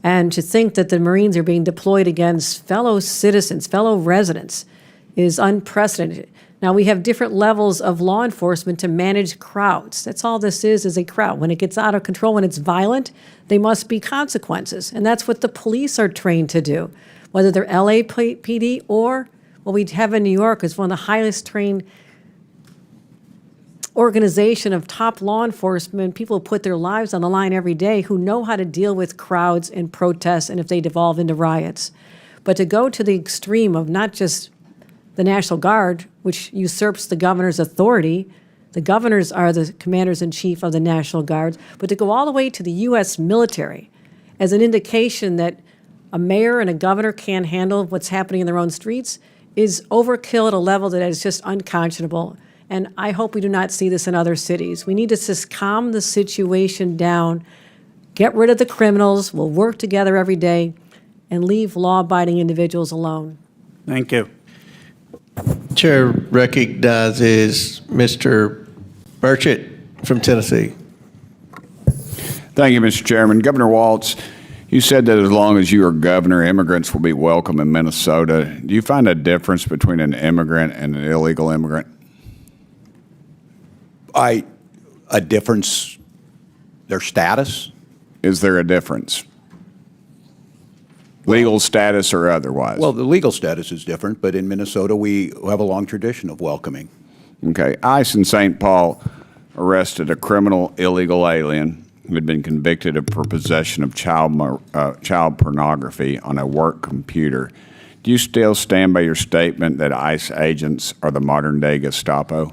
And to think that the Marines are being deployed against fellow citizens, fellow residents, is unprecedented. Now, we have different levels of law enforcement to manage crowds. That's all this is a crowd. When it gets out of control, when it's violent, there must be consequences. And that's what the police are trained to do, whether they're LAPD or what we have in New York is one of the highest trained organization of top law enforcement, people who put their lives on the line every day, who know how to deal with crowds and protests and if they devolve into riots. But to go to the extreme of not just the National Guard, which usurps the governor's authority, the governors are the commanders-in-chief of the National Guard, but to go all the way to the U.S. military as an indication that a mayor and a governor can't handle what's happening in their own streets is overkill at a level that is just unconscionable. And I hope we do not see this in other cities. We need to just calm the situation down, get rid of the criminals, we'll work together every day, and leave law-abiding individuals alone. Thank you. Chair recognizes Mr. Burchett from Tennessee. Thank you, Mr. Chairman. Governor Walz, you said that as long as you are governor, immigrants will be welcome in Minnesota. Do you find a difference between an immigrant and an illegal immigrant? A difference, their status? Is there a difference? Legal status or otherwise? Well, the legal status is different, but in Minnesota, we have a long tradition of welcoming. Okay. ICE in St. Paul arrested a criminal illegal alien who had been convicted for possession of child pornography on a work computer. Do you still stand by your statement that ICE agents are the modern-day Gestapo?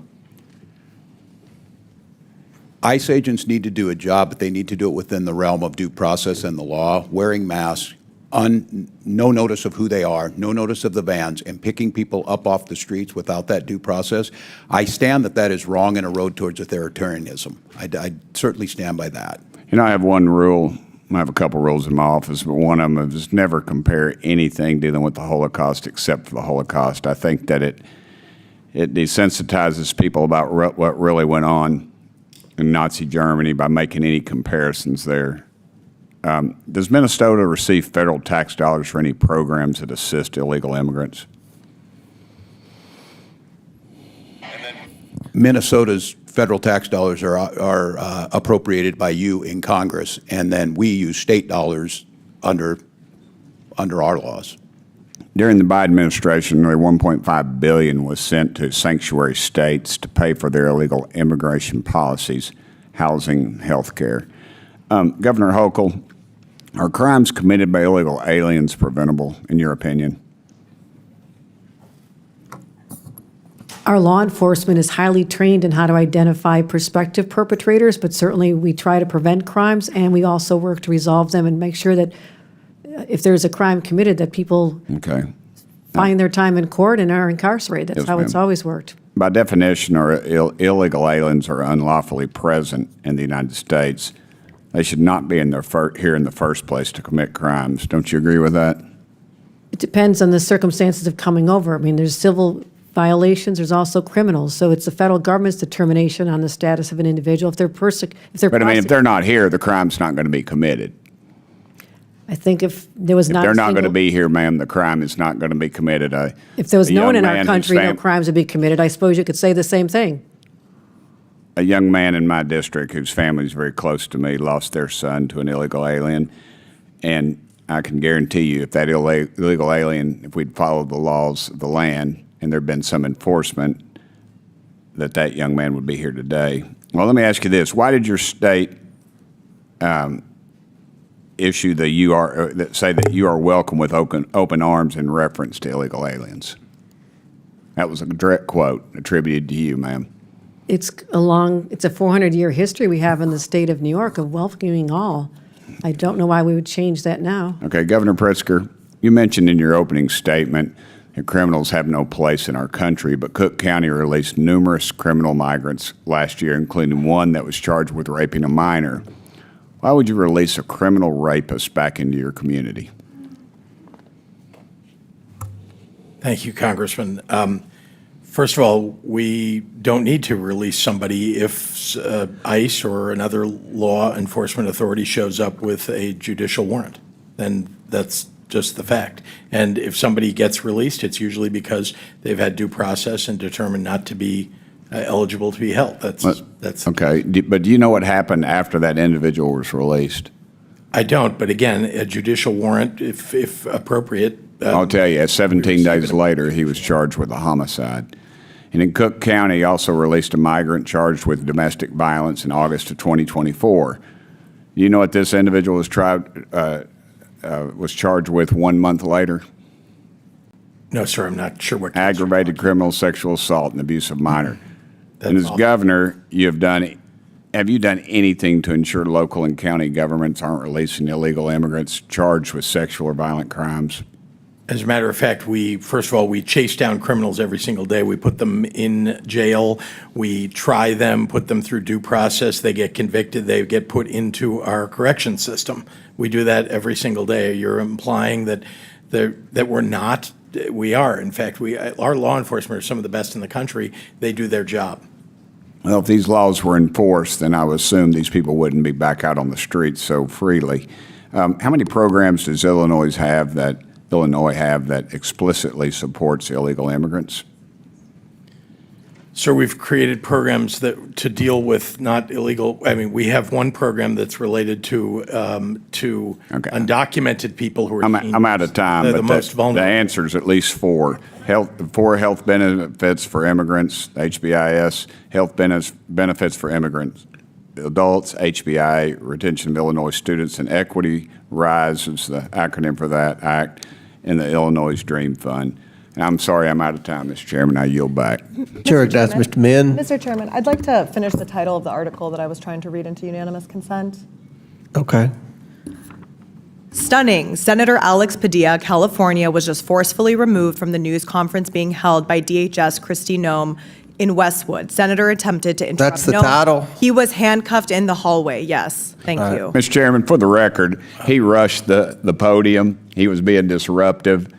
ICE agents need to do a job, but they need to do it within the realm of due process and the law, wearing masks, no notice of who they are, no notice of the vans, and picking people up off the streets without that due process. I stand that is wrong and a road towards authoritarianism. I certainly stand by that. You know, I have one rule. I have a couple rules in my office, but one of them is never compare anything dealing with the Holocaust except for the Holocaust. I think that it desensitizes people about what really went on in Nazi Germany by making any comparisons there. Does Minnesota receive federal tax dollars for any programs that assist illegal immigrants? Minnesota's federal tax dollars are appropriated by you in Congress, and then we use state dollars under our laws. During the Biden administration, nearly $1.5 billion was sent to sanctuary states to pay for their illegal immigration policies, housing, health care. Governor Hochul, are crimes committed by illegal aliens preventable, in your opinion? Our law enforcement is highly trained in how to identify prospective perpetrators, but certainly we try to prevent crimes, and we also work to resolve them and make sure that if there's a crime committed, that people find their time in court and are incarcerated. That's how it's always worked. By definition, illegal aliens are unlawfully present in the United States. They should not be here in the first place to commit crimes. Don't you agree with that? It depends on the circumstances of coming over. I mean, there's civil violations, there's also criminals. So it's the federal government's determination on the status of an individual. If they're But I mean, if they're not here, the crime's not going to be committed. I think if there was not If they're not going to be here, ma'am, the crime is not going to be committed. If there was no one in our country, no no crimes would be committed. I suppose you could say the same thing. A young man in my district whose family is very close to me lost their son to an illegal alien, and I can guarantee you if that illegal alien, if we'd followed the laws of the land and there'd been some enforcement, that young man would be here today. Well, let me ask you this. Why did your state issue that say that you are welcome with open arms in reference to illegal aliens? That was a direct quote attributed to you, ma'am. It's a 400-year history we have in the state of New York of welcoming all. I don't know why we would change that now. Okay, Governor Pritzker, you mentioned in your opening statement that criminals have no place in our country, but Cook County released numerous criminal migrants last year, including one that was charged with raping a minor. Why would you release a criminal rapist back into your community? Thank you, Congressman. First of all, we don't need to release somebody if ICE or another law enforcement authority shows up with a judicial warrant. Then that's just the fact. And if somebody gets released, it's usually because they've had due process and determined not to be eligible to be held. That's okay. But do you know what happened after that individual was released? I don't. But again, a judicial warrant, if appropriate. I'll tell you, 17 days later, he was charged with a homicide. And in Cook County, he also released a migrant charged with domestic violence in August of 2024. You know what this individual was charged with 1 month later? No, sir, I'm not sure what. Aggravated criminal sexual assault and abuse of minor. And as governor, have you done anything to ensure local and county governments aren't releasing illegal immigrants charged with sexual or violent crimes? As a matter of fact, first of all, we chase down criminals every single day. We put them in jail. We try them, put them through due process. They get convicted. They get put into our correction system. We do that every single day. You're implying that we're not. We are. In fact, our law enforcement are some of the best in the country. They do their job. Well, if these laws were enforced, then I would assume these people wouldn't be back out on the streets so freely. How many programs does Illinois have that explicitly supports illegal immigrants? So we've created programs to deal with not illegal. I mean, we have one program that's related to undocumented people who are. I'm out of time, but most vulnerable. The answer is at least four. Health benefits for immigrants, HBIS, health benefits for immigrants, adults, HBI, retention of Illinois students, and equity RISE is the acronym for that act, in the Illinois Dream Fund. And I'm sorry I'm out of time, Mr. Chairman. I yield back. Chair, that's Mr. Min. Mr. Chairman, I'd like to finish the title of the article that I was trying to read into unanimous consent. Okay. Stunning. Senator Alex Padilla, California, was just forcefully removed from the news conference being held by DHS Kristi Noem in Westwood. Senator attempted to interrupt. That's the title? He was handcuffed in the hallway. Yes. Thank you. Mr. Chairman, for the record, he rushed the podium. He was being disruptive,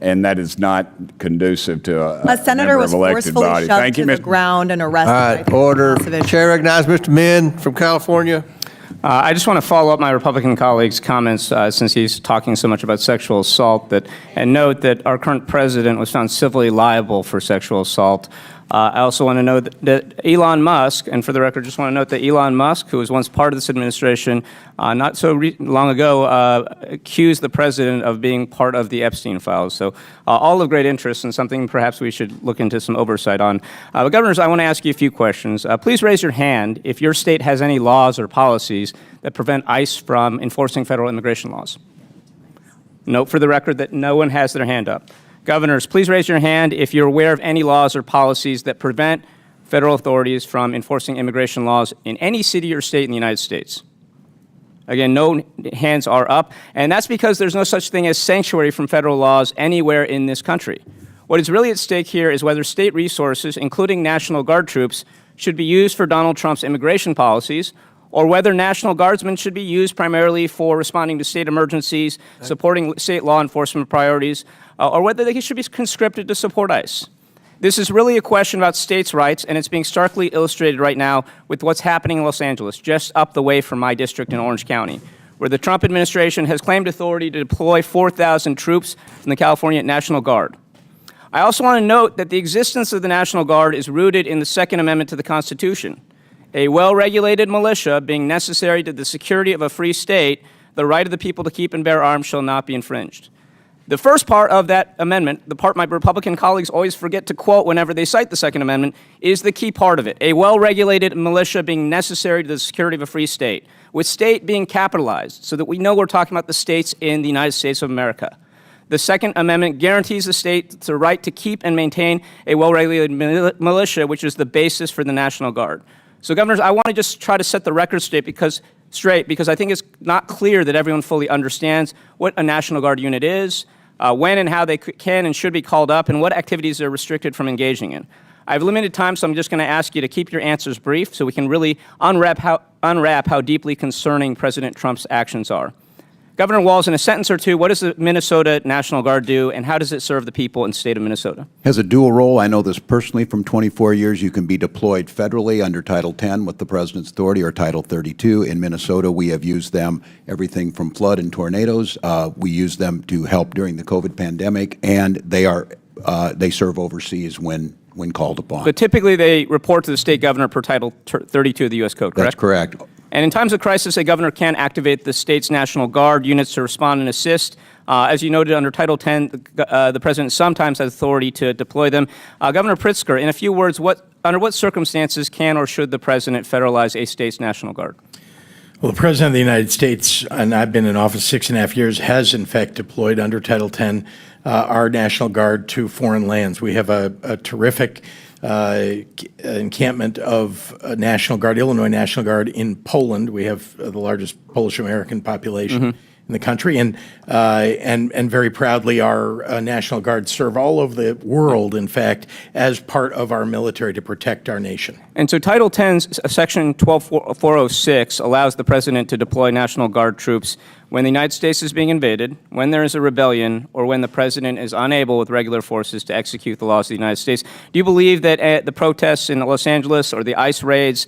and that is not conducive to a senator member was of elected forcefully body. shoved Thank you, to the Mr. ground and arrested. All right, order. Chair recognizes Mr. Min from California. I just want to follow up my Republican colleague's comments since he's talking so much about sexual assault and note that our current president was found civilly liable for sexual assault. I also want to note that Elon Musk, and for the record, just want to note that Elon Musk, who was once part of this administration, not so long ago, accused the president of being part of the Epstein files. So all of great interest and something perhaps we should look into some oversight on. But governors, I want to ask you a few questions. Please raise your hand if your state has any laws or policies that prevent ICE from enforcing federal immigration laws. Note for the record that no one has their hand up. Governors, please raise your hand if you're aware of any laws or policies that prevent federal authorities from enforcing immigration laws in any city or state in the United States. Again, no hands are up, and that's because there's no such thing as sanctuary from federal laws anywhere in this country. What is really at stake here is whether state resources, including National Guard troops, should be used for Donald Trump's immigration policies, or whether National Guardsmen should be used primarily for responding to state emergencies, supporting state law enforcement priorities, or whether they should be conscripted to support ICE. This is really a question about states' rights, and it's being starkly illustrated right now with what's happening in Los Angeles, just up the way from my district in Orange County, where the Trump administration has claimed authority to deploy 4,000 troops from the California National Guard. I also want to note that the existence of the National Guard is rooted in the Second Amendment to the Constitution. A well-regulated militia being necessary to the security of a free state, the right of the people to keep and bear arms shall not be infringed. The first part of that amendment, the part my Republican colleagues always forget to quote whenever they cite the Second Amendment, is the key part of it. A well-regulated militia being necessary to the security of a free state, with state being capitalized so that we know we're talking about the states in the United States of America. The Second Amendment guarantees the state the right to keep and maintain a well-regulated militia, which is the basis for the National Guard. So, Governors, I want to just try to set the record straight because I think it's not clear that everyone fully understands what a National Guard unit is, when and how they can and should be called up, and what activities they're restricted from engaging in. I have limited time, so I'm just going to ask you to keep your answers brief so we can really unwrap how deeply concerning President Trump's actions are. Governor Walz, in a sentence or two, what does the Minnesota National Guard do, and how does it serve the people in the state of Minnesota? Has a dual role. I know this personally from 24 years. You can be deployed federally under Title 10 with the President's authority or Title 32. In Minnesota, we have used them everything from flood and tornadoes. We use them to help during the COVID pandemic, and they serve overseas when called upon. But typically they report to the state governor per Title 32 of the U.S. Code, correct? That's correct. And in times of crisis, a governor can activate the state's National Guard units to respond and assist. As you noted, under Title 10, the president sometimes has authority to deploy them. Governor Pritzker, in a few words, under what circumstances can or should the president federalize a state's National Guard? Well, the President of the United States, and I've been in office 6.5 years, has in fact deployed under Title 10 our National Guard to foreign lands. We have a terrific encampment of National Guard, Illinois National Guard in Poland. We have the largest Polish-American population in the country, and very proudly our National Guard serve all over the world, in fact, as part of our military to protect our nation. And so Title 10's Section 12406 allows the president to deploy National Guard troops when the United States is being invaded, when there is a rebellion, or when the president is unable with regular forces to execute the laws of the United States. Do you believe that the protests in Los Angeles or the ICE raids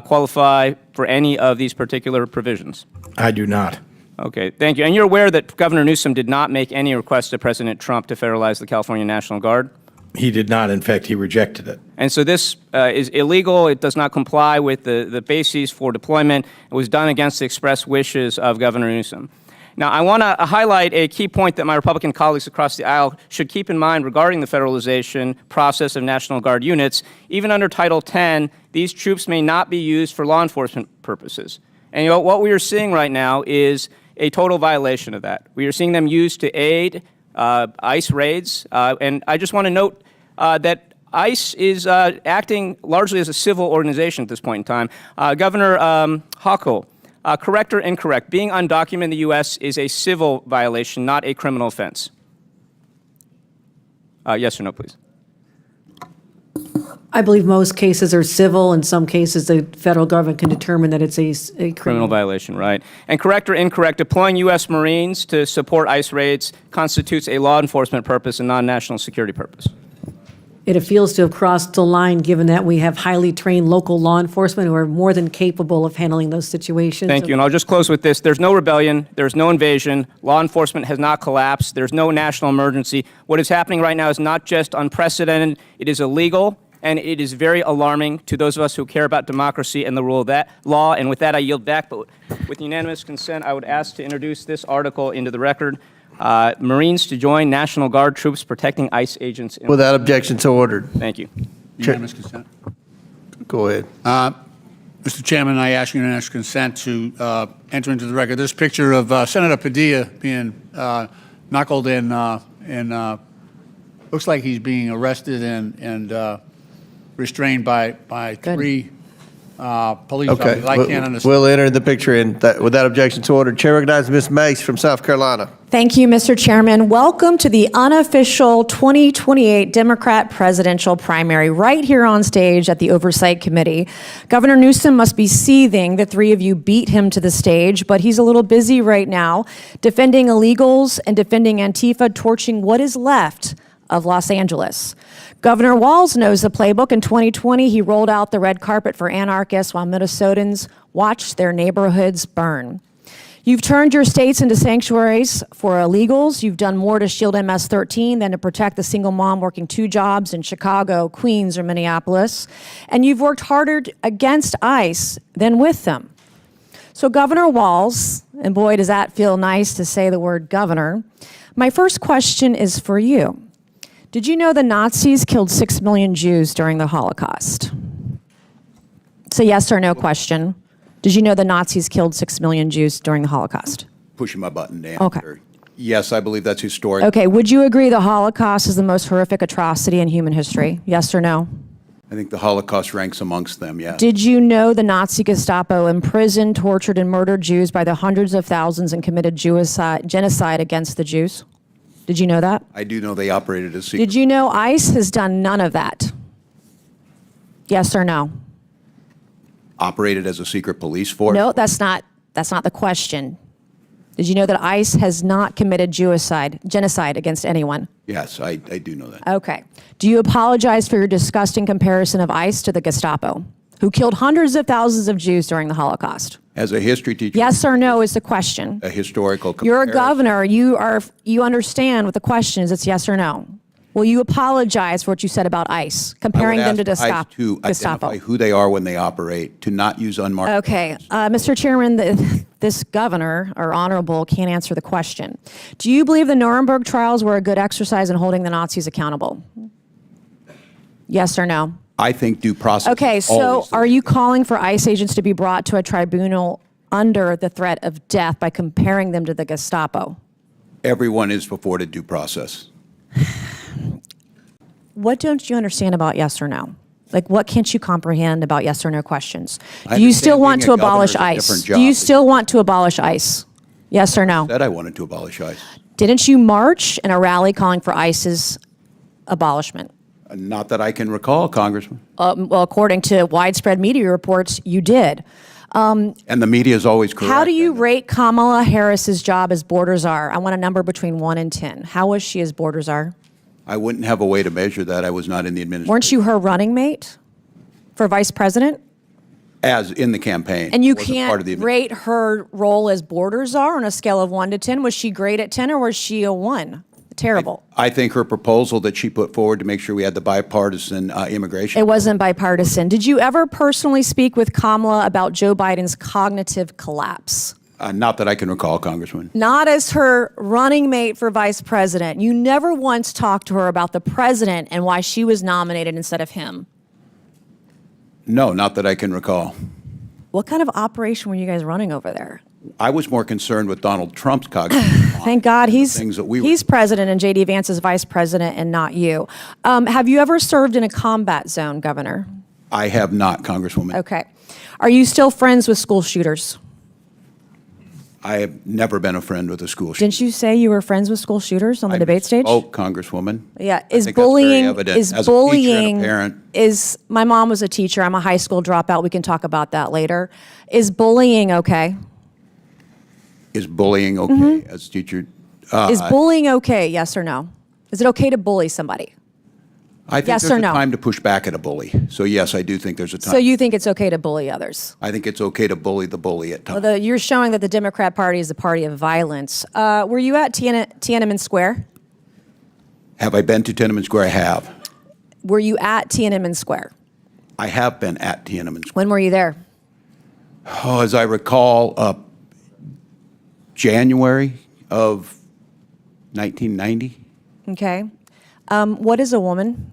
qualify for any of these particular provisions? I do not. Okay, thank you. And you're aware that Governor Newsom did not make any request to President Trump to federalize the California National Guard? He did not. In fact, he rejected it. And so this is illegal. It does not comply with the bases for deployment. It was done against the express wishes of Governor Newsom. Now, I want to highlight a key point that my Republican colleagues across the aisle should keep in mind regarding the federalization process of National Guard units. Even under Title 10, these troops may not be used for law enforcement purposes. And what we are seeing right now is a total violation of that. We are seeing them used to aid ICE raids. And I just want to note that ICE is acting largely as a civil organization at this point in time. Governor Hochul, correct or incorrect, being undocumented in the U.S. is a civil violation, not a criminal offense. Yes or no, please. I believe most cases are civil. In some cases, the federal government can determine that it's a criminal violation, right? And correct or incorrect, deploying U.S. Marines to support ICE raids constitutes a law enforcement purpose and not a national security purpose. It feels to have crossed the line, given that we have highly trained local law enforcement who are more than capable of handling those situations. Thank you. And I'll just close with this. There's no rebellion. There's no invasion. Law enforcement has not collapsed. There's no national emergency. What is happening right now is not just unprecedented. It is illegal, and it is very alarming to those of us who care about democracy and the rule of that law. And with that, I yield back. But with unanimous consent, I would ask to introduce this article into the record. Marines to join National Guard troops protecting ICE agents. Without objection, so ordered. Thank you. Unanimous consent. Go ahead. Mr. Chairman, I ask unanimous consent to enter into the record this picture of Senator Padilla being knuckled in looks like he's being arrested and restrained by three police officers. I can't understand. We'll enter the picture without objection to order. Chair recognizes Ms. Mace from South Carolina. Thank you, Mr. Chairman. Welcome to the unofficial 2028 Democrat presidential primary right here on stage at the Oversight Committee. Governor Newsom must be seething. The three of you beat him to the stage, but he's a little busy right now defending illegals and defending Antifa, torching what is left of Los Angeles. Governor Walz knows the playbook. In 2020, he rolled out the red carpet for anarchists while Minnesotans watched their neighborhoods burn. You've turned your states into sanctuaries for illegals. You've done more to shield MS-13 than to protect the single mom working 2 jobs in Chicago, Queens, or Minneapolis. And you've worked harder against ICE than with them. So Governor Walz, and boy, does that feel nice to say the word governor, my first question is for you. Did you know the Nazis killed 6 million Jews during the Holocaust? It's a yes or no question. Did you know the Nazis killed 6 million Jews during the Holocaust? Pushing my button to Okay. answer. Yes, I believe that's historic. Okay, would you agree the Holocaust is the most horrific atrocity in human history? Yes or no? I think the Holocaust ranks amongst them, yes. Did you know the Nazi Gestapo imprisoned, tortured, and murdered Jews by the hundreds of thousands and committed genocide against the Jews? Did you know that? I do know they operated as secret. Did you know ICE has done none of that? Yes or no? Operated as a secret police force? No, that's not the question. Did you know that ICE has not committed genocide against anyone? Yes, I do know that. Okay. Do you apologize for your disgusting comparison of ICE to the Gestapo, who killed hundreds of thousands of Jews during the Holocaust? As a history teacher, Yes or no is the question. a historical You're a comparison. governor. You understand what the question is. It's yes or no. Will you apologize for what you said about ICE, comparing them to I would ask ICE to Gestapo? identify who they are when they operate, to not use unmarked. Okay, Mr. Chairman, this governor, or honorable, can't answer the question. Do you believe the Nuremberg trials were a good exercise in holding the Nazis accountable? Yes or no? I think due process. Okay, is so always the are you calling for ICE agents to be brought to a tribunal under the threat of death by comparing them to the Gestapo? Everyone is afforded due process. What don't you understand about yes or no? Like, what can't you comprehend about yes or no questions? I Do you understand still want being to a governor abolish is a ICE? different Do you job. still want to abolish ICE? Yes or no? Said I wanted to abolish ICE. Didn't you march in a rally calling for ICE's abolishment? Not that I can recall, Congressman. Well, according to widespread media reports, you did. And the media is always correct. How do you rate Kamala Harris's job as border czar? I want a number between 1 and 10. How was she as border czar? I wouldn't have a way to measure that. I was not in the administration. Weren't you her running mate for vice president? As in the campaign. And you Wasn't part can't of the rate her role as border czar on a scale of 1 to 10. Was she great at 10 or was she a 1? Terrible. I think her proposal that she put forward to make sure we had the bipartisan immigration. It wasn't bipartisan. Did you ever personally speak with Kamala about Joe Biden's cognitive collapse? Not that I can recall, Congressman. Not as her running mate for vice president. You never once talked to her about the president and why she was nominated instead of him. No, not that I can recall. What kind of operation were you guys running over there? I was more concerned with Donald Trump's cognitive Thank God he's things that we were. he's president and J.D. Vance is vice president and not you. Have you ever served in a combat zone, Governor? I have not, Congresswoman. Okay. Are you still friends with school shooters? I have never been a friend with a school shooter. Didn't you say you were friends with school shooters on the debate stage? Oh, Congresswoman. Yeah. I Is think that's very bullying evident. is As a teacher and a bullying parent. is my mom was a teacher. I'm a high school dropout. We can talk about that later. Is bullying okay? Is bullying okay as a teacher? Is bullying okay? Yes or no? Is it okay to bully somebody? I think yes there's or a no? time to push back at a bully. So yes, I do think there's a time. So you think it's okay to bully others? I think it's okay to bully the bully at times. Well, you're showing that the Democrat Party is the party of violence. Were you at Tiananmen Square? Have I been to Tiananmen Square? I have. Were you at Tiananmen Square? I have been at Tiananmen Square. When were you there? Oh, as I recall, January of 1990. Okay. What is a woman?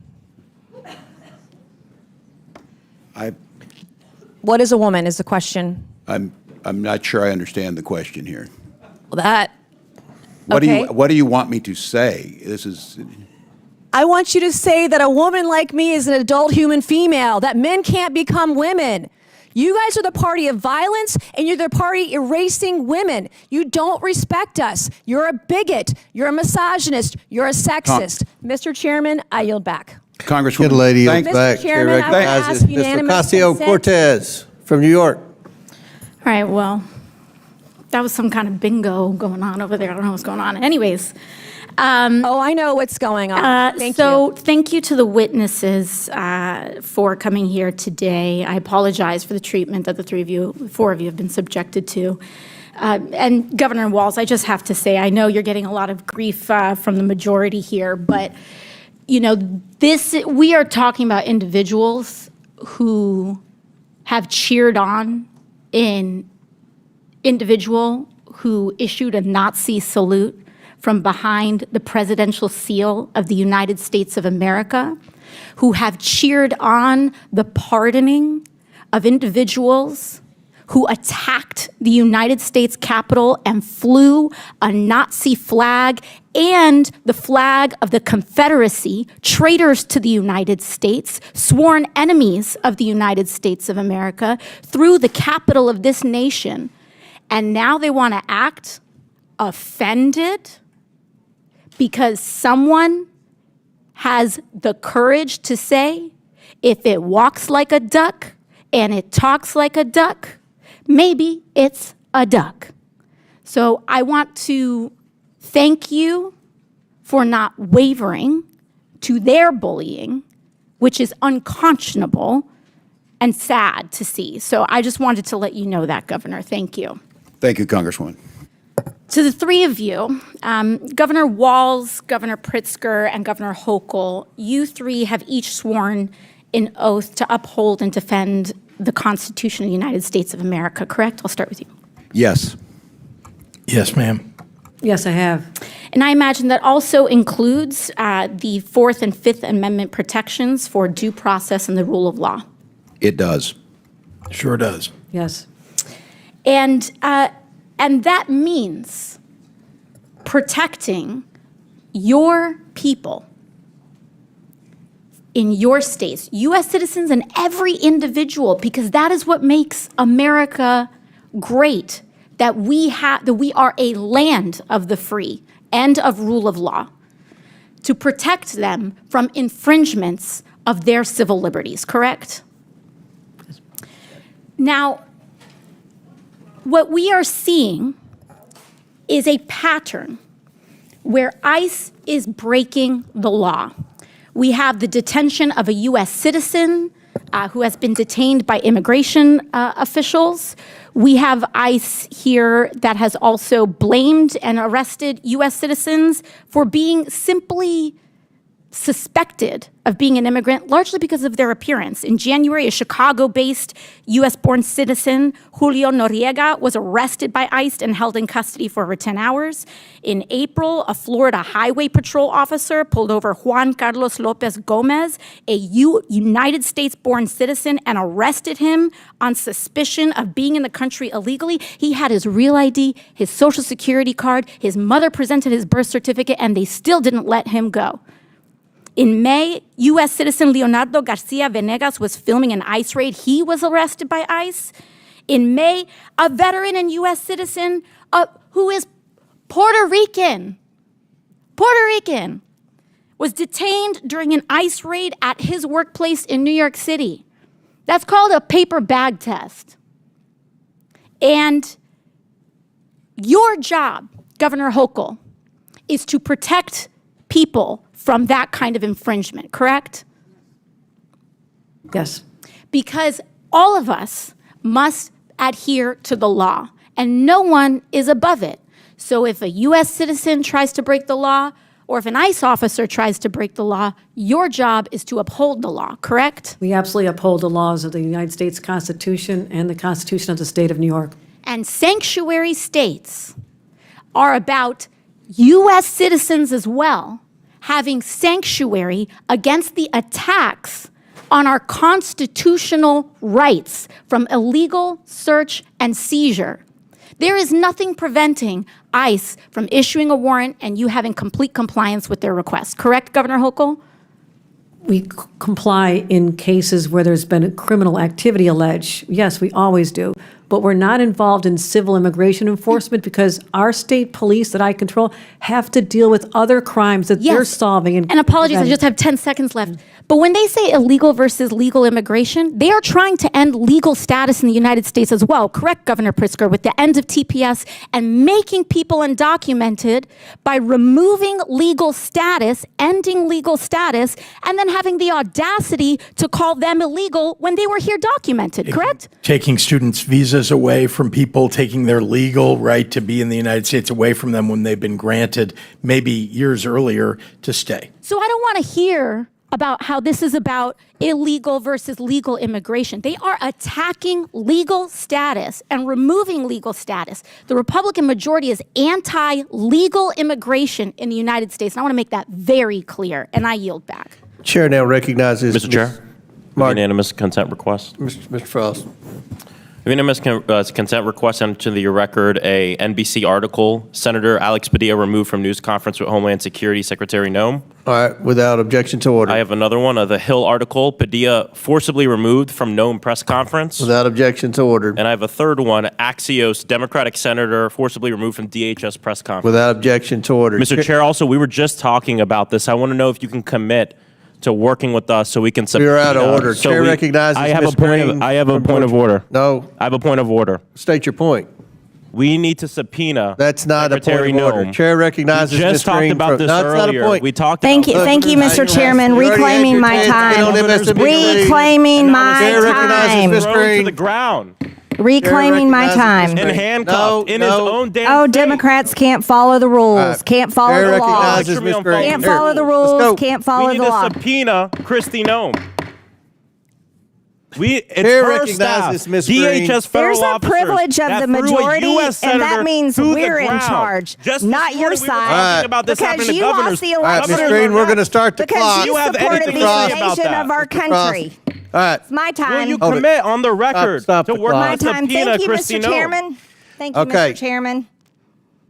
What is a woman is the question. I'm not sure I understand the question here. Well, that. What okay. do you want me to say? This is. I want you to say that a woman like me is an adult human female, that men can't become women. You guys are the party of violence, and you're the party erasing women. You don't respect us. You're a bigot. You're a misogynist. You're a sexist. Mr. Chairman, I yield back. Congresswoman. Good lady, yields Mr. back. Chairman, Chair I would recognizes ask Mr. unanimous Ocasio-Cortez from New York. All right, well, that was some kind of bingo going on over there. I don't know what's going on. Anyways. Oh, I know what's going on. Thank you. Thank you to the witnesses for coming here today. I apologize for the treatment that the four of you have been subjected to. And Governor Walz, I just have to say, I know you're getting a lot of grief from the majority here, but you know, we are talking about individuals who have cheered on an individual who issued a Nazi salute from behind the presidential seal of the United States of America, who have cheered on the pardoning of individuals who attacked the United States Capitol and flew a Nazi flag and the flag of the Confederacy, traitors to the United States, sworn enemies of the United States of America, through the capital of this nation. And now they want to act offended because someone has the courage to say, if it walks like a duck and it talks like a duck, maybe it's a duck. So I want to thank you for not wavering to their bullying, which is unconscionable and sad to see. So I just wanted to let you know that, Governor. Thank you. Thank you, Congresswoman. To the three of you, Governor Walz, Governor Pritzker, and Governor Hochul, you three have each sworn an oath to uphold and defend the Constitution of the United States of America, correct? I'll start with you. Yes. Yes, ma'am. Yes, I have. And I imagine that also includes the Fourth and Fifth Amendment protections for due process and the rule of law. It does. Sure does. Yes. And that means protecting your people in your states, U.S. citizens and every individual, because that is what makes America great, that we are a land of the free and of rule of law, to protect them from infringements of their civil liberties, correct? Now, what we are seeing is a pattern where ICE is breaking the law. We have the detention of a U.S. citizen who has been detained by immigration officials. We have ICE here that has also blamed and arrested U.S. citizens for being simply suspected of being an immigrant, largely because of their appearance. In January, a Chicago-based U.S.-born citizen, Julio Noriega, was arrested by ICE and held in custody for over 10 hours. In April, a Florida Highway Patrol officer pulled over Juan Carlos Lopez Gomez, a United States-born citizen, and arrested him on suspicion of being in the country illegally. He had his real ID, his Social Security card, his mother presented his birth certificate, and they still didn't let him go. In May, U.S. citizen Leonardo Garcia Venegas was filming an ICE raid. He was arrested by ICE. In May, a veteran and U.S. citizen who is Puerto Rican, was detained during an ICE raid at his workplace in New York City. That's called a paper bag test. And your job, Governor Hochul, is to protect people from that kind of infringement, correct? Yes. Because all of us must adhere to the law, and no one is above it. So if a U.S. citizen tries to break the law, or if an ICE officer tries to break the law, your job is to uphold the law, correct? We absolutely uphold the laws of the United States Constitution and the Constitution of the State of New York. And sanctuary states are about U.S. citizens as well, having sanctuary against the attacks on our constitutional rights from illegal search and seizure. There is nothing preventing ICE from issuing a warrant and you having complete compliance with their request. Correct, Governor Hochul? We comply in cases where there's been criminal activity alleged. Yes, we always do. But we're not involved in civil immigration enforcement because our state police that I control have to deal with other crimes that they're solving. And apologies, I just have 10 seconds left. But when they say illegal versus legal immigration, they are trying to end legal status in the United States as well. Correct, Governor Pritzker, with the end of TPS and making people undocumented by removing legal status, ending legal status, and then having the audacity to call them illegal when they were here documented, correct? Taking students' visas away from people, taking their legal right to be in the United States away from them when they've been granted maybe years earlier to stay. So I don't want to hear about how this is about illegal versus legal immigration. They are attacking legal status and removing legal status. The Republican majority is anti-legal immigration in the United States. And I want to make that very clear, and I yield back. Chair now recognizes Mr. Chair, unanimous consent request. Mr. Frost. Unanimous consent request into the record a NBC article, Senator Alex Padilla removed from news conference with Homeland Security Secretary Noem. All right, without objection to order. I have another one, the Hill article, Padilla forcibly removed from Noem press conference. Without objection to order. And I have a third one, Axios, Democratic Senator forcibly removed from DHS press conference. Without objection to order. Mr. Chair, also, we were just talking about this. I want to know if you can commit to working with us so we can subpoena. You're out of order. Chair recognizes I have Ms. a point Green of, I have a point of order. No. I have a point of order. State your point. We need to subpoena. That's not Secretary a point of order. Noem. Chair recognizes We Ms. just talked Green about this That's not a earlier. point. We talked Thank about you, thank you, Mr. Chairman. Reclaiming my time. Reclaiming my time. Thrown to the ground. Reclaiming my time. And handcuffed in his own damn Oh, state. Democrats can't follow the rules. Can't follow the law. Can't follow the rules. Can't follow the law. We need to subpoena Kristi Noem. It's Chair her staff, recognizes Ms. Green. DHS federal There's a officers privilege of that the threw a majority, US and that senator means to the we're in ground. charge, Just not this your morning we were side. talking about this Because happening to you governors. lost the All right, election. Ms. Green, we're going to start the Because clock. you supported anything the to say about invasion that? of our country. All right. It's my time. Will you commit on the record Stop to the work clock. My on time. subpoena Thank you, Kristi Mr. Noem? Chairman. Thank you, Okay. Mr. Chairman.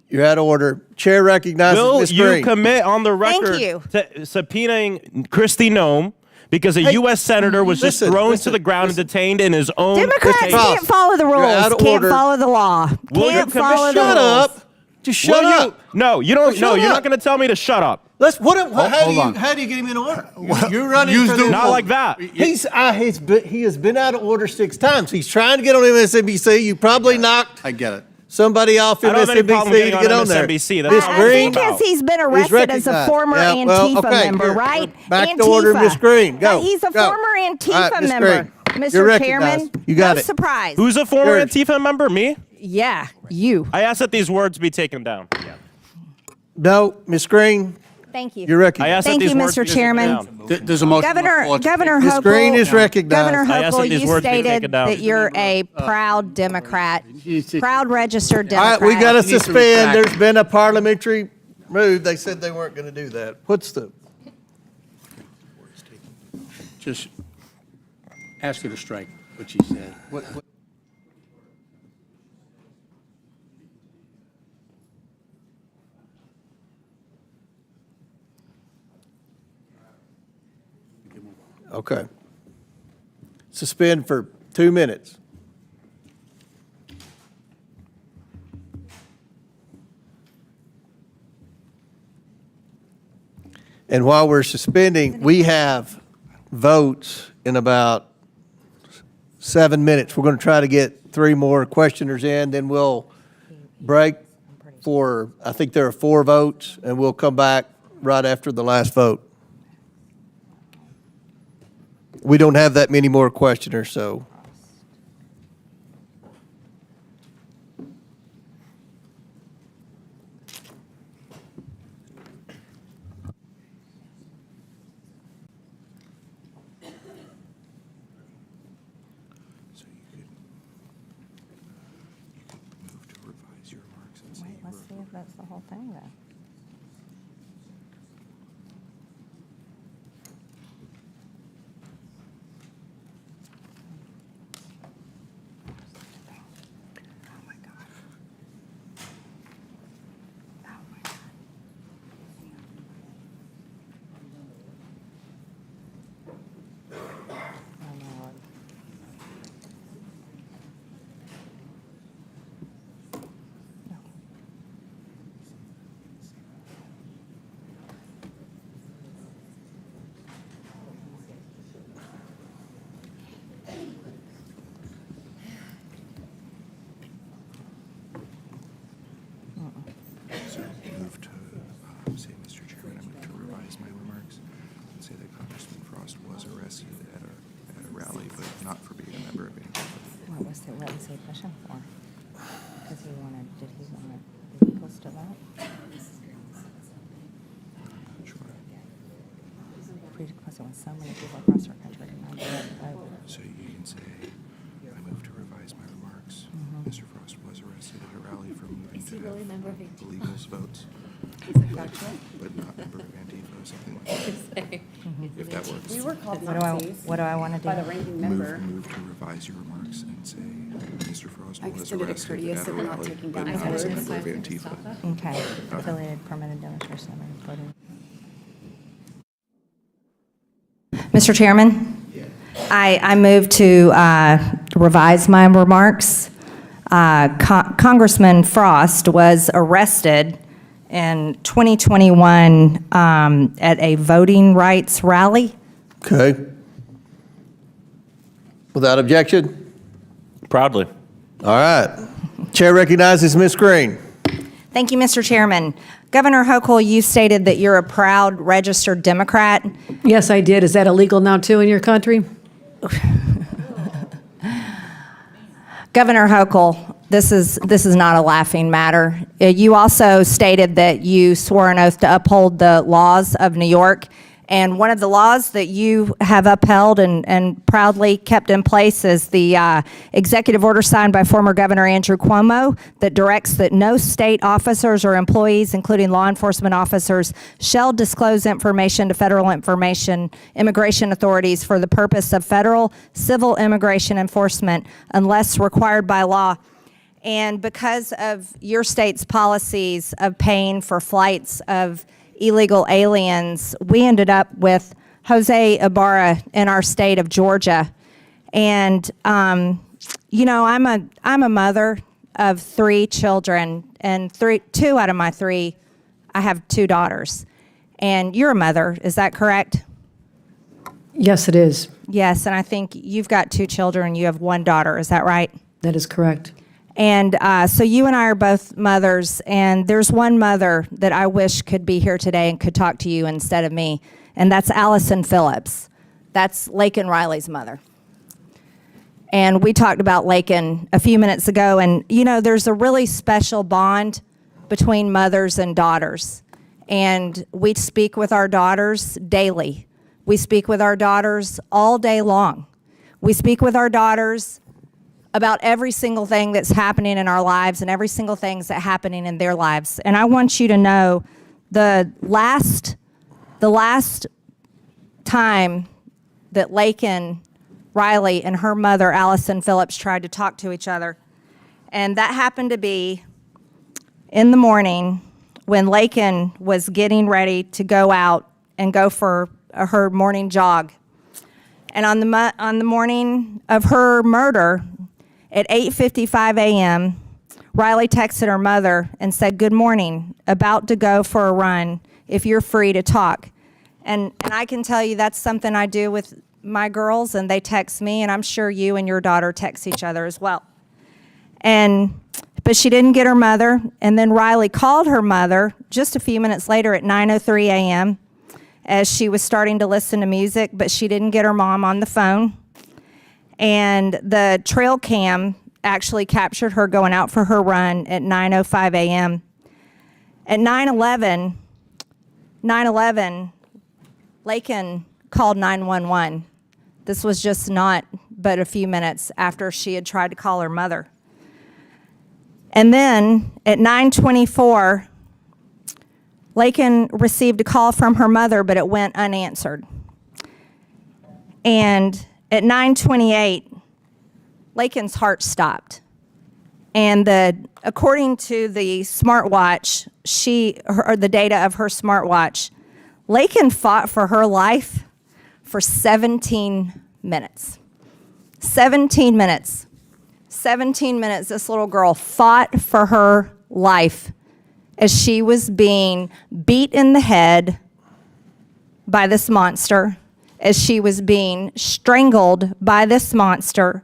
You're out of order. Chair recognizes Will Ms. you Green. commit on the record you. to subpoenaing Kristi Noem because a U.S. senator was just thrown to the ground and detained in his own Democrats detention? can't follow the rules. out of Can't order. follow the law. Will you Can't commit- follow the Shut rules. up. Just shut up. No, you don't. No, Shut you're up. not going to tell me to shut up. Let's. How on. do you get him in order? You're running for the Not like that. He has been out of order 6 times. He's trying to get on MSNBC. You probably knocked I get it. somebody off I don't have any problem MSNBC getting to on get on there. MSNBC. That's Ms. not I Green think as he's been is arrested as a recognized. former Yeah, well, Antifa okay, member, here, right? back Antifa. to order, Ms. Green. Go. But he's a Go. former All Antifa right, Ms. member. Green. You're Mr. Chairman, recognized. You got no it. surprise. Who's a former Yours. Antifa member? Me? Yeah, you. I asked that these words be taken down. No, Ms. Green. Thank you. You're I recognized. asked that Thank these you, words Mr. be taken Chairman. down. There's a motion. Governor Ms. Hochul. Green is recognized. Governor I asked that Hochul, these you words be stated taken down. that you're a proud Democrat, proud registered All right, Democrat. we got to You need to suspend. retract. There's been a parliamentary move. They said they weren't going to do that. What's the? Just ask her to strike what she said. What? Okay. Suspend for 2 minutes. And while we're suspending, we have votes in about 7 minutes. We're going to try to get 3 more questioners in, then we'll break for, I think there are 4 votes, and we'll come back right after the last vote. We don't have that many more questioners, so. Let's see if that's the whole thing, though. was he pushing for? Because did he want to be close to that? Prerequisite when so many people across our country are not doing it. So you can say, I move to revise my remarks. Mr. Frost was arrested at a rally for moving to have illegals votes. But not member of Antifa or something like that. If that works. We were called what do I want to do? By the ranking member. Move to revise your remarks and say, Mr. Frost was arrested at a rally, but not as a member of Antifa. Okay. Affiliated permanent demonstration. Mr. Chairman, I move to revise my remarks. Congressman Frost was arrested in 2021 at a voting rights rally. Okay. Without objection? Proudly. All right. Chair recognizes Ms. Green. Thank you, Mr. Chairman. Governor Hochul, you stated that you're a proud registered Democrat. Yes, I did. Is that illegal now, too, in your country? Governor Hochul, this is not a laughing matter. You also stated that you swore an oath to uphold the laws of New York. And one of the laws that you have upheld and proudly kept in place is the executive order signed by former Governor Andrew Cuomo that directs that no state officers or employees, including law enforcement officers, shall disclose information to federal immigration authorities for the purpose of federal civil immigration enforcement unless required by law. And because of your state's policies of paying for flights of illegal aliens, we ended up with Jose Ibarra in our state of Georgia. And, you know, I'm a mother of 3 children, and 2 out of my 3, I have 2 daughters. And you're a mother, is that correct? Yes, it is. Yes, and I think you've got 2 children, you have 1 daughter, is that right? That is correct. And so you and I are both mothers, and there's one mother that I wish could be here today and could talk to you instead of me, and that's Allison Phillips. That's Laken Riley's mother. And we talked about Laken a few minutes ago, and you know, there's a really special bond between mothers and daughters. And we speak with our daughters daily. We speak with our daughters all day long. We speak with our daughters about every single thing that's happening in our lives and every single thing that's happening in their lives. And I want you to know the last time that Laken Riley and her mother, Allison Phillips, tried to talk to each other, and that happened to be in the morning when Laken was getting ready to go out and go for her morning jog. And on the morning of her murder, at 8:55 a.m., Riley texted her mother and said, "Good morning, about to go for a run, if you're free to talk." And I can tell you that's something I do with my girls, and they text me, and I'm sure you and your daughter text each other as well. But she didn't get her mother, and then Riley called her mother just a few minutes later at 9:03 a.m. as she was starting to listen to music, but she didn't get her mom on the phone. And the trail cam actually captured her going out for her run at 9:05 a.m. At 9:11, Laken called 911. This was just not but a few minutes after she had tried to call her mother. And then at 9:24, Laken received a call from her mother, but it went unanswered. And at 9:28, Laken's heart stopped. And according to the smartwatch, the data of her smartwatch, Laken fought for her life for 17 minutes. 17 minutes. 17 minutes, this little girl fought for her life as she was being beat in the head by this monster, as she was being strangled by this monster,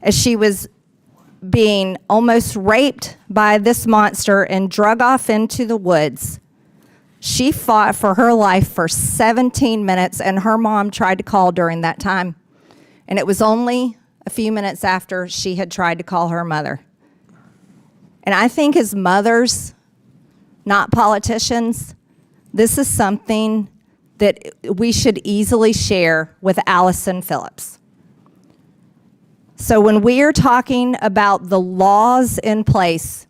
as she was being almost raped by this monster and drug off into the woods. She fought for her life for 17 minutes, and her mom tried to call during that time. And it was only a few minutes after she had tried to call her mother. And I think as mothers, not politicians, this is something that we should easily share with Allison Phillips. So when we are talking about the laws in place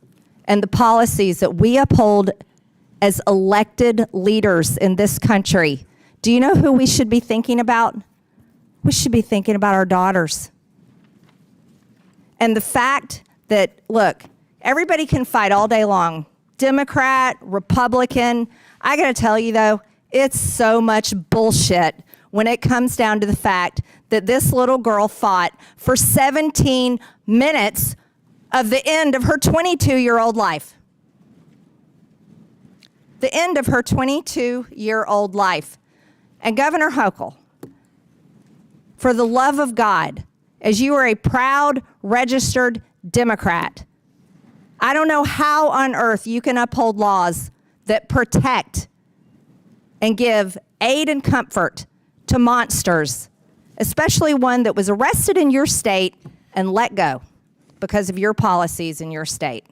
and the policies that we uphold as elected leaders in this country, do you know who we should be thinking about? We should be thinking about our daughters. And the fact that, look, everybody can fight all day long, Democrat, Republican. I gotta tell you though, it's so much bullshit when it comes down to the fact that this little girl fought for 17 minutes of the end of her 22-year-old life. The end of her 22-year-old life. And Governor Hochul, for the love of God, as you are a proud, registered Democrat, I don't know how on earth you can uphold laws that protect and give aid and comfort to monsters, especially one that was arrested in your state and let go because of your policies in your state.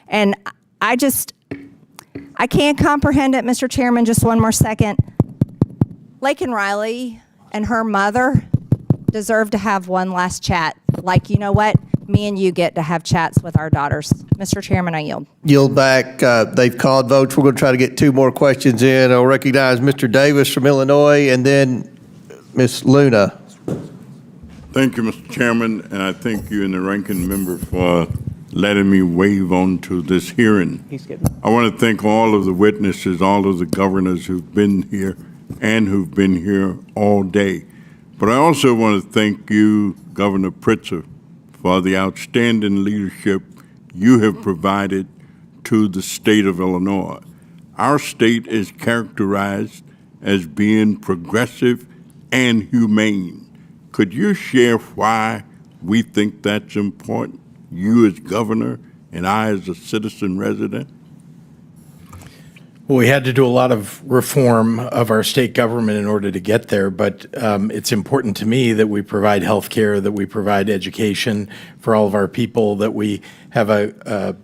And I can't comprehend it, Mr. Chairman, just one more second. Laken Riley and her mother deserve to have one last chat. Like, you know what? Me and you get to have chats with our daughters. Mr. Chairman, I yield. Yield back. They've called votes. We're going to try to get two more questions in. I'll recognize Mr. Davis from Illinois and then Ms. Luna. Thank you, Mr. Chairman, and I thank you and the ranking member for letting me wave on to this hearing. I want to thank all of the witnesses, all of the governors who've been here and who've been here all day. But I also want to thank you, Governor Pritzker, for the outstanding leadership you have provided to the state of Illinois. Our state is characterized as being progressive and humane. Could you share why we think that's important, you as governor and I as a citizen resident? Well, we had to do a lot of reform of our state government in order to get there, but it's important to me that we provide health care, that we provide education for all of our people, that we have a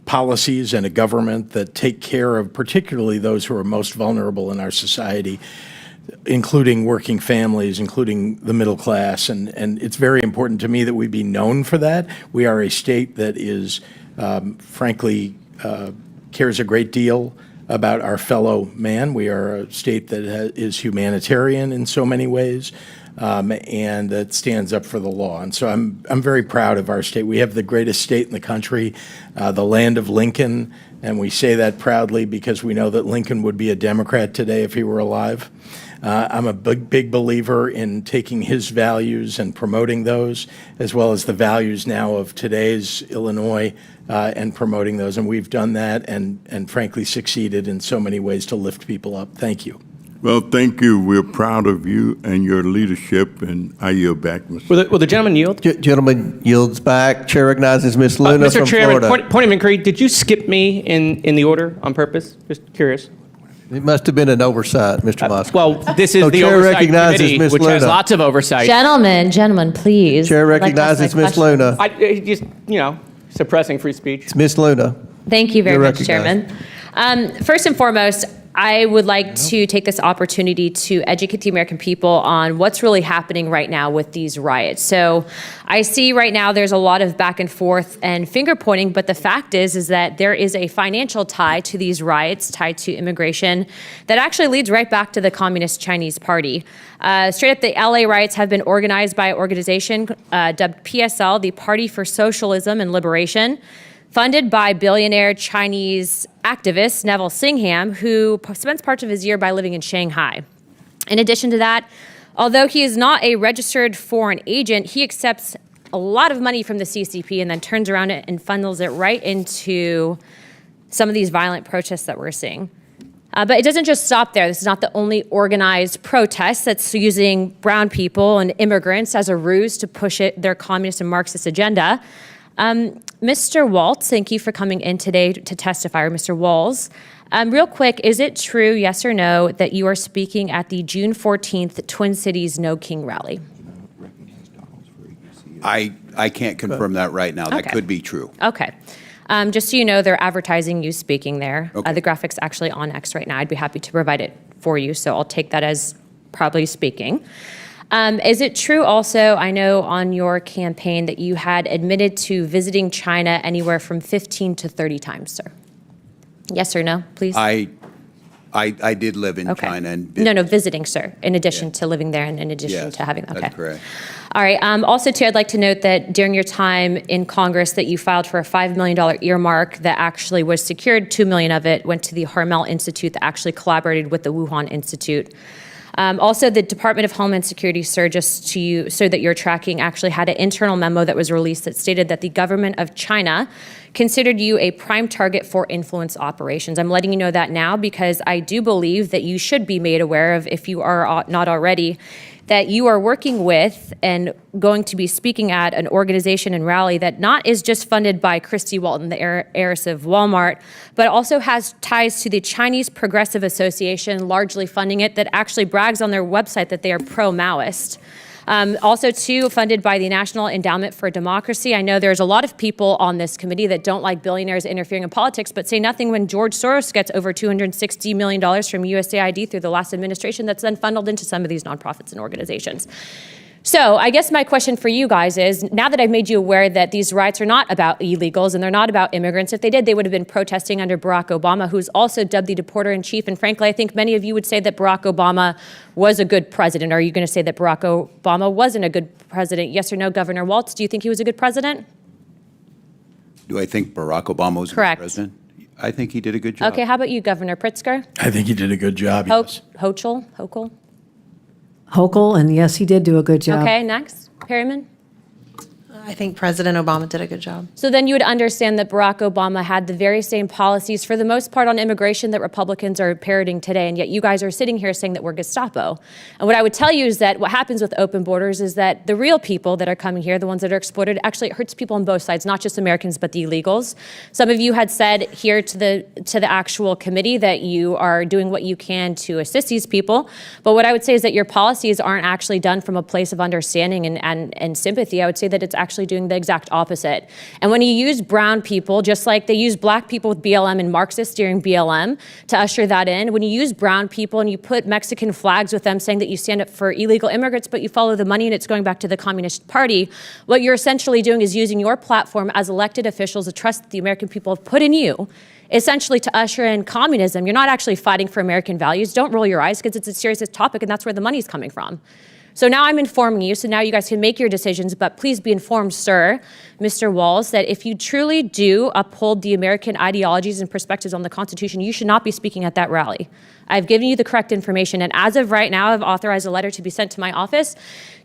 policies and a government that take care of particularly those who are most vulnerable in our society, including working families, including the middle class. And it's very important to me that we be known for that. We are a state that is, frankly, cares a great deal about our fellow man. We are a state that is humanitarian in so many ways, and that stands up for the law. And so I'm very proud of our state. We have the greatest state in the country, the land of Lincoln, and we say that proudly because we know that Lincoln would be a Democrat today if he were alive. I'm a big believer in taking his values and promoting those, as well as the values now of today's Illinois, and promoting those. And we've done that and frankly succeeded in so many ways to lift people up. Thank you. Well, thank you. We're proud of you and your leadership, and I yield back, Mr. Will the gentleman yield? Gentleman yields back. Chair recognizes Ms. Luna Mr. from Chairman, Florida. point of inquiry, did you skip me in the order on purpose? Just curious. It must have been an oversight, Mr. Moskowitz. Well, this is So the Chair Oversight recognizes Committee, Ms. which has Luna. lots of oversight. Gentlemen, please. Chair I'd like to ask recognizes my Ms. question. Luna. I just, suppressing free speech. It's Ms. Luna. Thank you very You're much, recognized. Chairman. First and foremost, I would like to take this opportunity to educate the American people on what's really happening right now with these riots. So I see right now there's a lot of back and forth and finger pointing, but the fact is that there is a financial tie to these riots, tied to immigration, that actually leads right back to the Communist Chinese Party. Straight up, the LA riots have been organized by an organization dubbed PSL, the Party for Socialism and Liberation, funded by billionaire Chinese activist Neville Singham, who spends parts of his year by living in Shanghai. In addition to that, although he is not a registered foreign agent, he accepts a lot of money from the CCP and then turns around and funnels it right into some of these violent protests that we're seeing. But it doesn't just stop there. This is not the only organized protest that's using brown people and immigrants as a ruse to push their communist and Marxist agenda. Mr. Walz, thank you for coming in today to testify, or Mr. Walz. Real quick, is it true, yes or no, that you are speaking at the June 14th Twin Cities No King rally? I can't confirm that right now. That Okay. could be true. Okay. Just so you know, they're advertising you speaking there. Okay. The graphic's actually on X right now. I'd be happy to provide it for you, so I'll take that as probably speaking. Is it true also, I know on your campaign, that you had admitted to visiting China anywhere from 15 to 30 times, sir? Yes or no, please? I did live in China and No, visiting, sir, in addition to living there and in addition Yes, to having, okay. that's correct. All right. Also, too, I'd like to note that during your time in Congress that you filed for a $5 million earmark that actually was secured. $2 million of it went to the Harmel Institute that actually collaborated with the Wuhan Institute. Also, the Department of Homeland Security, sir, just to you, so that you're tracking, actually had an internal memo that was released that stated that the government of China considered you a prime target for influence operations. I'm letting you know that now because I do believe that you should be made aware of, if you are not already, that you are working with and going to be speaking at an organization and rally that not is just funded by Christy Walton, the heiress of Walmart, but also has ties to the Chinese Progressive Association, largely funding it, that actually brags on their website that they are pro-Maoist. Also, too, funded by the National Endowment for Democracy. I know there's a lot of people on this committee that don't like billionaires interfering in politics, but say nothing when George Soros gets over $260 million from USAID through the last administration that's then funneled into some of these nonprofits and organizations. So I guess my question for you guys is, now that I've made you aware that these riots are not about illegals and they're not about immigrants, if they did, they would have been protesting under Barack Obama, who's also dubbed the deporter-in-chief. And frankly, I think many of you would say that Barack Obama was a good president. Are you going to say that Barack Obama wasn't a good president? Yes or no, Governor Walz? Do you think he was a good president? Do I think Barack Obama was Correct. the president? I think he did a good job. Okay, how about you, Governor Pritzker? I think he did a good job, yes. Hochul? Hochul, and yes, he did do a good job. Okay, next. Perryman? I think President Obama did a good job. So then you would understand that Barack Obama had the very same policies, for the most part, on immigration that Republicans are parroting today, and yet you guys are sitting here saying that we're Gestapo. And what I would tell you is that what happens with open borders is that the real people that are coming here, the ones that are exploited, actually it hurts people on both sides, not just Americans, but the illegals. Some of you had said here to the actual committee that you are doing what you can to assist these people. But what I would say is that your policies aren't actually done from a place of understanding and sympathy. I would say that it's actually doing the exact opposite. And when you use brown people, just like they use black people with BLM and Marxists during BLM to usher that in, when you use brown people and you put Mexican flags with them saying that you stand up for illegal immigrants, but you follow the money and it's going back to the Communist Party, what you're essentially doing is using your platform as elected officials, the trust that the American people have put in you, essentially to usher in communism. You're not actually fighting for American values. Don't roll your eyes, because it's a serious topic and that's where the money's coming from. So now I'm informing you, so now you guys can make your decisions, but please be informed, sir, Mr. Walz, that if you truly do uphold the American ideologies and perspectives on the Constitution, you should not be speaking at that rally. I've given you the correct information, and as of right now, I've authorized a letter to be sent to my office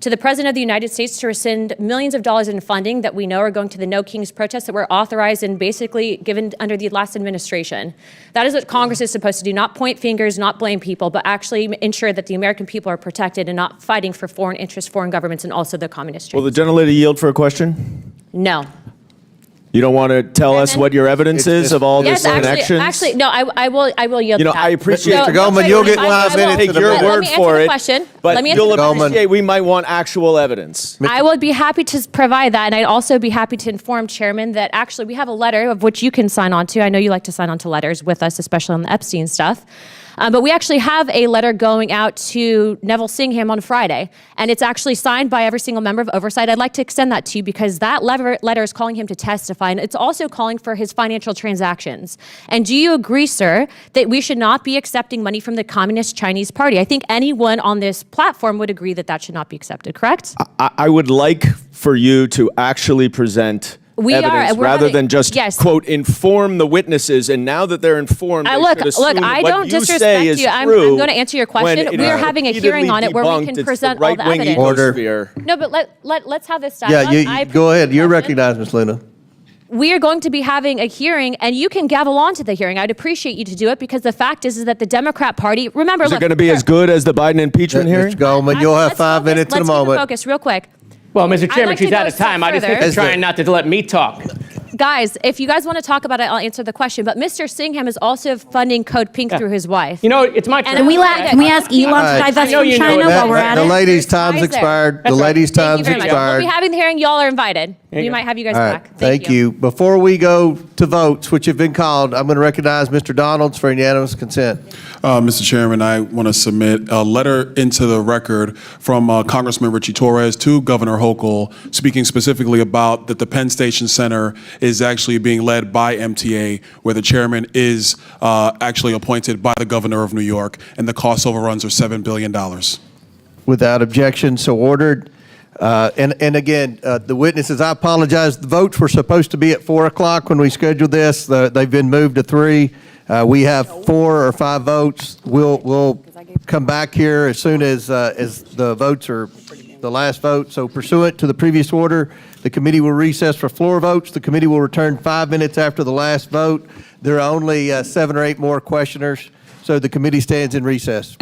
to the President of the United States to rescind millions of dollars in funding that we know are going to the No Kings protests that were authorized and basically given under the last administration. That is what Congress is supposed to do, not point fingers, not blame people, but actually ensure that the American people are protected and not fighting for foreign interests, foreign governments, and also the communist. Will the gentlelady yield for a question? No. You don't want to tell us what your evidence is of all Yes, this connections? actually, no, I will yield. You know, to that. I appreciate No, Mr. no, Goldman, you'll get I 5 will minutes take in a your minute. word for it. But Let me you'll answer the question. appreciate we might want actual evidence. I would be happy to provide that, and I'd also be happy to inform Chairman that actually we have a letter of which you can sign on to. I know you like to sign on to letters with us, especially on the Epstein stuff. But we actually have a letter going out to Neville Singham on Friday, and it's actually signed by every single member of Oversight. I'd like to extend that to you because that letter is calling him to testify, and it's also calling for his financial transactions. And do you agree, sir, that we should not be accepting money from the Communist Chinese Party? I think anyone on this platform would agree that that should not be accepted, correct? I would like for you to actually present evidence rather than just, quote, inform the witnesses. And now that they're informed, they should assume that I what don't you disrespect say is you. I'm true going to answer your question. We are having a hearing on it where we can present all the evidence. Order. No, but let's have this dialogue. Yeah, go ahead. You're recognized, Ms. Luna. We are going to be having a hearing, and you can gavel on to the hearing. I'd appreciate you to do it because the fact is that the Democrat Party, remember, Is it going to be as good as the Biden impeachment hearing? Mr. Goldman, you'll have 5 minutes in a moment. Let's focus real quick. Well, Mr. Chairman, like to she's go out of a step time. I just think further. you're trying not to let me talk. Guys, if you guys want to talk about it, I'll answer the question. But Mr. Singham is also funding Code Pink through his wife. You know, it's my turn. Can we ask Elon to divest from China while we're at The it? lady's time's expired. The lady's time's We'll expired. be having the hearing. Y'all are invited. We might have you guys All back. right, thank you. Before we go to votes, which have been called, I'm going to recognize Mr. Donalds for unanimous consent. Mr. Chairman, I want to submit a letter into the record from Congressman Richie Torres to Governor Hochul, speaking specifically about that the Penn Station Center is actually being led by MTA, where the chairman is actually appointed by the governor of New York, and the cost overruns are $7 billion. Without objection, so ordered. And again, the witnesses, I apologize. The votes were supposed to be at 4 o'clock when we scheduled this. They've been moved to 3. We have 4 or 5 votes. We'll come back here as soon as the votes are the last vote. So pursuant to the previous order, the committee will recess for floor votes. The committee will return 5 minutes after the last vote. There are only 7 or 8 more questioners, so the committee stands in recess.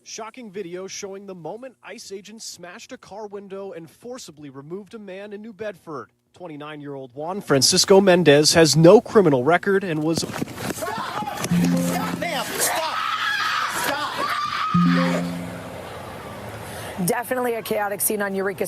Shocking video showing the moment ICE agents smashed a car window and forcibly removed a man in New Bedford. 29-year-old Juan Francisco Mendez has no criminal record and was... Stop! Stop, ma'am! Stop! Stop! Definitely a chaotic scene on Eureka.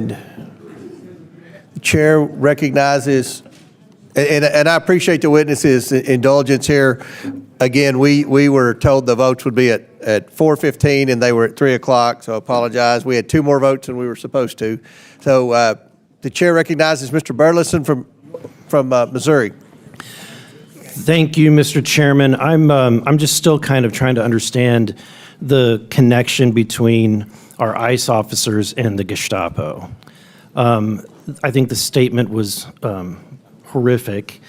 The chair recognizes, and I appreciate the witnesses' indulgence here. Again, we were told the votes would be at 4:15 and they were at 3 o'clock, so I apologize. We had 2 more votes than we were supposed to. So the chair recognizes Mr. Burleson from Missouri. Thank you, Mr. Chairman. I'm just still kind of trying to understand the connection between our ICE officers and the Gestapo. I think the statement was horrific.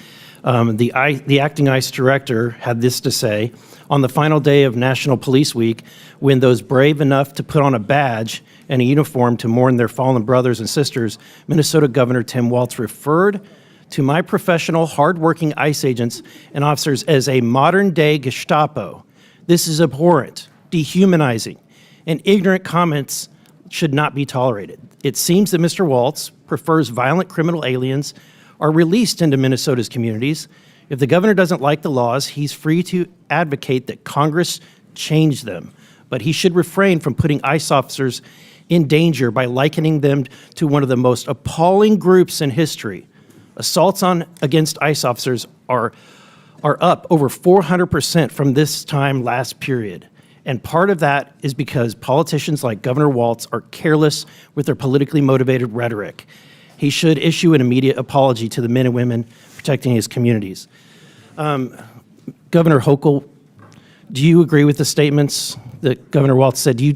The acting ICE director had this to say: on the final day of National Police Week, when those brave enough to put on a badge and a uniform to mourn their fallen brothers and sisters, Minnesota Governor Tim Walz referred to my professional, hardworking ICE agents and officers as a modern-day Gestapo. This is abhorrent, dehumanizing, and ignorant comments should not be tolerated. It seems that Mr. Walz prefers violent criminal aliens are released into Minnesota's communities. If the governor doesn't like the laws, he's free to advocate that Congress change them. But he should refrain from putting ICE officers in danger by likening them to one of the most appalling groups in history. Assaults against ICE officers are up over 400% from this time last period. And part of that is because politicians like Governor Walz are careless with their politically motivated rhetoric. He should issue an immediate apology to the men and women protecting his communities. Governor Hochul, do you agree with the statements that Governor Walz said? Do you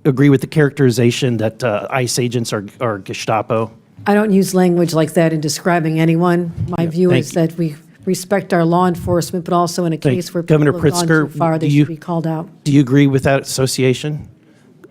agree with the characterization that ICE agents are Gestapo? I don't use language like that in describing anyone. My view is that we respect our law enforcement, but also in a case where people have gone too far, they should be called out. Do you agree with that association?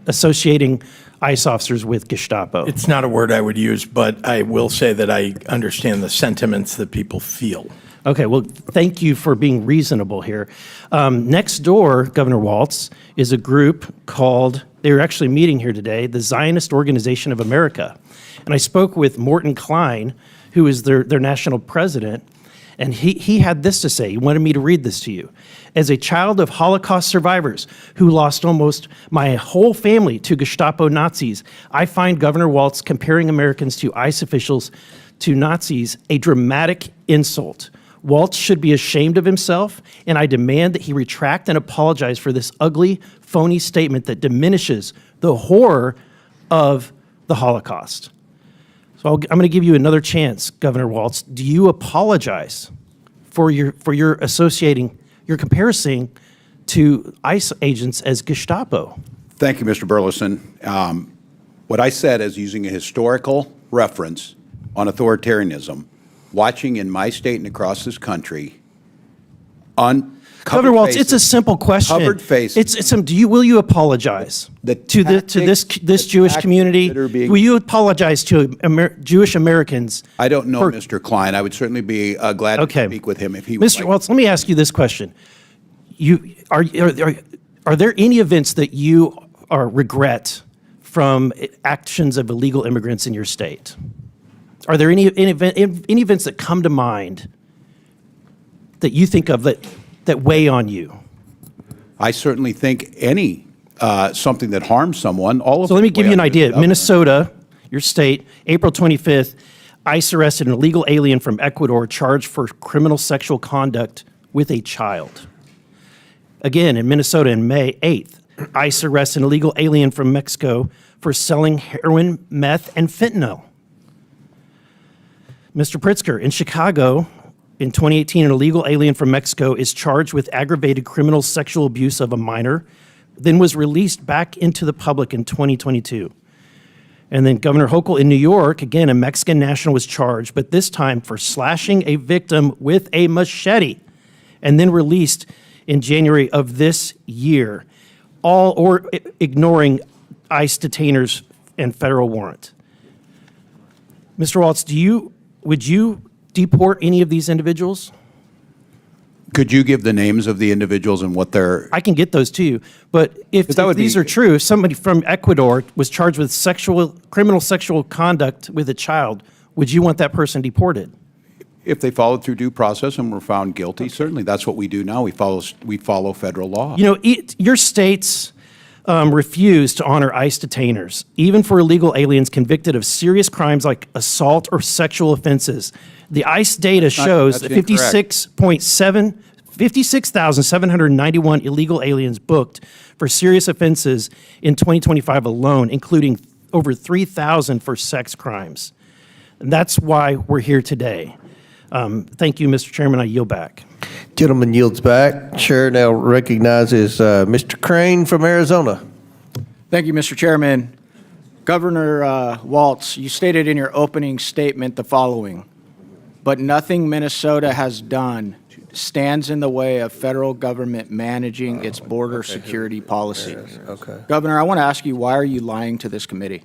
Associating ICE officers with Gestapo? It's not a word I would use, but I will say that I understand the sentiments that people feel. Okay, well, thank you for being reasonable here. Next door, Governor Walz, is a group called, they were actually meeting here today, the Zionist Organization of America. And I spoke with Morton Klein, who is their national president, and he had this to say. He wanted me to read this to you. As a child of Holocaust survivors who lost almost my whole family to Gestapo Nazis, I find Governor Walz comparing Americans to ICE officials to Nazis a dramatic insult. Walz should be ashamed of himself, and I demand that he retract and apologize for this ugly, phony statement that diminishes the horror of the Holocaust. So I'm going to give you another chance, Governor Walz. Do you apologize for your associating, your comparison to ICE agents as Gestapo? Thank you, Mr. Burleson. What I said is using a historical reference on authoritarianism, watching in my state and across this country, Governor Walz, it's a simple question. Covered faces. Will you apologize to this Jewish community? Will you apologize to Jewish Americans? I don't know, Mr. Klein. I would certainly be glad to speak with him if he would. Mr. Walz, let me ask you this question: Are there any events that you regret from actions of illegal immigrants in your state? Are there any events that come to mind that you think of that weigh on you? I certainly think any something that harms someone, all of So let me give you an idea. Minnesota, your state, April 25th, ICE arrested an illegal alien from Ecuador charged for criminal sexual conduct with a child. Again, in Minnesota, on May 8th, ICE arrested an illegal alien from Mexico for selling heroin, meth, and fentanyl. Mr. Pritzker, in Chicago, in 2018, an illegal alien from Mexico is charged with aggravated criminal sexual abuse of a minor, then was released back into the public in 2022. And then Governor Hochul in New York, again, a Mexican national was charged, but this time for slashing a victim with a machete, and then released in January of this year, all ignoring ICE detainers and federal warrant. Mr. Walz, would you deport any of these individuals? Could you give the names of the individuals and what they're... I can get those to you, but if these are true, if somebody from Ecuador was charged with criminal sexual conduct with a child, would you want that person deported? If they followed through due process and were found guilty, certainly. That's what we do now. We follow federal law. You know, your states refuse to honor ICE detainers, even for illegal aliens convicted of serious crimes like assault or sexual offenses. The ICE data shows that 56,791 illegal aliens booked for serious offenses in 2025 alone, including over 3,000 for sex crimes. And that's why we're here today. Thank you, Mr. Chairman. I yield back. Gentleman yields back. Chair now recognizes Mr. Crane from Arizona. Thank you, Mr. Chairman. Governor Walz, you stated in your opening statement the following: but nothing Minnesota has done stands in the way of federal government managing its border security policy. Okay. Governor, I want to ask you, why are you lying to this committee?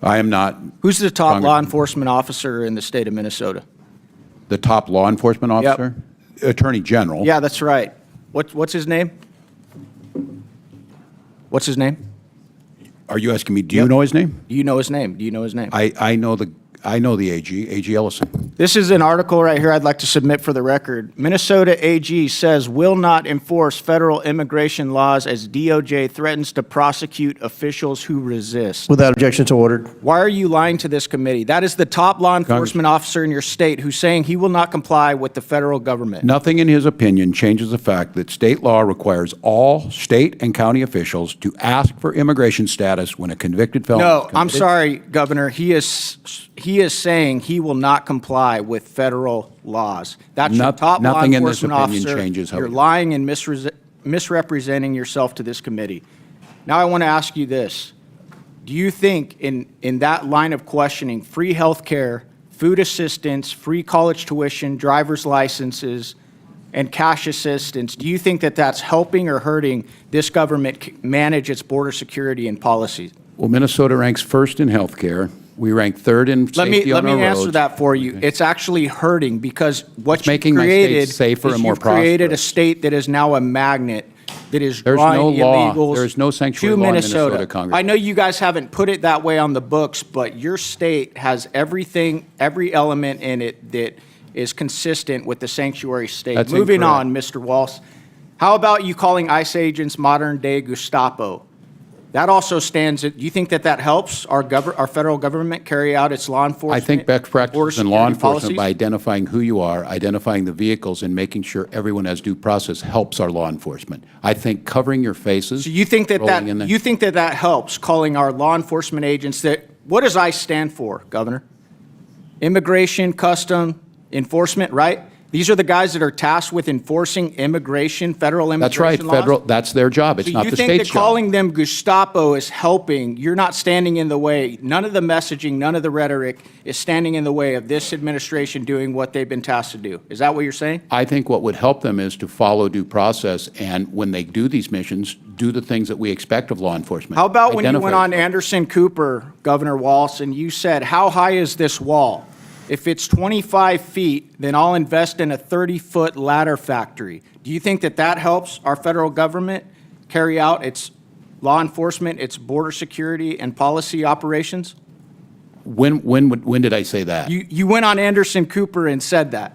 I am not. Who's the top law enforcement officer in the state of Minnesota? The top law enforcement officer? Attorney General. Yeah, that's right. What's his name? What's his name? Are you asking me, do you know his name? Do you know his name? Do you know his name? I know the AG Ellison. This is an article right here I'd like to submit for the record. Minnesota AG says will not enforce federal immigration laws as DOJ threatens to prosecute officials who resist. Without objection, so ordered. Why are you lying to this committee? That is the top law enforcement officer in your state who's saying he will not comply with the federal government. Nothing in his opinion changes the fact that state law requires all state and county officials to ask for immigration status when a convicted felon is No, committed. I'm sorry, Governor. He is saying he will not comply with federal laws. That's your top law Nothing in this enforcement opinion officer. changes how You're we- lying and misrepresenting yourself to this committee. Now I want to ask you this. Do you think in that line of questioning, free health care, food assistance, free college tuition, driver's licenses, and cash assistance, do you think that that's helping or hurting this government manage its border security and policies? Well, Minnesota ranks first in health care. We rank third in safety on our roads. Let me answer that for you. It's actually hurting because what It's you've making my state created safer is and more you've created a prosperous. state that is now a magnet that is There's drawing no law. illegals There is no sanctuary to law in Minnesota. Minnesota, Congressman. I know you guys haven't put it that way on the books, but your state has everything, every element in it that is consistent with the sanctuary state. That's Moving incorrect. on, Mr. Walz. How about you calling ICE agents modern-day Gestapo? That also stands. Do you think that that helps our federal government carry out its law enforcement? I think best practices in law security enforcement by policies? identifying who you are, identifying the vehicles, and making sure everyone has due process helps our law enforcement. I think covering your faces. So you think that rolling in there- you think that that helps calling our law enforcement agents that, what does ICE stand for, Governor? Immigration, custom, enforcement, right? These are the guys that are tasked with enforcing immigration, federal That's right, immigration laws? federal, that's their job. It's So not you the think state's that job. calling them Gestapo is helping? You're not standing in the way. None of the messaging, none of the rhetoric is standing in the way of this administration doing what they've been tasked to do. Is that what you're saying? I think what would help them is to follow due process, and when they do these missions, do the things that we expect of law enforcement. How about when you Identify- went on Anderson Cooper, Governor Walz, and you said, how high is this wall? If it's 25 feet, then I'll invest in a 30-foot ladder factory. Do you think that that helps our federal government carry out its law enforcement, its border security and policy operations? When did I say that? You went on Anderson Cooper and said that.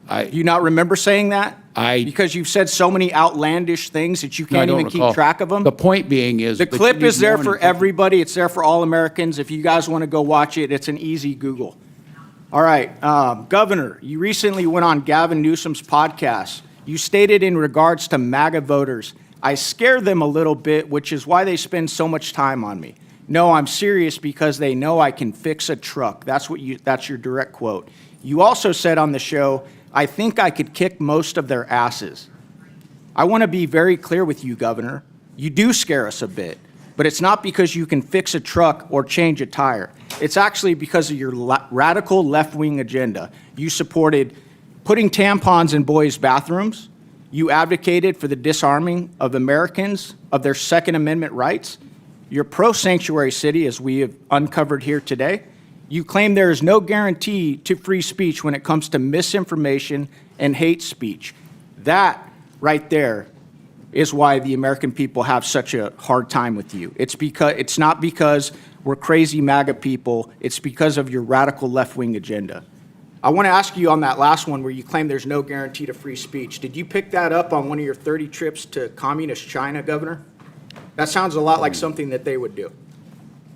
Do you not remember saying that? Because you've said so many outlandish things that you No, I can't don't even recall. keep track of them. The point being is. The that you clip need is there more for than- everybody. It's there for all Americans. If you guys want to go watch it, it's an easy Google. All right, Governor, you recently went on Gavin Newsom's podcast. You stated in regards to MAGA voters, I scare them a little bit, which is why they spend so much time on me. No, I'm serious because they know I can fix a truck. That's your direct quote. You also said on the show, I think I could kick most of their asses. I want to be very clear with you, Governor. You do scare us a bit, but it's not because you can fix a truck or change a tire. It's actually because of your radical left-wing agenda. You supported putting tampons in boys' bathrooms. You advocated for the disarming of Americans of their Second Amendment rights. You're pro-sanctuary city, as we have uncovered here today. You claim there is no guarantee to free speech when it comes to misinformation and hate speech. That right there is why the American people have such a hard time with you. It's not because we're crazy MAGA people. It's because of your radical left-wing agenda. I want to ask you on that last one where you claim there's no guarantee to free speech. Did you pick that up on one of your 30 trips to communist China, Governor? That sounds a lot like something that they would do.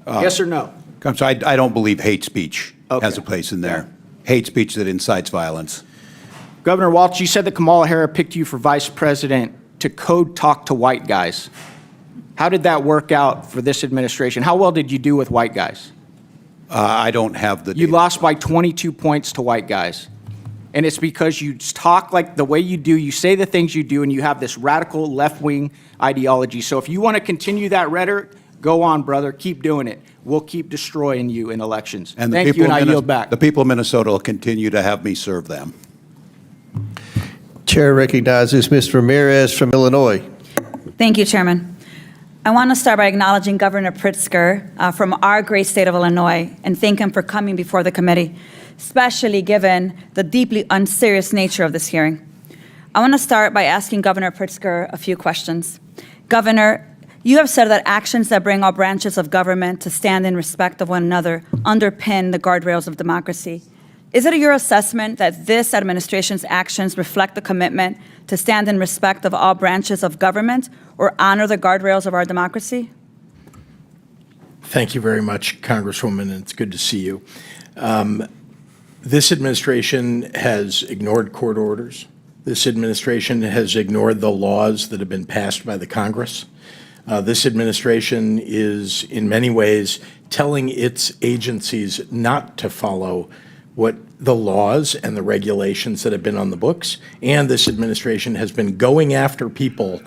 Yes or no? So I don't believe hate speech has a place in there. Hate speech that incites violence. Governor Walz, you said that Kamala Harris picked you for vice president to code talk to white guys. How did that work out for this administration? How well did you do with white guys? I don't have the You data. lost by 22 points to white guys. And it's because you talk like the way you do, you say the things you do, and you have this radical left-wing ideology. So if you want to continue that rhetoric, go on, brother. Keep doing it. We'll keep destroying you in elections. And Thank you, and I yield back. The people of Minnesota will continue to have me serve them. Chair recognizes Ms. Ramirez from Illinois. Thank you, Chairman. I want to start by acknowledging Governor Pritzker from our great state of Illinois and thank him for coming before the committee, especially given the deeply unserious nature of this hearing. I want to start by asking Governor Pritzker a few questions. Governor, you have said that actions that bring all branches of government to stand in respect of one another underpin the guardrails of democracy. Is it your assessment that this administration's actions reflect the commitment to stand in respect of all branches of government or honor the guardrails of our democracy? Thank you very much, Congresswoman, and it's good to see you. This administration has ignored court orders. This administration has ignored the laws that have been passed by the Congress. This administration is, in many ways, telling its agencies not to follow what the laws and the regulations that have been on the books. And this administration has been going after people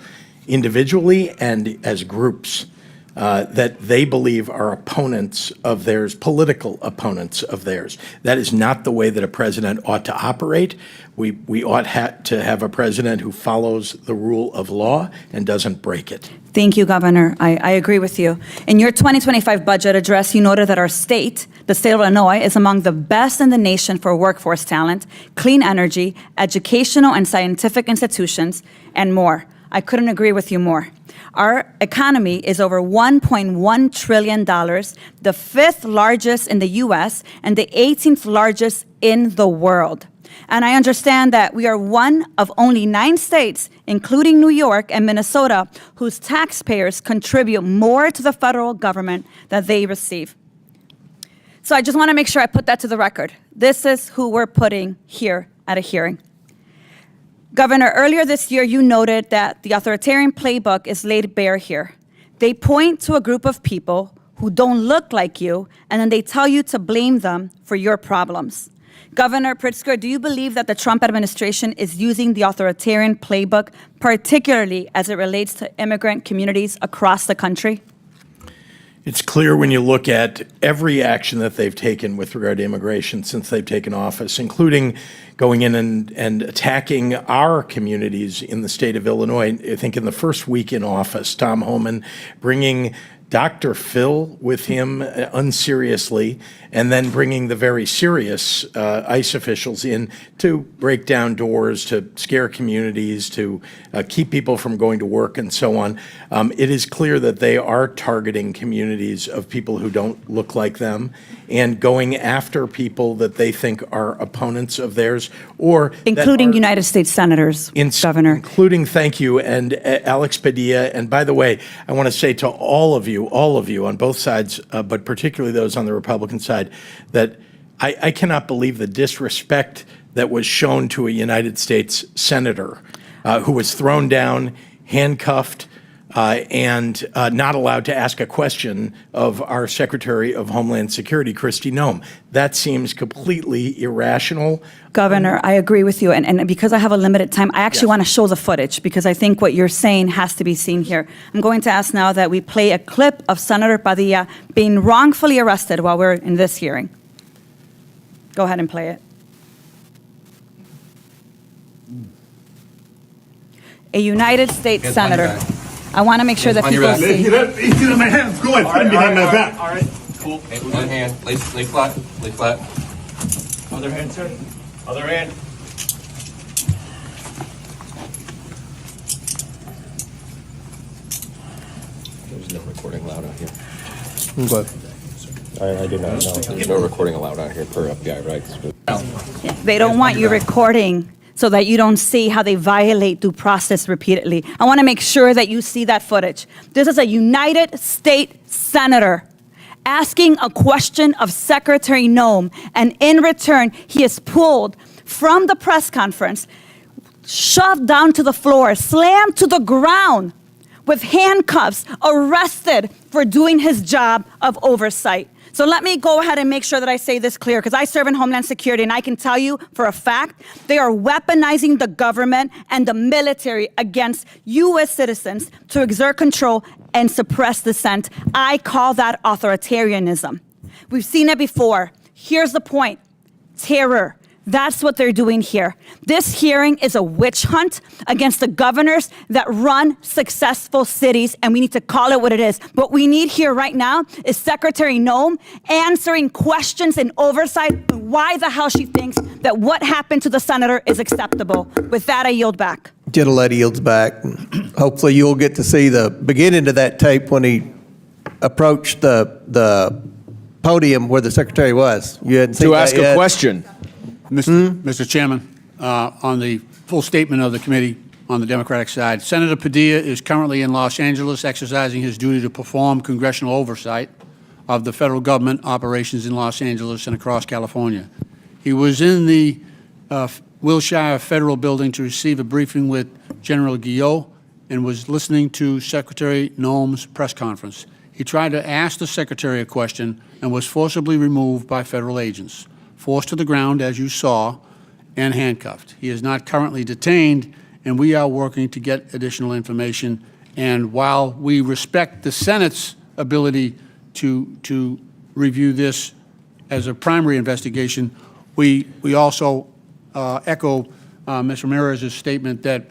individually and as groups that they believe are opponents of theirs, political opponents of theirs. That is not the way that a president ought to operate. We ought to have a president who follows the rule of law and doesn't break it. Thank you, Governor. I agree with you. In your 2025 budget address, you noted that our state, the state of Illinois, is among the best in the nation for workforce talent, clean energy, educational and scientific institutions, and more. I couldn't agree with you more. Our economy is over $1.1 trillion, the fifth largest in the U.S. and the 18th largest in the world. And I understand that we are one of only 9 states, including New York and Minnesota, whose taxpayers contribute more to the federal government than they receive. So I just want to make sure I put that to the record. This is who we're putting here at a hearing. Governor, earlier this year, you noted that the authoritarian playbook is laid bare here. They point to a group of people who don't look like you, and then they tell you to blame them for your problems. Governor Pritzker, do you believe that the Trump administration is using the authoritarian playbook, particularly as it relates to immigrant communities across the country? It's clear when you look at every action that they've taken with regard to immigration since they've taken office, including going in and attacking our communities in the state of Illinois. I think in the first week in office, Tom Homan bringing Dr. Phil with him unseriously, and then bringing the very serious ICE officials in to break down doors, to scare communities, to keep people from going to work and so on. It is clear that they are targeting communities of people who don't look like them and going after people that they think are opponents of theirs or including United States senators, Governor. Including, thank you, and Alex Padilla. And by the way, I want to say to all of you on both sides, but particularly those on the Republican side, that I cannot believe the disrespect that was shown to a United States senator who was thrown down, handcuffed, and not allowed to ask a question of our Secretary of Homeland Security, Kristi Noem. That seems completely irrational. Governor, I agree with you. And because I have a limited time, I actually want to show the footage because I think what you're saying has to be seen here. I'm going to ask now that we play a clip of Senator Padilla being wrongfully arrested while we're in this hearing. Go ahead and play it. A United States senator. I want to make sure that people see. He's in my hands. Go ahead. Put him behind my back. All right. Cool. One hand. Lay flat. Lay flat. Other hand, sir. Other hand. There's no recording allowed out here. What? I do not know. There's no recording allowed out here per FBI, right? They don't want you recording so that you don't see how they violate due process repeatedly. I want to make sure that you see that footage. This is a United States Senator asking a question of Secretary Noem, and in return, he is pulled from the press conference, shoved down to the floor, slammed to the ground with handcuffs, arrested for doing his job of oversight. So let me go ahead and make sure that I say this clear, because I serve in Homeland Security, and I can tell you for a fact, they are weaponizing the government and the military against U.S. citizens to exert control and suppress dissent. I call that authoritarianism. We've seen it before. Here's the point: terror. That's what they're doing here. This hearing is a witch hunt against the governors that run successful cities, and we need to call it what it is. What we need here right now is Secretary Noem answering questions and oversight why the hell she thinks that what happened to the senator is acceptable. With that, I yield back. Gentlelady yields back. Hopefully you'll get to see the beginning of that tape when he approached the podium where the secretary was. You hadn't seen To that ask yet? a question. Mr. Chairman, on the full statement of the committee on the Democratic side, Senator Padilla is currently in Los Angeles exercising his duty to perform congressional oversight of the federal government operations in Los Angeles and across California. He was in the Wilshire Federal Building to receive a briefing with General Guillot and was listening to Secretary Noem's press conference. He tried to ask the secretary a question and was forcibly removed by federal agents, forced to the ground, as you saw, and handcuffed. He is not currently detained, and we are working to get additional information. And while we respect the Senate's ability to review this as a primary investigation, we also echo Ms. Ramirez's statement that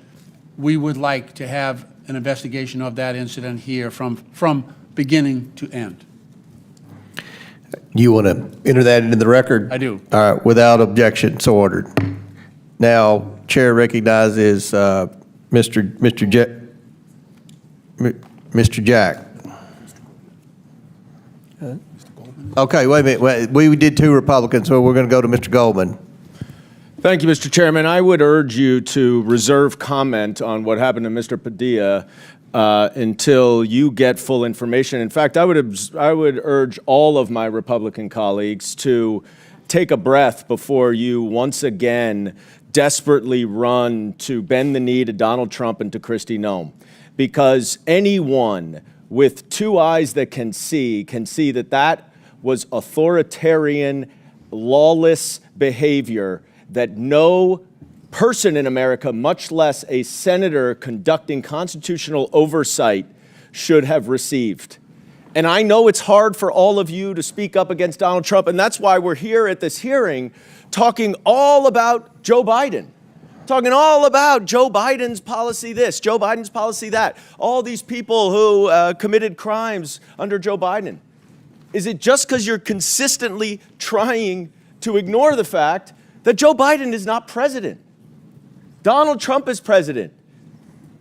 we would like to have an investigation of that incident here from beginning to end. You want to enter that into the record? I do. All right, without objection, so ordered. Now, Chair recognizes Mr. Jack. Okay, wait a minute. We did two Republicans, so we're going to go to Mr. Goldman. Thank you, Mr. Chairman. I would urge you to reserve comment on what happened to Mr. Padilla until you get full information. In fact, I would urge all of my Republican colleagues to take a breath before you once again desperately run to bend the knee to Donald Trump and to Kristi Noem. Because anyone with two eyes that can see that that was authoritarian, lawless behavior that no person in America, much less a senator conducting constitutional oversight, should have received. And I know it's hard for all of you to speak up against Donald Trump, and that's why we're here at this hearing talking all about Joe Biden, talking all about Joe Biden's policy this, Joe Biden's policy that, all these people who committed crimes under Joe Biden. Is it just because you're consistently trying to ignore the fact that Joe Biden is not president? Donald Trump is president.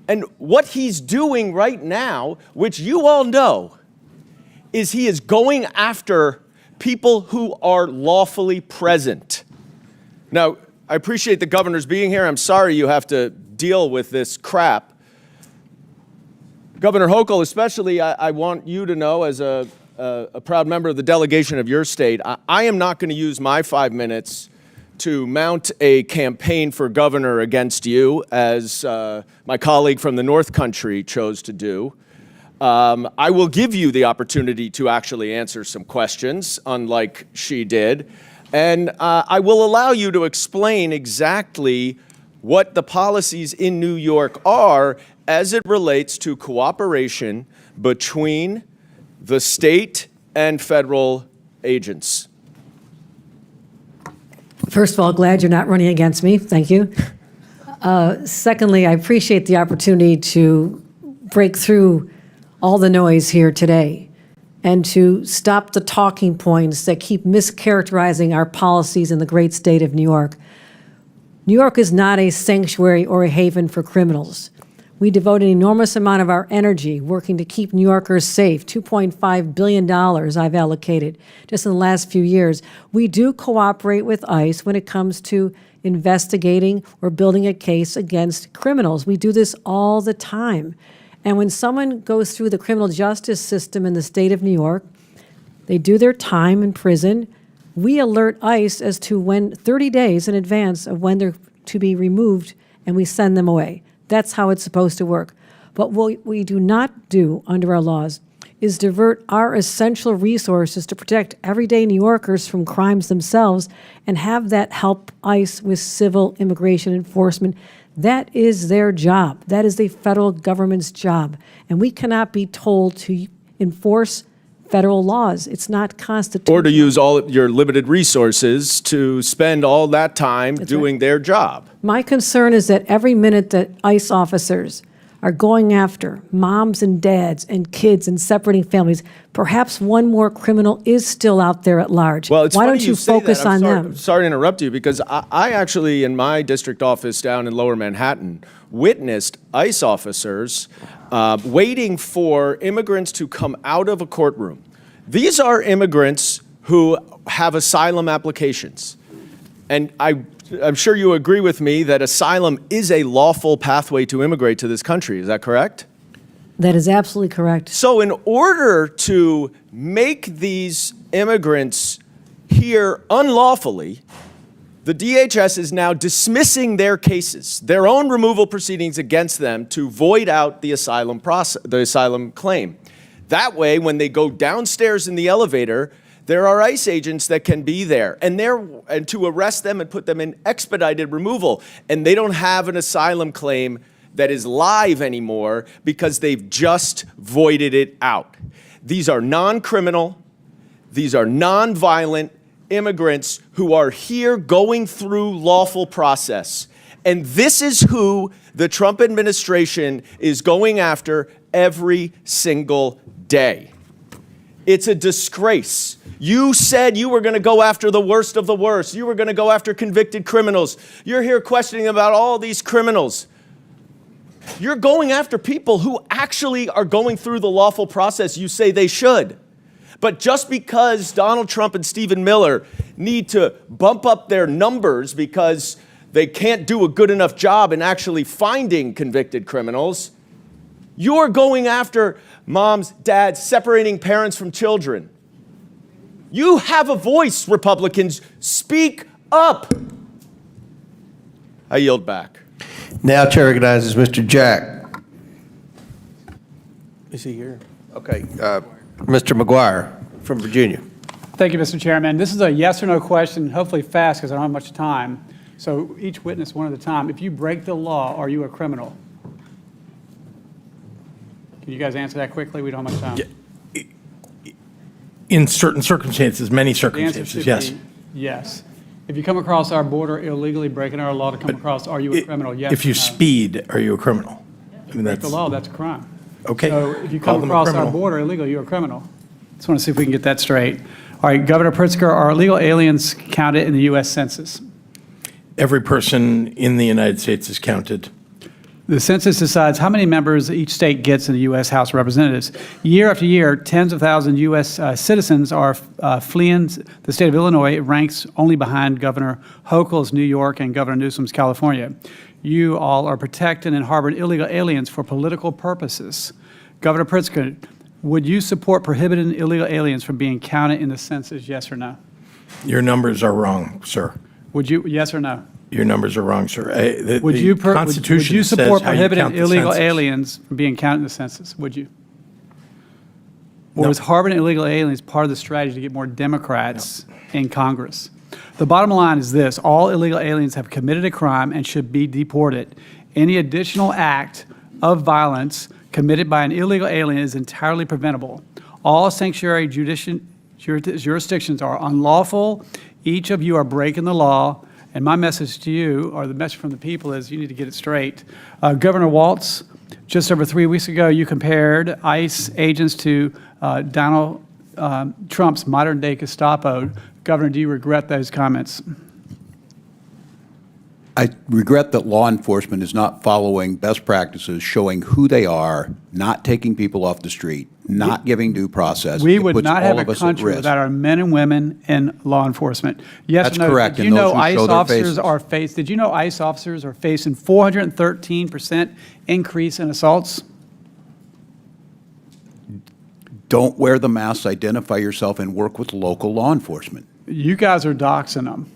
And what he's doing right now, which you all know, is he is going after people who are lawfully present. Now, I appreciate the governor's being here. I'm sorry you have to deal with this crap. Governor Hochul, especially, I want you to know, as a proud member of the delegation of your state, I am not going to use my 5 minutes to mount a campaign for governor against you, as my colleague from the North Country chose to do. I will give you the opportunity to actually answer some questions, unlike she did. And I will allow you to explain exactly what the policies in New York are as it relates to cooperation between the state and federal agents. First of all, glad you're not running against me. Thank you. Secondly, I appreciate the opportunity to break through all the noise here today and to stop the talking points that keep mischaracterizing our policies in the great state of New York. New York is not a sanctuary or a haven for criminals. We devote an enormous amount of our energy working to keep New Yorkers safe. $2.5 billion I've allocated just in the last few years. We do cooperate with ICE when it comes to investigating or building a case against criminals. We do this all the time. And when someone goes through the criminal justice system in the state of New York, they do their time in prison. We alert ICE as to when, 30 days in advance of when they're to be removed, and we send them away. That's how it's supposed to work. But what we do not do under our laws is divert our essential resources to protect everyday New Yorkers from crimes themselves and have that help ICE with civil immigration enforcement. That is their job. That is the federal government's job. And we cannot be told to enforce federal laws. It's not constitutional. Or to use all your limited resources to spend all that time doing their job. My concern is that every minute that ICE officers are going after moms and dads and kids and separating families, perhaps one more criminal is still out there at large. Well, it's Why funny don't you say focus that. on I'm them? sorry to interrupt you, because I actually, in my district office down in Lower Manhattan, witnessed ICE officers waiting for immigrants to come out of a courtroom. These are immigrants who have asylum applications. And I'm sure you agree with me that asylum is a lawful pathway to immigrate to this country. Is that correct? That is absolutely correct. So in order to make these immigrants here unlawfully, the DHS is now dismissing their cases, their own removal proceedings against them, to void out the asylum claim. That way, when they go downstairs in the elevator, there are ICE agents that can be there and to arrest them and put them in expedited removal. And they don't have an asylum claim that is live anymore because they've just voided it out. These are non-criminal, these are non-violent immigrants who are here going through lawful process. And this is who the Trump administration is going after every single day. It's a disgrace. You said you were going to go after the worst of the worst. You were going to go after convicted criminals. You're here questioning about all these criminals. You're going after people who actually are going through the lawful process you say they should. But just because Donald Trump and Stephen Miller need to bump up their numbers because they can't do a good enough job in actually finding convicted criminals, you're going after moms, dads, separating parents from children. You have a voice, Republicans. Speak up. I yield back. Now Chair recognizes Mr. Jack. Is he here? Okay. Mr. McGuire from Virginia. Thank you, Mr. Chairman. This is a yes or no question, hopefully fast because I don't have much time. So each witness one at a time. If you break the law, are you a criminal? Can you guys answer that quickly? We don't have much time. Yeah. In certain circumstances, many The answer circumstances, should yes. be yes. If you come across our border illegally, breaking our law to come across, are you a criminal? Yes. If you or no? speed, are you a criminal? I mean, Break the law, that's a crime. Okay. So if you Call come them a across our criminal. border illegally, you're a criminal. Just want to see if we can get that straight. All right, Governor Pritzker, are illegal aliens counted in the U.S. Census? Every person in the United States is counted. The census decides how many members each state gets in the U.S. House of Representatives. Year after year, tens of thousands of U.S. Citizens are fleeing the state of Illinois. It ranks only behind Governor Hochul's New York and Governor Newsom's California. You all are protecting and harboring illegal aliens for political purposes. Governor Pritzker, would you support prohibiting illegal aliens from being counted in the census, yes or no? Your numbers are wrong, sir. Would you, yes or no? Your numbers are wrong, sir. Would you Constitution support says how you prohibiting count the illegal census. aliens from being counted in the census? Would you? Or No. is harboring illegal aliens part of the strategy to get more Democrats in Congress? The bottom line is this: all illegal aliens have committed a crime and should be deported. Any additional act of violence committed by an illegal alien is entirely preventable. All sanctuary jurisdictions are unlawful. Each of you are breaking the law. And my message to you, or the message from the people, is you need to get it straight. Governor Walz, just over 3 weeks ago, you compared ICE agents to Donald Trump's modern-day Gestapo. Governor, do you regret those comments? I regret that law enforcement is not following best practices, showing who they are, not taking people off the street, not giving due process. We It would puts not all have of a us at country risk. without our men and women in law enforcement. Yes That's or no? correct, Did you and those know who ICE show their officers faces. are faced? Did you know ICE officers are facing 413% increase in assaults? Don't wear the masks, identify yourself, and work with local law enforcement. You guys are doxing them.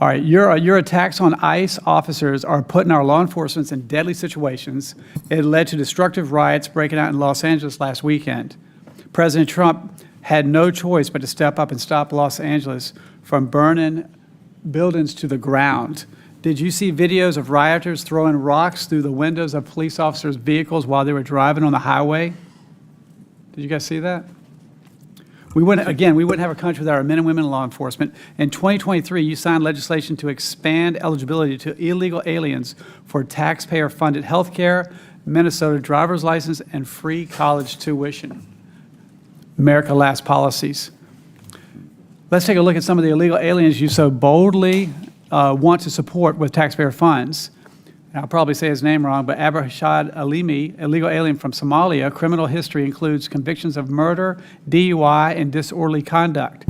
All right, your attacks on ICE officers are putting our law enforcement in deadly situations. It led to destructive riots breaking out in Los Angeles last weekend. President Trump had no choice but to step up and stop Los Angeles from burning buildings to the ground. Did you see videos of rioters throwing rocks through the windows of police officers' vehicles while they were driving on the highway? Did you guys see that? We wouldn't have a country without our men and women in law enforcement. In 2023, you signed legislation to expand eligibility to illegal aliens for taxpayer-funded health care, Minnesota driver's license, and free college tuition. America Last policies. Let's take a look at some of the illegal aliens you so boldly want to support with taxpayer funds. I'll probably say his name wrong, but Abrahashad Alimi, illegal alien from Somalia. Criminal history includes convictions of murder, DUI, and disorderly conduct.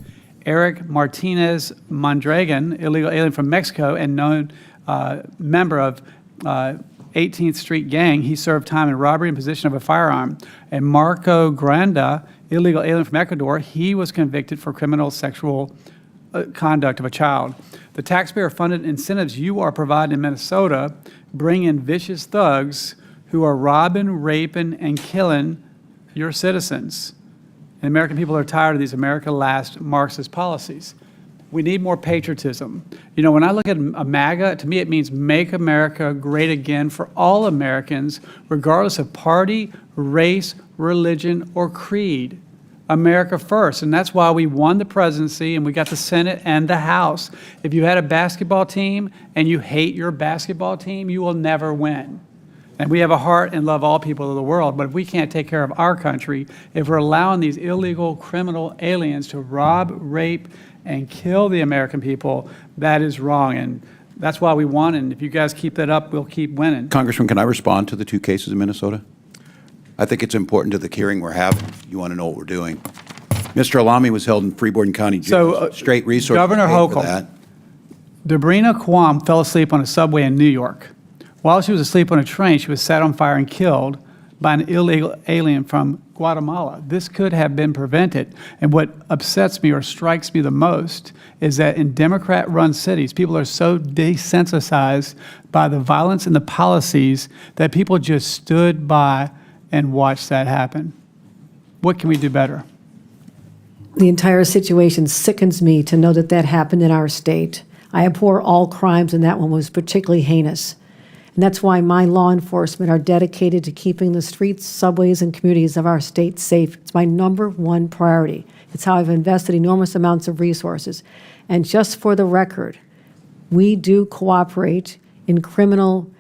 Eric Martinez Mondragon, illegal alien from Mexico and known member of 18th Street Gang. He served time in robbery and possession of a firearm. And Marco Granda, illegal alien from Ecuador. He was convicted for criminal sexual conduct of a child. The taxpayer-funded incentives you are providing in Minnesota bring in vicious thugs who are robbing, raping, and killing your citizens. And American people are tired of these America Last Marxist policies. We need more patriotism. You know, when I look at a MAGA, to me it means make America great again for all Americans, regardless of party, race, religion, or creed. America first, and that's why we won the presidency and we got the Senate and the House. If you had a basketball team and you hate your basketball team, you will never win. And we have a heart and love all people of the world, but if we can't take care of our country, if we're allowing these illegal criminal aliens to rob, rape, and kill the American people, that is wrong. And that's why we won, and if you guys keep that up, we'll keep winning. Congressman, can I respond to the two cases in Minnesota? I think it's important to the hearing we're having. You want to know what we're doing. Mr. Alami was held in Freeborn County Jail. So, straight resources Governor paid for Hochul, that. Debrina Kwam fell asleep on a subway in New York. While she was asleep on a train, she was set on fire and killed by an illegal alien from Guatemala. This could have been prevented. And what upsets me or strikes me the most is that in Democrat-run cities, people are so desensitized by the violence and the policies that people just stood by and watch that happen. What can we do better? The entire situation sickens me to know that that happened in our state. I abhor all crimes, and that one was particularly heinous. And that's why my law enforcement are dedicated to keeping the streets, subways, and communities of our state safe. It's my #1 priority. It's how I've invested enormous amounts of resources. And just for the record, we do cooperate in criminal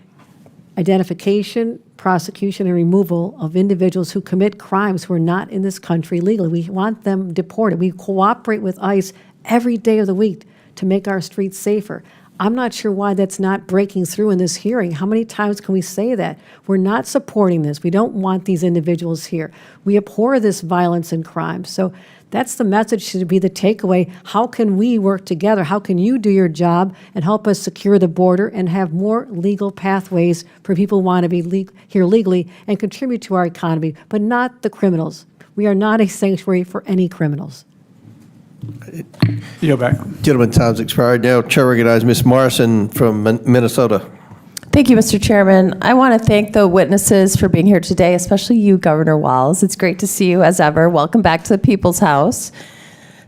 identification, prosecution, and removal of individuals who commit crimes who are not in this country legally. We want them deported. We cooperate with ICE every day of the week to make our streets safer. I'm not sure why that's not breaking through in this hearing. How many times can we say that? We're not supporting this. We don't want these individuals here. We abhor this violence and crime. So that's the message should be the takeaway. How can we work together? How can you do your job and help us secure the border and have more legal pathways for people who want to be here legally and contribute to our economy, but not the criminals. We are not a sanctuary for any criminals. Yield back. Gentleman, time's expired. Now, Chair recognizes Ms. Morrison from Minnesota. Thank you, Mr. Chairman. I want to thank the witnesses for being here today, especially you, Governor Walz. It's great to see you as ever. Welcome back to the People's House.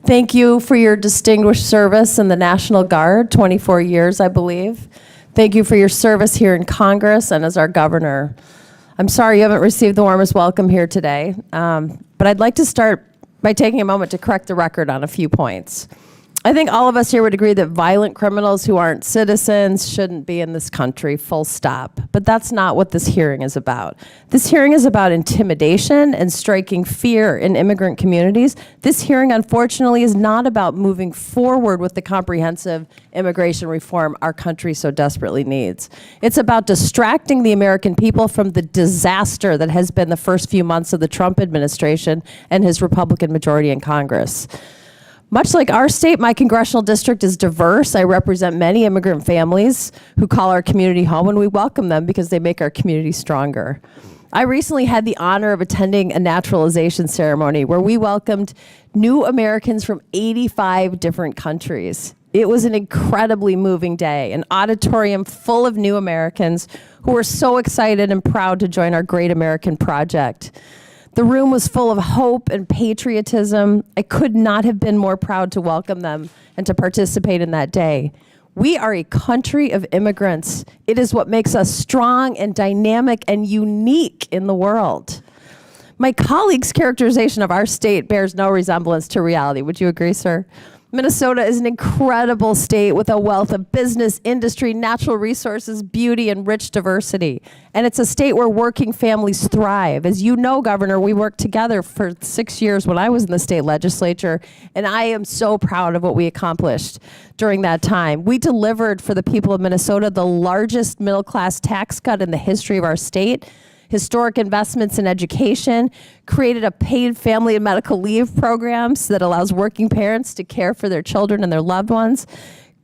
Thank you for your distinguished service in the National Guard, 24 years, I believe. Thank you for your service here in Congress and as our governor. I'm sorry you haven't received the warmest welcome here today, but I'd like to start by taking a moment to correct the record on a few points. I think all of us here would agree that violent criminals who aren't citizens shouldn't be in this country, full stop. But that's not what this hearing is about. This hearing is about intimidation and striking fear in immigrant communities. This hearing, unfortunately, is not about moving forward with the comprehensive immigration reform our country so desperately needs. It's about distracting the American people from the disaster that has been the first few months of the Trump administration and his Republican majority in Congress. Much like our state, my congressional district is diverse. I represent many immigrant families who call our community home, and we welcome them because they make our community stronger. I recently had the honor of attending a naturalization ceremony where we welcomed new Americans from 85 different countries. It was an incredibly moving day, an auditorium full of new Americans who were so excited and proud to join our great American project. The room was full of hope and patriotism. I could not have been more proud to welcome them and to participate in that day. We are a country of immigrants. It is what makes us strong and dynamic and unique in the world. My colleague's characterization of our state bears no resemblance to reality. Would you agree, sir? Minnesota is an incredible state with a wealth of business, industry, natural resources, beauty, and rich diversity. And it's a state where working families thrive. As you know, Governor, we worked together for 6 years when I was in the state legislature, and I am so proud of what we accomplished during that time. We delivered for the people of Minnesota the largest middle-class tax cut in the history of our state, historic investments in education, created a paid family and medical leave programs that allows working parents to care for their children and their loved ones,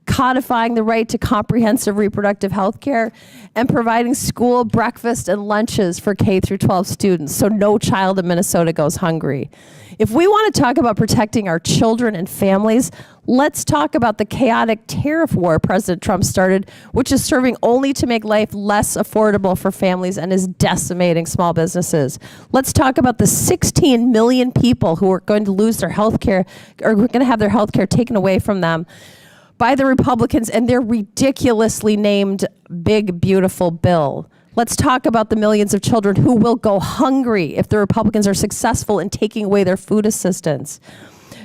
codifying the right to comprehensive reproductive health care, and providing school breakfast and lunches for K through 12 students so no child in Minnesota goes hungry. If we want to talk about protecting our children and families, let's talk about the chaotic tariff war President Trump started, which is serving only to make life less affordable for families and is decimating small businesses. Let's talk about the 16 million people who are going to lose their health care, or going to have their health care taken away from them by the Republicans and their ridiculously named Big Beautiful Bill. Let's talk about the millions of children who will go hungry if the Republicans are successful in taking away their food assistance.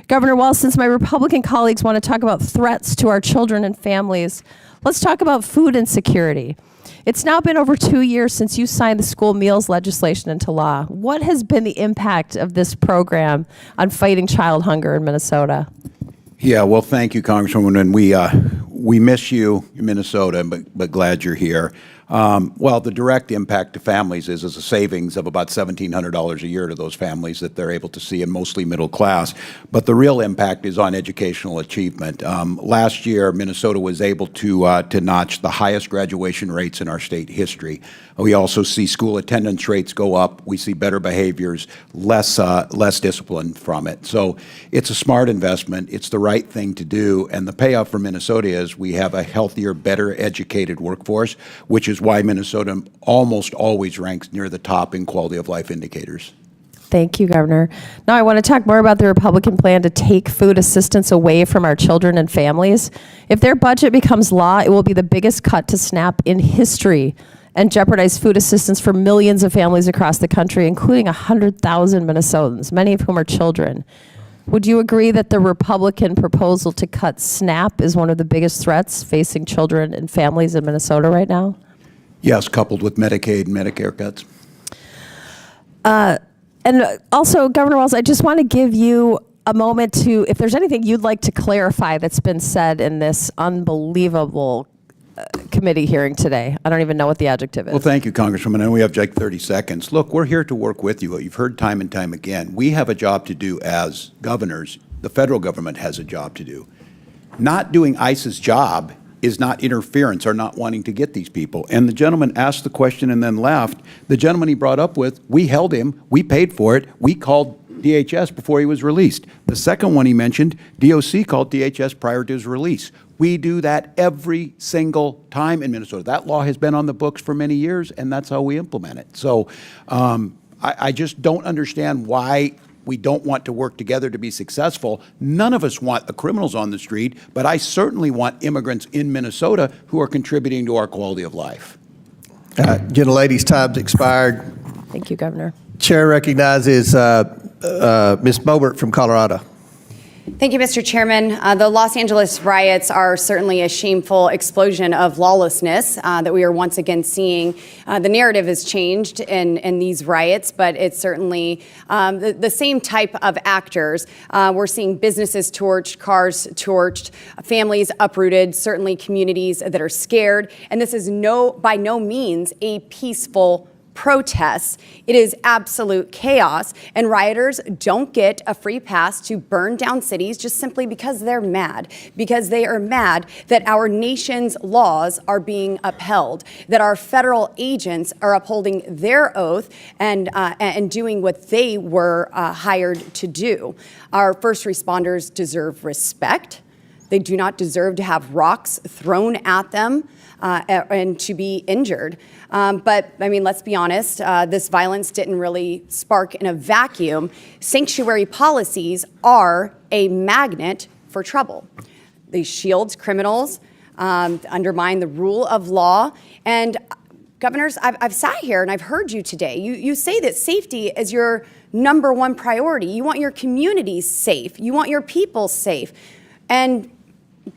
Governor Walz, since my Republican colleagues want to talk about threats to our children and families, let's talk about food insecurity. It's now been over 2 years since you signed the school meals legislation into law. What has been the impact of this program on fighting child hunger in Minnesota? Yeah, well, thank you, Congresswoman, and we miss you in Minnesota, but glad you're here. Well, the direct impact to families is a savings of about $1,700 a year to those families that they're able to see, and mostly middle class. But the real impact is on educational achievement. Last year, Minnesota was able to notch the highest graduation rates in our state history. We also see school attendance rates go up. We see better behaviors, less discipline from it. So it's a smart investment. It's the right thing to do. And the payoff for Minnesota is we have a healthier, better educated workforce, which is why Minnesota almost always ranks near the top in quality of life indicators. Thank you, Governor. Now I want to talk more about the Republican plan to take food assistance away from our children and families. If their budget becomes law, it will be the biggest cut to SNAP in history and jeopardize food assistance for millions of families across the country, including 100,000 Minnesotans, many of whom are children. Would you agree that the Republican proposal to cut SNAP is one of the biggest threats facing children and families in Minnesota right now? Yes, coupled with Medicaid and Medicare cuts. And also, Governor Walz, I just want to give you a moment to, if there's anything you'd like to clarify that's been said in this unbelievable committee hearing today. I don't even know what the adjective is. Well, thank you, Congresswoman. I know we have like 30 seconds. Look, we're here to work with you. You've heard time and time again. We have a job to do as governors. The federal government has a job to do. Not doing ICE's job is not interference or not wanting to get these people. And the gentleman asked the question and then left. The gentleman he brought up with, we held him, we paid for it, we called DHS before he was released. The second one he mentioned, DOC called DHS prior to his release. We do that every single time in Minnesota. That law has been on the books for many years, and that's how we implement it. So I just don't understand why we don't want to work together to be successful. None of us want the criminals on the street, but I certainly want immigrants in Minnesota who are contributing to our quality of life. Gentlelady's time's expired. Thank you, Governor. Chair recognizes Ms. Bobert from Colorado. Thank you, Mr. Chairman. The Los Angeles riots are certainly a shameful explosion of lawlessness that we are once again seeing. The narrative has changed in these riots, but it's certainly the same type of actors. We're seeing businesses torched, cars torched, families uprooted, certainly communities that are scared. And this is by no means a peaceful protests. It is absolute chaos, and rioters don't get a free pass to burn down cities just simply because they're mad, because they are mad that our nation's laws are being upheld, that our federal agents are upholding their oath and doing what they were hired to do. Our first responders deserve respect. They do not deserve to have rocks thrown at them and to be injured. But, I mean, let's be honest, this violence didn't really spark in a vacuum. Sanctuary policies are a magnet for trouble. They shield criminals, undermine the rule of law. And, governors, I've sat here and I've heard you today. You say that safety is your number one priority. You want your communities safe. You want your people safe. And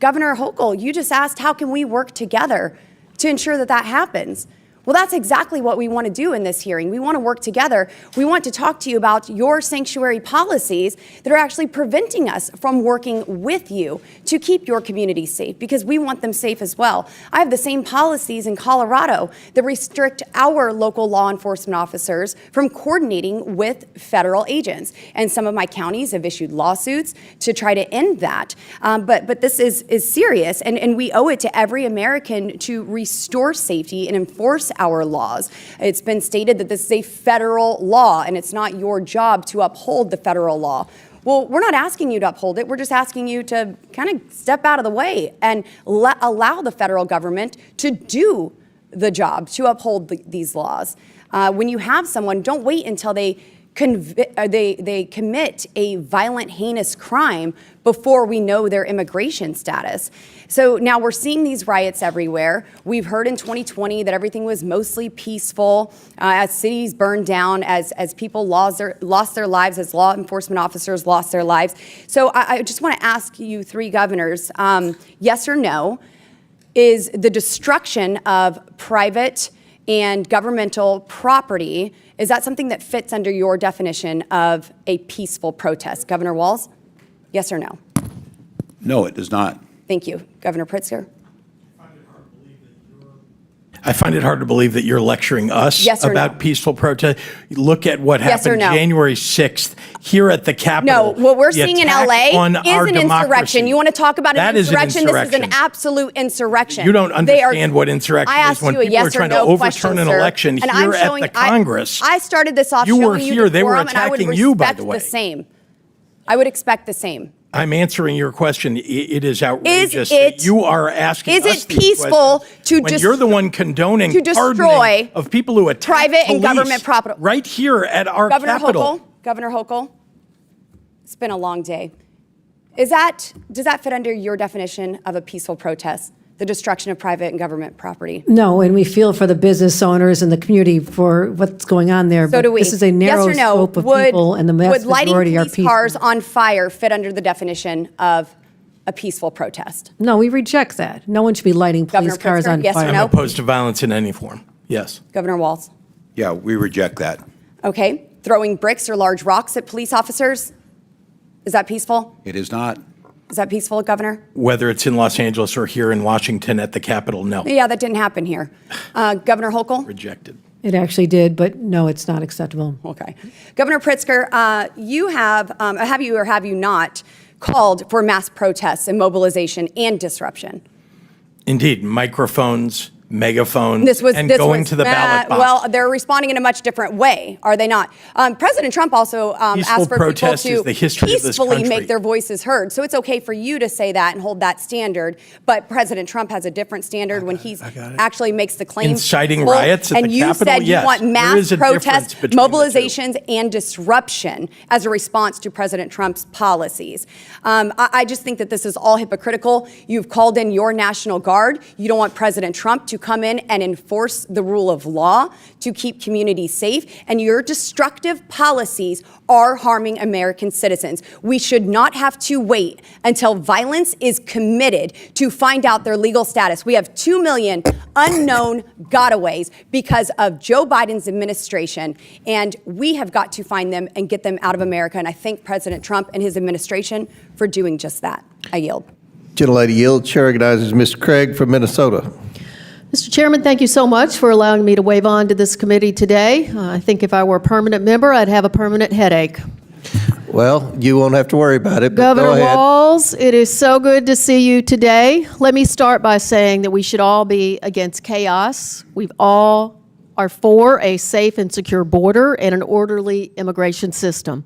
Governor Hochul, you just asked, how can we work together to ensure that that happens? Well, that's exactly what we want to do in this hearing. We want to work together. We want to talk to you about your sanctuary policies that are actually preventing us from working with you to keep your community safe, because we want them safe as well. I have the same policies in Colorado that restrict our local law enforcement officers from coordinating with federal agents. And some of my counties have issued lawsuits to try to end that. But this is serious, and we owe it to every American to restore safety and enforce our laws. It's been stated that this is a federal law and it's not your job to uphold the federal law. Well, we're not asking you to uphold it. We're just asking you to kind of step out of the way and allow the federal government to do the job, to uphold these laws. When you have someone, don't wait until they commit a violent, heinous crime before we know their immigration status. So now we're seeing these riots everywhere. We've heard in 2020 that everything was mostly peaceful as cities burned down, as people lost their lives, as law enforcement officers lost their lives. So I just want to ask you three governors, yes or no, is the destruction of private and governmental property, is that something that fits under your definition of a peaceful protest? Governor Walz, yes or no? No, it does not. Thank you. Governor Pritzker? I find it hard to believe that you're lecturing us Yes or about no? peaceful protest. Look at what Yes or happened no? January 6th here at the Capitol. No, what we're The seeing in attack LA on is our an democracy. insurrection. You want to talk about That an is an insurrection? This is an insurrection. absolute insurrection. You don't They are- understand what insurrection I is asked when you a people yes are or trying no to question, overturn an sir. election And here I'm at showing- the Congress. I started this off You showing were you here. the They were quorum, and I would attacking you, by respect the way. the same. I would expect the same. I'm answering your question. It is outrageous it- that you are asking is us it these peaceful questions to when you're the one condoning to destroy pardoning of people who attack private and police government property right here at our Governor Capitol. Governor Hochul, it's been a long day. Does that fit under your definition of a peaceful protest? The destruction of private and government property? No, and we feel for the business owners and the community for what's going on there. So but do we. This is a narrow yes or no, scope of would, people, and the would vast lighting majority are police peaceful. cars on fire fit under the definition of a peaceful protest? No, we reject that. No one should be lighting police Governor cars Pritzker, on yes or fire. I'm no? opposed to violence in any form. Yes. Governor Walz? Yeah, we reject that. Okay. Throwing bricks or large rocks at police officers? Is that peaceful? It is not. Is that peaceful, Governor? Whether it's in Los Angeles or here in Washington at the Capitol, no. Yeah, that didn't happen here. Governor Hochul? Rejected. It actually did, but no, it's not acceptable. Okay. Governor Pritzker, you have you or have you not called for mass protests and mobilization and disruption? Indeed, microphones, megaphones, and going to the ballot box. Well, they're responding in a much different way, are they not? President Trump also asked for people protest is to the history of this peacefully country. make their voices heard. So it's okay for you to say that and hold that standard, but President Trump has a different standard when he actually makes the claim. Inciting riots at and the you Capitol? said Yes, you want there mass is a difference protests, between the two. mobilizations, and disruption as a response to President Trump's policies. I just think that this is all hypocritical. You've called in your National Guard. You don't want President Trump to to come in and enforce the rule of law to keep communities safe, and your destructive policies are harming American citizens. We should not have to wait until violence is committed to find out their legal status. We have 2 million unknown gotaways because of Joe Biden's administration, and we have got to find them and get them out of America. And I thank President Trump and his administration for doing just that. I yield. Gentlelady yields. Chair recognizes Mr. Craig from Minnesota. Mr. Chairman, thank you so much for allowing me to wave on to this committee today. I think if I were a permanent member, I'd have a permanent headache. Well, you won't have to worry about it, but Governor go ahead. Walz, it is so good to see you today. Let me start by saying that we should all be against chaos. We all are for a safe and secure border and an orderly immigration system.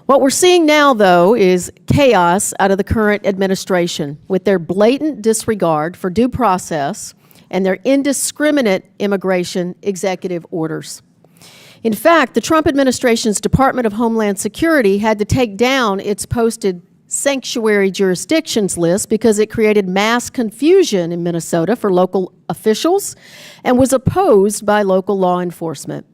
What we're seeing now, though, is chaos out of the current administration with their blatant disregard for due process and their indiscriminate immigration executive orders. In fact, the Trump administration's Department of Homeland Security had to take down its posted sanctuary jurisdictions list because it created mass confusion in Minnesota for local officials and was opposed by local law enforcement.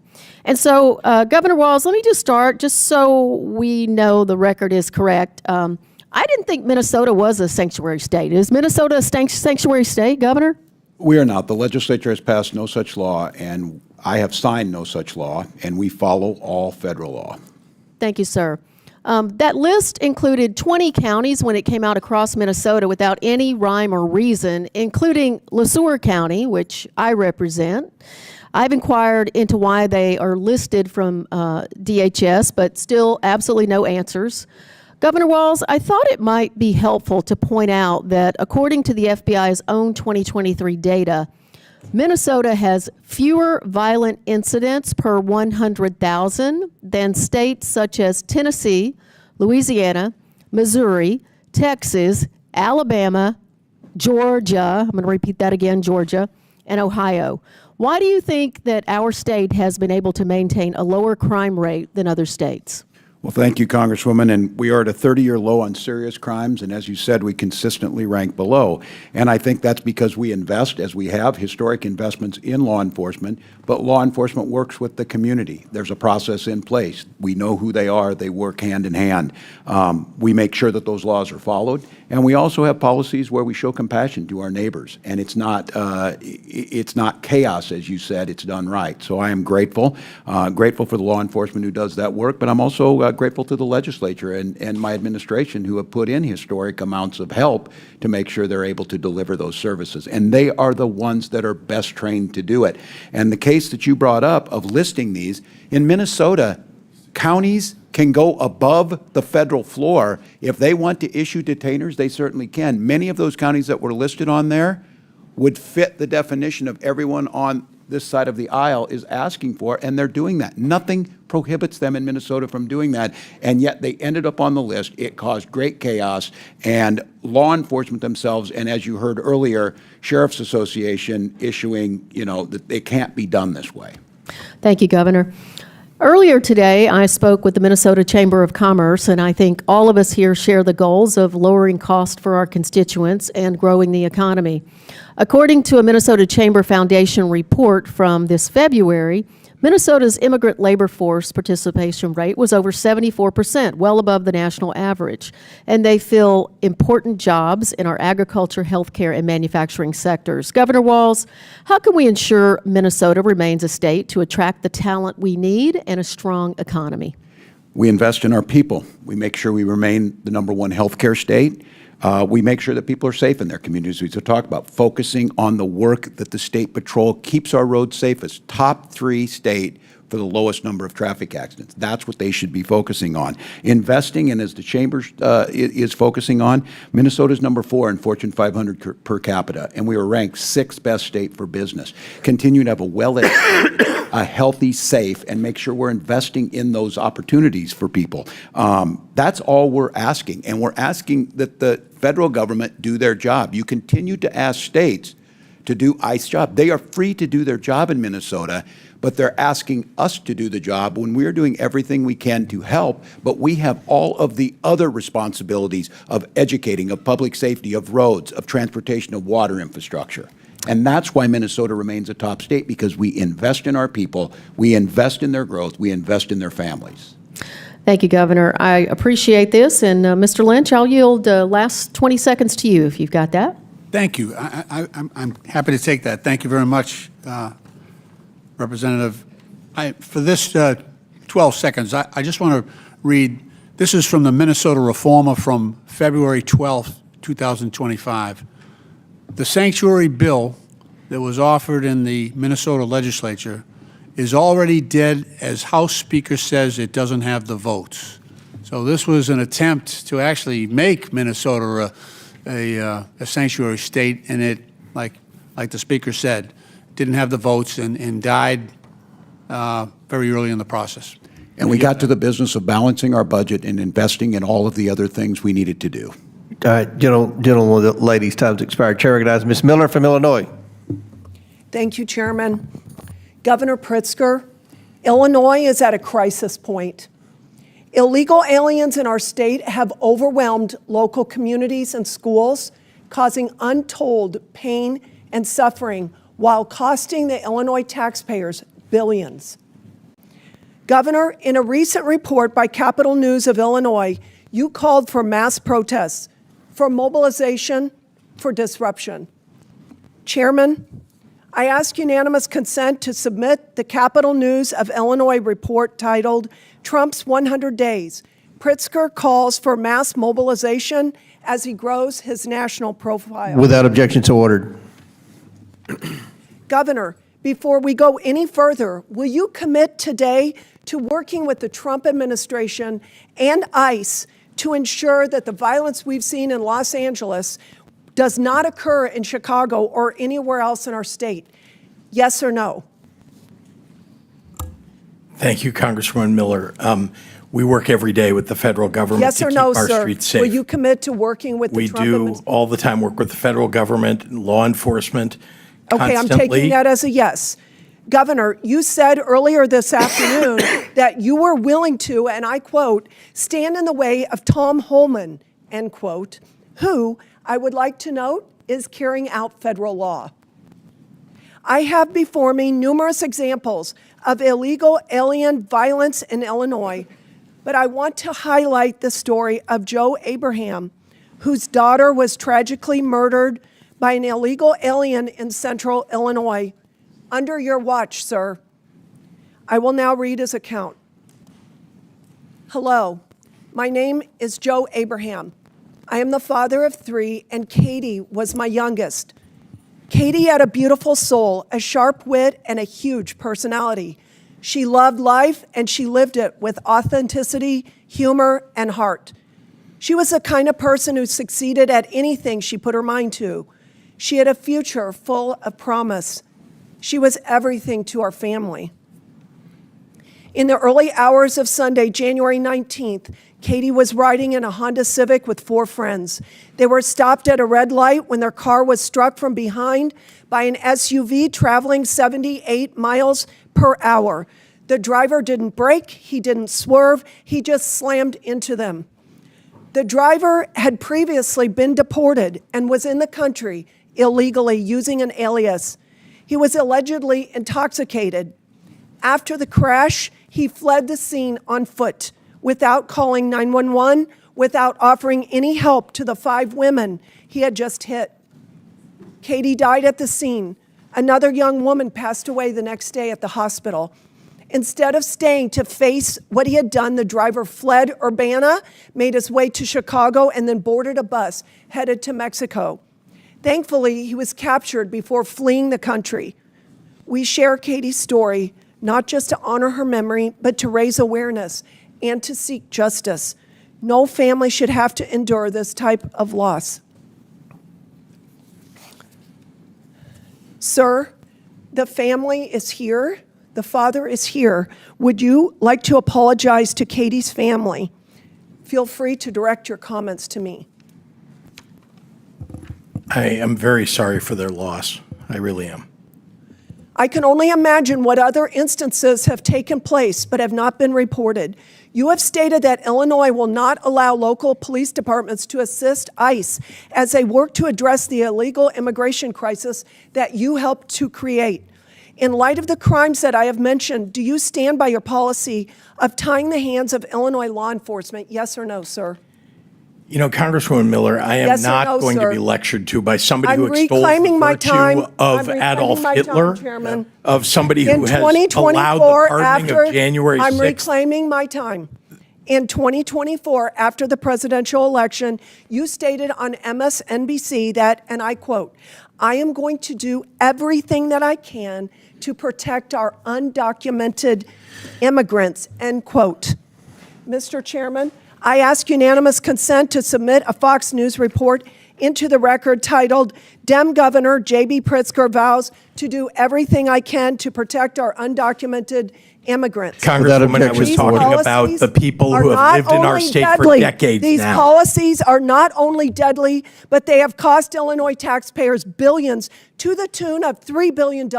And so, Governor Walz, let me just start, just so we know the record is correct. I didn't think Minnesota was a sanctuary state. Is Minnesota a sanctuary state, Governor? We are not. The legislature has passed no such law, and I have signed no such law, and we follow all federal law. Thank you, sir. That list included 20 counties when it came out across Minnesota without any rhyme or reason, including LeSueur County, which I represent. I've inquired into why they are listed from DHS, but still absolutely no answers. Governor Walz, I thought it might be helpful to point out that according to the FBI's own 2023 data, Minnesota has fewer violent incidents per 100,000 than states such as Tennessee, Louisiana, Missouri, Texas, Alabama, Georgia, I'm going to repeat that again, Georgia, and Ohio. Why do you think that our state has been able to maintain a lower crime rate than other states? Well, thank you, Congresswoman. And we are at a 30-year low on serious crimes. And as you said, we consistently rank below. And I think that's because we invest, as we have, historic investments in law enforcement. But law enforcement works with the community. There's a process in place. We know who they are. They work hand in hand. We make sure that those laws are followed. And we also have policies where we show compassion to our neighbors. And it's not chaos, as you said. It's done right. So I am grateful for the law enforcement who does that work. But I'm also grateful to the legislature and my administration who have put in historic amounts of help to make sure they're able to deliver those services. And they are the ones that are best trained to do it. And the case that you brought up of listing these, in Minnesota, counties can go above the federal floor. If they want to issue detainers, they certainly can. Many of those counties that were listed on there would fit the definition of everyone on this side of the aisle is asking for, and they're doing that. Nothing prohibits them in Minnesota from doing that, and yet they ended up on the list. It caused great chaos, and law enforcement themselves, and as you heard earlier, Sheriff's Association issuing, that it can't be done this way. Thank you, Governor. Earlier today, I spoke with the Minnesota Chamber of Commerce, and I think all of us here share the goals of lowering cost for our constituents and growing the economy. According to a Minnesota Chamber Foundation report from this February, Minnesota's immigrant labor force participation rate was over 74%, well above the national average. And they fill important jobs in our agriculture, healthcare, and manufacturing sectors. Governor Walz, how can we ensure Minnesota remains a state to attract the talent we need and a strong economy? We invest in our people. We make sure we remain the #1 healthcare state. We make sure that people are safe in their communities. We talk about focusing on the work that the State Patrol keeps our roads safest. Top 3 state for the lowest number of traffic accidents. That's what they should be focusing on. Investing, and as the Chamber is focusing on, Minnesota's #4 in Fortune 500 per capita, and we were ranked 6th best state for business. Continue to have a well-educated, a healthy, safe, and make sure we're investing in those opportunities for people. That's all we're asking, and we're asking that the federal government do their job. You continue to ask states to do ICE job. They are free to do their job in Minnesota, but they're asking us to do the job when we're doing everything we can to help, but we have all of the other responsibilities of educating, of public safety, of roads, of transportation, of water infrastructure. And that's why Minnesota remains a top state, because we invest in our people, we invest in their growth, we invest in their families. Thank you, Governor. I appreciate this. And Mr. Lynch, I'll yield last 20 seconds to you if you've got that. Thank you. I'm happy to take that. Thank you very much, Representative. For this 12 seconds, I just want to read, this is from the Minnesota Reformer from February 12th, 2025. The sanctuary bill that was offered in the Minnesota legislature is already dead, as House Speaker says it doesn't have the votes. So this was an attempt to actually make Minnesota a sanctuary state, and it, like the Speaker said, didn't have the votes and died very early in the process. And we got to the business of balancing our budget and investing in all of the other things we needed to do. All right, gentlemen, ladies, time's expired. Chair recognizes Ms. Miller from Illinois. Thank you, Chairman. Governor Pritzker, Illinois is at a crisis point. Illegal aliens in our state have overwhelmed local communities and schools, causing untold pain and suffering while costing the Illinois taxpayers billions. Governor, in a recent report by Capital News of Illinois, you called for mass protests, for mobilization, for disruption. Chairman, I ask unanimous consent to submit the Capital News of Illinois report titled Trump's 100 Days. Pritzker calls for mass mobilization as he grows his national profile. Without objection, so ordered. Governor, before we go any further, will you commit today to working with the Trump administration and ICE to ensure that the violence we've seen in Los Angeles does not occur in Chicago or anywhere else in our state? Yes or no? Thank you, Congresswoman Miller. We work every day with the federal government Yes to or keep no, our sir? streets safe. Will you commit to working with the We Trump do administration? all the time work with the federal government, law enforcement, Okay, I'm constantly. taking that as a yes. Governor, you said earlier this afternoon that you were willing to, and I quote, stand in the way of Tom Holman, end quote, who, I would like to note, is carrying out federal law. I have before me numerous examples of illegal alien violence in Illinois, but I want to highlight the story of Joe Abraham, whose daughter was tragically murdered by an illegal alien in central Illinois. Under your watch, sir. I will now read his account. Hello, my name is Joe Abraham. I am the father of 3, and Katie was my youngest. Katie had a beautiful soul, a sharp wit, and a huge personality. She loved life, and she lived it with authenticity, humor, and heart. She was the kind of person who succeeded at anything she put her mind to. She had a future full of promise. She was everything to our family. In the early hours of Sunday, January 19th, Katie was riding in a Honda Civic with 4 friends. They were stopped at a red light when their car was struck from behind by an SUV traveling 78 miles per hour. The driver didn't brake, he didn't swerve, he just slammed into them. The driver had previously been deported and was in the country illegally using an alias. He was allegedly intoxicated. After the crash, he fled the scene on foot without calling 911, without offering any help to the 5 women he had just hit. Katie died at the scene. Another young woman passed away the next day at the hospital. Instead of staying to face what he had done, the driver fled Urbana, made his way to Chicago, and then boarded a bus headed to Mexico. Thankfully, he was captured before fleeing the country. We share Katie's story, not just to honor her memory, but to raise awareness and to seek justice. No family should have to endure this type of loss. Sir, the family is here. The father is here. Would you like to apologize to Katie's family? Feel free to direct your comments to me. I am very sorry for their loss. I really am. I can only imagine what other instances have taken place but have not been reported. You have stated that Illinois will not allow local police departments to assist ICE as they work to address the illegal immigration crisis that you helped to create. In light of the crimes that I have mentioned, do you stand by your policy of tying the hands of Illinois law enforcement? Yes or no, sir? You know, Congresswoman Miller, I am Yes or not no, going sir? to be lectured to by somebody I'm who extols reclaiming the my virtue time. of I'm Adolf reclaiming my Hitler, time, Chairman. of somebody In who has allowed the 2024, pardoning of January 6th. I'm reclaiming my time. In 2024, after the presidential election, you stated on MSNBC that, and I quote, "I am going to do everything that I can to protect our undocumented immigrants," end quote. Mr. Chairman, I ask unanimous consent to submit a Fox News report into the record titled, "Dem Governor J.B. Pritzker vows to do everything I can to protect our undocumented immigrants." Congresswoman, I was These talking about policies the people who are have lived not in our only state for deadly. decades These now. policies are not only deadly, but they have cost Illinois taxpayers billions to the tune of $3 billion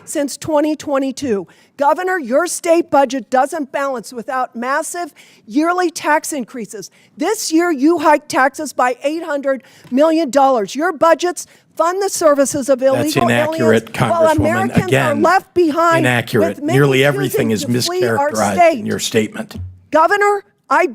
since 2022. Governor, your state budget doesn't balance without massive yearly tax increases. This year, you hiked taxes by $800 million. Your budgets fund the services of illegal That's inaccurate, aliens, while Congresswoman. Americans are Again, left behind. inaccurate. With many Nearly everything choosing is to flee our mischaracterized state. in your statement. Governor, I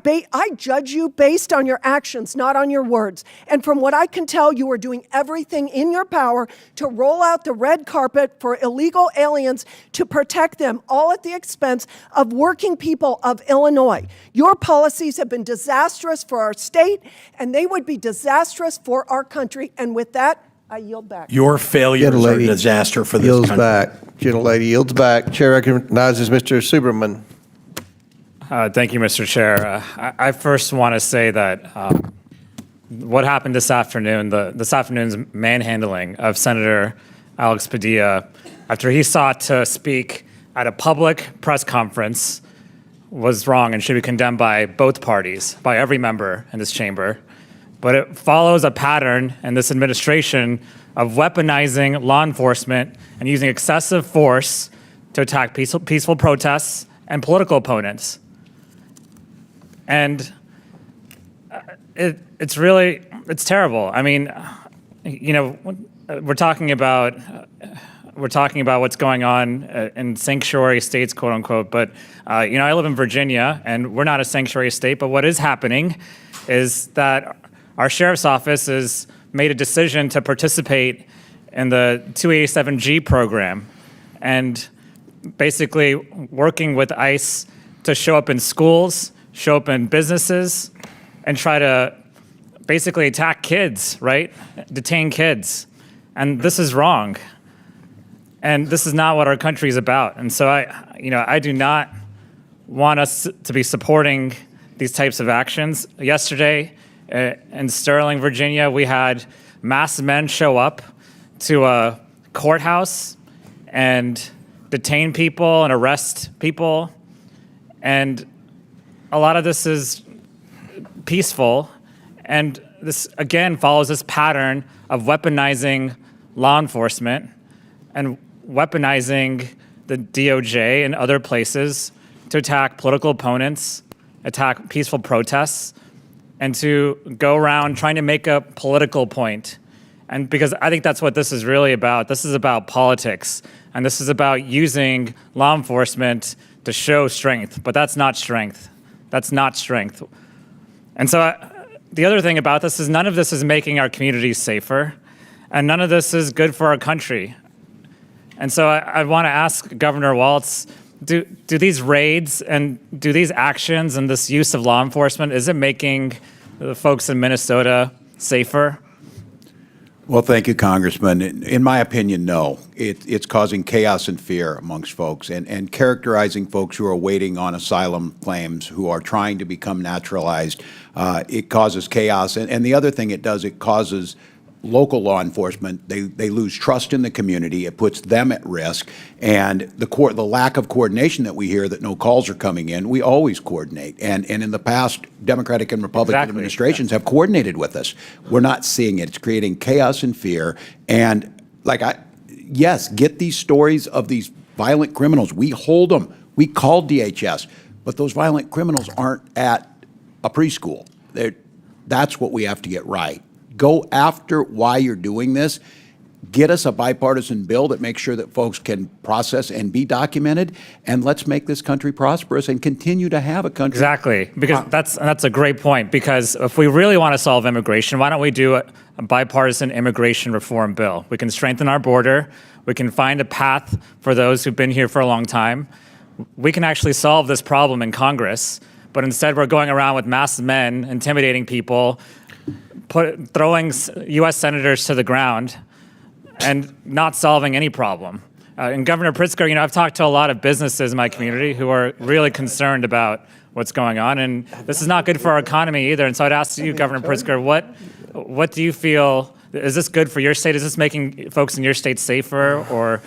judge you based on your actions, not on your words. And from what I can tell, you are doing everything in your power to roll out the red carpet for illegal aliens to protect them, all at the expense of working people of Illinois. Your policies have been disastrous for our state, and they would be disastrous for our country. And with that, I yield back. Your failures are a disaster for this Yields country. back. Gentlelady yields back. Chair recognizes Mr. Superman. Thank you, Mr. Chair. I first want to say that what happened this afternoon, this afternoon's manhandling of Senator Alex Padilla after he sought to speak at a public press conference was wrong and should be condemned by both parties, by every member in this chamber. But it follows a pattern in this administration of weaponizing law enforcement and using excessive force to attack peaceful protests and political opponents. And it's terrible. I mean, you know, we're talking about what's going on in sanctuary states, quote unquote. But you know, I live in Virginia, and we're not a sanctuary state. But what is happening is that our sheriff's office has made a decision to participate in the 287G program, and basically working with ICE to show up in schools, show up in businesses, and try to basically attack kids, right? Detain kids. And this is wrong. And this is not what our country is about. And so I do not want us to be supporting these types of actions. Yesterday in Sterling, Virginia, we had masked men show up to a courthouse and detain people and arrest people. And a lot of this is peaceful, and this again follows this pattern of weaponizing law enforcement and weaponizing the DOJ and other places to attack political opponents, attack peaceful protests, and to go around trying to make a political point. And because I think that's what this is really about. This is about politics, and this is about using law enforcement to show strength, but that's not strength. That's not strength. And so the other thing about this is none of this is making our communities safer, and none of this is good for our country. And so I want to ask Governor Walz, do these raids and do these actions and this use of law enforcement, is it making the folks in Minnesota safer? Well, thank you, Congressman. In my opinion, no. It's causing chaos and fear amongst folks and characterizing folks who are waiting on asylum claims, who are trying to become naturalized. It causes chaos. And the other thing it does, it causes local law enforcement, they lose trust in the community. It puts them at risk. And the lack of coordination that we hear, that no calls are coming in, we always coordinate. And in the past, Democratic and Republican administrations have coordinated with us. We're not seeing it. It's creating chaos and fear. And yes, get these stories of these violent criminals. We hold them. We call DHS. But those violent criminals aren't at a preschool. That's what we have to get right. Go after why you're doing this. Get us a bipartisan bill that makes sure that folks can process and be documented, and let's make this country prosperous and continue to have a country. Exactly, because that's a great point, because if we really want to solve immigration, why don't we do a bipartisan immigration reform bill? We can strengthen our border. We can find a path for those who've been here for a long time. We can actually solve this problem in Congress, but instead we're going around with masked men, intimidating people, throwing U.S. senators to the ground, and not solving any problem. And Governor Pritzker, I've talked to a lot of businesses in my community who are really concerned about what's going on, and this is not good for our economy either. And so I'd ask you, Governor Pritzker, what do you feel, is this good for your state? Is this making folks in your state safer or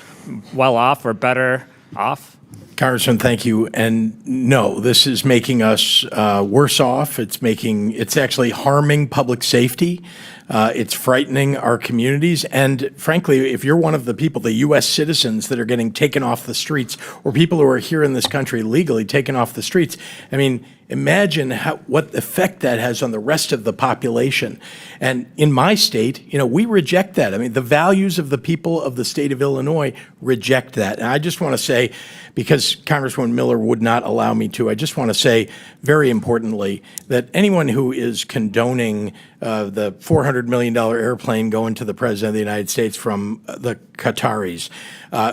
well off or better off? Congressman, thank you. And no, this is making us worse off. It's actually harming public safety. It's frightening our communities. And frankly, if you're one of the people, the U.S. citizens that are getting taken off the streets, or people who are here in this country legally taken off the streets, I mean, imagine what effect that has on the rest of the population. And in my state, we reject that. I mean, the values of the people of the state of Illinois reject that. And I just want to say, because Congresswoman Miller would not allow me to, I just want to say very importantly that anyone who is condoning the $400 million airplane going to the President of the United States from the Qataris,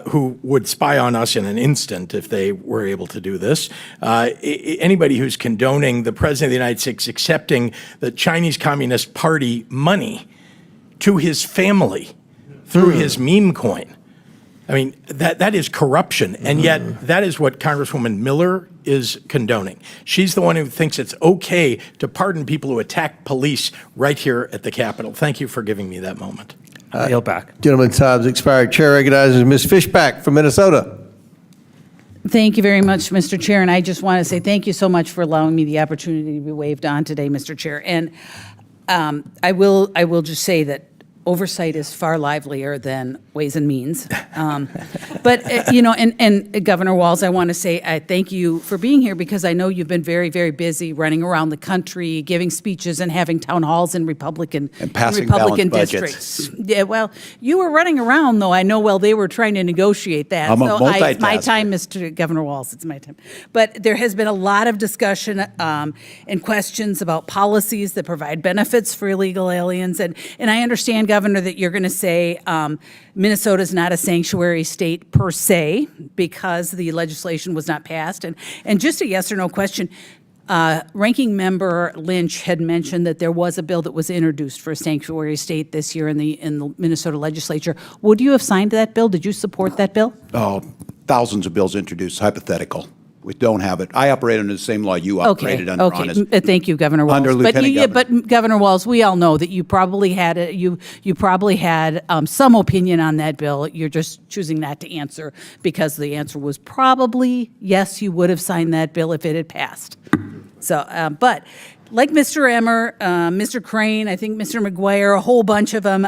who would spy on us in an instant if they were able to do this, anybody who's condoning the President of the United States accepting the Chinese Communist Party money to his family through his meme coin. I mean, that is corruption, and yet that is what Congresswoman Miller is condoning. She's the one who thinks it's okay to pardon people who attack police right here at the Capitol. Thank you for giving me that moment. Yield back. Gentleman's time's expired. Chair recognizes Ms. Fishback from Minnesota. Thank you very much, Mr. Chair, and I just want to say thank you so much for allowing me the opportunity to be waved on today, Mr. Chair. And I will just say that oversight is far livelier than Ways and Means. But, and Governor Walz, I want to say I thank you for being here, because I know you've been very, very busy running around the country, giving speeches and having town halls in Republican budgets. Yeah, well, you were running around, though, I know, while they were trying to negotiate that. I'm a multitasker. It's my time, Mr. Governor Walz, it's my time. But there has been a lot of discussion and questions about policies that provide benefits for illegal aliens. And I understand, Governor, that you're going to say Minnesota is not a sanctuary state per se because the legislation was not passed. And just a yes or no question, Ranking Member Lynch had mentioned that there was a bill that was introduced for a sanctuary state this year in the Minnesota legislature. Would you have signed that bill? Did you support that bill? Oh, thousands of bills introduced, hypothetical. We don't have it. I operate under the same law you operated under. Okay. Thank you, Governor Walz. Under Lieutenant Governor. But Governor Walz, we all know that you probably had some opinion on that bill. You're just choosing not to answer because the answer was probably yes. You would have signed that bill if it had passed. So, but like Mr. Emmer, Mr. Crane, I think Mr. McGuire, a whole bunch of them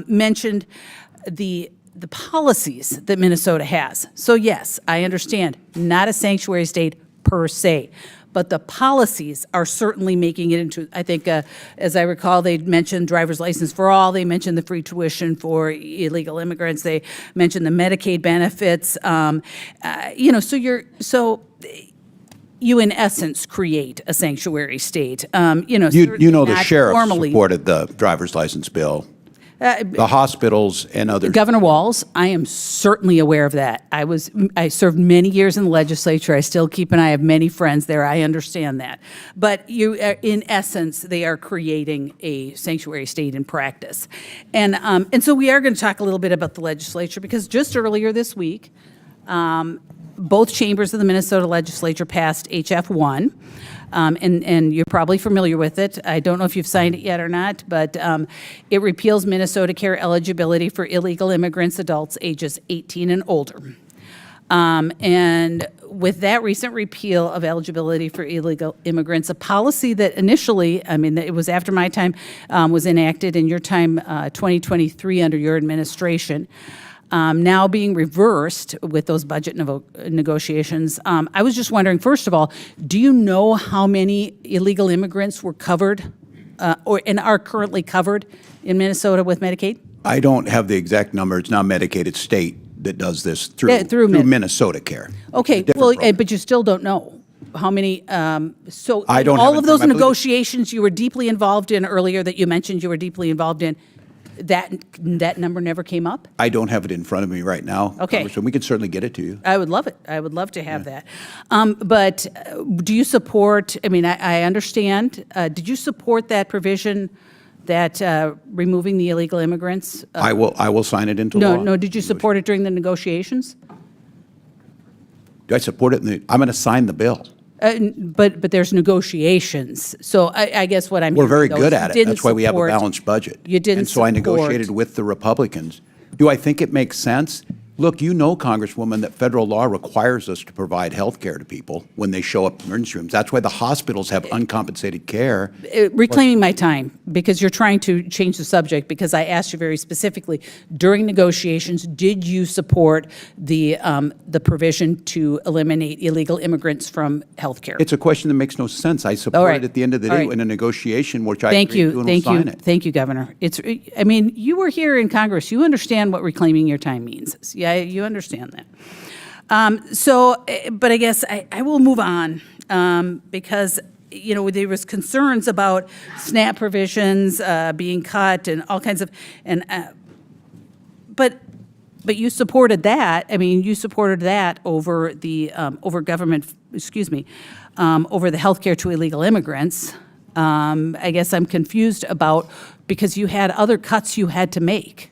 mentioned the policies that Minnesota has. So yes, I understand, not a sanctuary state per se, but the policies are certainly making it into, I think, as I recall, they mentioned driver's license for all, they mentioned the free tuition for illegal immigrants, they mentioned the Medicaid benefits, so you in essence create a sanctuary state. The sheriff supported the driver's license bill. The hospitals and others. Governor Walz, I am certainly aware of that. I served many years in the legislature. I still keep an eye. I have many friends there. I understand that. But in essence, they are creating a sanctuary state in practice. And so we are going to talk a little bit about the legislature, because just earlier this week, both chambers of the Minnesota legislature passed HF 1. And you're probably familiar with it. I don't know if you've signed it yet or not, but it repeals Minnesota care eligibility for illegal immigrants, adults ages 18 and older. And with that recent repeal of eligibility for illegal immigrants, a policy that initially, it was after my time, was enacted in your time, 2023 under your administration, now being reversed with those budget negotiations. I was just wondering, first of all, do you know how many illegal immigrants were covered and are currently covered in Minnesota with Medicaid? I don't have the exact number. It's not Medicaid, it's state that does this through Minnesota Care. Okay, well, but you still don't know how many, so I don't all have of it those from- I believe- negotiations you were deeply involved in earlier that you mentioned you were deeply involved in, that number never came up? I don't have it in front of me right now. Okay. So we can certainly get it to you. I would love it. I would love to have that. But do you support, I mean, I understand, did you support that provision that removing the illegal immigrants? I will sign it into law. No, did you support it during the negotiations? Do I support it? I'm going to sign the bill. But there's negotiations. So I guess what I'm We're very hearing, though, good is you at it. didn't That's why we have a support- balanced budget. You didn't And so I support- negotiated with the Republicans. Do I think it makes sense? Look, you know, Congresswoman, that federal law requires us to provide health care to people when they show up in emergency rooms. That's why the hospitals have uncompensated care. Reclaiming my time, because you're trying to change the subject, because I asked you very specifically, during negotiations, did you support the provision to eliminate illegal immigrants from health care? It's a question that makes no sense. I support right. it at the end of the All day right. in a negotiation, which I Thank agreed to you, and thank will you, sign it. thank you, Governor. I mean, you were here in Congress. You understand what reclaiming your time means. Yeah, you understand that. But I guess I will move on because, you know, there was concerns about SNAP provisions being cut and all kinds of, but you supported that. I mean, you supported that over the over government, over the health care to illegal immigrants. I guess I'm confused about, because you had other cuts you had to make.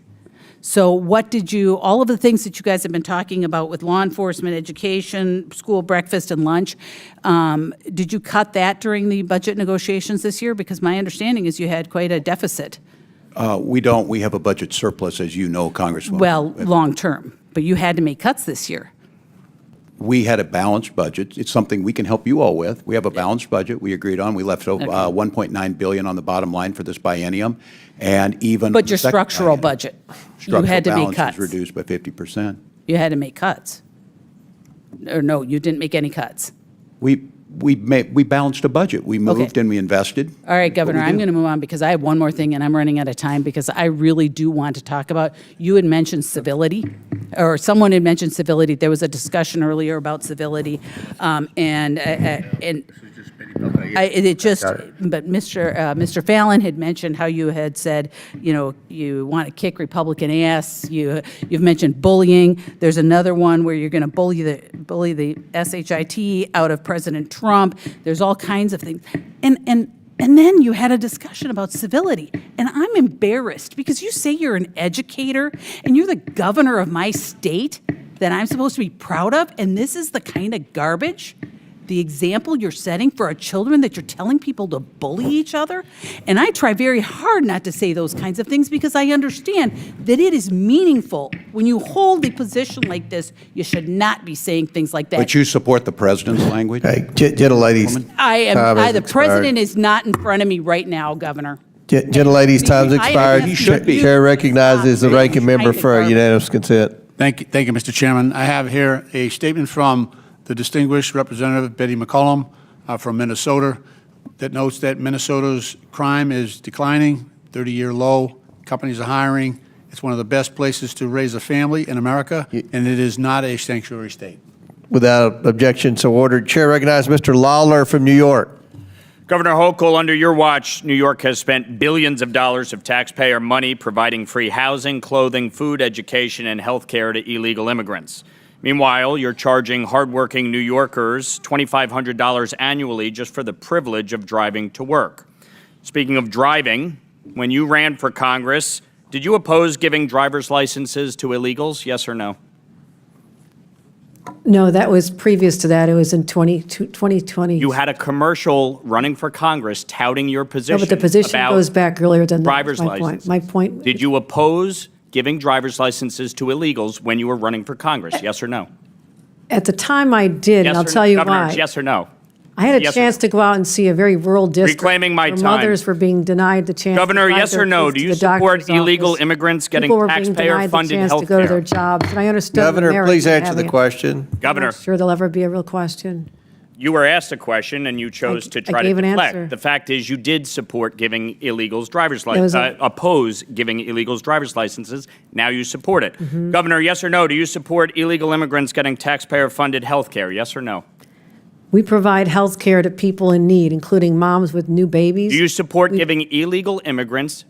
So what did you, all of the things that you guys have been talking about with law enforcement, education, school breakfast and lunch, did you cut that during the budget negotiations this year? Because my understanding is you had quite a deficit. We don't. We have a budget surplus, as you know, Congresswoman. Well, long-term, but you had to make cuts this year. We had a balanced budget. It's something we can help you all with. We have a balanced budget we agreed on. We left $1.9 billion on the bottom line for this biennium, and even But your structural budget, you had to make cuts. Structural balance is reduced by 50%. You had to make cuts. Or no, you didn't make any cuts. We balanced a budget. We moved and we invested. All right, Governor, What we I'm do. going to move on because I have one more thing and I'm running out of time because I really do want to talk about, you had mentioned civility, or someone had mentioned civility. There was a discussion earlier about civility, but Mr. Fallon had mentioned how you had said, you know, you want to kick Republican ass. You've mentioned bullying. There's another one where you're going to bully the SHIT out of President Trump. There's all kinds of things. And then you had a discussion about civility. And I'm embarrassed because you say you're an educator and you're the governor of my state that I'm supposed to be proud of. And this is the kind of garbage, the example you're setting for our children, that you're telling people to bully each other. And I try very hard not to say those kinds of things because I understand that it is meaningful. When you hold a position like this, you should not be saying things like that. But you support the president's language? Hey, gentlelady's The president is not in front of me right now, Governor. Gentlelady's time's expired. He should be. Chair recognizes the ranking member for unanimous consent. Thank you, Mr. Chairman. I have here a statement from the distinguished Representative Betty McCollum from Minnesota that notes that Minnesota's crime is declining, 30-year low, companies are hiring. It's one of the best places to raise a family in America, and it is not a sanctuary state. Without objection, so ordered. Chair recognizes Mr. Lawler from New York. Governor Hochul, under your watch, New York has spent billions of dollars of taxpayer money providing free housing, clothing, food, education, and health care to illegal immigrants. Meanwhile, you're charging hardworking New Yorkers $2,500 annually just for the privilege of driving to work. Speaking of driving, when you ran for Congress, did you oppose giving driver's licenses to illegals, yes or no? No, that was previous to that. It was in 2020. You had a commercial running for Congress touting your position. No, but the position about goes back earlier than that. driver's That's licenses. My point. Did you oppose giving driver's licenses to illegals when you were running for Congress, yes or no? At the time I did, Yes and I'll or no? tell you Governor, why. it's yes or no? I had a Yes or chance no? to go out and see a very rural district. Reclaiming my where time. mothers were being denied the chance. Governor, to drive yes their or no, kids do to you the doctor's support illegal office. immigrants getting People were being taxpayer denied the funded chance health to go to their care? jobs, and I understood the Governor, merits please of answer the having it. question. Governor. I'm not sure there'll ever be a real question. You were asked a question and you chose to try to gave an deflect. answer. The fact is you did support giving illegals driver's There was licenses, oppose giving illegals driver's licenses. Now you support it. Mm-hmm. Governor, yes or no, do you support illegal immigrants getting taxpayer funded health care? Yes or no? We provide health care to people in need, including moms with new babies. Do you support giving illegal immigrants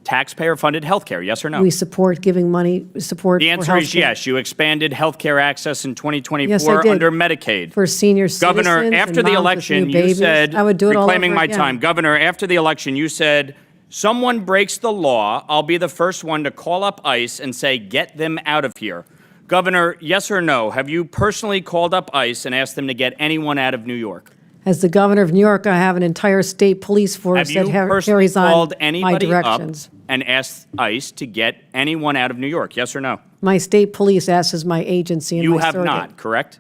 taxpayer funded health care? Yes or no? We support giving money, support The for answer is healthcare yes. You expanded health care access in 2024 Yes, I did. under Medicaid. for senior citizens Governor, and after the moms with election, new you babies. said, I would do it all reclaiming over my again. time. Governor, after the election, you said, someone breaks the law, I'll be the first one to call up ICE and say, get them out of here. Governor, yes or no, have you personally called up ICE and asked them to get anyone out of New York? As the governor of New York, I have an entire state police force Have that you personally carries on called my anybody up directions. and asked ICE to get anyone out of New York? Yes or no? My state police acts as my agency and You my have surrogate. not, correct?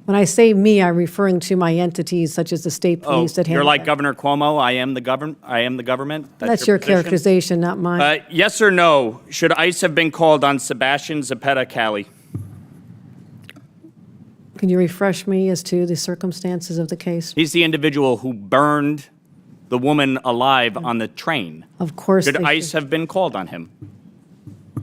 When I say me, I'm referring to my entities such as the state Oh, police that handle you're like that. Governor Cuomo, I am the government? That's your position? characterization, not mine. Yes or no, should ICE have been called on Sebastian Zapata Cali? Can you refresh me as to the circumstances of the case? He's the individual who burned the woman alive on the train. Of course, Should they ICE have been called on him?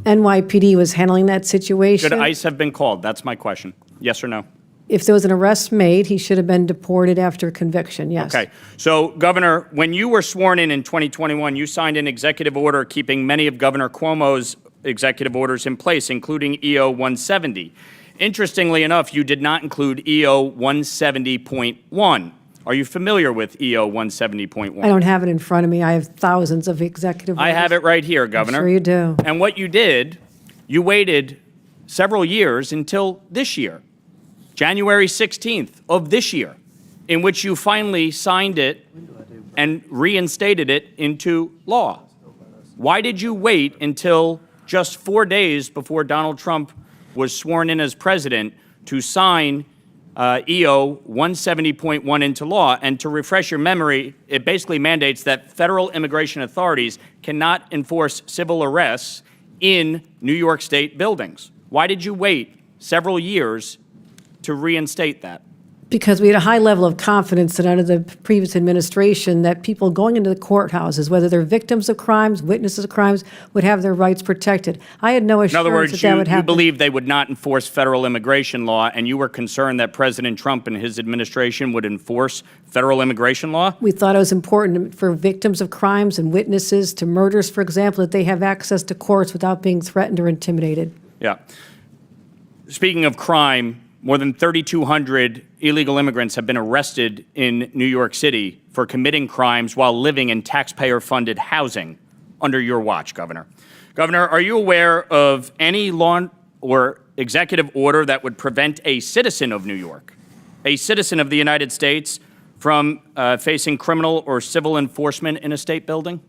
NYPD was handling that situation. Should ICE have been called? That's my question. Yes or no? If there was an arrest made, he should have been deported after conviction, yes. Okay. So, Governor, when you were sworn in 2021, you signed an executive order keeping many of Governor Cuomo's executive orders in place, including EO 170. Interestingly enough, you did not include EO 170.1. Are you familiar with EO 170.1? I don't have it in front of me. I have thousands of executive orders. I have it right here, Governor. Sure you do. And what you did, you waited several years until this year, January 16th of this year, in which you finally signed it and reinstated it into law. Why did you wait until just 4 days before Donald Trump was sworn in as president to sign EO 170.1 into law? And to refresh your memory, it basically mandates that federal immigration authorities cannot enforce civil arrests in New York State buildings. Why did you wait several years to reinstate that? Because we had a high level of confidence that under the previous administration that people going into the courthouses, whether they're victims of crimes, witnesses of crimes, would have their rights protected. I had no In assurance other words, that would you happen. believe they would not enforce federal immigration law, and you were concerned that President Trump and his administration would enforce federal immigration law? We thought it was important for victims of crimes and witnesses to murders, for example, that they have access to courts without being threatened or intimidated. Yeah. Speaking of crime, more than 3,200 illegal immigrants have been arrested in New York City for committing crimes while living in taxpayer-funded housing under your watch, Governor. Governor, are you aware of any law or executive order that would prevent a citizen of New York, a citizen of the United States, from facing criminal or civil enforcement in a state building?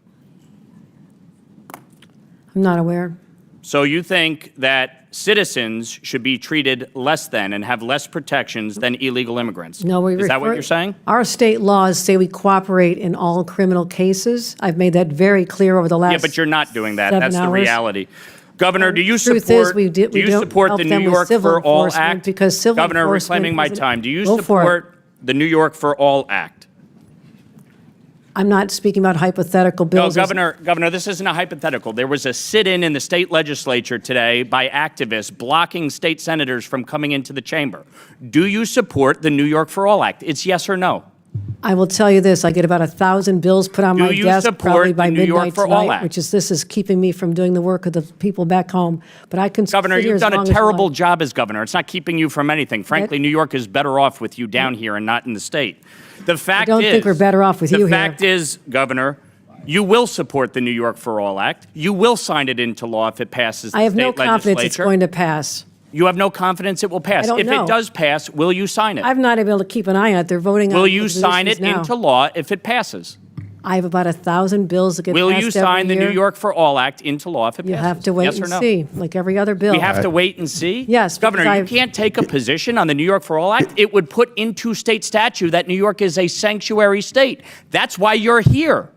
I'm not aware. So you think that citizens should be treated less than and have less protections than illegal immigrants? No, Is that what you're saying? Our state laws say we cooperate in all criminal cases. I've made that very clear over the last Yeah, but you're not doing that. 7 That's the hours. reality. Governor, do you Truth support? is, we do you don't support help the New them with York civil for All enforcement Act? because civil Governor, enforcement reclaiming my isn't- time. Do you Go for it. support the New York for All Act? I'm not speaking about hypothetical No, bills. Governor, this isn't a hypothetical. There was a sit-in in the state legislature today by activists blocking state senators from coming into the chamber. Do you support the New York for All Act? It's yes or no. I will tell you this, I get about 1,000 bills put on Do my you desk support probably by the New York midnight for All tonight, Act? which is, this is keeping me from doing the work of the people back home. But I can Governor, sit here you've as done long a as you terrible like. job as governor. It's not keeping you from anything. Frankly, New York is better off with you down here and not in the state. The fact don't is, think we're better off with you The here. fact is, Governor, you will support the New York for All Act. You will sign it into law if it passes the I have state no confidence it's legislature. going to pass. You have no confidence it will pass. I don't If know. it does pass, will you sign it? I'm not able to keep an eye on it. They're voting on Will the you sign it positions now. into law if it passes? I have about 1,000 bills that get Will passed you every sign the year. New York for All Act into law if it You passes? have to wait Yes or and no? see, like every other bill. We have to wait and see? Yes, Governor, because you I've- can't take a position on the New York for All Act. It would put into state statute that New York is a sanctuary state. That's why you're here.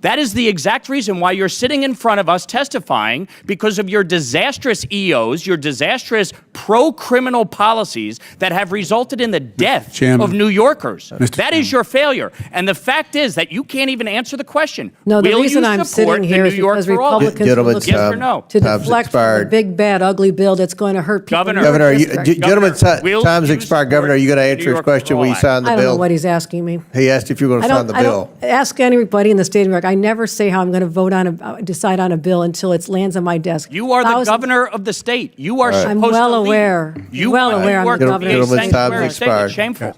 That is the exact reason why you're sitting in front of us testifying, because of your disastrous EOs, your disastrous pro-criminal policies that have resulted in the death Chairman. of New Yorkers. Mr. That is your failure. And the fact is that you can't even answer the question. No, the Will reason you I'm support sitting the here New is York because for All Act? Republicans are Gentlemen, looking Yes or no? to Time's deflect from the expired. big, bad, ugly bill that's going to hurt people. Governor. in your Governor, district. gentlemen's will time's you expired. Governor, are you going to support the answer New his York question? for Will you All sign the I don't know bill? what he's asking me. He asked if you were going to sign the bill. Ask anybody in the state of New York. I never say how I'm going to vote on decide on a bill until it lands on my desk. You are the Thousands- governor of the state. You are supposed I'm to well lead. aware. You Well want aware New I'm York the to governor. be a Gentlemen's time's sanctuary state. expired. It's shameful.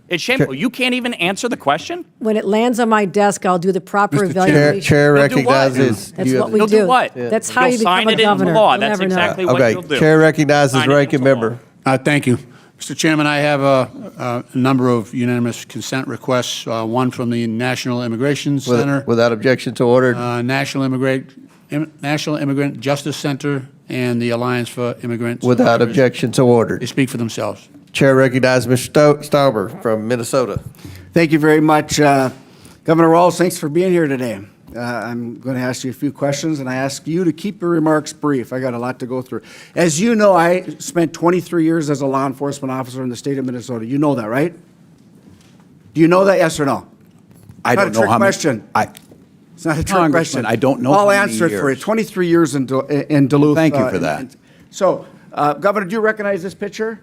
It's shameful. You can't even answer the question? When it lands on my desk, I'll do the proper Mr. Chair- evaluation. Chair You'll do what? recognizes. That's you what we You'll do. do what? That's how You'll you become sign a it into governor. law. You'll That's never know. exactly what Okay, you'll do. Chair recognizes Sign it ranking into law. member. Thank you. Mr. Chairman, I have a number of unanimous consent requests, one from the National Immigration Center, Without objection to order. National Immigrant Justice Center, and the Alliance for Immigrant Without Survivors. objection to order. They speak for themselves. Chair recognizes Mr. Stauber from Minnesota. Thank you very much. Governor Walz, thanks for being here today. I'm going to ask you a few questions, and I ask you to keep your remarks brief. I got a lot to go through. As you know, I spent 23 years as a law enforcement officer in the state of Minnesota. You know that, right? Do you know that, yes or no? I don't know how many. Question. It's not a trick Congressman, question. I don't know I'll how many answer it for you. years. 23 years in Duluth. Thank you for that. So, Governor, do you recognize this picture?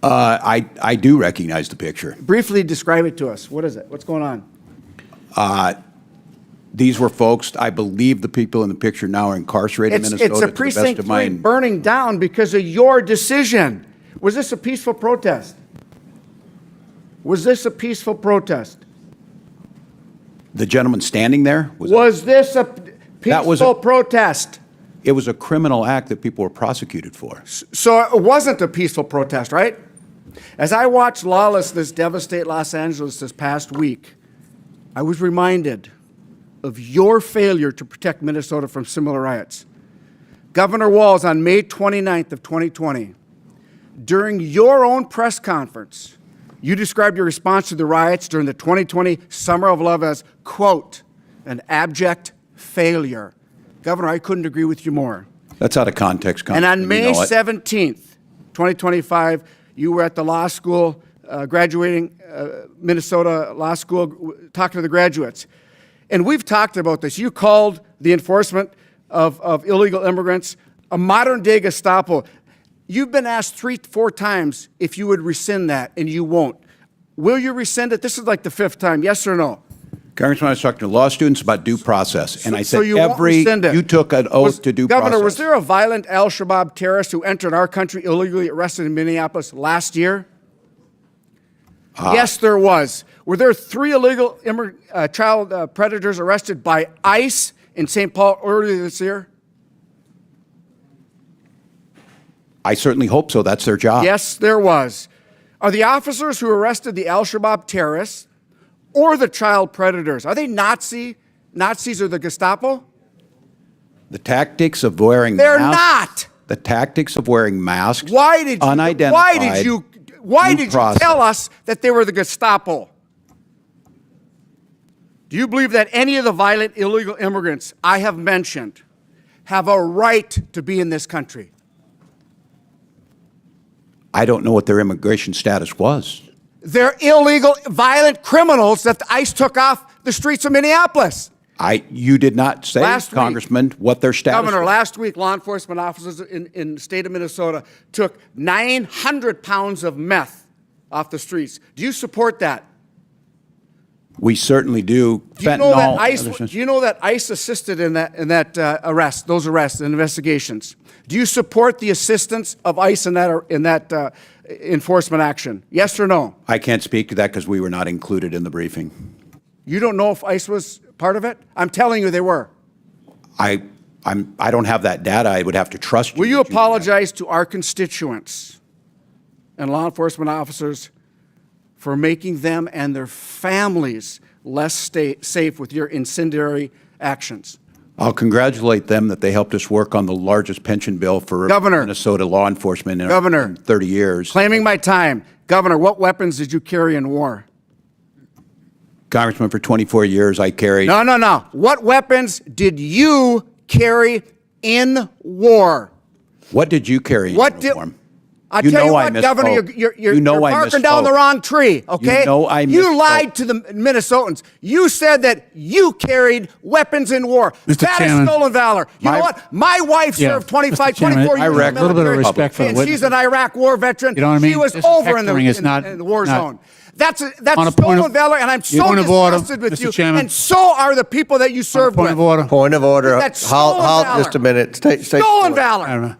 I do recognize the picture. Briefly describe it to us. What is it? What's going on? These were folks, I believe the people in the picture now are incarcerated in Minnesota. It's a to the precinct best of 3 my burning down because of your decision. Was this a peaceful protest? Was this a peaceful protest? The gentleman standing there? Was this a That was peaceful protest? It was a criminal act that people were prosecuted for. So it wasn't a peaceful protest, right? As I watched lawlessness devastate Los Angeles this past week, I was reminded of your failure to protect Minnesota from similar riots. Governor Walz, on May 29th of 2020, during your own press conference, you described your response to the riots during the 2020 Summer of Love as, quote, an abject failure. Governor, I couldn't agree with you more. That's out of context. And on Congressman, May you know it. 17th, 2025, you were at the law school, graduating Minnesota Law School, talking to the graduates. And we've talked about this. You called the enforcement of illegal immigrants a modern-day Gestapo. You've been asked 3-4 times if you would rescind that, and you won't. Will you rescind it? This is like the 5th time, yes or no? Congressman, I was talking to law students about due process, and I So said you won't rescind it. you took an oath to due process. Governor, was there a violent al-Shabaab terrorist who entered our country illegally arrested in Minneapolis last year? Yes, there was. Were there 3 illegal child predators arrested by ICE in St. Paul earlier this year? I certainly hope so. That's their job. Yes, there was. Are the officers who arrested the al-Shabaab terrorists or the child predators, are they Nazis or the Gestapo? The tactics of wearing They're masks. not. The tactics of wearing masks. Why did unidentified. you due process. tell us that they were the Gestapo? Do you believe that any of the violent illegal immigrants I have mentioned have a right to be in this country? I don't know what their immigration status was. They're illegal, violent criminals that the ICE took off the streets of Minneapolis. You did not say, Last week, Congressman, what their status Governor, was. last week, law enforcement officers in the state of Minnesota took 900 pounds of meth off the streets. Do you support that? We certainly do. Do you know that ICE assisted in that arrest, those arrests and investigations? Do you support the assistance of ICE in that enforcement action? Yes or no? I can't speak to that because we were not included in the briefing. You don't know if ICE was part of it? I'm telling you they were. I don't have that data. I would have to trust you. Will you apologize to our constituents and law enforcement officers for making them and their families less safe with your incendiary actions. I'll congratulate them that they helped us work on the largest pension bill for Minnesota law enforcement in 30 years. Claiming my time. Governor, what weapons did you carry in war? Congressman, for 24 years, I carried... No. What weapons did you carry in war? What did you carry in uniform? I tell you what, Governor, you're barking down the wrong tree, okay? You know I misspoke. You lied to the Minnesotans. You said that you carried weapons in war. That is stolen valor. You know what? My wife served 24 years in the military. A little bit of respect for the witness. She's an Iraq war veteran. You know what I mean? She was This over in hectoring is the war zone. That's On a stolen valor, and I'm so disgusted with you. And so are the people that you served with. Point of order. That's stolen Halt valor. just a minute. Stolen valor.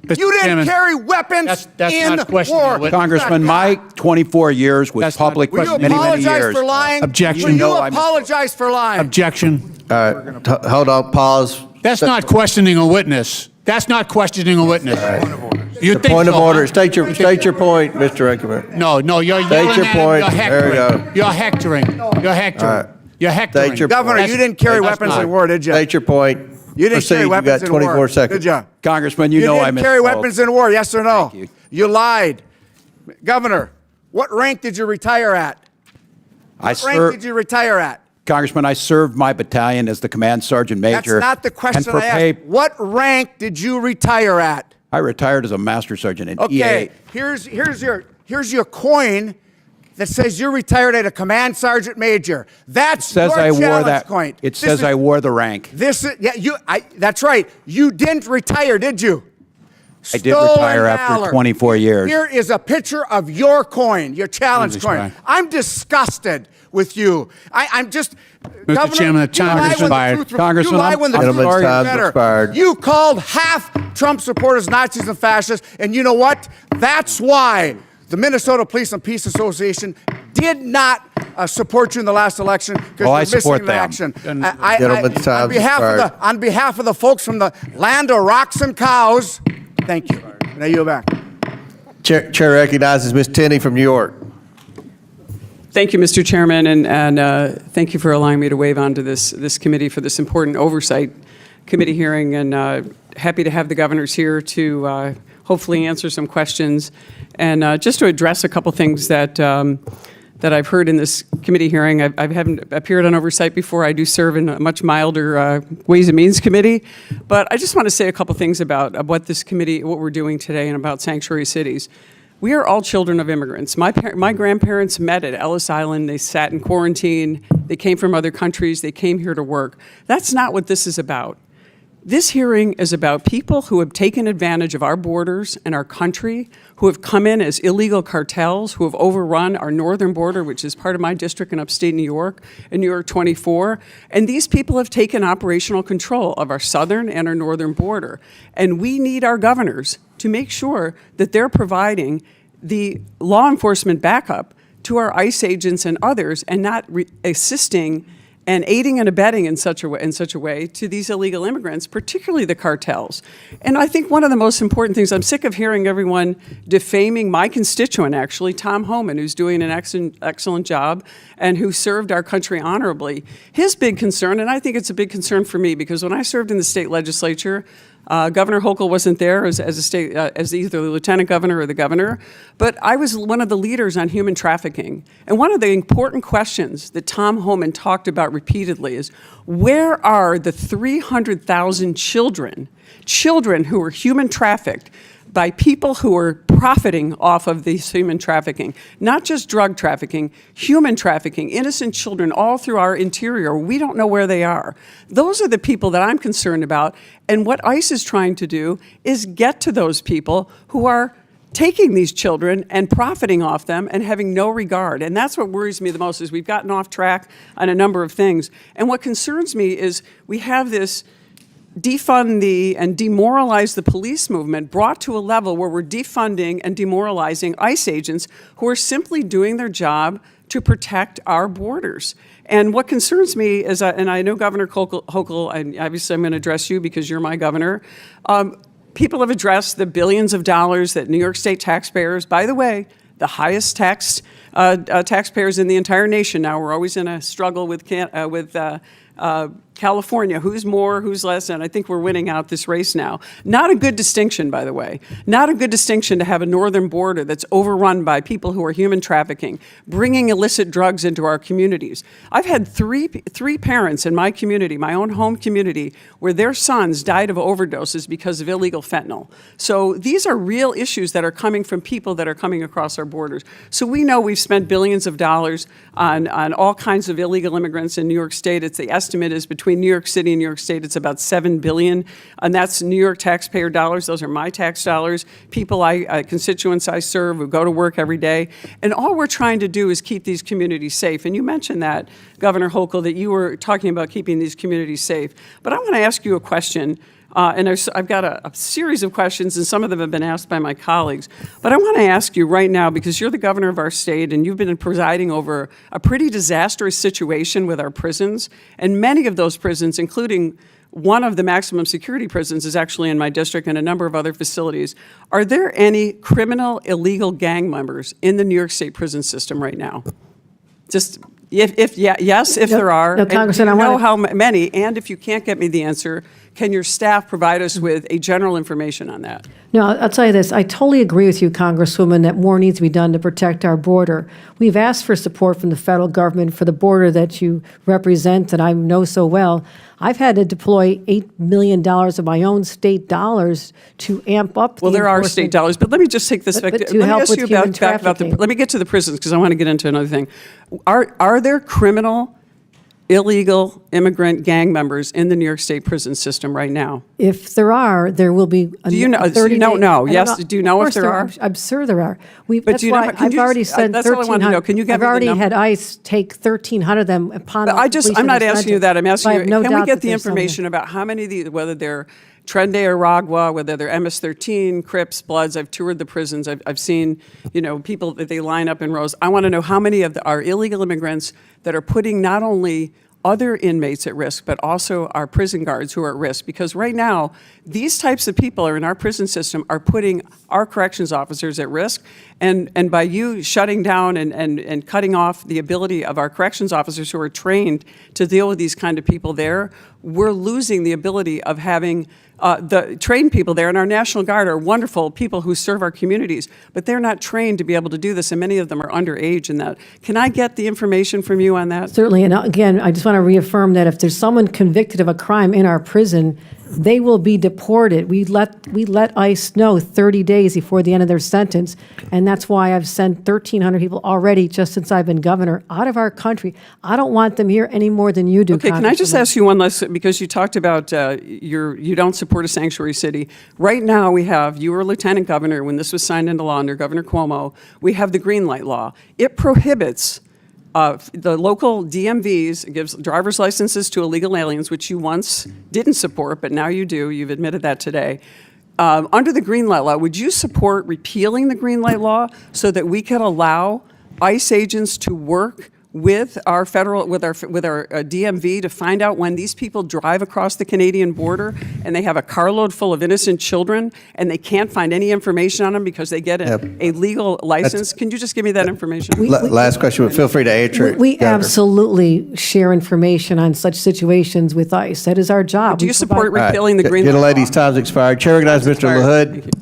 You didn't carry weapons in war. Congressman, my 24 years was public Will you many apologize years. for lying? Objection. Will you apologize for lying? Objection. All right, hold on, pause. That's not questioning a witness. That's not questioning a witness. You think Point of so, order. huh? State your point, Mr. Rankin. No, you're State yelling your at him. point. You're There you hectoring. go. You're hectoring. You're hectoring. All right. You're hectoring. State your Governor, point. you didn't carry weapons in war, did you? State your point. You didn't carry Proceed. weapons You in got 24 war, seconds. did you? Congressman, you know I didn't misspoke. carry weapons in war, yes or no? Thank you. You lied. Governor, what rank did you retire at? What rank did you retire at? Congressman, I served my battalion as the command sergeant major. That's not the question and for I asked. What rank did you retire at? I retired as a master sergeant in Okay, E8. here's your coin that says you're retired at a command sergeant major. That's It says your I wore challenge that. coin. It says I wore the rank. That's right. You didn't retire, did you? I did Stolen retire after valor. 24 years. Here is a picture of your coin, your challenge Jesus coin. Christ. I'm disgusted with you. I'm just. Mr. Governor, Chairman, the you time lie has when the expired. truth- Congressman, you lie when the truth Gentleman's is time's better. expired. You called half Trump supporters Nazis and fascists, and you know what? That's why the Minnesota Police and Peace Association did not support you in the last election because Well, I you're missing support in them. action. Gentleman's time's expired. On behalf of the folks from the land of rocks and cows, thank you. Now you go back. Chair recognizes Ms. Tenney from New York. Thank you, Mr. Chairman, and thank you for allowing me to wave onto this committee for this important oversight committee hearing, and happy to have the governors here to hopefully answer some questions, and just to address a couple things that I've heard in this committee hearing. I haven't appeared on oversight before. I do serve in a much milder Ways and Means Committee, but I just want to say a couple things about what this committee, what we're doing today, and about sanctuary cities. We are all children of immigrants. My grandparents met at Ellis Island. They sat in quarantine. They came from other countries. They came here to work. That's not what this is about. This hearing is about people who have taken advantage of our borders and our country, who have come in as illegal cartels, who have overrun our northern border, which is part of my district in upstate New York, in New York 24. And these people have taken operational control of our southern and our northern border. And we need our governors to make sure that they're providing the law enforcement backup to our ICE agents and others, and not assisting and aiding and abetting in such a way to these illegal immigrants, particularly the cartels. And I think one of the most important things, I'm sick of hearing everyone defaming my constituent, actually, Tom Homan, who's doing an excellent job and who served our country honorably. His big concern, and I think it's a big concern for me, because when I served in the state legislature, Governor Hochul wasn't there as either the lieutenant governor or the governor, but I was one of the leaders on human trafficking. And one of the important questions that Tom Homan talked about repeatedly is, where are the 300,000 children who were human trafficked by people who are profiting off of this human trafficking? Not just drug trafficking, human trafficking, innocent children all through our interior. We don't know where they are. Those are the people that I'm concerned about. And what ICE is trying to do is get to those people who are taking these children and profiting off them and having no regard. And that's what worries me the most, is we've gotten off track on a number of things. And what concerns me is we have this defund and demoralize the police movement brought to a level where we're defunding and demoralizing ICE agents who are simply doing their job to protect our borders. And what concerns me is, and I know Governor Hochul, and obviously I'm going to address you because you're my governor, people have addressed the billions of dollars that New York State taxpayers, by the way, the highest taxpayers in the entire nation now. We're always in a struggle with California, who's more, who's less, and I think we're winning out this race now. Not a good distinction, by the way. Not a good distinction to have a northern border that's overrun by people who are human trafficking, bringing illicit drugs into our communities. I've had three parents in my community, my own home community, where their sons died of overdoses because of illegal fentanyl. So these are real issues that are coming from people that are coming across our borders. So we know we've spent billions of dollars on all kinds of illegal immigrants in New York State. The estimate is between New York City and New York State, it's about $7 billion, and that's New York taxpayer dollars. Those are my tax dollars, people constituents I serve who go to work every day, and all we're trying to do is keep these communities safe. And you mentioned that, Governor Hochul, that you were talking about keeping these communities safe. But I want to ask you a question. And I've got a series of questions, and some of them have been asked by my colleagues. But I want to ask you right now, because you're the governor of our state, and you've been presiding over a pretty disastrous situation with our prisons, and many of those prisons, including one of the maximum security prisons, is actually in my district, and a number of other facilities. Are there any criminal, illegal gang members in the New York State prison system right now? Just yes, if there are. No, Congressman, I know want how many, and if you can't get me the answer, can your staff provide us with a general information on that? No, I'll tell you this. I totally agree with you, Congresswoman, that more needs to be done to protect our border. We've asked for support from the federal government for the border that you represent, and I know so well. I've had to deploy $8 million of my own state dollars to amp up. Well, there are state dollars, but let me just take this back. But to Let me help ask with you human back about trafficking. let me get to the prisons, because I want to get into another thing. Are there criminal, illegal immigrant gang members in the New York State prison system right now? If there are, there will be a Do you know? 30-day No, no. I don't Yes. know. Do you know Of if course there are? I'm sure there are. But That's do you know why how- can I've you already just- sent that's all I wanted to know. 1,300. Can you give I've me the already number? had ICE take 1,300 of them upon the I'm completion not of this asking you that. I'm sentence. asking I you, have no can we doubt get that the there's some there. information about how many of these, whether they're Trende or Ragua, whether they're MS-13, Crips, Bloods? I've toured the prisons. I've seen, people that they line up in rows. I want to know how many of our illegal immigrants that are putting not only other inmates at risk, but also our prison guards who are at risk. Because right now, these types of people are in our prison system are putting our corrections officers at risk. And by you shutting down and cutting off the ability of our corrections officers who are trained to deal with these kind of people there, we're losing the ability of having the trained people there. And our National Guard are wonderful people who serve our communities, but they're not trained to be able to do this, and many of them are underage in that. Can I get the information from you on that? Certainly, and again, I just want to reaffirm that if there's someone convicted of a crime in our prison, they will be deported. We let ICE know 30 days before the end of their sentence, and that's why I've sent 1,300 people already just since I've been governor out of our country. I don't want them here any more than you do. Okay, can I just Congresswoman. ask you one last, because you talked about you don't support a sanctuary city. Right now you were lieutenant governor when this was signed into law under Governor Cuomo. We have the green light law. It prohibits the local DMVs, gives driver's licenses to illegal aliens, which you once didn't support, but now you do. You've admitted that today. Under the green light law, would you support repealing the green light law so that we could allow ICE agents to work with our DMV to find out when these people drive across the Canadian border and they have a carload full of innocent children and they can't find any information on them because they get a legal license? Can you just give me that information? Last question, but feel free to answer it. We Governor. absolutely share information on such situations with ICE. That is our job. Do you support All right. repealing the green light Gentle law? ladies, time's expired. Chair recognizes Mr. LaHood.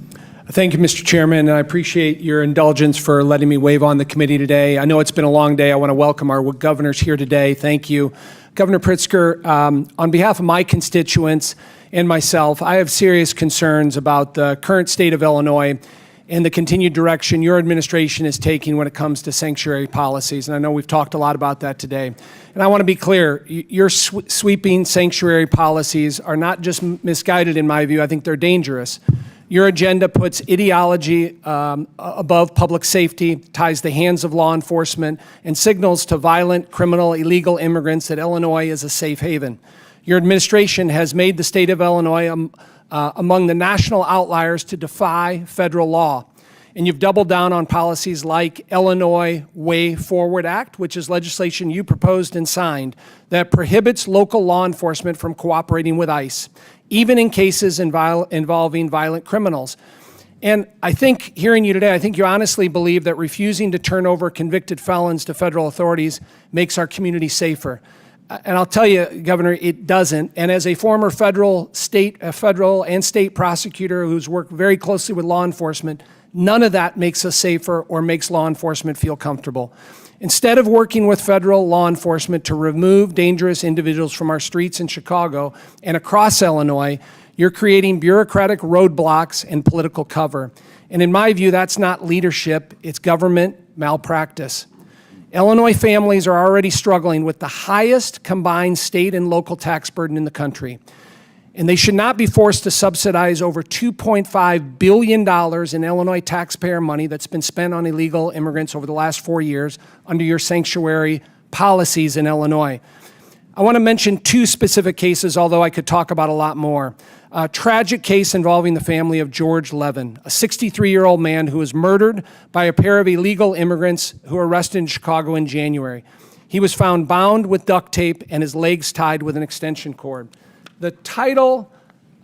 Thank you, Mr. Chairman, and I appreciate your indulgence for letting me wave on the committee today. I know it's been a long day. I want to welcome our governors here today. Thank you. Governor Pritzker, on behalf of my constituents and myself, I have serious concerns about the current state of Illinois and the continued direction your administration is taking when it comes to sanctuary policies. And I know we've talked a lot about that today. And I want to be clear, your sweeping sanctuary policies are not just misguided in my view, I think they're dangerous. Your agenda puts ideology above public safety, ties the hands of law enforcement, and signals to violent, criminal, illegal immigrants that Illinois is a safe haven. Your administration has made the state of Illinois among the national outliers to defy federal law. And you've doubled down on policies like Illinois Way Forward Act, which is legislation you proposed and signed that prohibits local law enforcement from cooperating with ICE, even in cases involving violent criminals. And I think, hearing you today, I think you honestly believe that refusing to turn over convicted felons to federal authorities makes our community safer. And I'll tell you, Governor, it doesn't. And as a former federal and state prosecutor who's worked very closely with law enforcement, none of that makes us safer or makes law enforcement feel comfortable. Instead of working with federal law enforcement to remove dangerous individuals from our streets in Chicago and across Illinois, you're creating bureaucratic roadblocks and political cover. And in my view, that's not leadership, it's government malpractice. Illinois families are already struggling with the highest combined state and local tax burden in the country. And they should not be forced to subsidize over $2.5 billion in Illinois taxpayer money that's been spent on illegal immigrants over the last 4 years under your sanctuary policies in Illinois. I want to mention 2 specific cases, although I could talk about a lot more. A tragic case involving the family of George Levin, a 63-year-old man who was murdered by a pair of illegal immigrants who were arrested in Chicago in January. He was found bound with duct tape and his legs tied with an extension cord. The title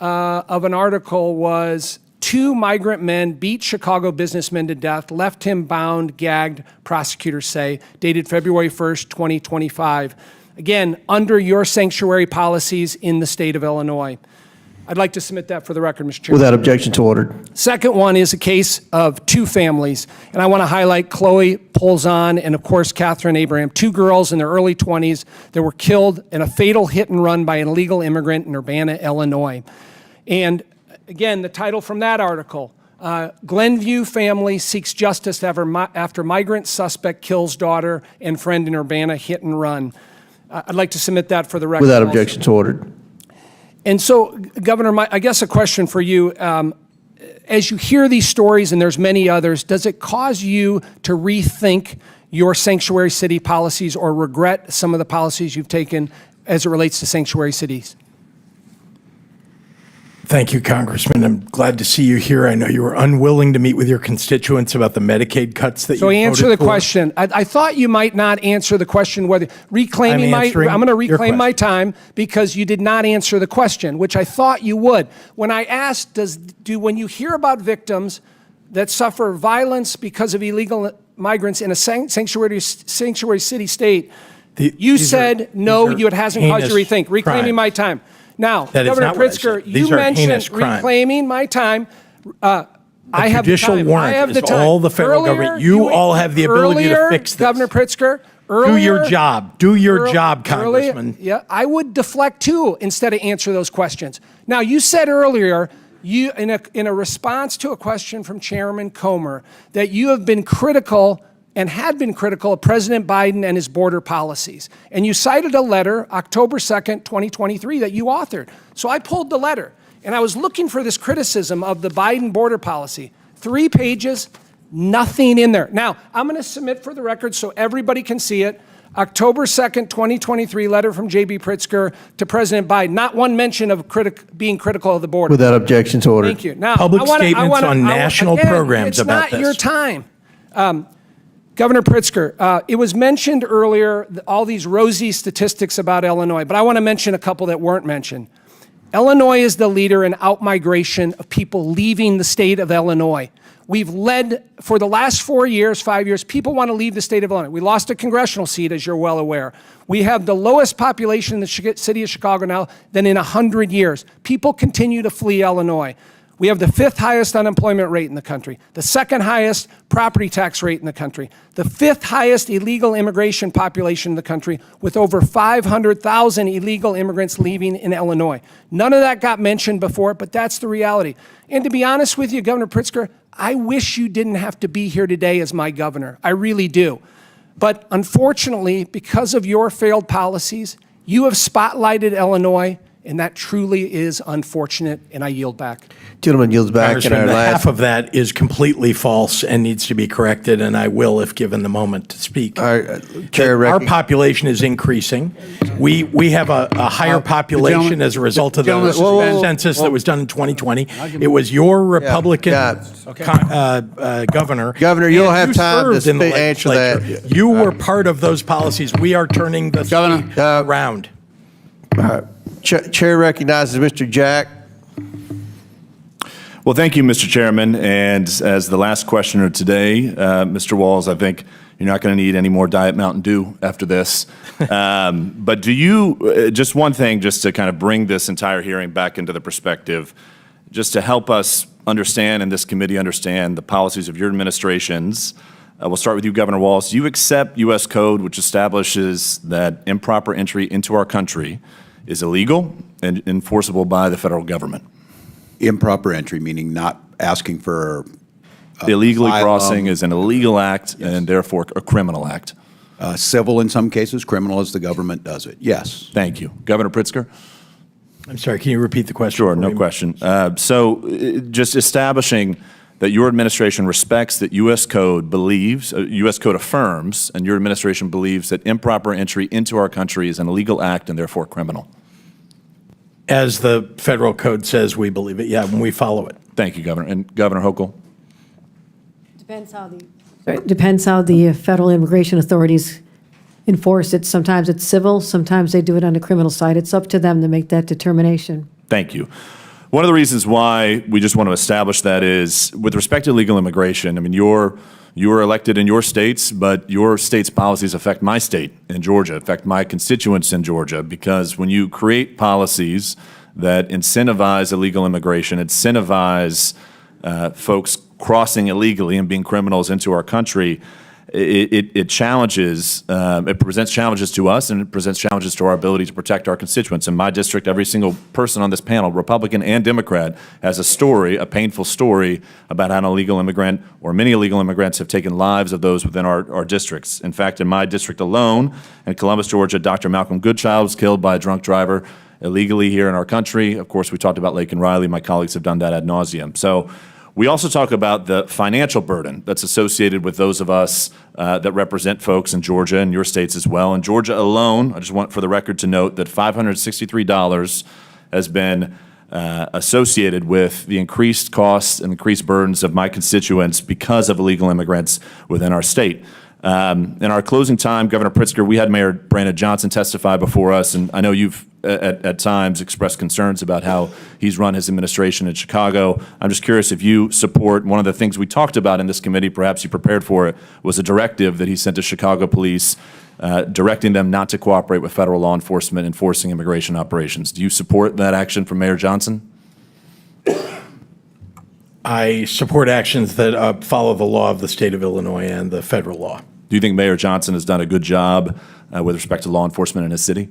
of an article was 2 migrant men beat Chicago businessmen to death, left him bound, gagged, prosecutors say, dated February 1st, 2025. Again, under your sanctuary policies in the state of Illinois. I'd like to submit that for the record, Mr. Chairman. Without objection, to ordered. Second one is a case of 2 families, and I want to highlight Chloe Polzon and, of course, Catherine Abraham, 2 girls in their early 20s that were killed in a fatal hit and run by an illegal immigrant in Urbana, Illinois. And again, the title from that article, Glenview family seeks justice after migrant suspect kills daughter and friend in Urbana hit and run. I'd like to submit that for the record. Without objection, to ordered. And so, Governor, I guess a question for you, as you hear these stories, and there's many others, does it cause you to rethink your sanctuary city policies or regret some of the policies you've taken as it relates to sanctuary cities? Thank you, Congressman. I'm glad to see you here. I know you were unwilling to meet with your constituents about the Medicaid cuts that you voted for. So answer the question. I thought you might not answer the question whether reclaiming I'm going to reclaim my time because you did not answer the question, which I thought you would. When I asked, when you hear about victims that suffer violence because of illegal migrants in a sanctuary city state, you said no, it hasn't caused you to rethink. Reclaiming my time. Now, Governor Pritzker, you mentioned reclaiming my time. I have the time. Warrant I have the is time. all the federal government. You all have the ability to fix this. Governor Pritzker, do your job. Do your job, Congressman. Yeah, I would deflect too instead of answer those questions. Now, you said earlier, in a response to a question from Chairman Comer, that you have been critical and had been critical of President Biden and his border policies. And you cited a letter, October 2nd, 2023, that you authored. So I pulled the letter, and I was looking for this criticism of the Biden border policy. 3 pages, nothing in there. Now, I'm going to submit for the record so everybody can see it. October 2nd, 2023, letter from J.B. Pritzker to President Biden. Not one mention of being critical of the border. Without objection, to ordered. Thank you. Now, Public statements on national programs about this. It's not your time. Governor Pritzker, it was mentioned earlier, all these rosy statistics about Illinois, but I want to mention a couple that weren't mentioned. Illinois is the leader in outmigration of people leaving the state of Illinois. We've led, for the last 4 years, 5 years, people want to leave the state of Illinois. We lost a congressional seat, as you're well aware. We have the lowest population in the city of Chicago now than in 100 years. People continue to flee Illinois. We have the 5th highest unemployment rate in the country, the 2nd highest property tax rate in the country, the 5th highest illegal immigration population in the country, with over 500,000 illegal immigrants leaving in Illinois. None of that got mentioned before, but that's the reality. And to be honest with you, Governor Pritzker, I wish you didn't have to be here today as my governor. I really do. But unfortunately, because of your failed policies, you have spotlighted Illinois, and that truly is unfortunate, and I yield back. Gentleman yields back. Congressman, half of that is completely false and needs to be corrected, and I will if given the moment to speak. Our population is increasing. We have a higher population as a result of the census that was done in 2020. It was your Republican governor. Governor, you'll have time to answer that. You were part of those policies. We are turning the state around. Chair recognizes Mr. Jack. Well, thank you, Mr. Chairman. And as the last questioner today, Mr. Walz, I think you're not going to need any more Diet Mountain Dew after this. But do you, just one thing, just to kind of bring this entire hearing back into the perspective, just to help us understand and this committee understand the policies of your administrations. We'll start with you, Governor Walz. Do you accept U.S. code, which establishes that improper entry into our country is illegal and enforceable by the federal government? Improper entry, meaning not asking for illegally crossing is an illegal act and therefore a criminal act. Civil in some cases, criminal as the government does it. Yes. Thank you. Governor Pritzker? I'm sorry, can you repeat the question? Sure, no question. Just establishing that your administration respects that U.S. code believes, U.S. code affirms, and your administration believes that improper entry into our country is an illegal act and therefore criminal. As the federal code says, we believe it, yeah, when we follow it. Thank you, Governor. And Governor Hochul? Depends how the federal immigration authorities enforce it. Sometimes it's civil, sometimes they do it on the criminal side. It's up to them to make that determination. Thank you. One of the reasons why we just want to establish that is with respect to illegal immigration, I mean, you are elected in your states, but your state's policies affect my state in Georgia, affect my constituents in Georgia, because when you create policies that incentivize illegal immigration, incentivize folks crossing illegally and being criminals into our country, it challenges, it presents challenges to us and it presents challenges to our ability to protect our constituents. In my district, every single person on this panel, Republican and Democrat, has a story, a painful story about how an illegal immigrant or many illegal immigrants have taken lives of those within our districts. In fact, in my district alone, in Columbus, Georgia, Dr. Malcolm Goodchild was killed by a drunk driver illegally here in our country. Of course, we talked about Laken Riley. My colleagues have done that ad nauseum. So we also talk about the financial burden that's associated with those of us that represent folks in Georgia and your states as well. In Georgia alone, I just want for the record to note that $563 has been associated with the increased costs and increased burdens of my constituents because of illegal immigrants within our state. In our closing time, Governor Pritzker, we had Mayor Brandon Johnson testify before us, and I know you've at times expressed concerns about how he's run his administration in Chicago. I'm just curious if you support one of the things we talked about in this committee, perhaps you prepared for it, was a directive that he sent to Chicago police directing them not to cooperate with federal law enforcement enforcing immigration operations. Do you support that action from Mayor Johnson? I support actions that follow the law of the state of Illinois and the federal law. Do you think Mayor Johnson has done a good job with respect to law enforcement in his city?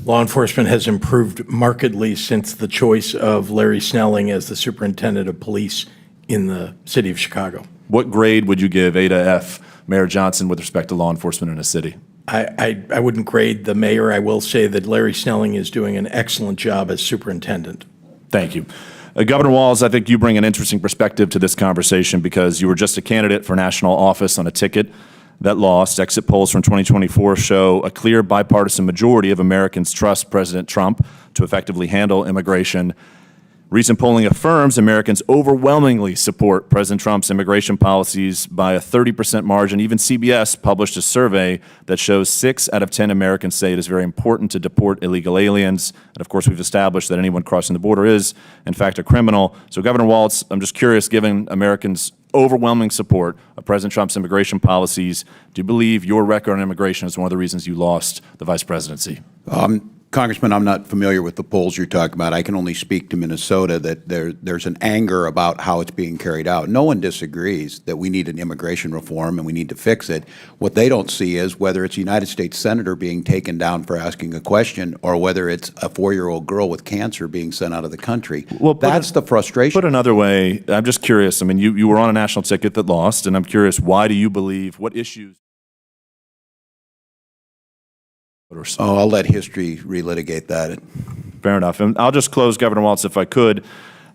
Law enforcement has improved markedly since the choice of Larry Snelling as the superintendent of police in the city of Chicago. What grade would you give A to F Mayor Johnson with respect to law enforcement in his city? I wouldn't grade the mayor. I will say that Larry Snelling is doing an excellent job as superintendent. Thank you. Governor Walz, I think you bring an interesting perspective to this conversation because you were just a candidate for national office on a ticket that lost. Exit polls from 2024 show a clear bipartisan majority of Americans trust President Trump to effectively handle immigration. Recent polling affirms Americans overwhelmingly support President Trump's immigration policies by a 30% margin. Even CBS published a survey that shows 6 out of 10 Americans say it is very important to deport illegal aliens. And of course, we've established that anyone crossing the border is, in fact, a criminal. So, Governor Walz, I'm just curious, given Americans' overwhelming support of President Trump's immigration policies, do you believe your record on immigration is one of the reasons you lost the vice presidency? Congressman, I'm not familiar with the polls you're talking about. I can only speak to Minnesota that there's an anger about how it's being carried out. No one disagrees that we need an immigration reform and we need to fix it. What they don't see is whether it's a United States Senator being taken down for asking a question or whether it's a 4-year-old girl with cancer being sent out of the country. Well, that's the frustration. Put another way, I'm just curious. I mean, you were on a national ticket that lost, and I'm curious, why do you believe, what issues? Oh, I'll let history relitigate that. Fair enough. And I'll just close, Governor Walz, if I could.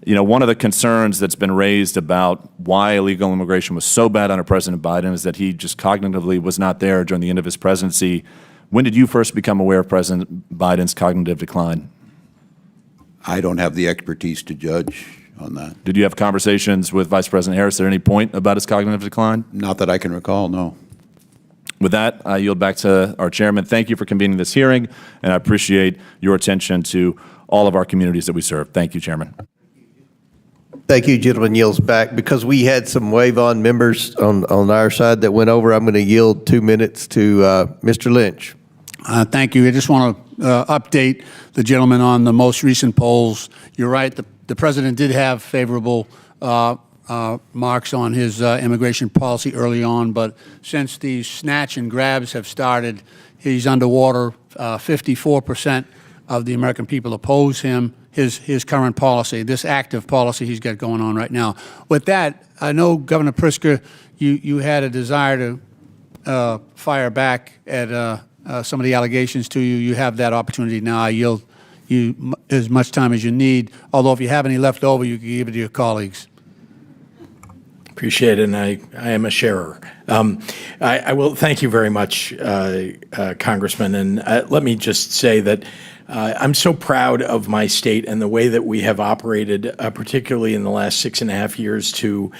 You know, one of the concerns that's been raised about why illegal immigration was so bad under President Biden is that he just cognitively was not there during the end of his presidency. When did you first become aware of President Biden's cognitive decline? I don't have the expertise to judge on that. Did you have conversations with Vice President Harris at any point about his cognitive decline? Not that I can recall, no. With that, I yield back to our chairman. Thank you for convening this hearing, and I appreciate your attention to all of our communities that we serve. Thank you, Chairman. Thank you, gentleman. Yields back. Because we had some wave-on members on our side that went over, I'm going to yield 2 minutes to Mr. Lynch. Thank you. I just want to update the gentleman on the most recent polls. You're right. The president did have favorable marks on his immigration policy early on, but since these snatch and grabs have started, he's underwater. 54% of the American people oppose him, his current policy, this active policy he's got going on right now. With that, I know, Governor Pritzker, you had a desire to fire back at some of the allegations to you. You have that opportunity now. I yield you as much time as you need, although if you have any left over, you can give it to your colleagues. Appreciate it, and I am a sharer. I will thank you very much, Congressman, and let me just say that I'm so proud of my state and the way that we have operated, particularly in the last 6.5 years, to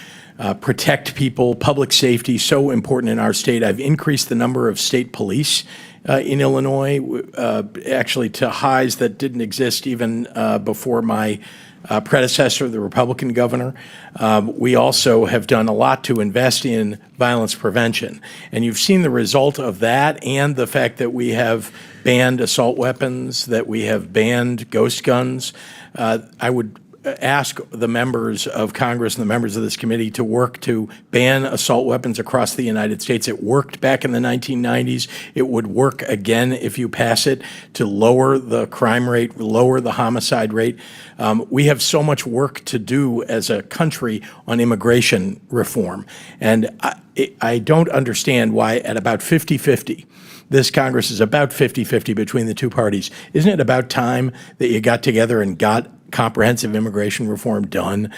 protect people, public safety, so important in our state. I've increased the number of state police in Illinois, actually to highs that didn't exist even before my predecessor, the Republican governor. We also have done a lot to invest in violence prevention. And you've seen the result of that and the fact that we have banned assault weapons, that we have banned ghost guns. I would ask the members of Congress and the members of this committee to work to ban assault weapons across the United States. It worked back in the 1990s. It would work again if you pass it to lower the crime rate, lower the homicide rate. We have so much work to do as a country on immigration reform. And I don't understand why at about 50-50, this Congress is about 50-50 between the two parties. Isn't it about time that you got together and got comprehensive immigration reform done?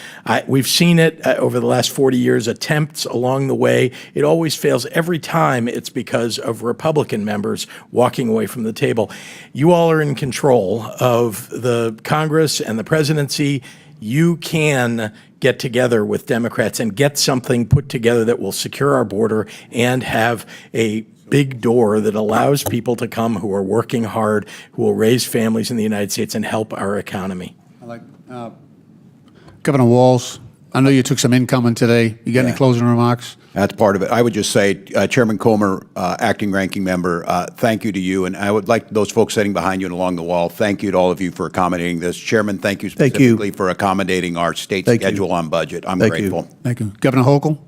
We've seen it over the last 40 years, attempts along the way. It always fails. Every time it's because of Republican members walking away from the table. You all are in control of the Congress and the presidency. You can get together with Democrats and get something put together that will secure our border and have a big door that allows people to come who are working hard, who will raise families in the United States and help our economy. Governor Walz, I know you took some incoming today. You got any closing remarks? That's part of it. I would just say, Chairman Comer, acting ranking member, thank you to you. And I would like those folks sitting behind you and along the wall, thank you to all of you for accommodating this. Chairman, thank you specifically for accommodating our state schedule on budget. I'm grateful. Thank you. Governor Hochul?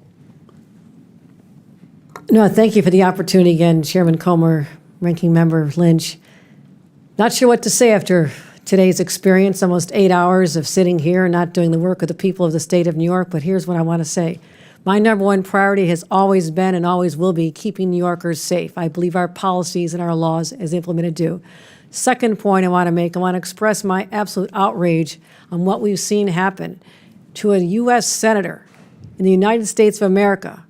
No, thank you for the opportunity again, Chairman Comer, Ranking Member Lynch. Not sure what to say after today's experience, almost 8 hours of sitting here and not doing the work of the people of the state of New York, but here's what I want to say. My number one priority has always been and always will be keeping New Yorkers safe. I believe our policies and our laws as implemented do. Second point I want to make, I want to express my absolute outrage on what we've seen happen to a U.S. Senator in the United States of America.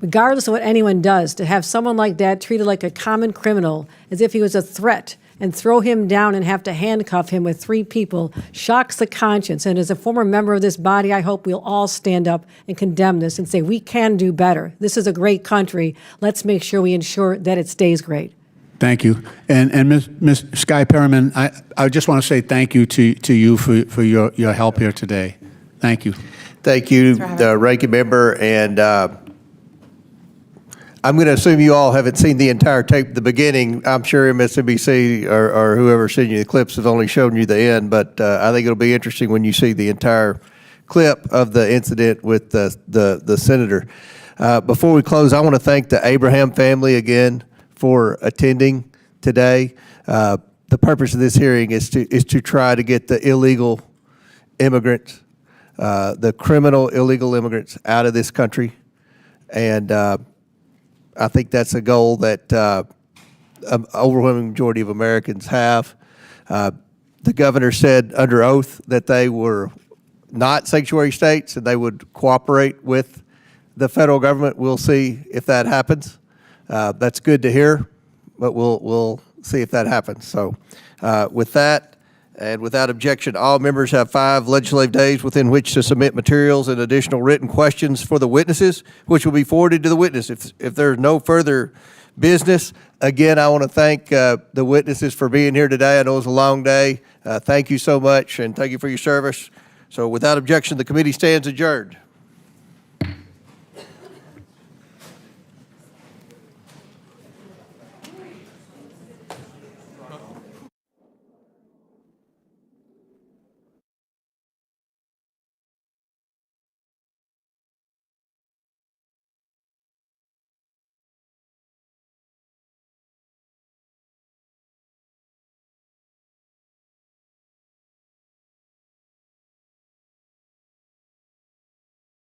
Regardless of what anyone does, to have someone like that treated like a common criminal as if he was a threat and throw him down and have to handcuff him with 3 people shocks the conscience. And as a former member of this body, I hope we'll all stand up and condemn this and say we can do better. This is a great country. Let's make sure we ensure that it stays great. Thank you. And Ms. Sky Perriman, I just want to say thank you to you for your help here today. Thank you. Thank you, Ranking Member. And I'm going to assume you all haven't seen the entire tape at the beginning. I'm sure MSNBC or whoever sent you the clips has only shown you the end, but I think it'll be interesting when you see the entire clip of the incident with the senator. Before we close, I want to thank the Abraham family again for attending today. The purpose of this hearing is to try to get the illegal immigrants, the criminal illegal immigrants out of this country. And I think that's a goal that an overwhelming majority of Americans have. The governor said under oath that they were not sanctuary states and they would cooperate with the federal government. We'll see if that happens. That's good to hear, but we'll see if that happens. So with that, and without objection, all members have 5 legislative days within which to submit materials and additional written questions for the witnesses, which will be forwarded to the witness. If there's no further business, again, I want to thank the witnesses for being here today. I know it was a long day. Thank you so much, and thank you for your service. So without objection, the committee stands adjourned.